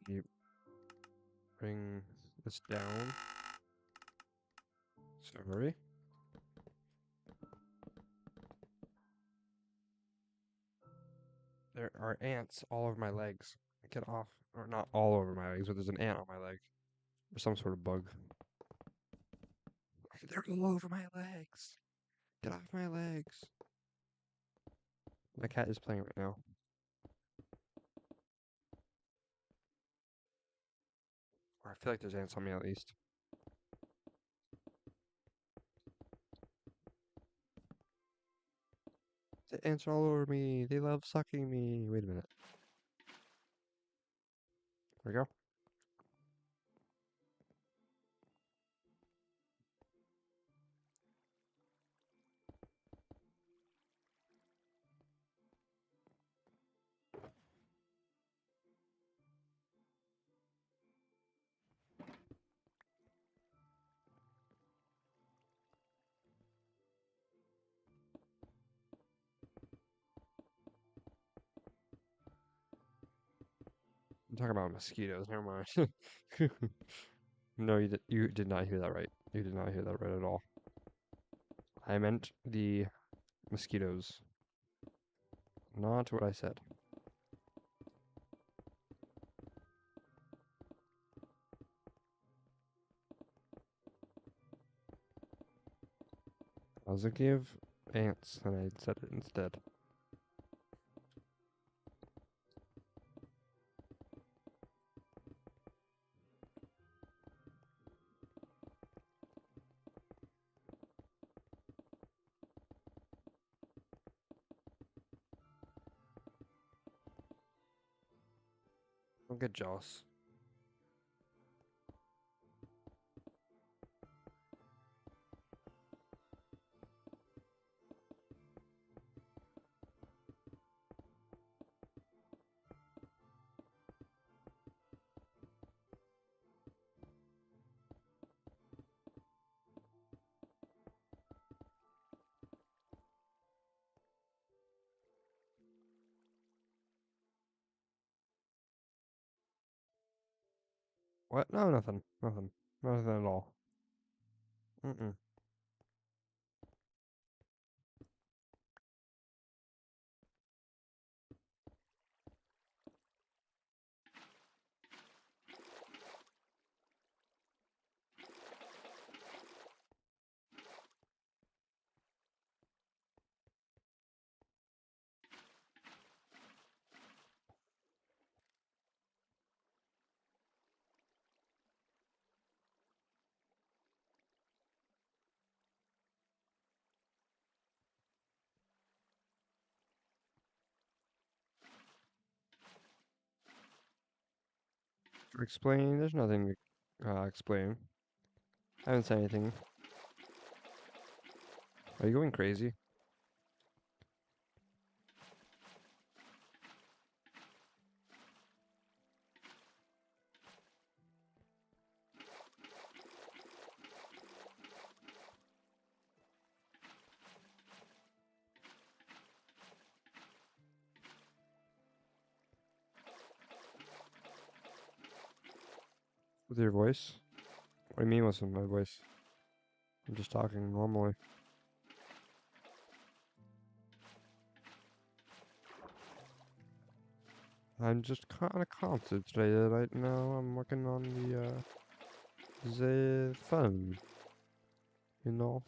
You bring this down. Sorry. There are ants all over my legs. Get off. Or not all over my legs, but there's an ant on my leg. Or some sort of bug. They're all over my legs. Get off my legs. My cat is playing right now. Or I feel like there's ants on me at least. The ants are all over me. They love sucking me. Wait a minute. There we go. I'm talking about mosquitoes. Never mind. No, you did not hear that right. You did not hear that right at all. I meant the mosquitoes. Not what I said. I was gonna give ants, and I said it instead. Don't get jealous. What? No, nothing. Nothing. Nothing at all. Mm-mm. For explain, there's nothing to explain. I haven't said anything. Are you going crazy? With your voice? What do you mean what's with my voice? I'm just talking normally. I'm just kind of concentrated right now. I'm working on the phone. You know?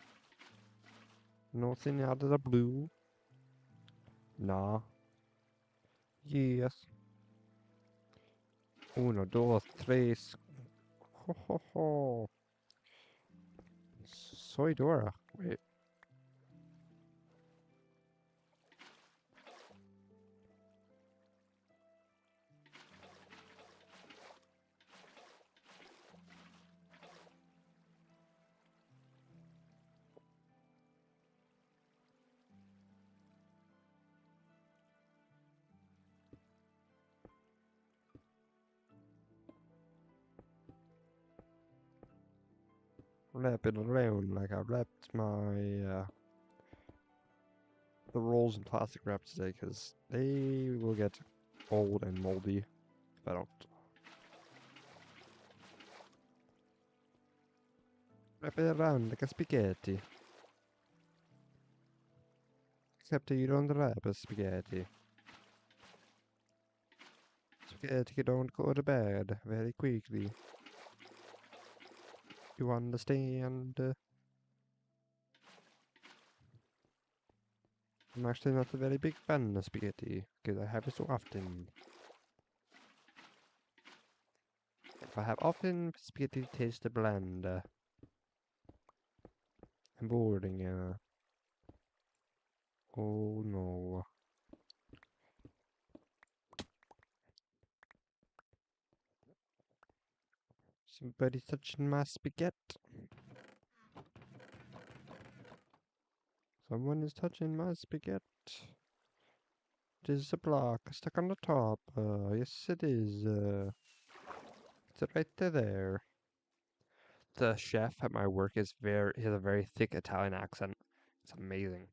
Nothing out of the blue. Nah. Yes. Uno, dos, tres. Ho ho ho. Soy Dora. Wait. Wrap it around like I wrapped my the rolls in plastic wrap today because they will get old and moldy if I don't. Wrap it around like a spaghetti. Except you don't wrap a spaghetti. Spaghetti don't go to bed very quickly. You understand? I'm actually not a very big fan of spaghetti because I have it so often. If I have often, spaghetti tastes bland and boring. Oh no. Somebody touching my spaghetti. Someone is touching my spaghetti. There's a block stuck on the top. Yes, it is. It's right there. The chef at my work is he has a very thick Italian accent. It's amazing.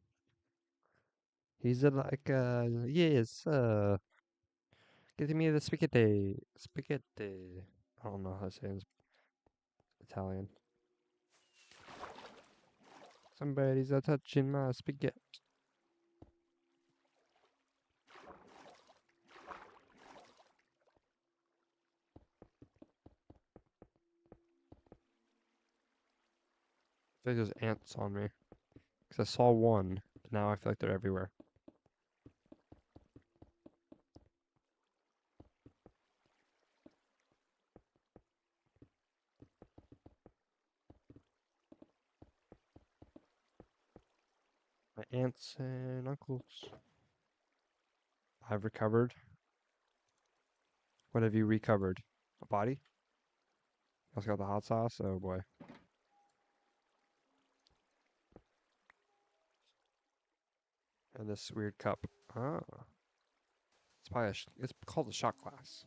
He's like, yes, give me the spaghetti. Spaghetti. I don't know how to say it in Italian. Somebody's touching my spaghetti. I feel like there's ants on me. Because I saw one, but now I feel like they're everywhere. My aunts and uncles. I've recovered. What have you recovered? A body? Also got the hot sauce? Oh boy. And this weird cup. Ah. It's probably it's called a shot glass.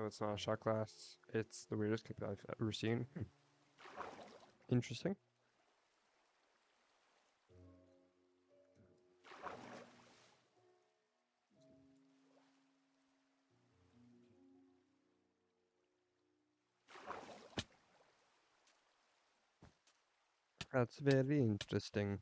No, it's not a shot glass. It's the weirdest cup I've ever seen. Interesting. That's very interesting.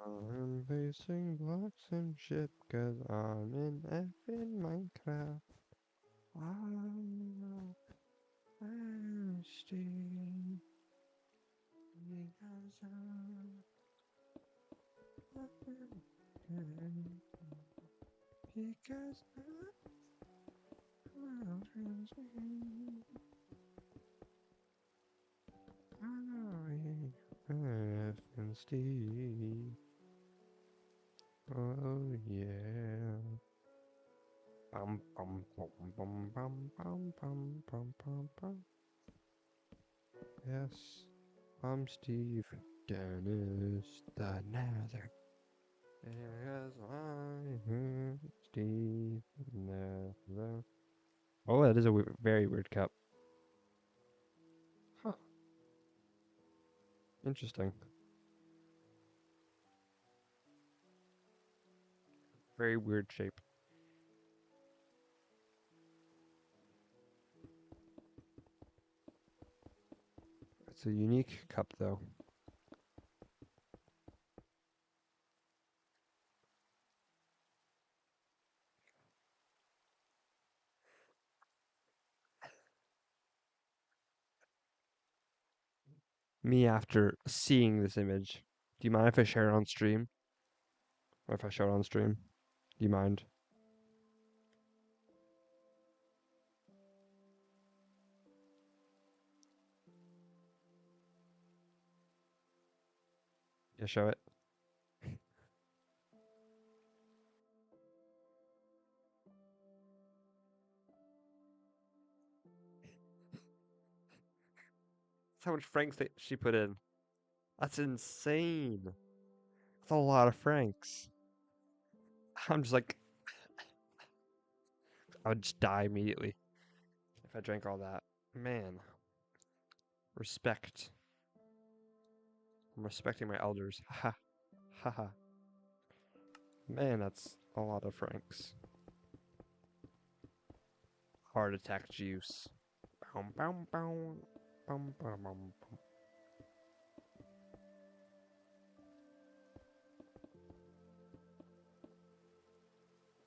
I'm facing blocks and shit cause I'm in effing Minecraft. I'm staying because I'm Steve. Oh yeah. Bum bum bum bum bum bum bum bum bum bum. Yes, I'm Steve Dennis the Nether. Yes, I'm Steve Nether. Oh, that is a very weird cup. Huh. Interesting. Very weird shape. It's a unique cup, though. Me after seeing this image. Do you mind if I share it on stream? Or if I show it on stream? Do you mind? Yeah, show it. That's how much francs that she put in. That's insane. That's a lot of francs. I'm just like, I would just die immediately if I drank all that. Man, respect. I'm respecting my elders. Ha ha ha. Man, that's a lot of francs. Heart attack juice. Boom, boom, boom. Bum, bum, bum, bum.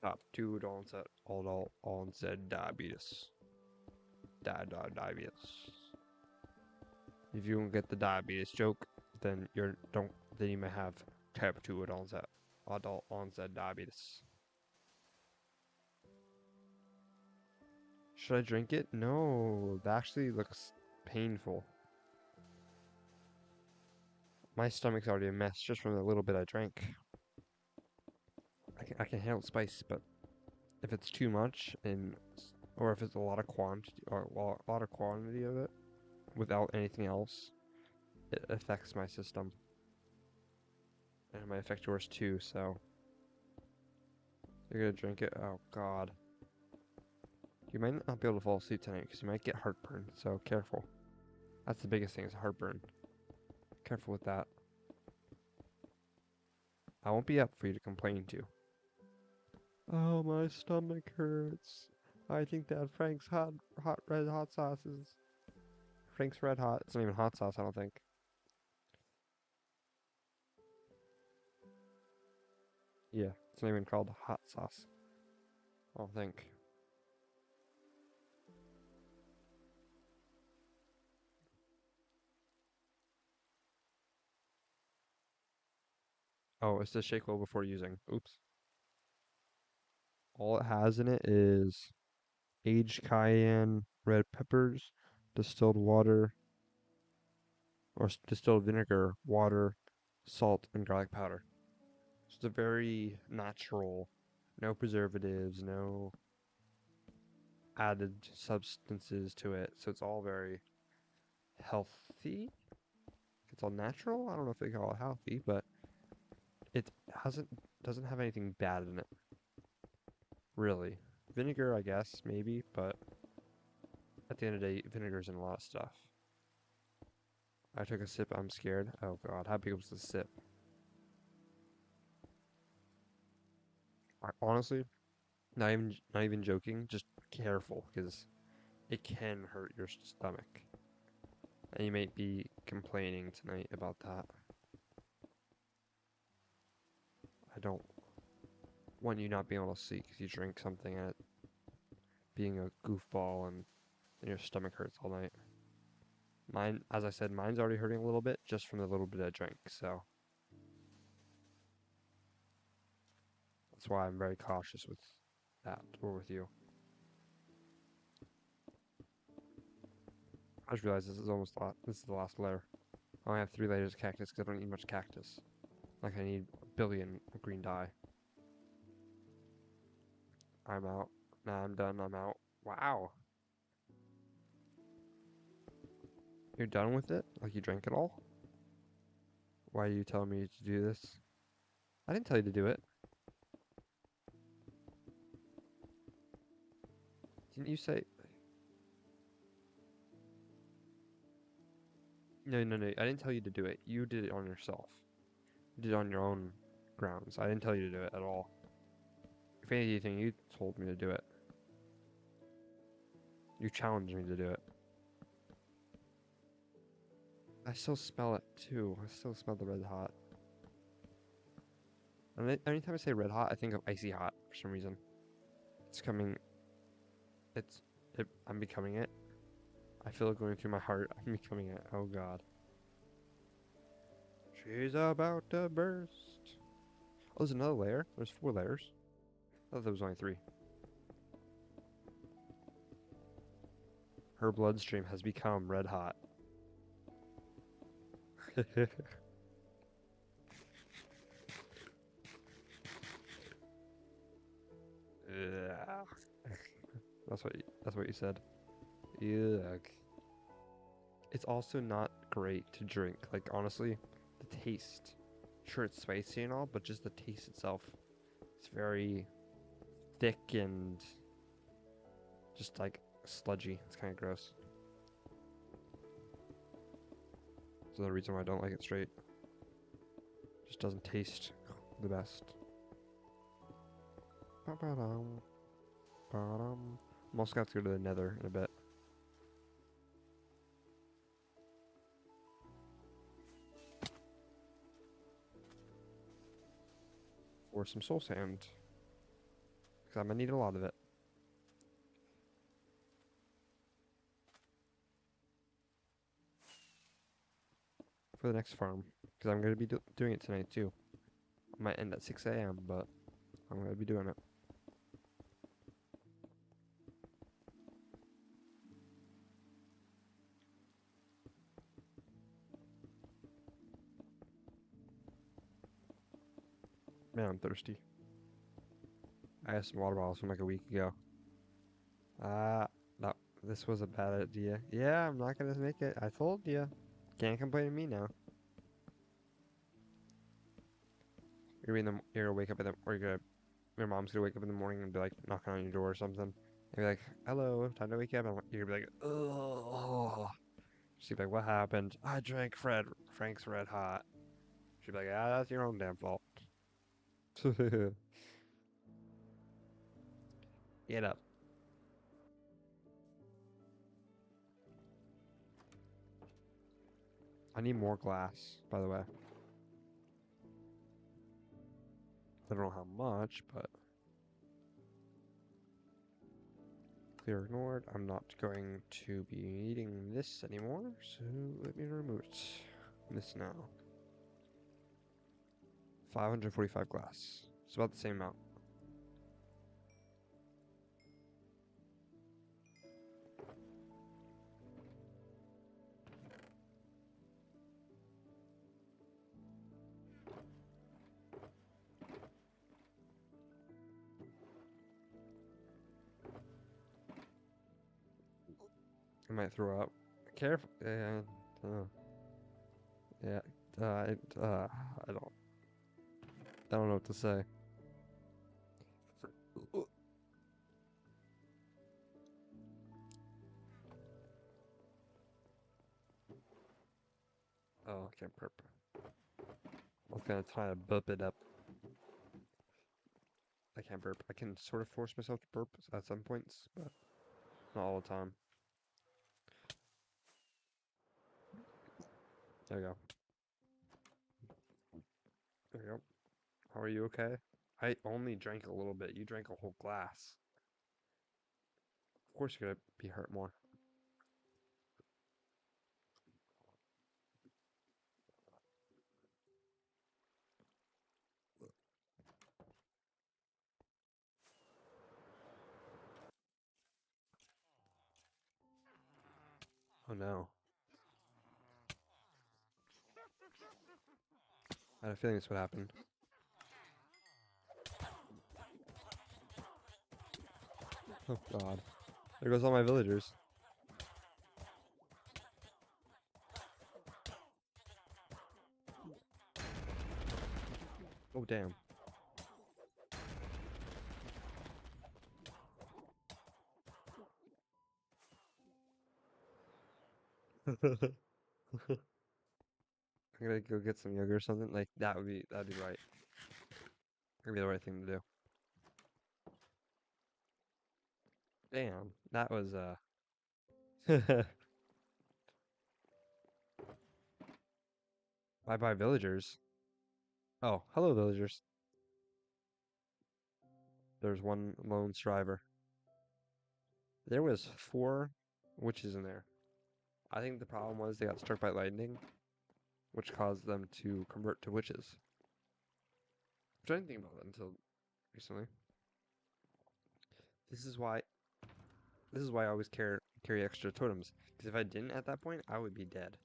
Top 2 onset, onset diabetes. Diabetes. If you don't get the diabetes joke, then then you may have type 2 adult onset diabetes. Should I drink it? No, that actually looks painful. My stomach's already a mess just from the little bit I drank. I can handle spice, but if it's too much or if it's a lot of quantity or a lot of quantity of it without anything else, it affects my system. And it might affect yours too, so you're gonna drink it? Oh god. You might not be able to fall asleep tonight because you might get heartburn, so careful. That's the biggest thing is heartburn. Careful with that. I won't be up for you to complain to. Oh, my stomach hurts. I think that Frank's red hot sauce is Frank's red hot. It's not even hot sauce, I don't think. Yeah, it's not even called hot sauce. I don't think. Oh, it's the shake well before using. Oops. All it has in it is aged cayenne, red peppers, distilled water, or distilled vinegar, water, salt, and garlic powder. So it's a very natural, no preservatives, no added substances to it. So it's all very healthy. it's all natural. I don't know if they call it healthy, but it hasn't doesn't have anything bad in it, really. Vinegar, I guess, maybe, but at the end of the day, vinegar's in a lot of stuff. I took a sip. I'm scared. Oh God, how big was the sip? Honestly, not even joking. Just careful, because it can hurt your stomach, and you might be complaining tonight about that. I don't want you not being able to sleep because you drink something and it being a goofball and your stomach hurts all night. Mine, as I said, mine's already hurting a little bit just from the little bit I drank, so that's why I'm very cautious with that or with you. I just realized this is the last layer. I only have 3 layers of cactus because I don't need much cactus. Like I need a billion green dye. I'm out. Nah, I'm done. I'm out. Wow. You're done with it? Like you drank it all? Why are you telling me to do this? I didn't tell you to do it. Didn't you say? No, no, no. I didn't tell you to do it. You did it on yourself. You did it on your own grounds. I didn't tell you to do it at all. If anything, you told me to do it. You challenged me to do it. I still smell it too. I still smell the red hot. And anytime I say red hot, I think of icy hot for some reason. It's coming. I'm becoming it. I feel it going through my heart. I'm becoming it. Oh God. She's about to burst. Oh, there's another layer. There's 4 layers. I thought there was only 3. Her bloodstream has become red hot. Ugh. That's what you said. Yuck. It's also not great to drink. Like honestly, the taste. Sure, it's spicy and all, but just the taste itself. It's very thick and just like sludgy. It's kind of gross. That's another reason why I don't like it straight. Just doesn't taste the best. Ba-ba-dum, ba-dum. I'm also gonna have to go to the Nether in a bit. For some soul sand. Because I'm gonna need a lot of it. For the next farm. Because I'm gonna be doing it tonight too. I might end at 6 a.m., but I'm gonna be doing it. Man, I'm thirsty. I had some water bottles from like a week ago. No, this was a bad idea. Yeah, I'm not gonna make it. I told you. Can't complain to me now. You're gonna wake up your mom's gonna wake up in the morning and be like knocking on your door or something. And be like, "Hello, time to wake up." And you're gonna be like, "Oh." She'd be like, "What happened?" I drank Frank's Red Hot. She'd be like, "Ah, that's your own damn fault." Get up. I need more glass, by the way. I don't know how much, but clear ignored. I'm not going to be needing this anymore, so let me remove it. This now. 545 glass. It's about the same amount. I might throw up. Careful. Yeah. I don't know what to say. Oh, I can't burp. I was gonna try to burp it up. I can't burp. I can sort of force myself to burp at some points, but not all the time. There you go. There you go. How are you? Okay? I only drank a little bit. You drank a whole glass. Of course you're gonna be hurt more. Oh no. I had a feeling this would happen. Oh god. There goes all my villagers. Oh damn. I'm gonna go get some yogurt or something. Like that'd be right. That'd be the right thing to do. Damn. That was bye bye villagers. Oh, hello villagers. There's one lone striver. There was 4 witches in there. I think the problem was they got struck by lightning, which caused them to convert to witches. Which I didn't think about that until recently. This is why I always carry extra totems. Because if I didn't at that point, I would be dead.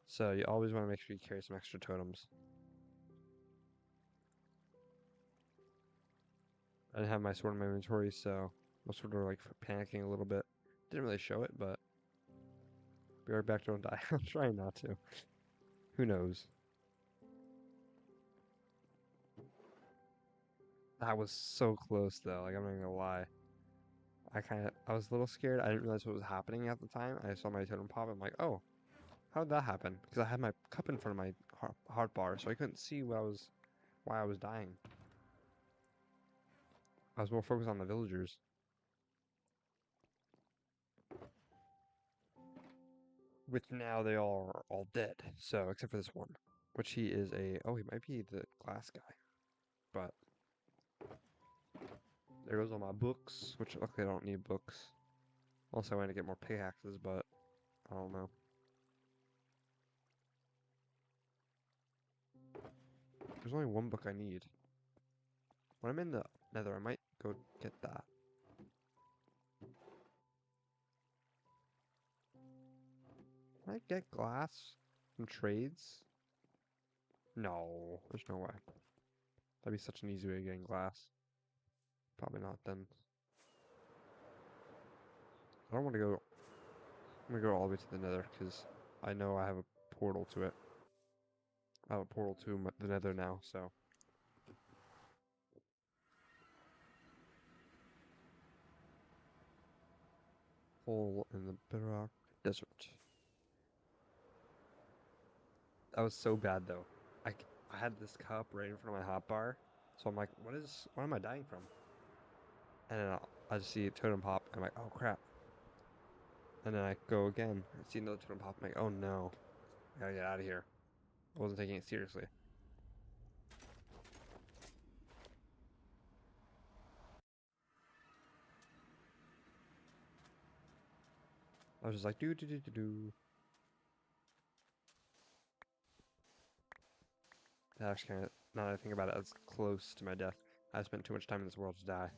So you always want to make sure you carry some extra totems. I didn't have my sword in my inventory, so I was sort of like panicking a little bit. Didn't really show it, but be right back, don't die. I'm trying not to. Who knows? That was so close though, like I'm not gonna lie. I was a little scared. I didn't realize what was happening at the time. I saw my totem pop. I'm like, oh, how did that happen? Because I had my cup in front of my heart bar, so I couldn't see why I was dying. I was more focused on the villagers. Which now they are all dead. So except for this one, which he is oh, he might be the glass guy. But there goes all my books, which luckily I don't need books. Also, I want to get more pickaxes, but I don't know. There's only one book I need. When I'm in the Nether, I might go get that. Can I get glass from trades? No, there's no way. That'd be such an easy way of getting glass. Probably not then. I don't want to go. I'm gonna go all the way to the Nether because I know I have a portal to it. I have a portal to the Nether now, so. Hole in the Bedrock Desert. That was so bad though. I had this cup right in front of my hotbar, so I'm like, what am I dying from? And then I just see a totem pop, and I'm like, oh crap. And then I go again, I see another totem pop, I'm like, oh no, I gotta get out of here. I wasn't taking it seriously. I was just like, do do do do do. That actually kind of, now that I think about it, that's close to my death. I spent too much time in this world to die.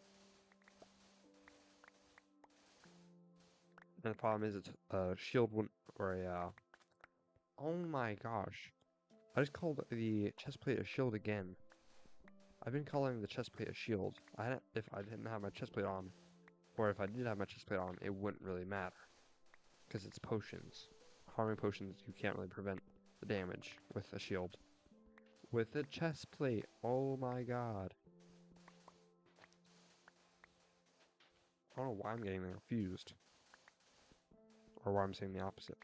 And the problem is, it's a shield wouldn't, or a, oh my gosh. I just called the chest plate a shield again. I've been calling the chest plate a shield. If I didn't have my chest plate on, or if I did have my chest plate on, it wouldn't really matter. because it's potions. Harming potions, you can't really prevent the damage with a shield. With a chest plate, oh my god. I don't know why I'm getting confused. Or why I'm saying the opposite.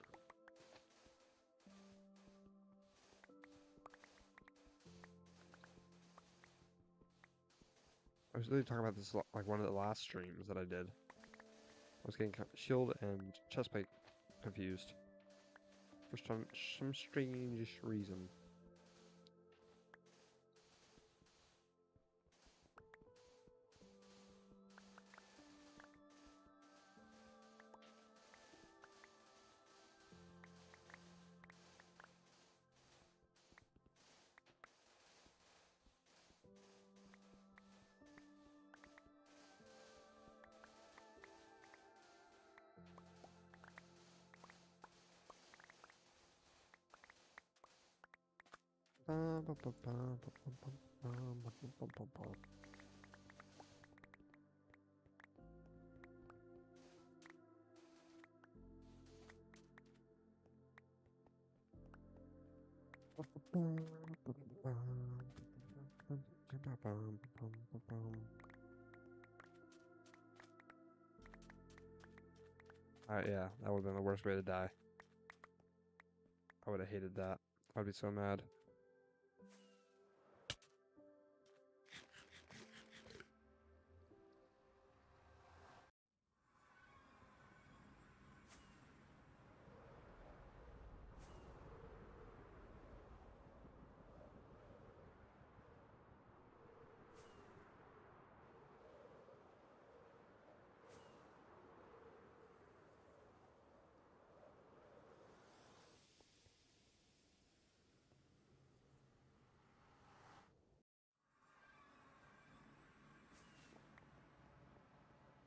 I was really talking about this like one of the last streams that I did. I was getting shield and chestplate confused for some strange reason. Yeah, that would have been the worst way to die. I would have hated that. I'd be so mad.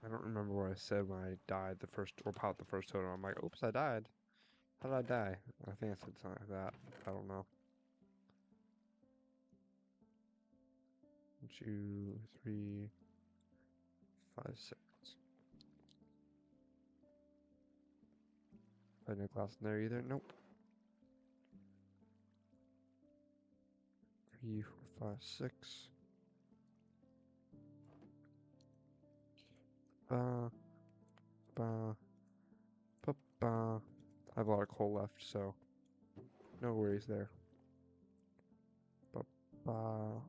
I don't remember what I said when I died the first, or popped the first totem. I'm like, oops, I died. How did I die? I think I said something like that. I don't know. 1, 2, 3, 5, 6. I had no glass in there either. Nope. 3, 4, 5, 6. Ba, ba, ba, ba. I have a lot of coal left, so no worries there. Ba, ba,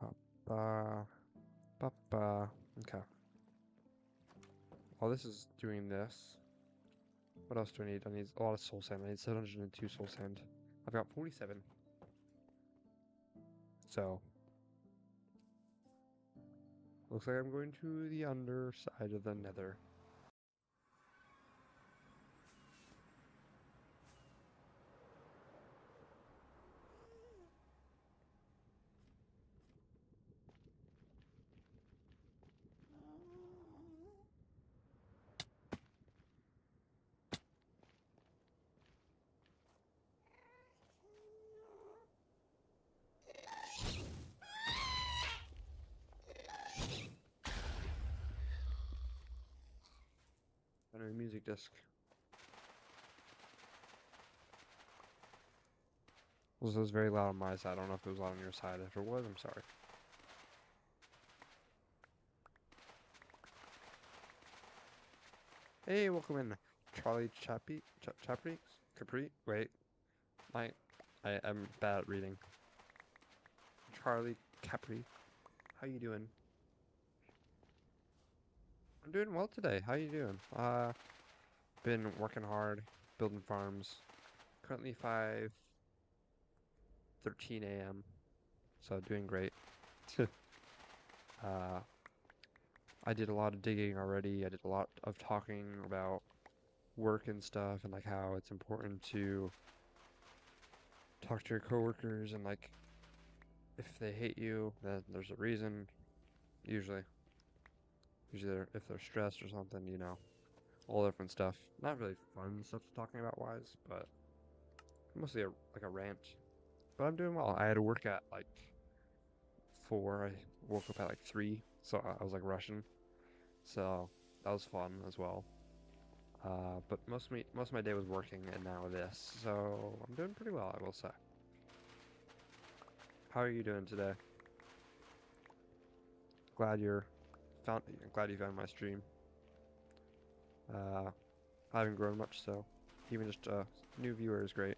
ba, ba, ba, ba. Okay. While this is doing this, what else do I need? I need a lot of soul sand. I need 702 soul sand. I've got 47. So, looks like I'm going to the underside of the nether. Under music disc. Well, this was very loud on my side. I don't know if it was loud on your side. If it was, I'm sorry. Hey, welcome in, Charlie Chappie, Capri. Wait, I'm bad at reading. Charlie Capri, how you doing? I'm doing well today. How you doing? Been working hard, building farms. Currently 5:13 a.m. So doing great. uh, I did a lot of digging already. I did a lot of talking about work and stuff, and like how it's important to talk to your coworkers, and like if they hate you, then there's a reason. Usually, if they're stressed or something, all different stuff. Not really fun stuff talking about wise, but mostly like a rant. But I'm doing well. I had to work at like 4. I woke up at like 3, so I was like rushing. So that was fun as well. But most of my day was working, and now this, so I'm doing pretty well, I will say. How are you doing today? Glad you're glad you found my stream. I haven't grown much, so even just a new viewer is great.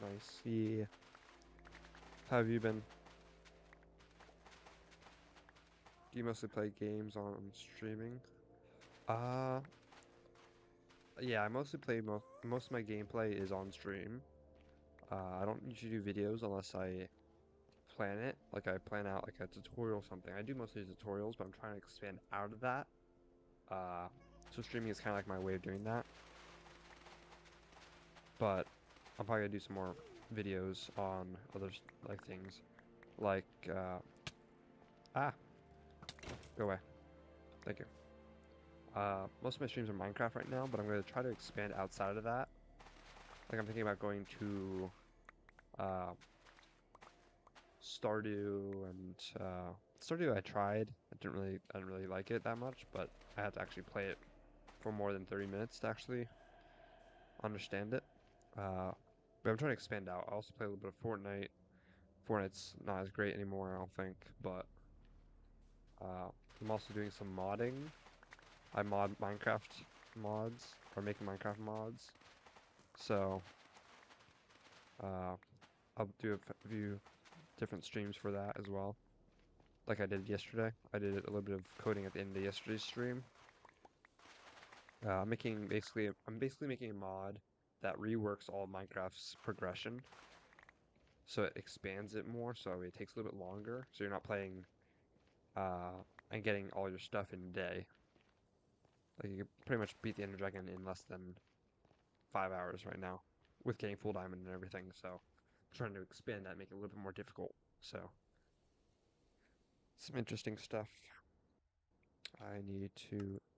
Nice. Yeah. How have you been? Do you mostly play games on streaming? Uh, yeah, I mostly play most of my gameplay is on stream. I don't usually do videos unless I plan it. Like I plan out like a tutorial or something. I do mostly tutorials, but I'm trying to expand out of that. Uh, so streaming is kind of like my way of doing that. But I'm probably gonna do some more videos on other like things, like ah, go away. Thank you. Most of my streams are Minecraft right now, but I'm gonna try to expand outside of that. Like I'm thinking about going to uh, Stardew and Stardew. I tried. I didn't really like it that much, but I had to actually play it for more than 30 minutes to actually understand it. Uh, but I'm trying to expand out. I also play a little bit of Fortnite. Fortnite's not as great anymore, I don't think, but I'm also doing some modding. I mod Minecraft mods, or making Minecraft mods. So, uh, I'll do a few different streams for that as well. Like I did yesterday. I did a little bit of coding at the end of yesterday's stream. I'm basically making a mod that reworks all Minecraft's progression. So it expands it more, so it takes a little bit longer. So you're not playing, and getting all your stuff in a day. Like you can pretty much beat the Ender Dragon in less than 5 hours right now, with getting full diamond and everything. So I'm trying to expand that, make it a little bit more difficult. So some interesting stuff.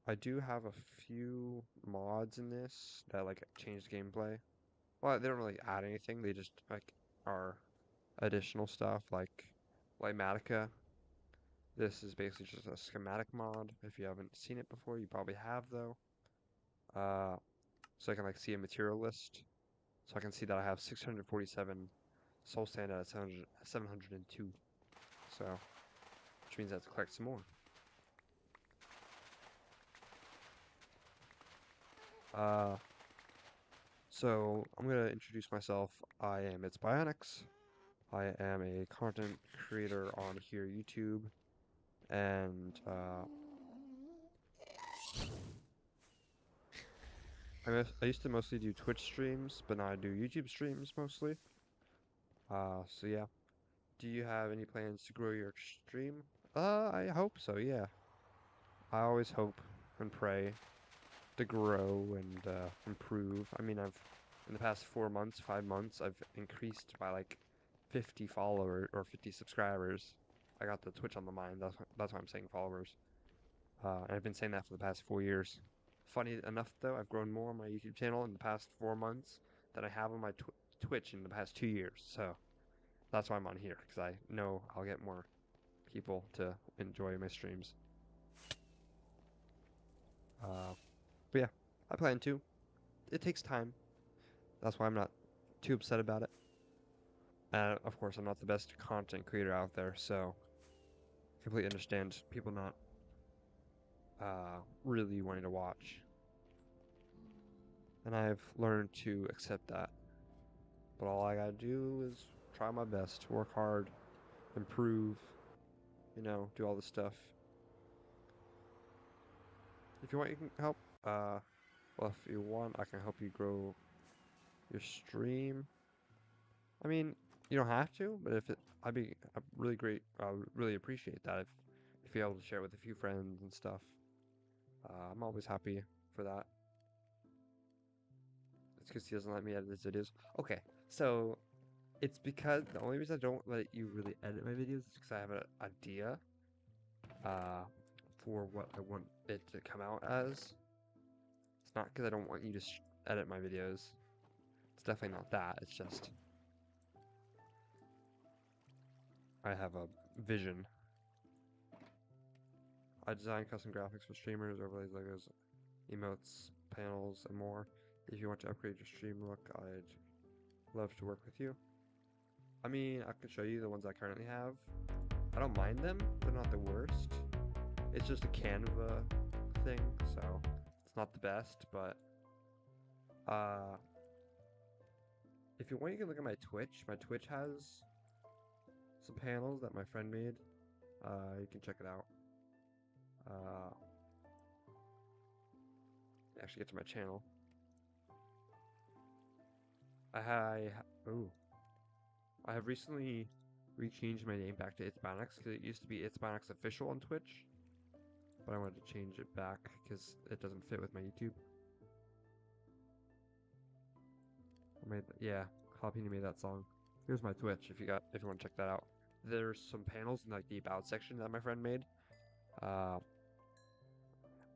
I do have a few mods in this that like change the gameplay. Well, they don't really add anything. They just like are additional stuff like Limatica. This is basically just a schematic mod. If you haven't seen it before, you probably have though. Uh, so I can like see a material list. So I can see that I have 647 soul sand out of 702. So, which means I have to collect some more. Uh, so I'm gonna introduce myself. I am It's Bionix. I am a content creator on here YouTube, and I used to mostly do Twitch streams, but now I do YouTube streams mostly. So yeah. Do you have any plans to grow your stream? I hope so, yeah. I always hope and pray to grow and improve. I mean, in the past 4 months, 5 months, I've increased by like 50 followers or 50 subscribers. I got the Twitch on the mind. That's why I'm saying followers. And I've been saying that for the past 4 years. Funny enough, though, I've grown more on my YouTube channel in the past 4 months than I have on my Twitch in the past 2 years. So that's why I'm on here, because I know I'll get more people to enjoy my streams. But yeah, I plan to. It takes time. That's why I'm not too upset about it. And of course, I'm not the best content creator out there, so I completely understand people not really wanting to watch. And I've learned to accept that. But all I gotta do is try my best, work hard, improve, do all this stuff. If you want, you can help. Well, if you want, I can help you grow your stream. I mean, you don't have to, but I'd really great. I would really appreciate that if you're able to share it with a few friends and stuff. I'm always happy for that. It's because he doesn't let me edit his videos. Okay, so it's because the only reason I don't let you really edit my videos is because I have an idea uh, for what I want it to come out as. It's not because I don't want you to edit my videos. It's definitely not that. It's just I have a vision. I design custom graphics for streamers, overlays, logos. emotes, panels, and more. If you want to upgrade your stream look, I'd love to work with you. I mean, I can show you the ones I currently have. I don't mind them, they're not the worst. It's just a Canva thing, so it's not the best, but if you want, you can look at my Twitch. My Twitch has some panels that my friend made. You can check it out. Actually get to my channel. Oh, I have recently rechanged my name back to Itzbanax because it used to be Itzbanax Official on Twitch, but I wanted to change it back because it doesn't fit with my YouTube. Yeah, Jalapeno made that song. Here's my Twitch if you want to check that out. There's some panels in like the about section that my friend made. I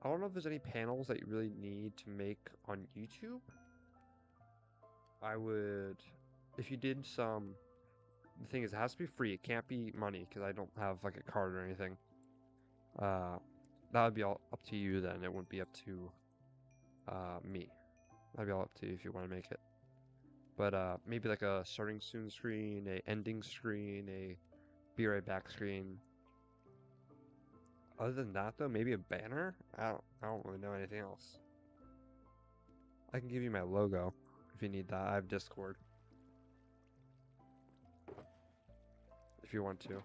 don't know if there's any panels that you really need to make on YouTube. I would, if you did some, the thing is it has to be free. It can't be money because I don't have like a card or anything. That would be all up to you then. It wouldn't be up to me. That'd be all up to you if you want to make it. But maybe like a starting soon screen, a ending screen, a be right back screen. Other than that though, maybe a banner? I don't really know anything else. I can give you my logo if you need that. I have Discord. If you want to.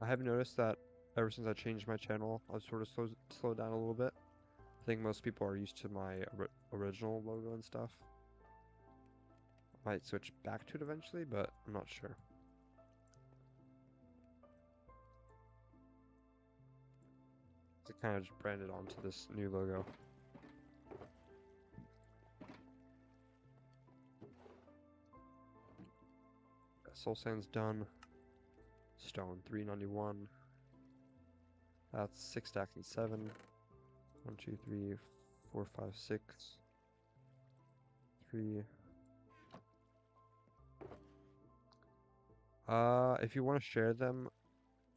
I have noticed that ever since I changed my channel, I've sort of slowed down a little bit. I think most people are used to my original logo and stuff. Might switch back to it eventually, but I'm not sure. It kind of just branded onto this new logo. Soul Sand's done. Stone 391. That's 6 stacks and 7. 1, 2, 3, 4, 5, 6. 3. If you want to share them,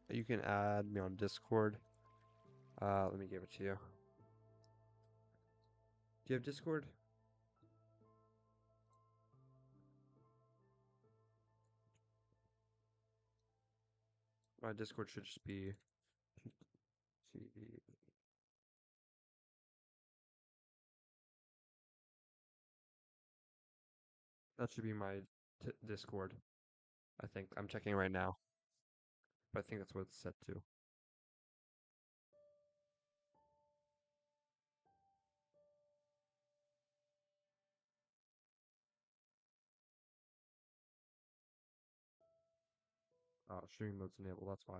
you can add me on Discord. Let me give it to you. Do you have Discord? My Discord should just be that should be my Discord. I think I'm checking right now, but I think that's what it's set to. Streaming mode's enabled. That's why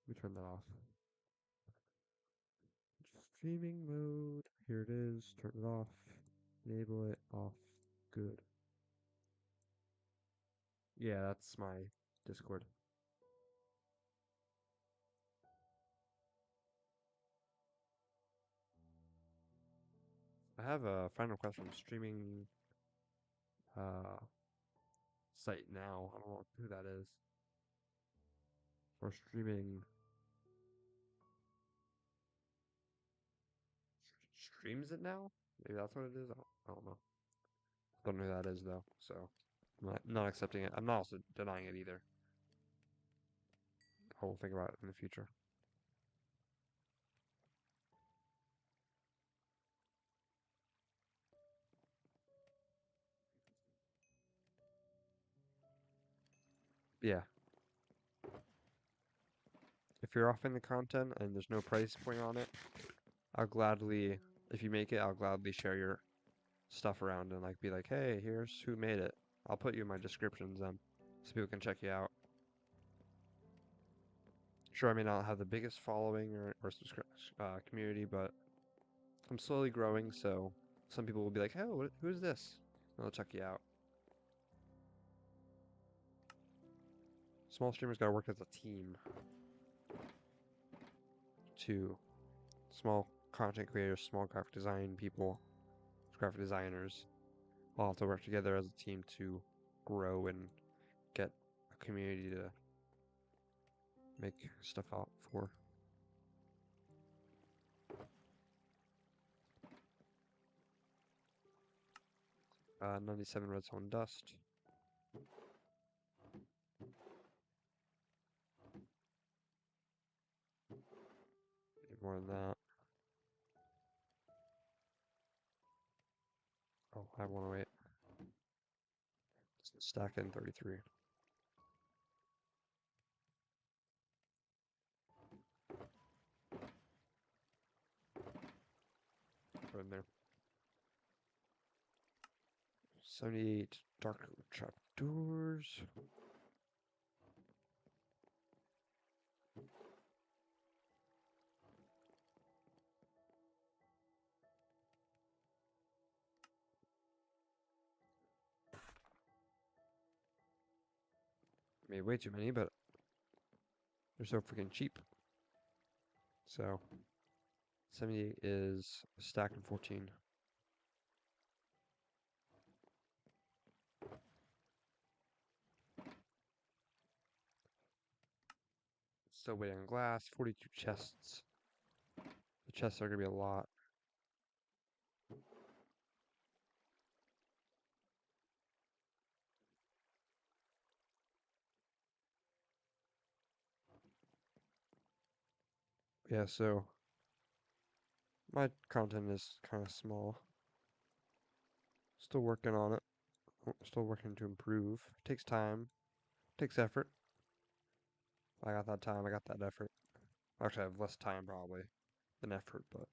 we turn that off. Streaming mode. Here it is. Turn it off. Enable it. Off. Good. Yeah, that's my Discord. I have a friend request from streaming site now. I don't know who that is. Or streaming streams it now? Maybe that's what it is. I don't know. Don't know who that is though. So I'm not accepting it. I'm not also denying it either. I will think about it in the future. Yeah. If you're offering the content and there's no price point on it, I'll gladly, if you make it, I'll gladly share your stuff around and like be like, hey, here's who made it. I'll put you in my descriptions then, so people can check you out. Sure, I may not have the biggest following or community, but I'm slowly growing, so some people will be like, oh, who's this? And they'll check you out. Small streamers gotta work as a team. To small content creators, small graphic design people, graphic designers, all have to work together as a team to grow and get a community to make stuff out for. 97 redstone dust. Need more than that. Oh, I have 108. Stack in 33. Put in there. 78 dark trapdoors. Made way too many, but they're so freaking cheap. So 78 is a stack in 14. Still waiting on glass. 42 chests. The chests are gonna be a lot. Yeah, so my content is kind of small. Still working on it. Still working to improve. Takes time. Takes effort. I got that time. I got that effort. Actually, I have less time probably than effort, but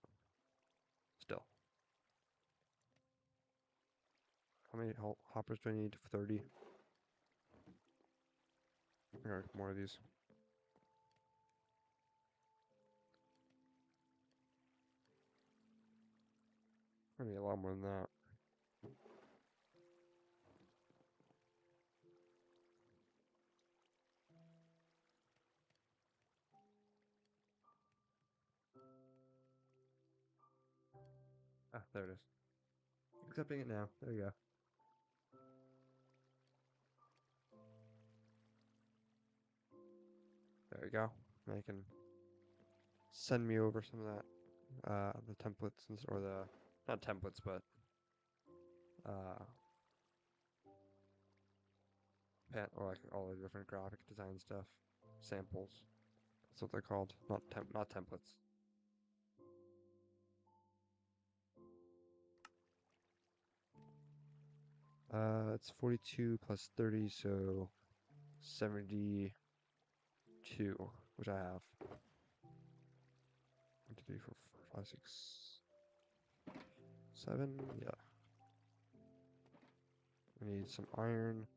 still. How many hoppers do I need? 30. Alright, more of these. I need a lot more than that. Ah, there it is. Accepting it now. There you go. There you go. Now you can send me over some of that, the templates or the not templates, but uh, or like all the different graphic design stuff, samples. That's what they're called. Not templates. It's 42 plus 30, so 72, which I have. 1, 2, 3, 4, 5, 6, 7. Yeah. We need some iron.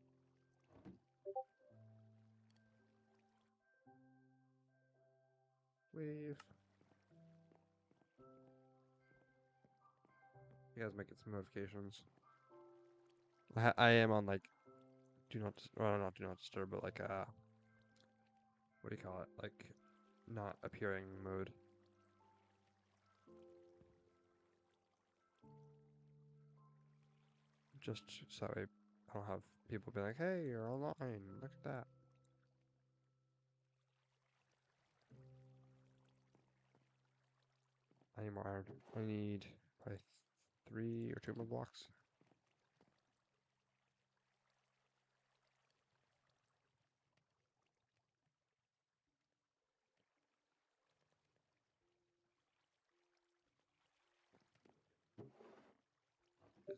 Wave. You guys making some notifications. I am on like do not, well, not do not disturb, but like what do you call it? Like not appearing mode. Just so I don't have people be like, hey, you're online. Look at that. I need more iron. I need probably 3 or 2 more blocks.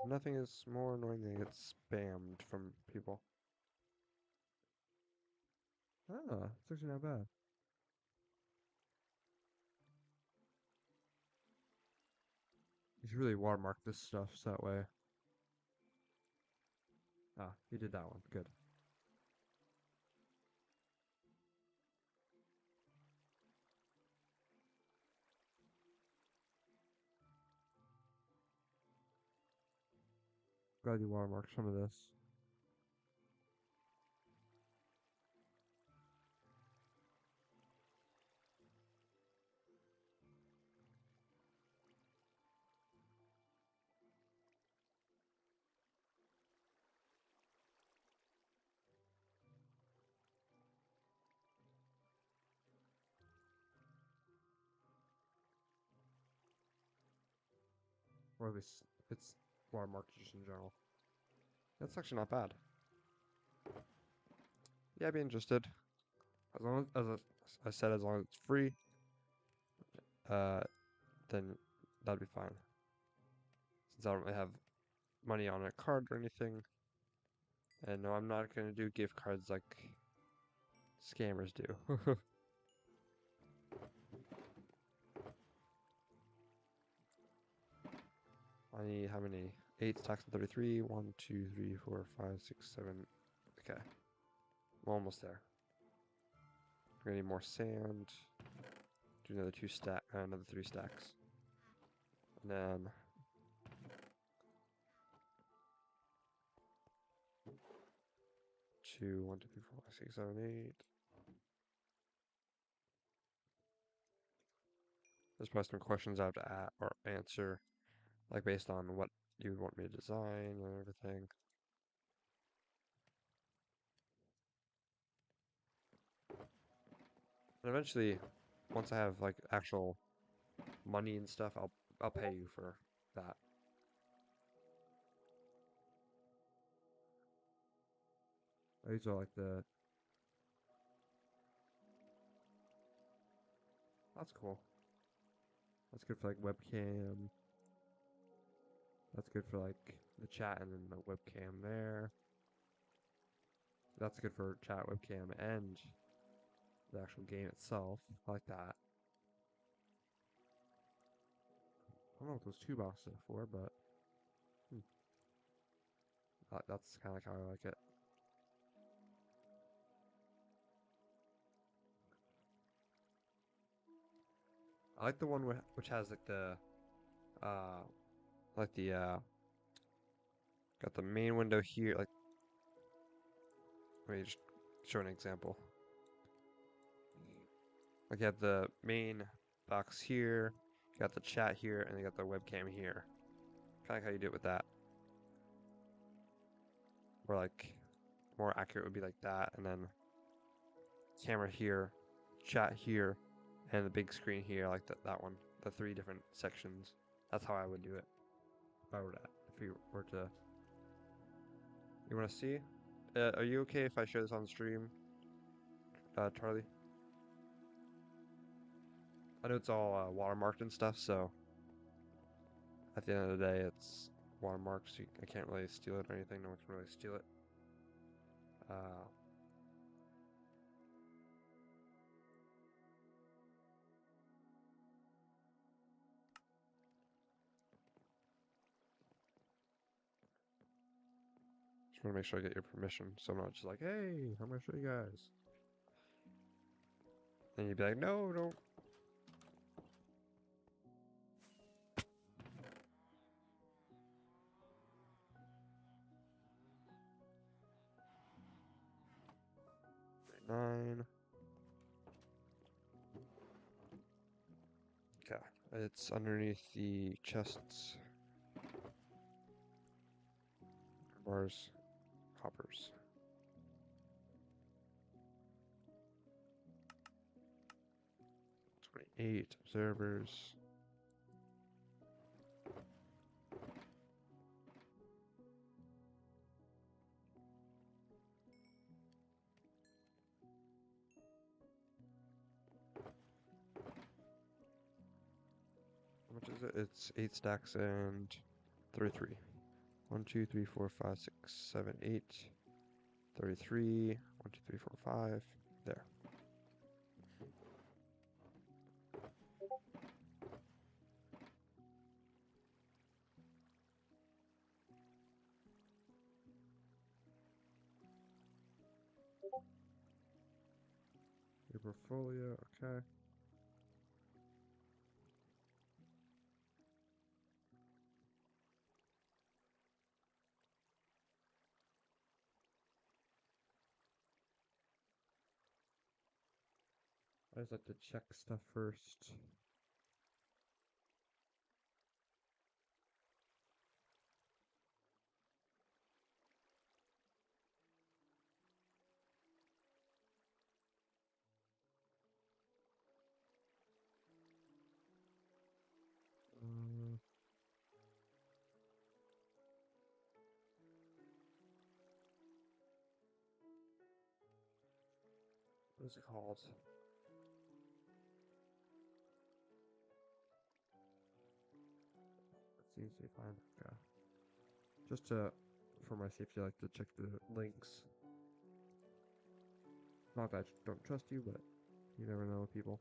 Nothing is more annoying than get spammed from people. Ah, it's actually not bad. You should really watermark this stuff so that way. Ah, you did that one. Good. Glad you watermarked some of this. or at least it's watermarked just in general. That's actually not bad. Yeah, I'd be interested. As long as I said, as long as it's free, uh, then that'd be fine. Since I don't really have money on a card or anything. And no, I'm not gonna do gift cards like scammers do. I need how many? 8 stacks of 33. 1, 2, 3, 4, 5, 6, 7. Okay. I'm almost there. We're gonna need more sand. Do another another 3 stacks. And then 2, 1, 2, 3, 4, 5, 6, 7, 8. There's probably some questions I have to or answer, like based on what you would want me to design and everything. And eventually, once I have like actual money and stuff, I'll pay you for that. These are like the. That's cool. That's good for like webcam. That's good for like the chat and then the webcam there. That's good for chat, webcam, and the actual game itself. I like that. I don't know what those 2 boxes are for, but that's kind of like how I like it. I like the one which has uh, like the got the main window here. Like, let me just show an example. Like you have the main box here, you got the chat here, and you got the webcam here. Kind of like how you do it with that. Or like more accurate would be like that, and then camera here, chat here, and the big screen here, like that one. The 3 different sections. That's how I would do it. If I were to, if you were to, you want to see? Are you okay if I share this on stream, Charlie? I know it's all watermarked and stuff, so at the end of the day, it's watermarked, so I can't really steal it or anything. No one can really steal it. Uh, just want to make sure I get your permission, so I'm not just like, hey, I'm gonna show you guys. And you'd be like, no, don't. Nine. Okay, it's underneath the chests, bars, hoppers. 28 observers. How much is it? It's 8 stacks and 33. 1, 2, 3, 4, 5, 6, 7, 8. 33. 1, 2, 3, 4, 5. There. Your portfolio, okay. I just like to check stuff first. What's it called? Let's see if I find. Okay. Just for my safety, I like to check the links. Not that I don't trust you, but you never know with people.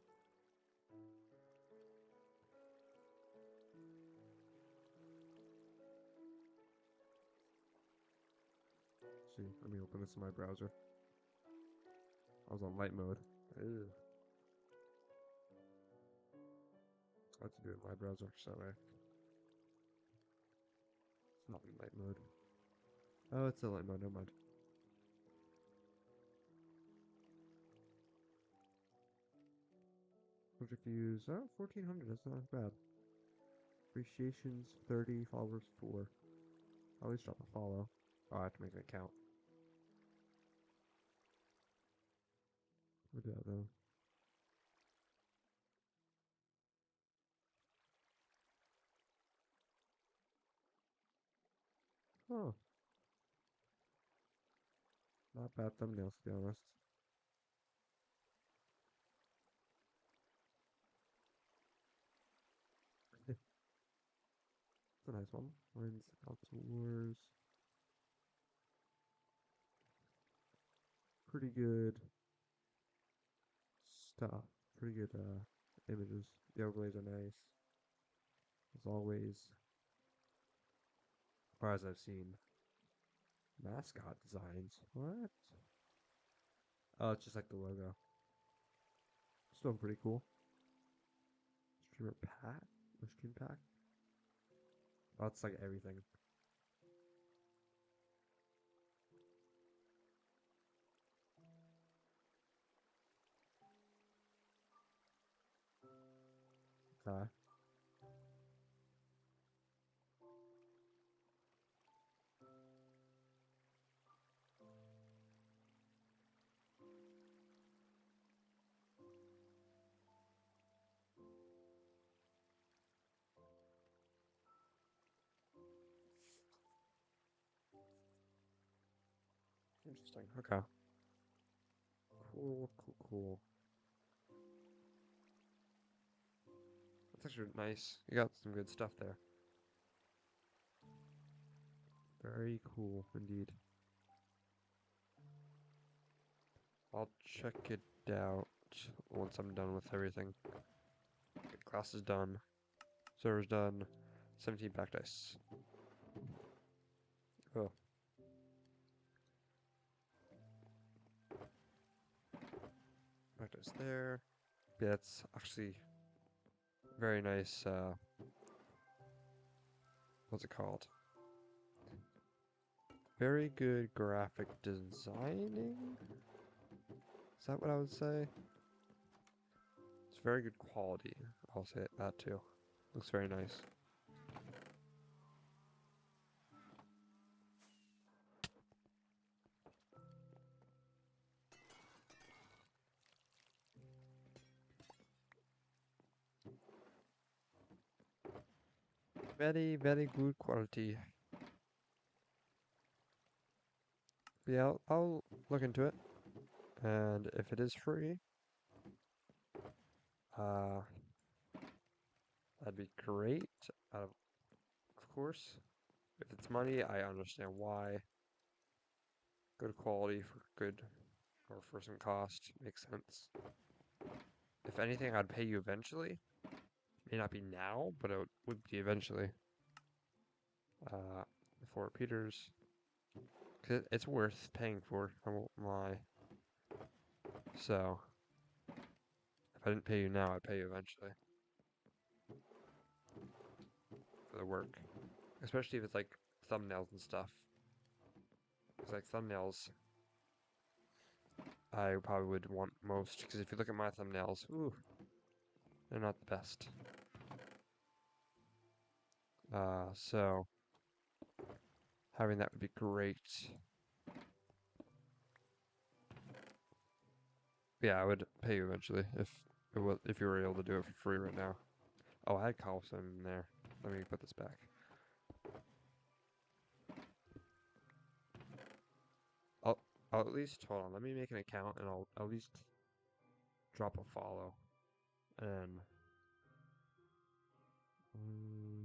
Let's see, let me open this in my browser. I was on light mode. Ew. I have to do it in my browser, so it's not in light mode. Oh, it's in light mode, never mind. Project views, 1400, that's not bad. Appreciations, 30, followers, 4. I'll at least drop a follow. Oh, I have to make an account. We'll do that though. Oh, not bad thumbnails to be honest. It's a nice one. Mine's outdoors. Pretty good stuff. Pretty good images. The overlays are nice. As always. As far as I've seen. Mascot designs. What? Oh, it's just like the logo. Still pretty cool. Streamer pack? Or stream pack? Oh, it's like everything. Okay. Interesting. Okay. Cool, cool, cool. That's actually nice. You got some good stuff there. Very cool indeed. I'll check it out once I'm done with everything. Okay, class is done. Server's done. 17 back dice. Oh. Back dice there. Yeah, it's actually very nice, what's it called? Very good graphic designing? Is that what I would say? It's very good quality. I'll say that too. Looks very nice. Very, very good quality. Yeah, I'll look into it. And if it is free, uh, that'd be great. Of course, if it's money, I understand why. Good quality for good, or for some cost, makes sense. If anything, I'd pay you eventually. May not be now, but it would be eventually. For Peters, 'cause it's worth paying for, I won't lie. So, if I didn't pay you now, I'd pay you eventually. For the work. Especially if it's like thumbnails and stuff. It's like thumbnails, I probably would want most, because if you look at my thumbnails, ooh, they're not the best. So having that would be great. Yeah, I would pay you eventually if you were able to do it for free right now. Oh, I had Carlson in there. Let me put this back. I'll at least hold on. Let me make an account and I'll at least drop a follow. And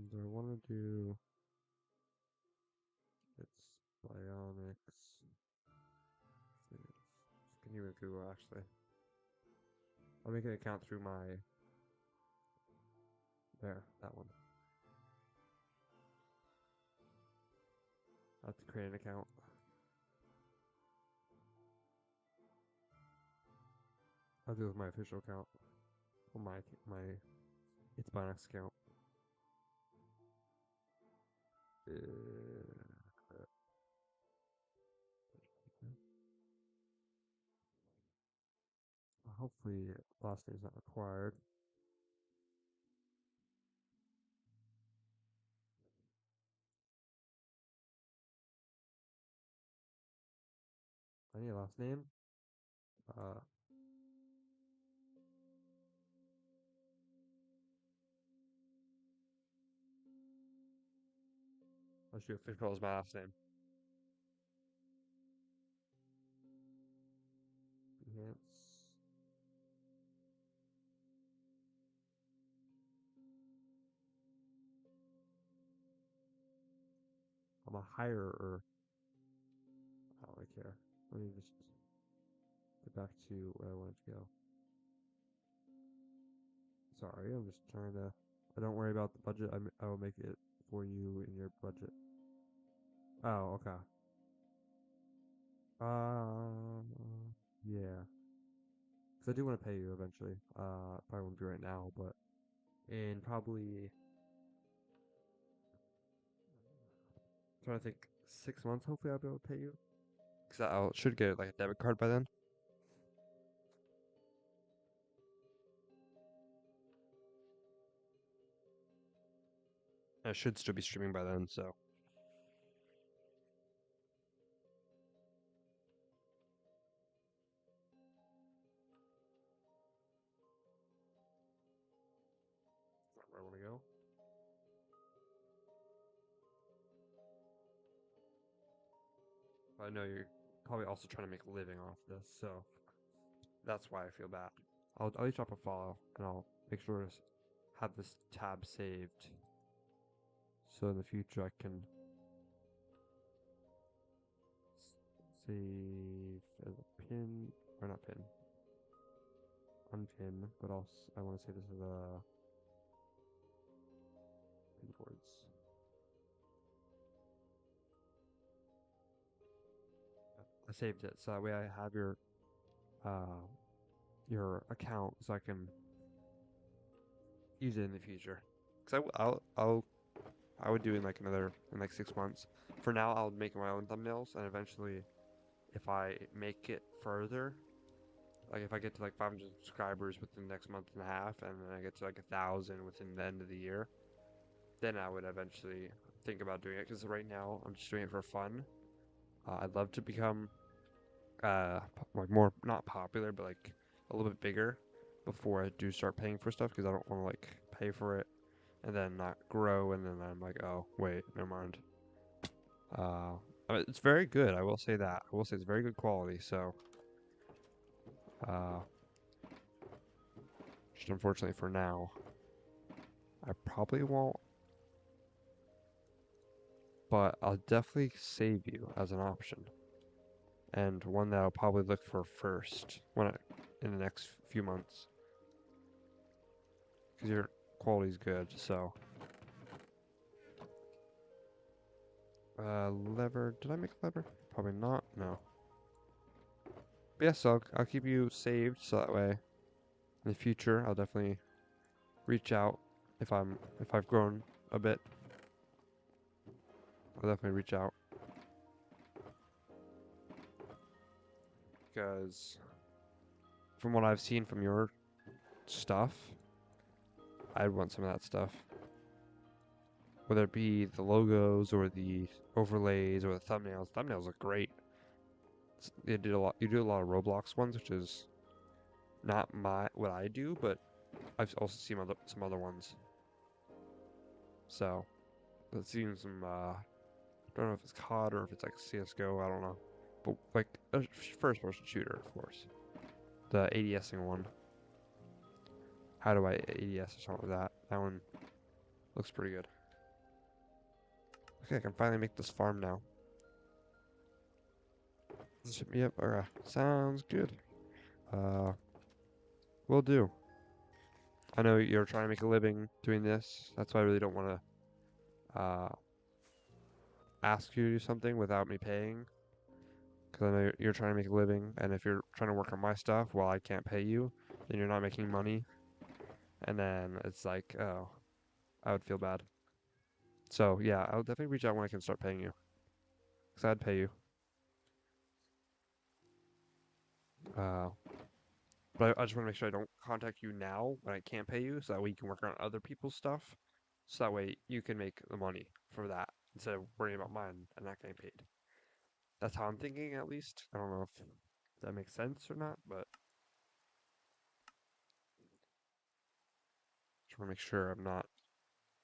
do I want to do it's Bionics? Can you with Google actually? I'll make an account through my that one. I have to create an account. I'll do it with my official account. Or my it's Bionics account. Hopefully, last name's not required. I need a last name. Let's do official as my last name. Yes. I'm a hirer. I don't really care. Let me just get back to where I wanted to go. Sorry, I'm just trying to. Don't worry about the budget. I will make it for you in your budget. Oh, okay. Yeah. Because I do want to pay you eventually. Probably won't be right now, but in probably trying to think 6 months. Hopefully, I'll be able to pay you. Because I should get like a debit card by then. I should still be streaming by then, so. Not where I want to go. I know you're probably also trying to make a living off this, so that's why I feel bad. I'll each drop a follow, and I'll make sure to have this tab saved, so in the future I can save as a pin, or not pin, unpin, but also I want to save this as a pin boards. I saved it, so that way I have your account, so I can use it in the future. Cause I would do in like in like 6 months. For now, I'll make my own thumbnails, and eventually, if I make it further, like if I get to like 500 subscribers within the next month and a half, and then I get to like 1,000 within the end of the year, then I would eventually think about doing it. Because right now, I'm just doing it for fun. I'd love to become like more not popular, but like a little bit bigger before I do start paying for stuff. Because I don't want to like pay for it and then not grow, and then I'm like, oh wait, never mind. It's very good. I will say that. I will say it's very good quality. So, uh, just unfortunately for now, I probably won't. But I'll definitely save you as an option, and one that I'll probably look for first in the next few months, because your quality's good. So, lever. Did I make a lever? Probably not. No. But yes, I'll keep you saved so that way in the future I'll definitely reach out if I've grown a bit. I'll definitely reach out because from what I've seen from your stuff, I'd want some of that stuff. Whether it be the logos or the overlays or the thumbnails. Thumbnails look great. They did a lot. You do a lot of Roblox ones, which is not what I do, but I've also seen some other ones. So, I've seen some. Don't know if it's COD or if it's like CS:GO. I don't know, but like a first-person shooter, of course. The ADSing one. How do I ADS or something like that? That one looks pretty good. Okay, I can finally make this farm now. Yep, alright. Sounds good. Will do. I know you're trying to make a living doing this. That's why I really don't want to ask you to do something without me paying. Because I know you're trying to make a living, and if you're trying to work on my stuff while I can't pay you, then you're not making money. And then it's like, oh, I would feel bad. So yeah, I'll definitely reach out when I can start paying you. Because I'd pay you. Uh, but I just want to make sure I don't contact you now when I can't pay you, so that way you can work on other people's stuff. So that way you can make the money for that instead of worrying about mine and not getting paid. That's how I'm thinking, at least. I don't know if that makes sense or not, but just want to make sure I'm not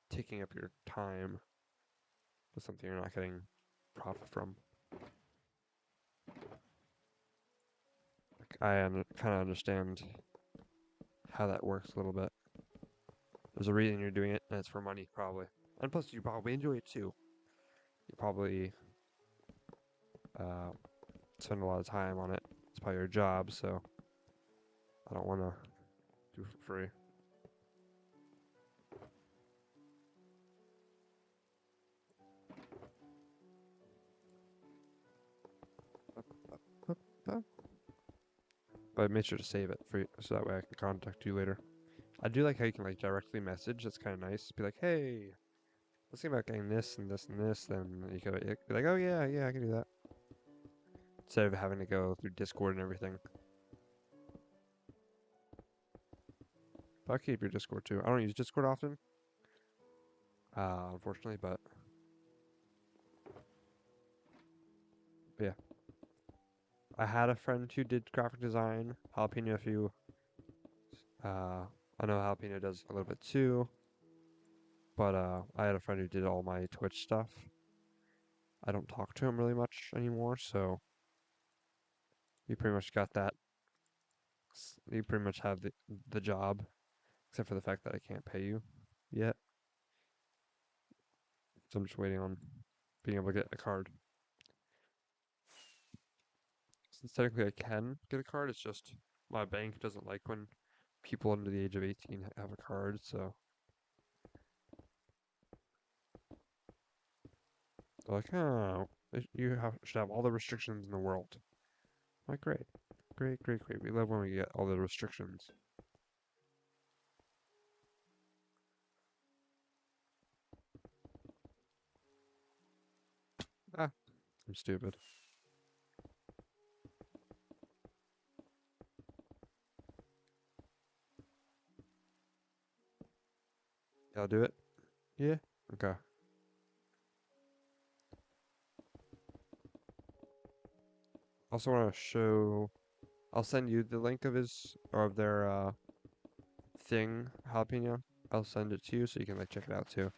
taking up your time with something you're not getting profit from. Like, kind of understand how that works a little bit. There's a reason you're doing it, and it's for money, probably. And plus, you probably enjoy it too. You probably uh, spend a lot of time on it. It's probably your job, so I don't want to do it for free. But I made sure to save it for you, so that way I can contact you later. I do like how you can like directly message. That's kind of nice. Be like, hey, let's think about getting this and this and this. Then you can be like, oh yeah, yeah, I can do that. Instead of having to go through Discord and everything. But I'll keep your Discord too. I don't use Discord often, unfortunately, but yeah. I had a friend who did graphic design. Jalapeno, if you, I know Jalapeno does a little bit too. But I had a friend who did all my Twitch stuff. I don't talk to him really much anymore, so you pretty much got that. You pretty much have the job, except for the fact that I can't pay you yet. So I'm just waiting on being able to get a card. Since technically I can get a card, it's just my bank doesn't like when people under the age of 18 have a card, so they're like, oh, should have all the restrictions in the world. I'm like, great. Great, great, great. We love when we get all the restrictions. Ah, I'm stupid. Yeah, I'll do it. Yeah? Okay. Also want to show. I'll send you the link of his or of their thing, Jalapeno. I'll send it to you so you can like check it out too.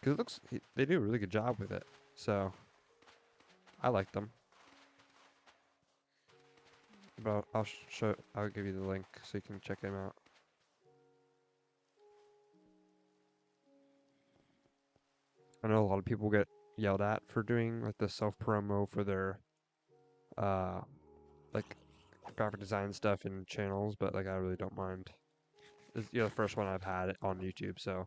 Cause it looks they do a really good job with it. So I like them. But I'll show. I'll give you the link so you can check them out. I know a lot of people get yelled at for doing like the self promo for their uh like graphic design stuff in channels, but like I really don't mind. You're the first one I've had on YouTube, so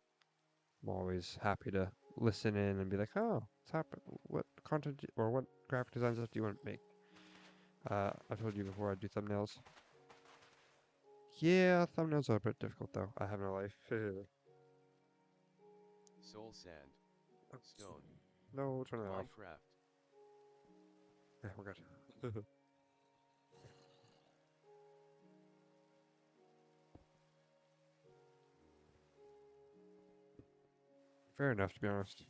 I'm always happy to listen in and be like, oh, what's happened? What content or what graphic design stuff do you want to make? I've told you before I do thumbnails. Yeah, thumbnails are a bit difficult though. I have no life. Soul sand. Stone. No, turn that off. Minecraft. Yeah, we're good. Fair enough, to be honest.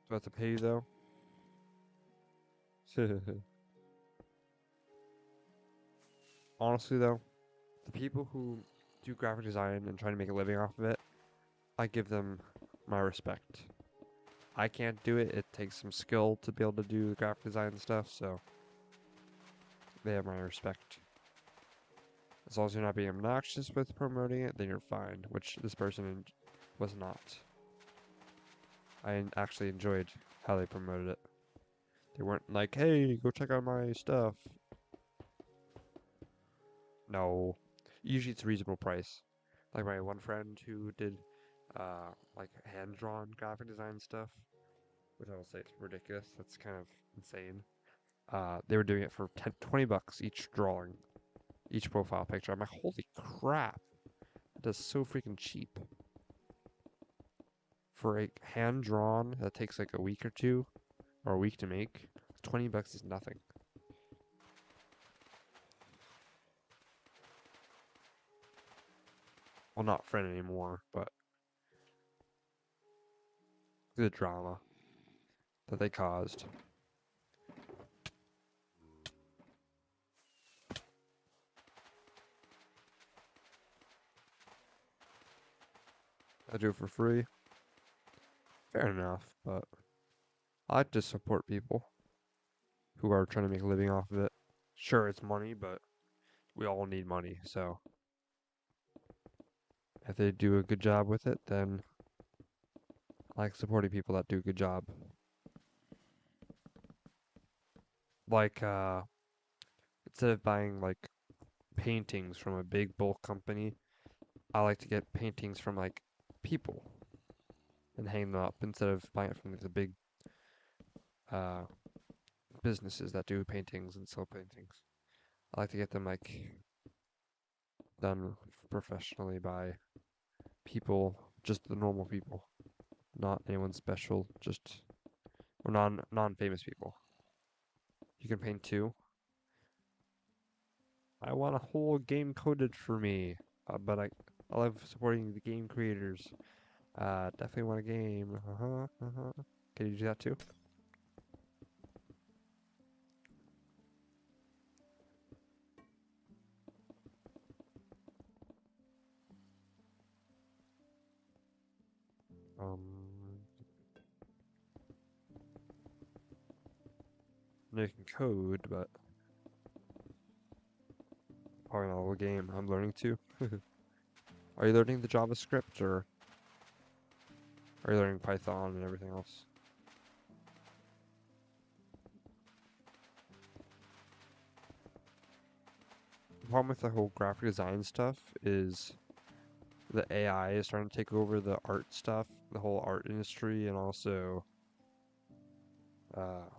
Do I have to pay you though? Honestly though, the people who do graphic design and try to make a living off of it, I give them my respect. I can't do it. It takes some skill to be able to do the graphic design stuff, so they have my respect. As long as you're not being obnoxious with promoting it, then you're fine, which this person was not. I actually enjoyed how they promoted it. They weren't like, hey, go check out my stuff. No. Usually it's a reasonable price. Like my one friend who did like hand-drawn graphic design stuff, which I will say is ridiculous. That's kind of insane. They were doing it for 20 bucks each drawing, each profile picture. I'm like, holy crap. That's so freaking cheap. For a hand-drawn that takes like a week or two, or a week to make, 20 bucks is nothing. Well, not friend anymore, but the drama that they caused. I do it for free. Fair enough, but I like to support people who are trying to make a living off of it. Sure, it's money, but we all need money, so if they do a good job with it, then I like supporting people that do a good job. Like, instead of buying like paintings from a big bulk company, I like to get paintings from like people and hang them up instead of buying it from the big uh, businesses that do paintings and sell paintings. I like to get them like done professionally by people, just the normal people, not anyone special, just or non-famous people. You can paint too. I want a whole game coded for me, but I love supporting the game creators. Definitely want a game. Can you do that too? Um, making code, but probably not a whole game. I'm learning too. Are you learning the JavaScript or are you learning Python and everything else? The problem with the whole graphic design stuff is the AI is starting to take over the art stuff, the whole art industry, and also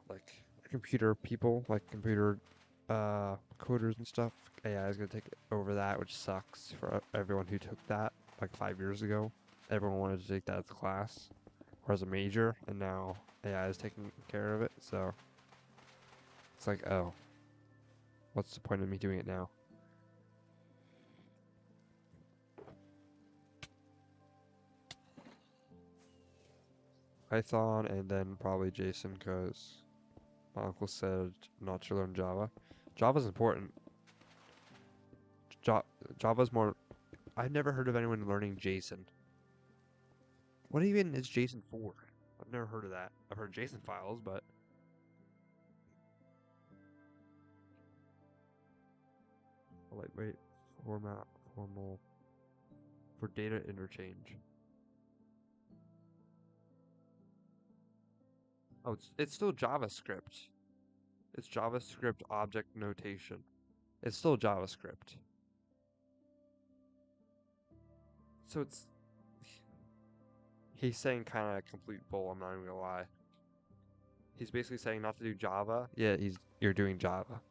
like computer people, like computer coders and stuff. AI is gonna take over that, which sucks for everyone who took that like 5 years ago. Everyone wanted to take that as a class or as a major, and now AI is taking care of it. So it's like, oh, what's the point of me doing it now? Python and then probably JSON because my uncle said not to learn Java. Java's important. Ja- Java's more. I've never heard of anyone learning JSON. What even is JSON for? I've never heard of that. I've heard JSON files, but lightweight format formal for data interchange. Oh, it's still JavaScript. It's JavaScript object notation. It's still JavaScript. So he's saying kind of complete bull. I'm not even gonna lie. He's basically saying not to do Java. Yeah, you're doing Java.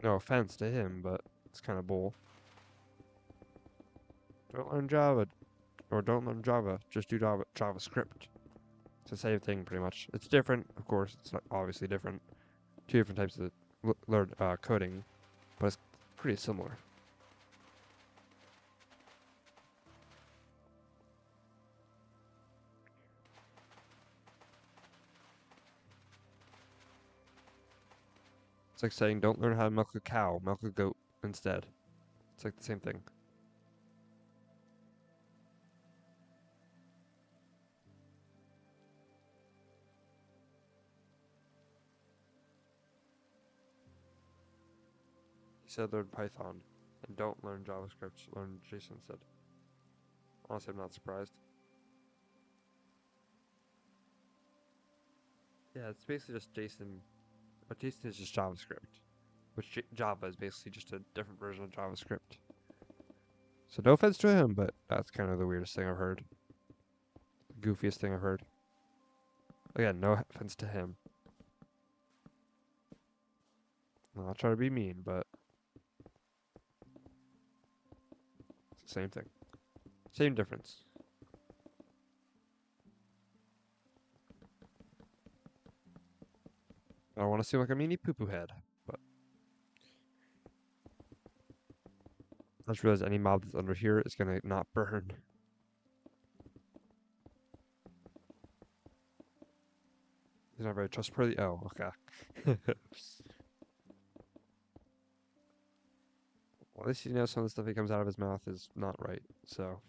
No offense to him, but it's kind of bull. Don't learn Java, or don't learn Java. Just do JavaScript. It's the same thing, pretty much. It's different, of course. It's not obviously different. Two different types of learn coding, but it's pretty similar. It's like saying don't learn how to milk a cow, milk a goat instead. It's like the same thing. He said learn Python and don't learn JavaScript, learn JSON instead. Honestly, I'm not surprised. Yeah, it's basically just JSON, but JSON is just JavaScript, which Java is basically just a different version of JavaScript. So no offense to him, but that's kind of the weirdest thing I've heard. The goofiest thing I've heard. Again, no offense to him. I'm not trying to be mean, but it's the same thing. Same difference. I don't want to seem like a meanie poo-poo head, but I just realized any mob that's under here is gonna not burn. He's not very trustworthy. Oh, okay. Well, at least you know some of the stuff that comes out of his mouth is not right, so.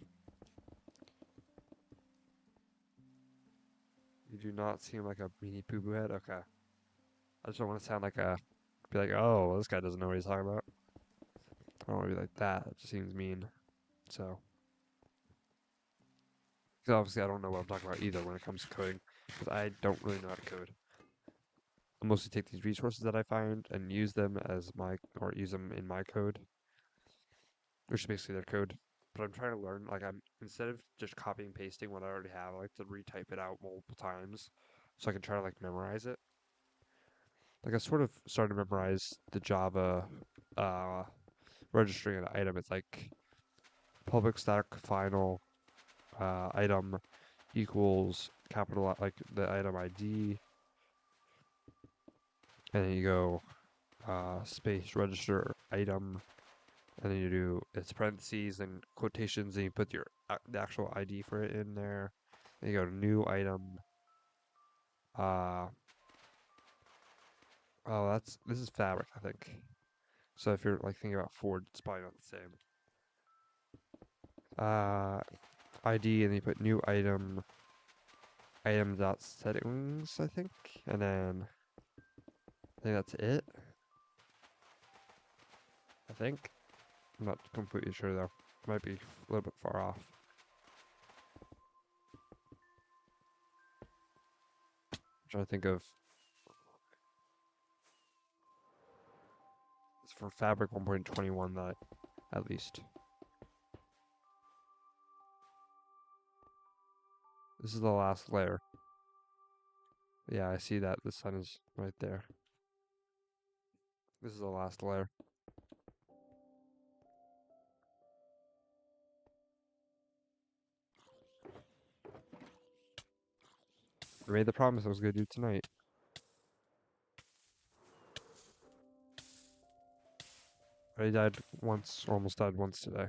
You do not seem like a meanie poo-poo head? Okay. I just don't want to sound like be like, oh, well, this guy doesn't know what he's talking about. I don't want to be like that. It just seems mean. So. Because obviously I don't know what I'm talking about either when it comes to coding. Because I don't really know how to code. I mostly take these resources that I find and use them or use them in my code. Which is basically their code. But I'm trying to learn, instead of just copying and pasting what I already have, I like to retype it out multiple times. So I can try to, memorize it. Like, I sort of started to memorize the Java, registering an item. It's like public static final, item equals capital, like the item ID. And then you go, space register item. And then you do it's parentheses and quotations, and you put the actual ID for it in there. Then you go to new item. This is fabric, I think. So if you're thinking about Ford, it's probably not the same. ID, and then you put new item, item.settings, I think, and then I think that's it. I think. I'm not completely sure though. Might be a little bit far off. I'm trying to think of. It's for Fabric 1.21 that at least. This is the last layer. Yeah, I see that. The sun is right there. This is the last layer. I made the promise I was going to do tonight. I died once, almost died once today.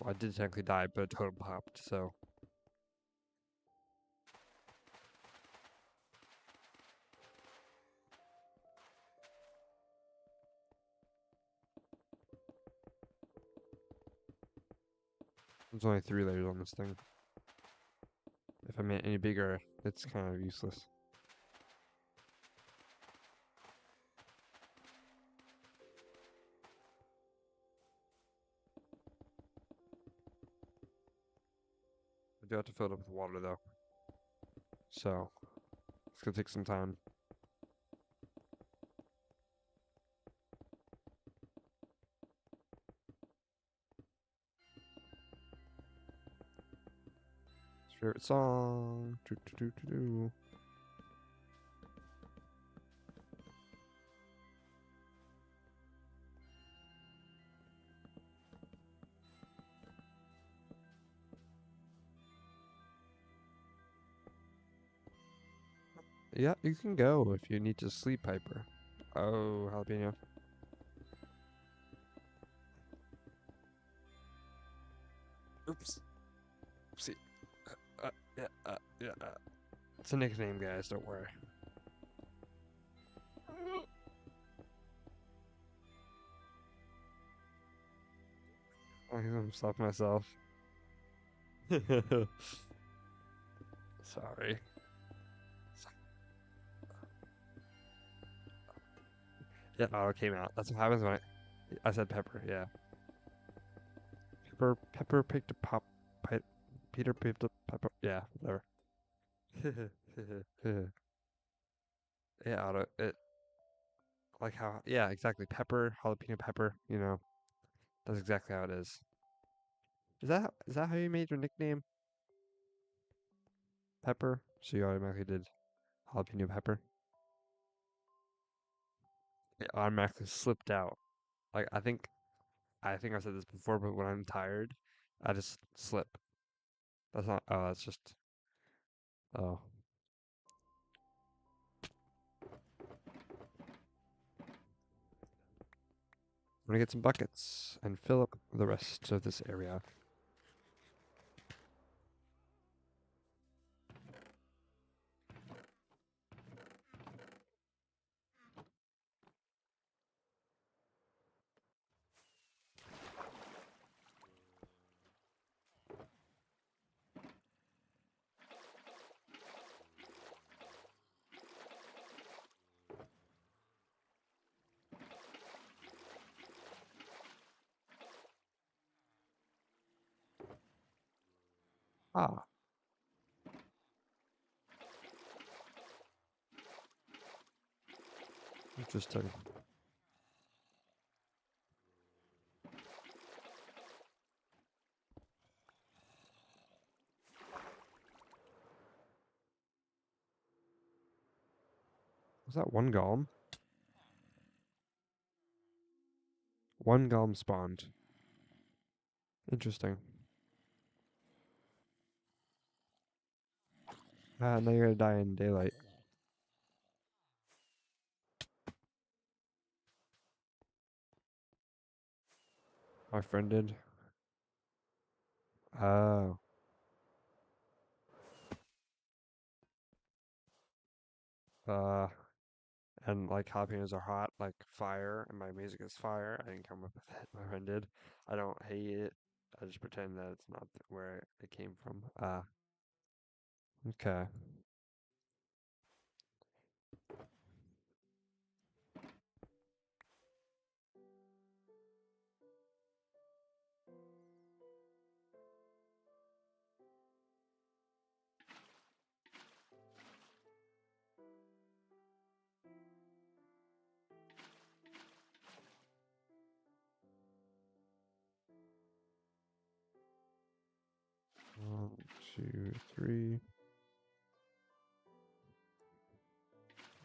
Well, I did technically die, but a totem popped, so. There's only 3 layers on this thing. If I made it any bigger, it's kind of useless. I do have to fill it up with water though. So, it's gonna take some time. Favorite song. Doo, doo, doo, doo, doo. Yeah, you can go if you need to sleep, Piper. Oh, jalapeno. Oops. Oopsie. Yeah. It's a nickname, guys. Don't worry. I'm gonna stop myself. Sorry. Yeah, auto came out. That's what happens when I said Pepper, yeah. Pepper picked a pop. Peter picked a pepper. Yeah, whatever. Yeah, it like how. Yeah, exactly. Pepper, jalapeno pepper. You know, that's exactly how it is. Is that how you made your nickname, Pepper? So you automatically did jalapeno pepper. It automatically slipped out. Like I think I said this before, but when I'm tired, I just slip. That's not. Oh, that's just. Oh. I'm gonna get some buckets and fill up the rest of this area. Ah, interesting. Was that one golem? One golem spawned. Interesting. Ah, now you're gonna die in daylight. My friend did. Oh. Uh, and like jalapenos are hot, like fire, and my music is fire. I didn't come up with it. My friend did. I don't hate it. I just pretend that it's not where it came from. Ah, okay. 1, 2, 3.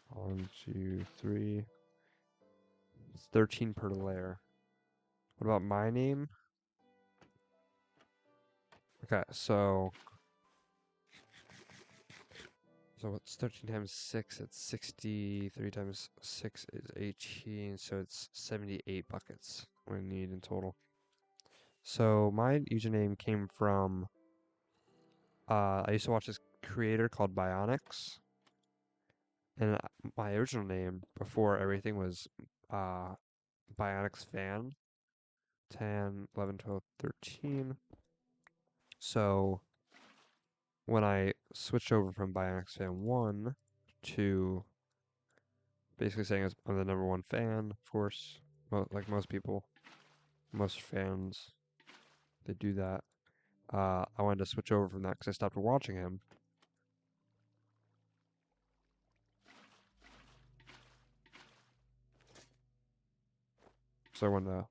1, 2, 3. It's 13 per layer. What about my name? Okay, so what's 13 times 6? It's 60. 3 times 6 is 18, so it's 78 buckets we need in total. So my username came from I used to watch this creator called Bionics, and my original name before everything was uh Bionics fan 10, 11, 12, 13. So when I switched over from Bionics fan 1 to basically saying I'm the number one fan, of course, like most people, most fans, they do that. I wanted to switch over from that because I stopped watching him. So I wanted to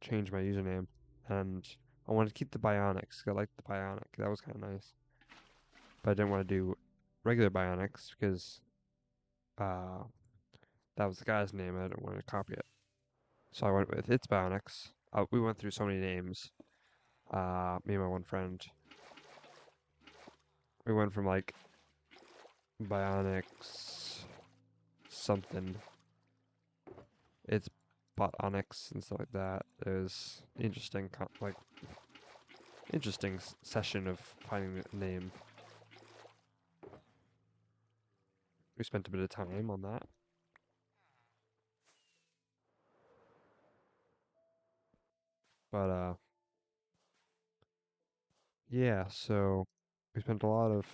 change my username, and I wanted to keep the Bionics. 'Cause I liked the Bionic. That was kind of nice. But I didn't want to do regular Bionics because uh, that was the guy's name. I didn't want to copy it. So I went with It's Bionics. We went through so many names. Me and my one friend. We went from like Bionics something. It's Botonics and stuff like that. It was interesting, like interesting session of finding the name. We spent a bit of time on that, but yeah. So we spent a lot of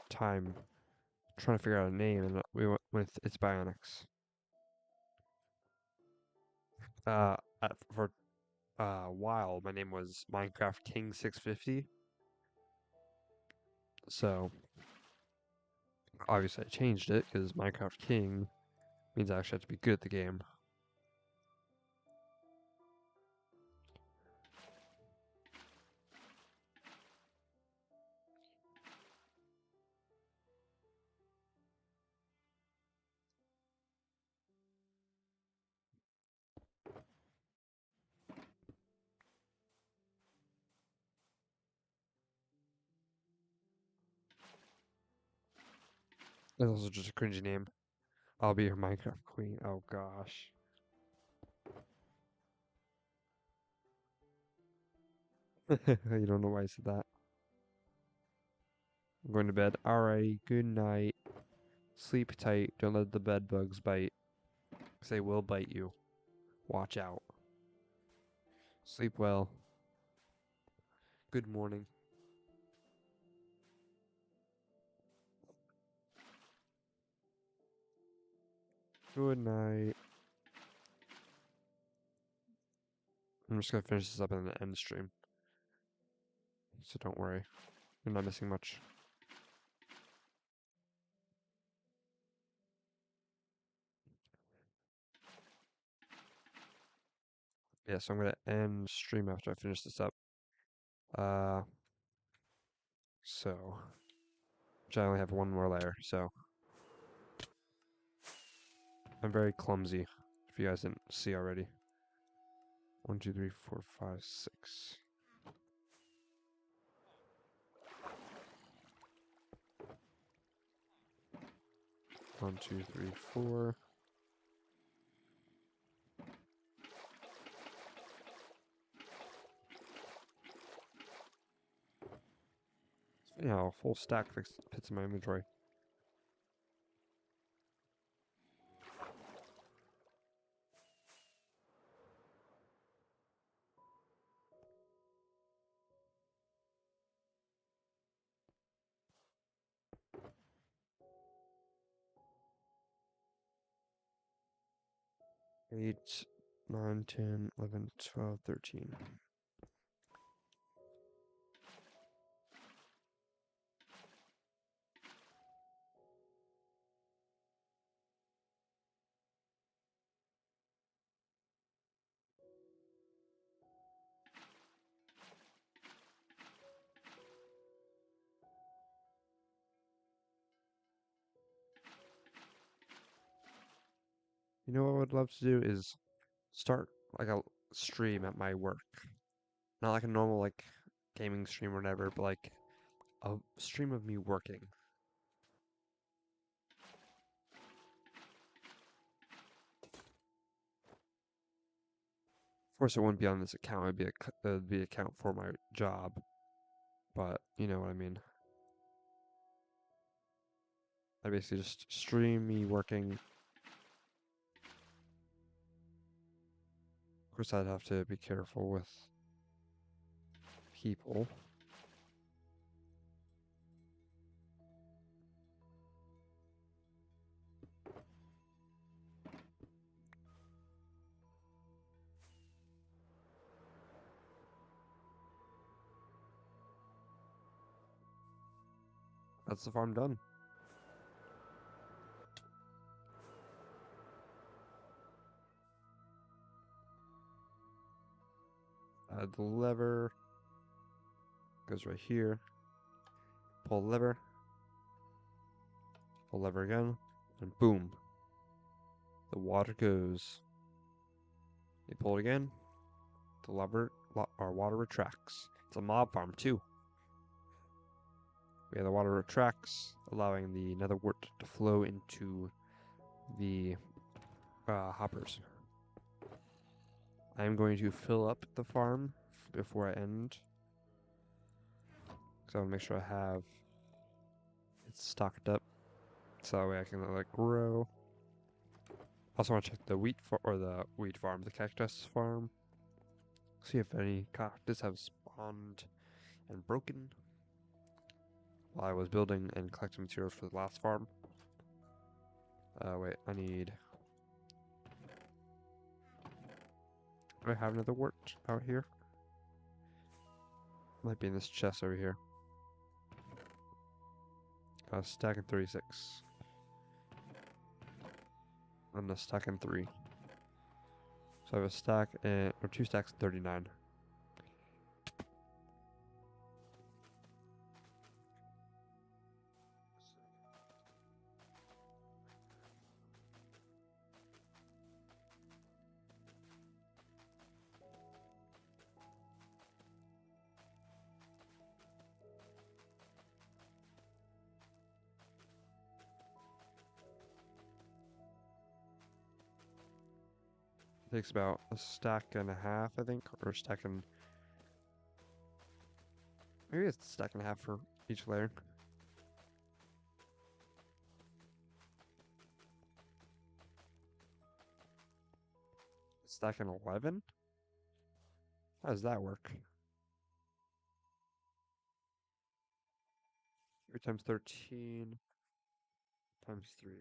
time trying to figure out a name, and we went with It's Bionics. for a while, my name was Minecraft King 650. So obviously I changed it because Minecraft King means I actually have to be good at the game. That's also just a cringy name. I'll be your Minecraft queen. Oh gosh. You don't know why I said that. I'm going to bed. Alrighty, good night. Sleep tight. Don't let the bed bugs bite. 'Cause they will bite you. Watch out. Sleep well. Good morning. Good night. I'm just gonna finish this up and then end the stream. So don't worry. You're not missing much. Yeah, so I'm gonna end stream after I finish this up. So which I only have one more layer, so I'm very clumsy, if you guys didn't see already. 1, 2, 3, 4, 5, 6. One, two, three, four. Yeah, a full stack fits in my inventory. Eight, 9, 10, 11, 12, 13. You know what I would love to do is start like a stream at my work. Not like a normal like gaming stream or whatever, but like a stream of me working. Of course, it wouldn't be on this account. It'd be account for my job, but you know what I mean. I basically just stream me working. Of course, I'd have to be careful with people. That's the farm done. Add the lever. Goes right here. Pull the lever. Pull lever again. And boom. The water goes. You pull it again. The our water retracts. It's a mob farm too. The water retracts, allowing the nether wart to flow into the hoppers. I'm going to fill up the farm before I end. Because I want to make sure I have it stocked up. So that way I can let it grow. Also want to check the the cactus farm. See if any cactus have spawned and broken while I was building and collecting materials for the last farm. Wait, I need Do I have another wart out here? Might be in this chest over here. Stack in 36. And a stack in 3. So I have a stack and, or 2 stacks in 39. Takes about a stack and a half, I think, or a stack and maybe it's a stack and a half for each layer. Stack and 11? How does that work? 3 times 13 times 3.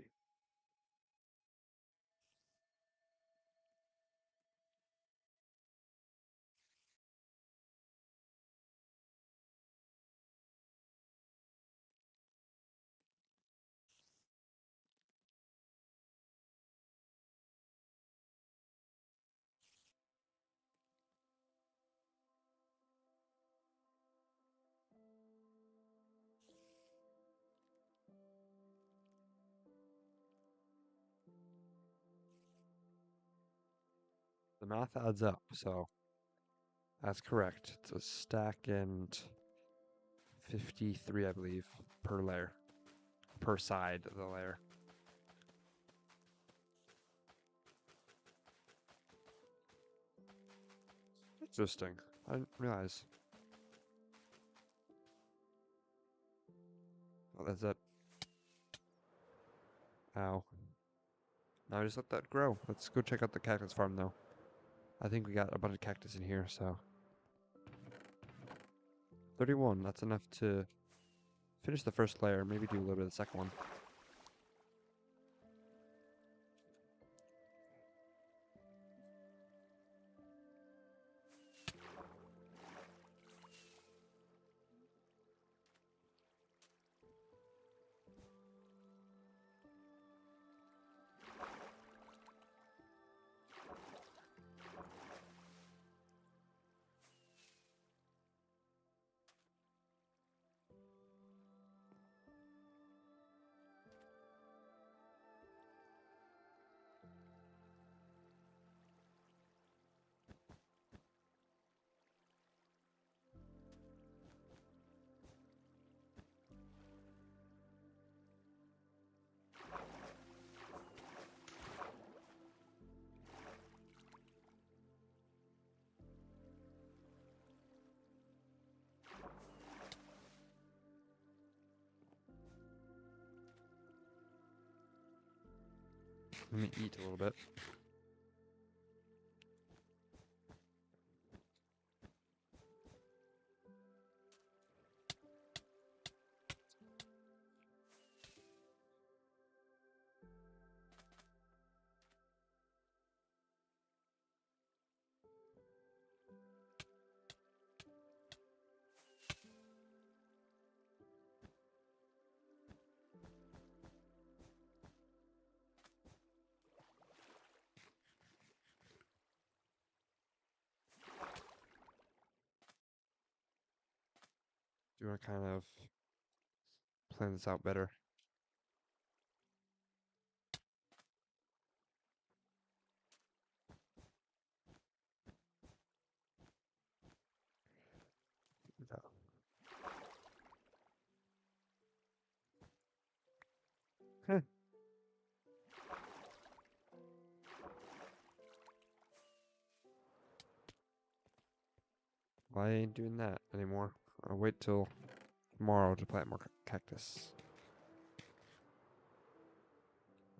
The math adds up, so that's correct. It's a stack and 53, I believe, per layer, per side of the layer. Interesting. I didn't realize. Oh, that's it. Ow. Now just let that grow. Let's go check out the cactus farm, though. I think we got a bunch of cactus in here, so. 31, that's enough to finish the first layer, maybe do a little bit of the second one. Let me eat a little bit. Do you want to kind of plan this out better? Yeah. Heh. Well, I ain't doing that anymore. I'll wait till tomorrow to plant more cactus.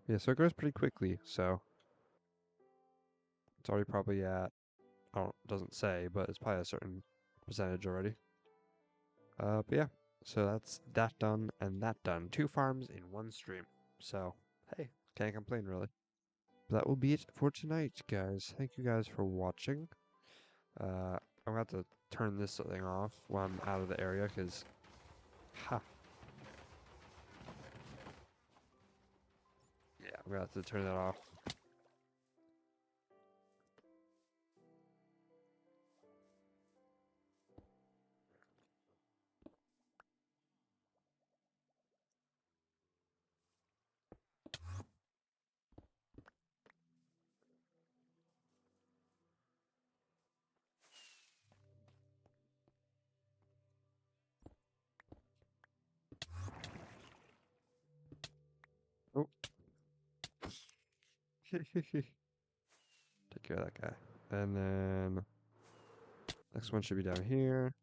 Yeah, so it grows pretty quickly, so it's already probably at, I don't, doesn't say, but it's probably a certain percentage already. But yeah, so that's that done and that done. 2 farms in 1 stream. So, hey, can't complain really. that will be it for tonight, guys. Thank you guys for watching. I'm gonna have to turn this thing off while I'm out of the area, because, ha. Yeah, I'm gonna have to turn that off. Oh. Take care of that guy. And then next one should be down here.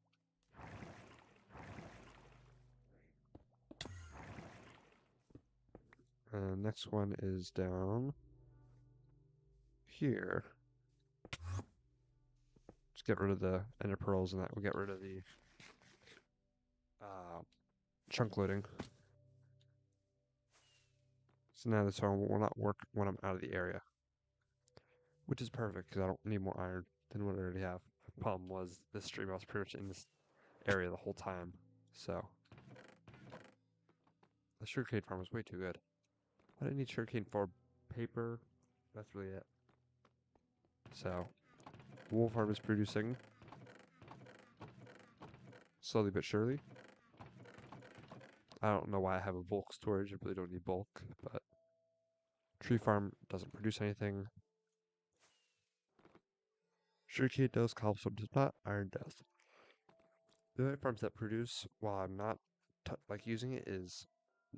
And next one is down here. Just get rid of the ender pearls, and that will get rid of the chunk loading. So now this one will not work when I'm out of the area, which is perfect because I don't need more iron than what I already have. The problem was this stream I was pretty much in this area the whole time, so the sugarcane farm was way too good. I didn't need sugarcane for paper. That's really it. So wool farm is producing slowly but surely. I don't know why I have a bulk storage. I really don't need bulk, but tree farm doesn't produce anything. Sugarcane does, cobblestone does not, iron does. The only farms that produce while I'm not like using it is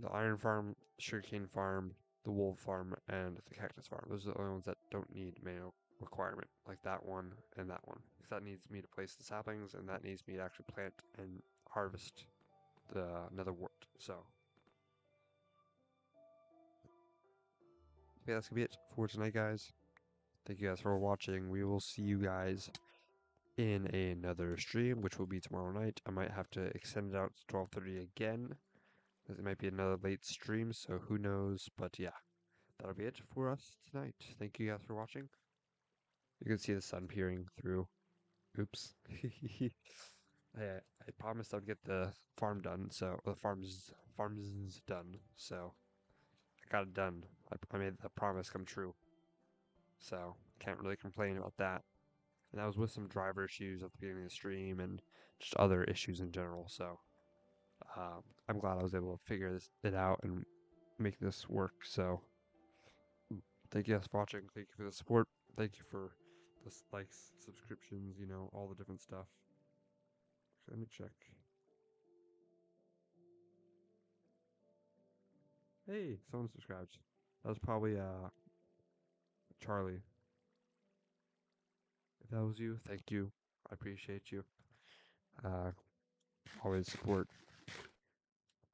the iron farm, sugarcane farm, the wool farm, and the cactus farm. Those are the only ones that don't need manual requirement, like that one and that one. Because that needs me to place the saplings, and that needs me to actually plant and harvest the nether wart. So yeah, that's gonna be it for tonight, guys. Thank you guys for watching. We will see you guys in another stream, which will be tomorrow night. I might have to extend it out to 12:30 again, as it might be another late stream, so who knows. But yeah, that'll be it for us tonight. Thank you guys for watching. You can see the sun peering through. Oops. I promised I'd get the farm done, so the farm's done, so I got it done. I made the promise come true, so can't really complain about that. And that was with some driver issues at the beginning of the stream and just other issues in general. So I'm glad I was able to figure it out and make this work. So thank you guys for watching. Thank you for the support. Thank you for the likes, subscriptions, all the different stuff. Let me check. Hey, someone subscribed. That was probably Charlie. If that was you, thank you. I appreciate you. Always support.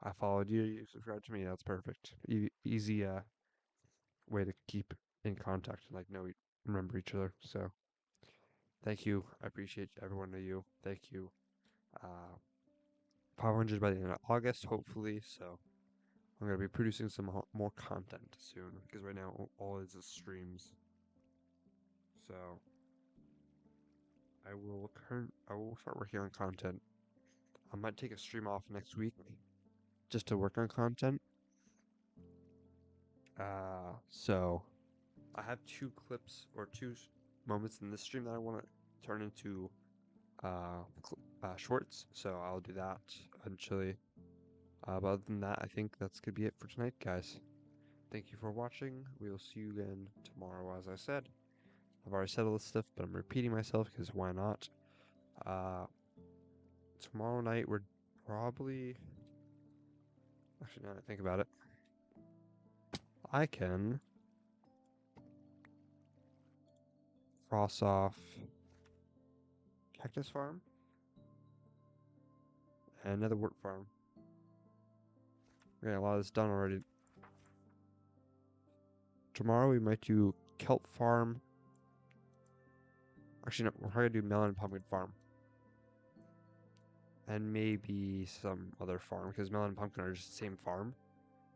I followed you. You subscribed to me. That's perfect. Easy way to keep in contact and remember each other. So thank you. I appreciate every one of you. Thank you. 500 by the end of August, hopefully. So I'm gonna be producing some more content soon because right now all is streams. So I will start working on content. I might take a stream off next week just to work on content. So I have two clips or two moments in this stream that I want to turn into shorts, so I'll do that eventually. But other than that, I think that's gonna be it for tonight, guys. Thank you for watching. We will see you again tomorrow, as I said. I've already said all this stuff, but I'm repeating myself because why not? Tomorrow night we're probably actually now that I think about it, I can cross off Cactus Farm and another wort farm. We got a lot of this done already. Tomorrow we might do kelp farm. Actually, no, we're probably gonna do melon and pumpkin farm. And maybe some other farm, because melon and pumpkin are just the same farm,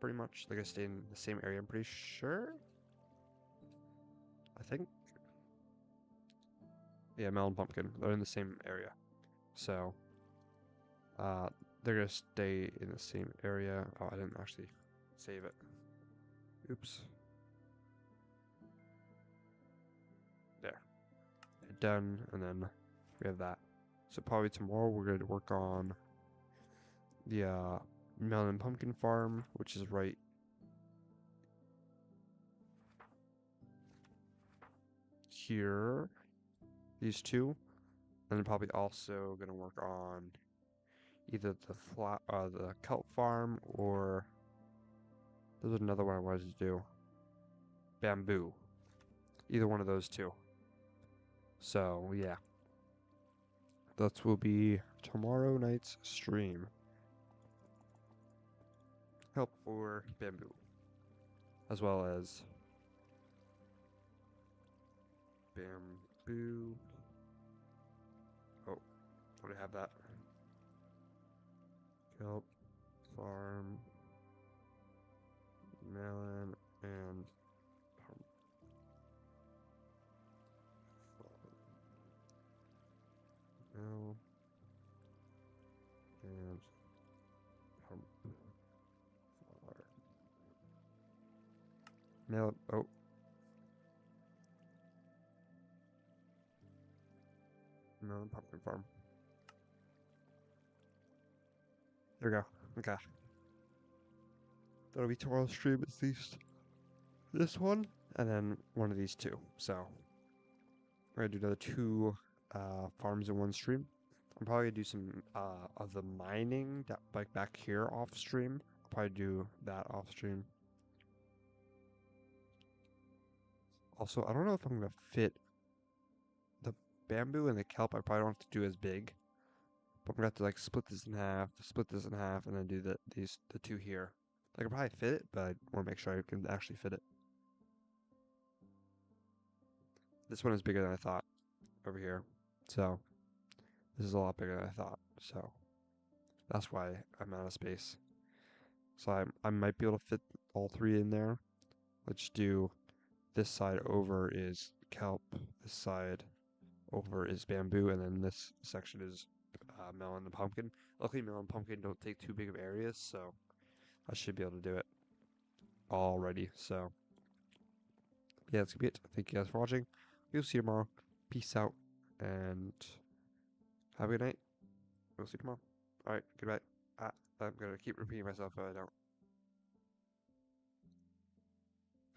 pretty much. They're gonna stay in the same area, I'm pretty sure. I think. Yeah, melon pumpkin. They're in the same area. So, uh, they're gonna stay in the same area. Oh, I didn't actually save it. Oops. There. Done, and then we have that. So probably tomorrow we're going to work on the melon and pumpkin farm, which is right here. These two. And then probably also going to work on either the kelp farm, or there's another one I wanted to do. Bamboo. Either one of those two. So yeah. That will be tomorrow night's stream. Help for bamboo. As well as bamboo. Oh, would I have that? Kelp farm, melon, and pump farm. Mel and pump farm. Melon. Oh. Melon pumpkin farm. There we go. Okay. That'll be tomorrow's stream at least. This one, and then one of these two. So, we're gonna do another two farms in one stream. I'm probably gonna do some of the mining that, like back here off stream. I'll probably do that off stream. Also, I don't know if I'm gonna fit the bamboo and the kelp. I probably don't have to do as big, but I'm gonna have to like split this in half, and then do the two here. Like I can probably fit it, but I want to make sure I can actually fit it. This one is bigger than I thought over here, so this is a lot bigger than I thought. So that's why I'm out of space. So I might be able to fit all three in there. Let's do this side over is kelp, this side over is bamboo, and then this section is melon and pumpkin. Luckily, melon and pumpkin don't take too big of areas, so I should be able to do it already. So yeah, that's gonna be it. Thank you guys for watching. We'll see you tomorrow. Peace out, and have a good night. We'll see you tomorrow. All right, goodbye. I'm gonna keep repeating myself, but I don't.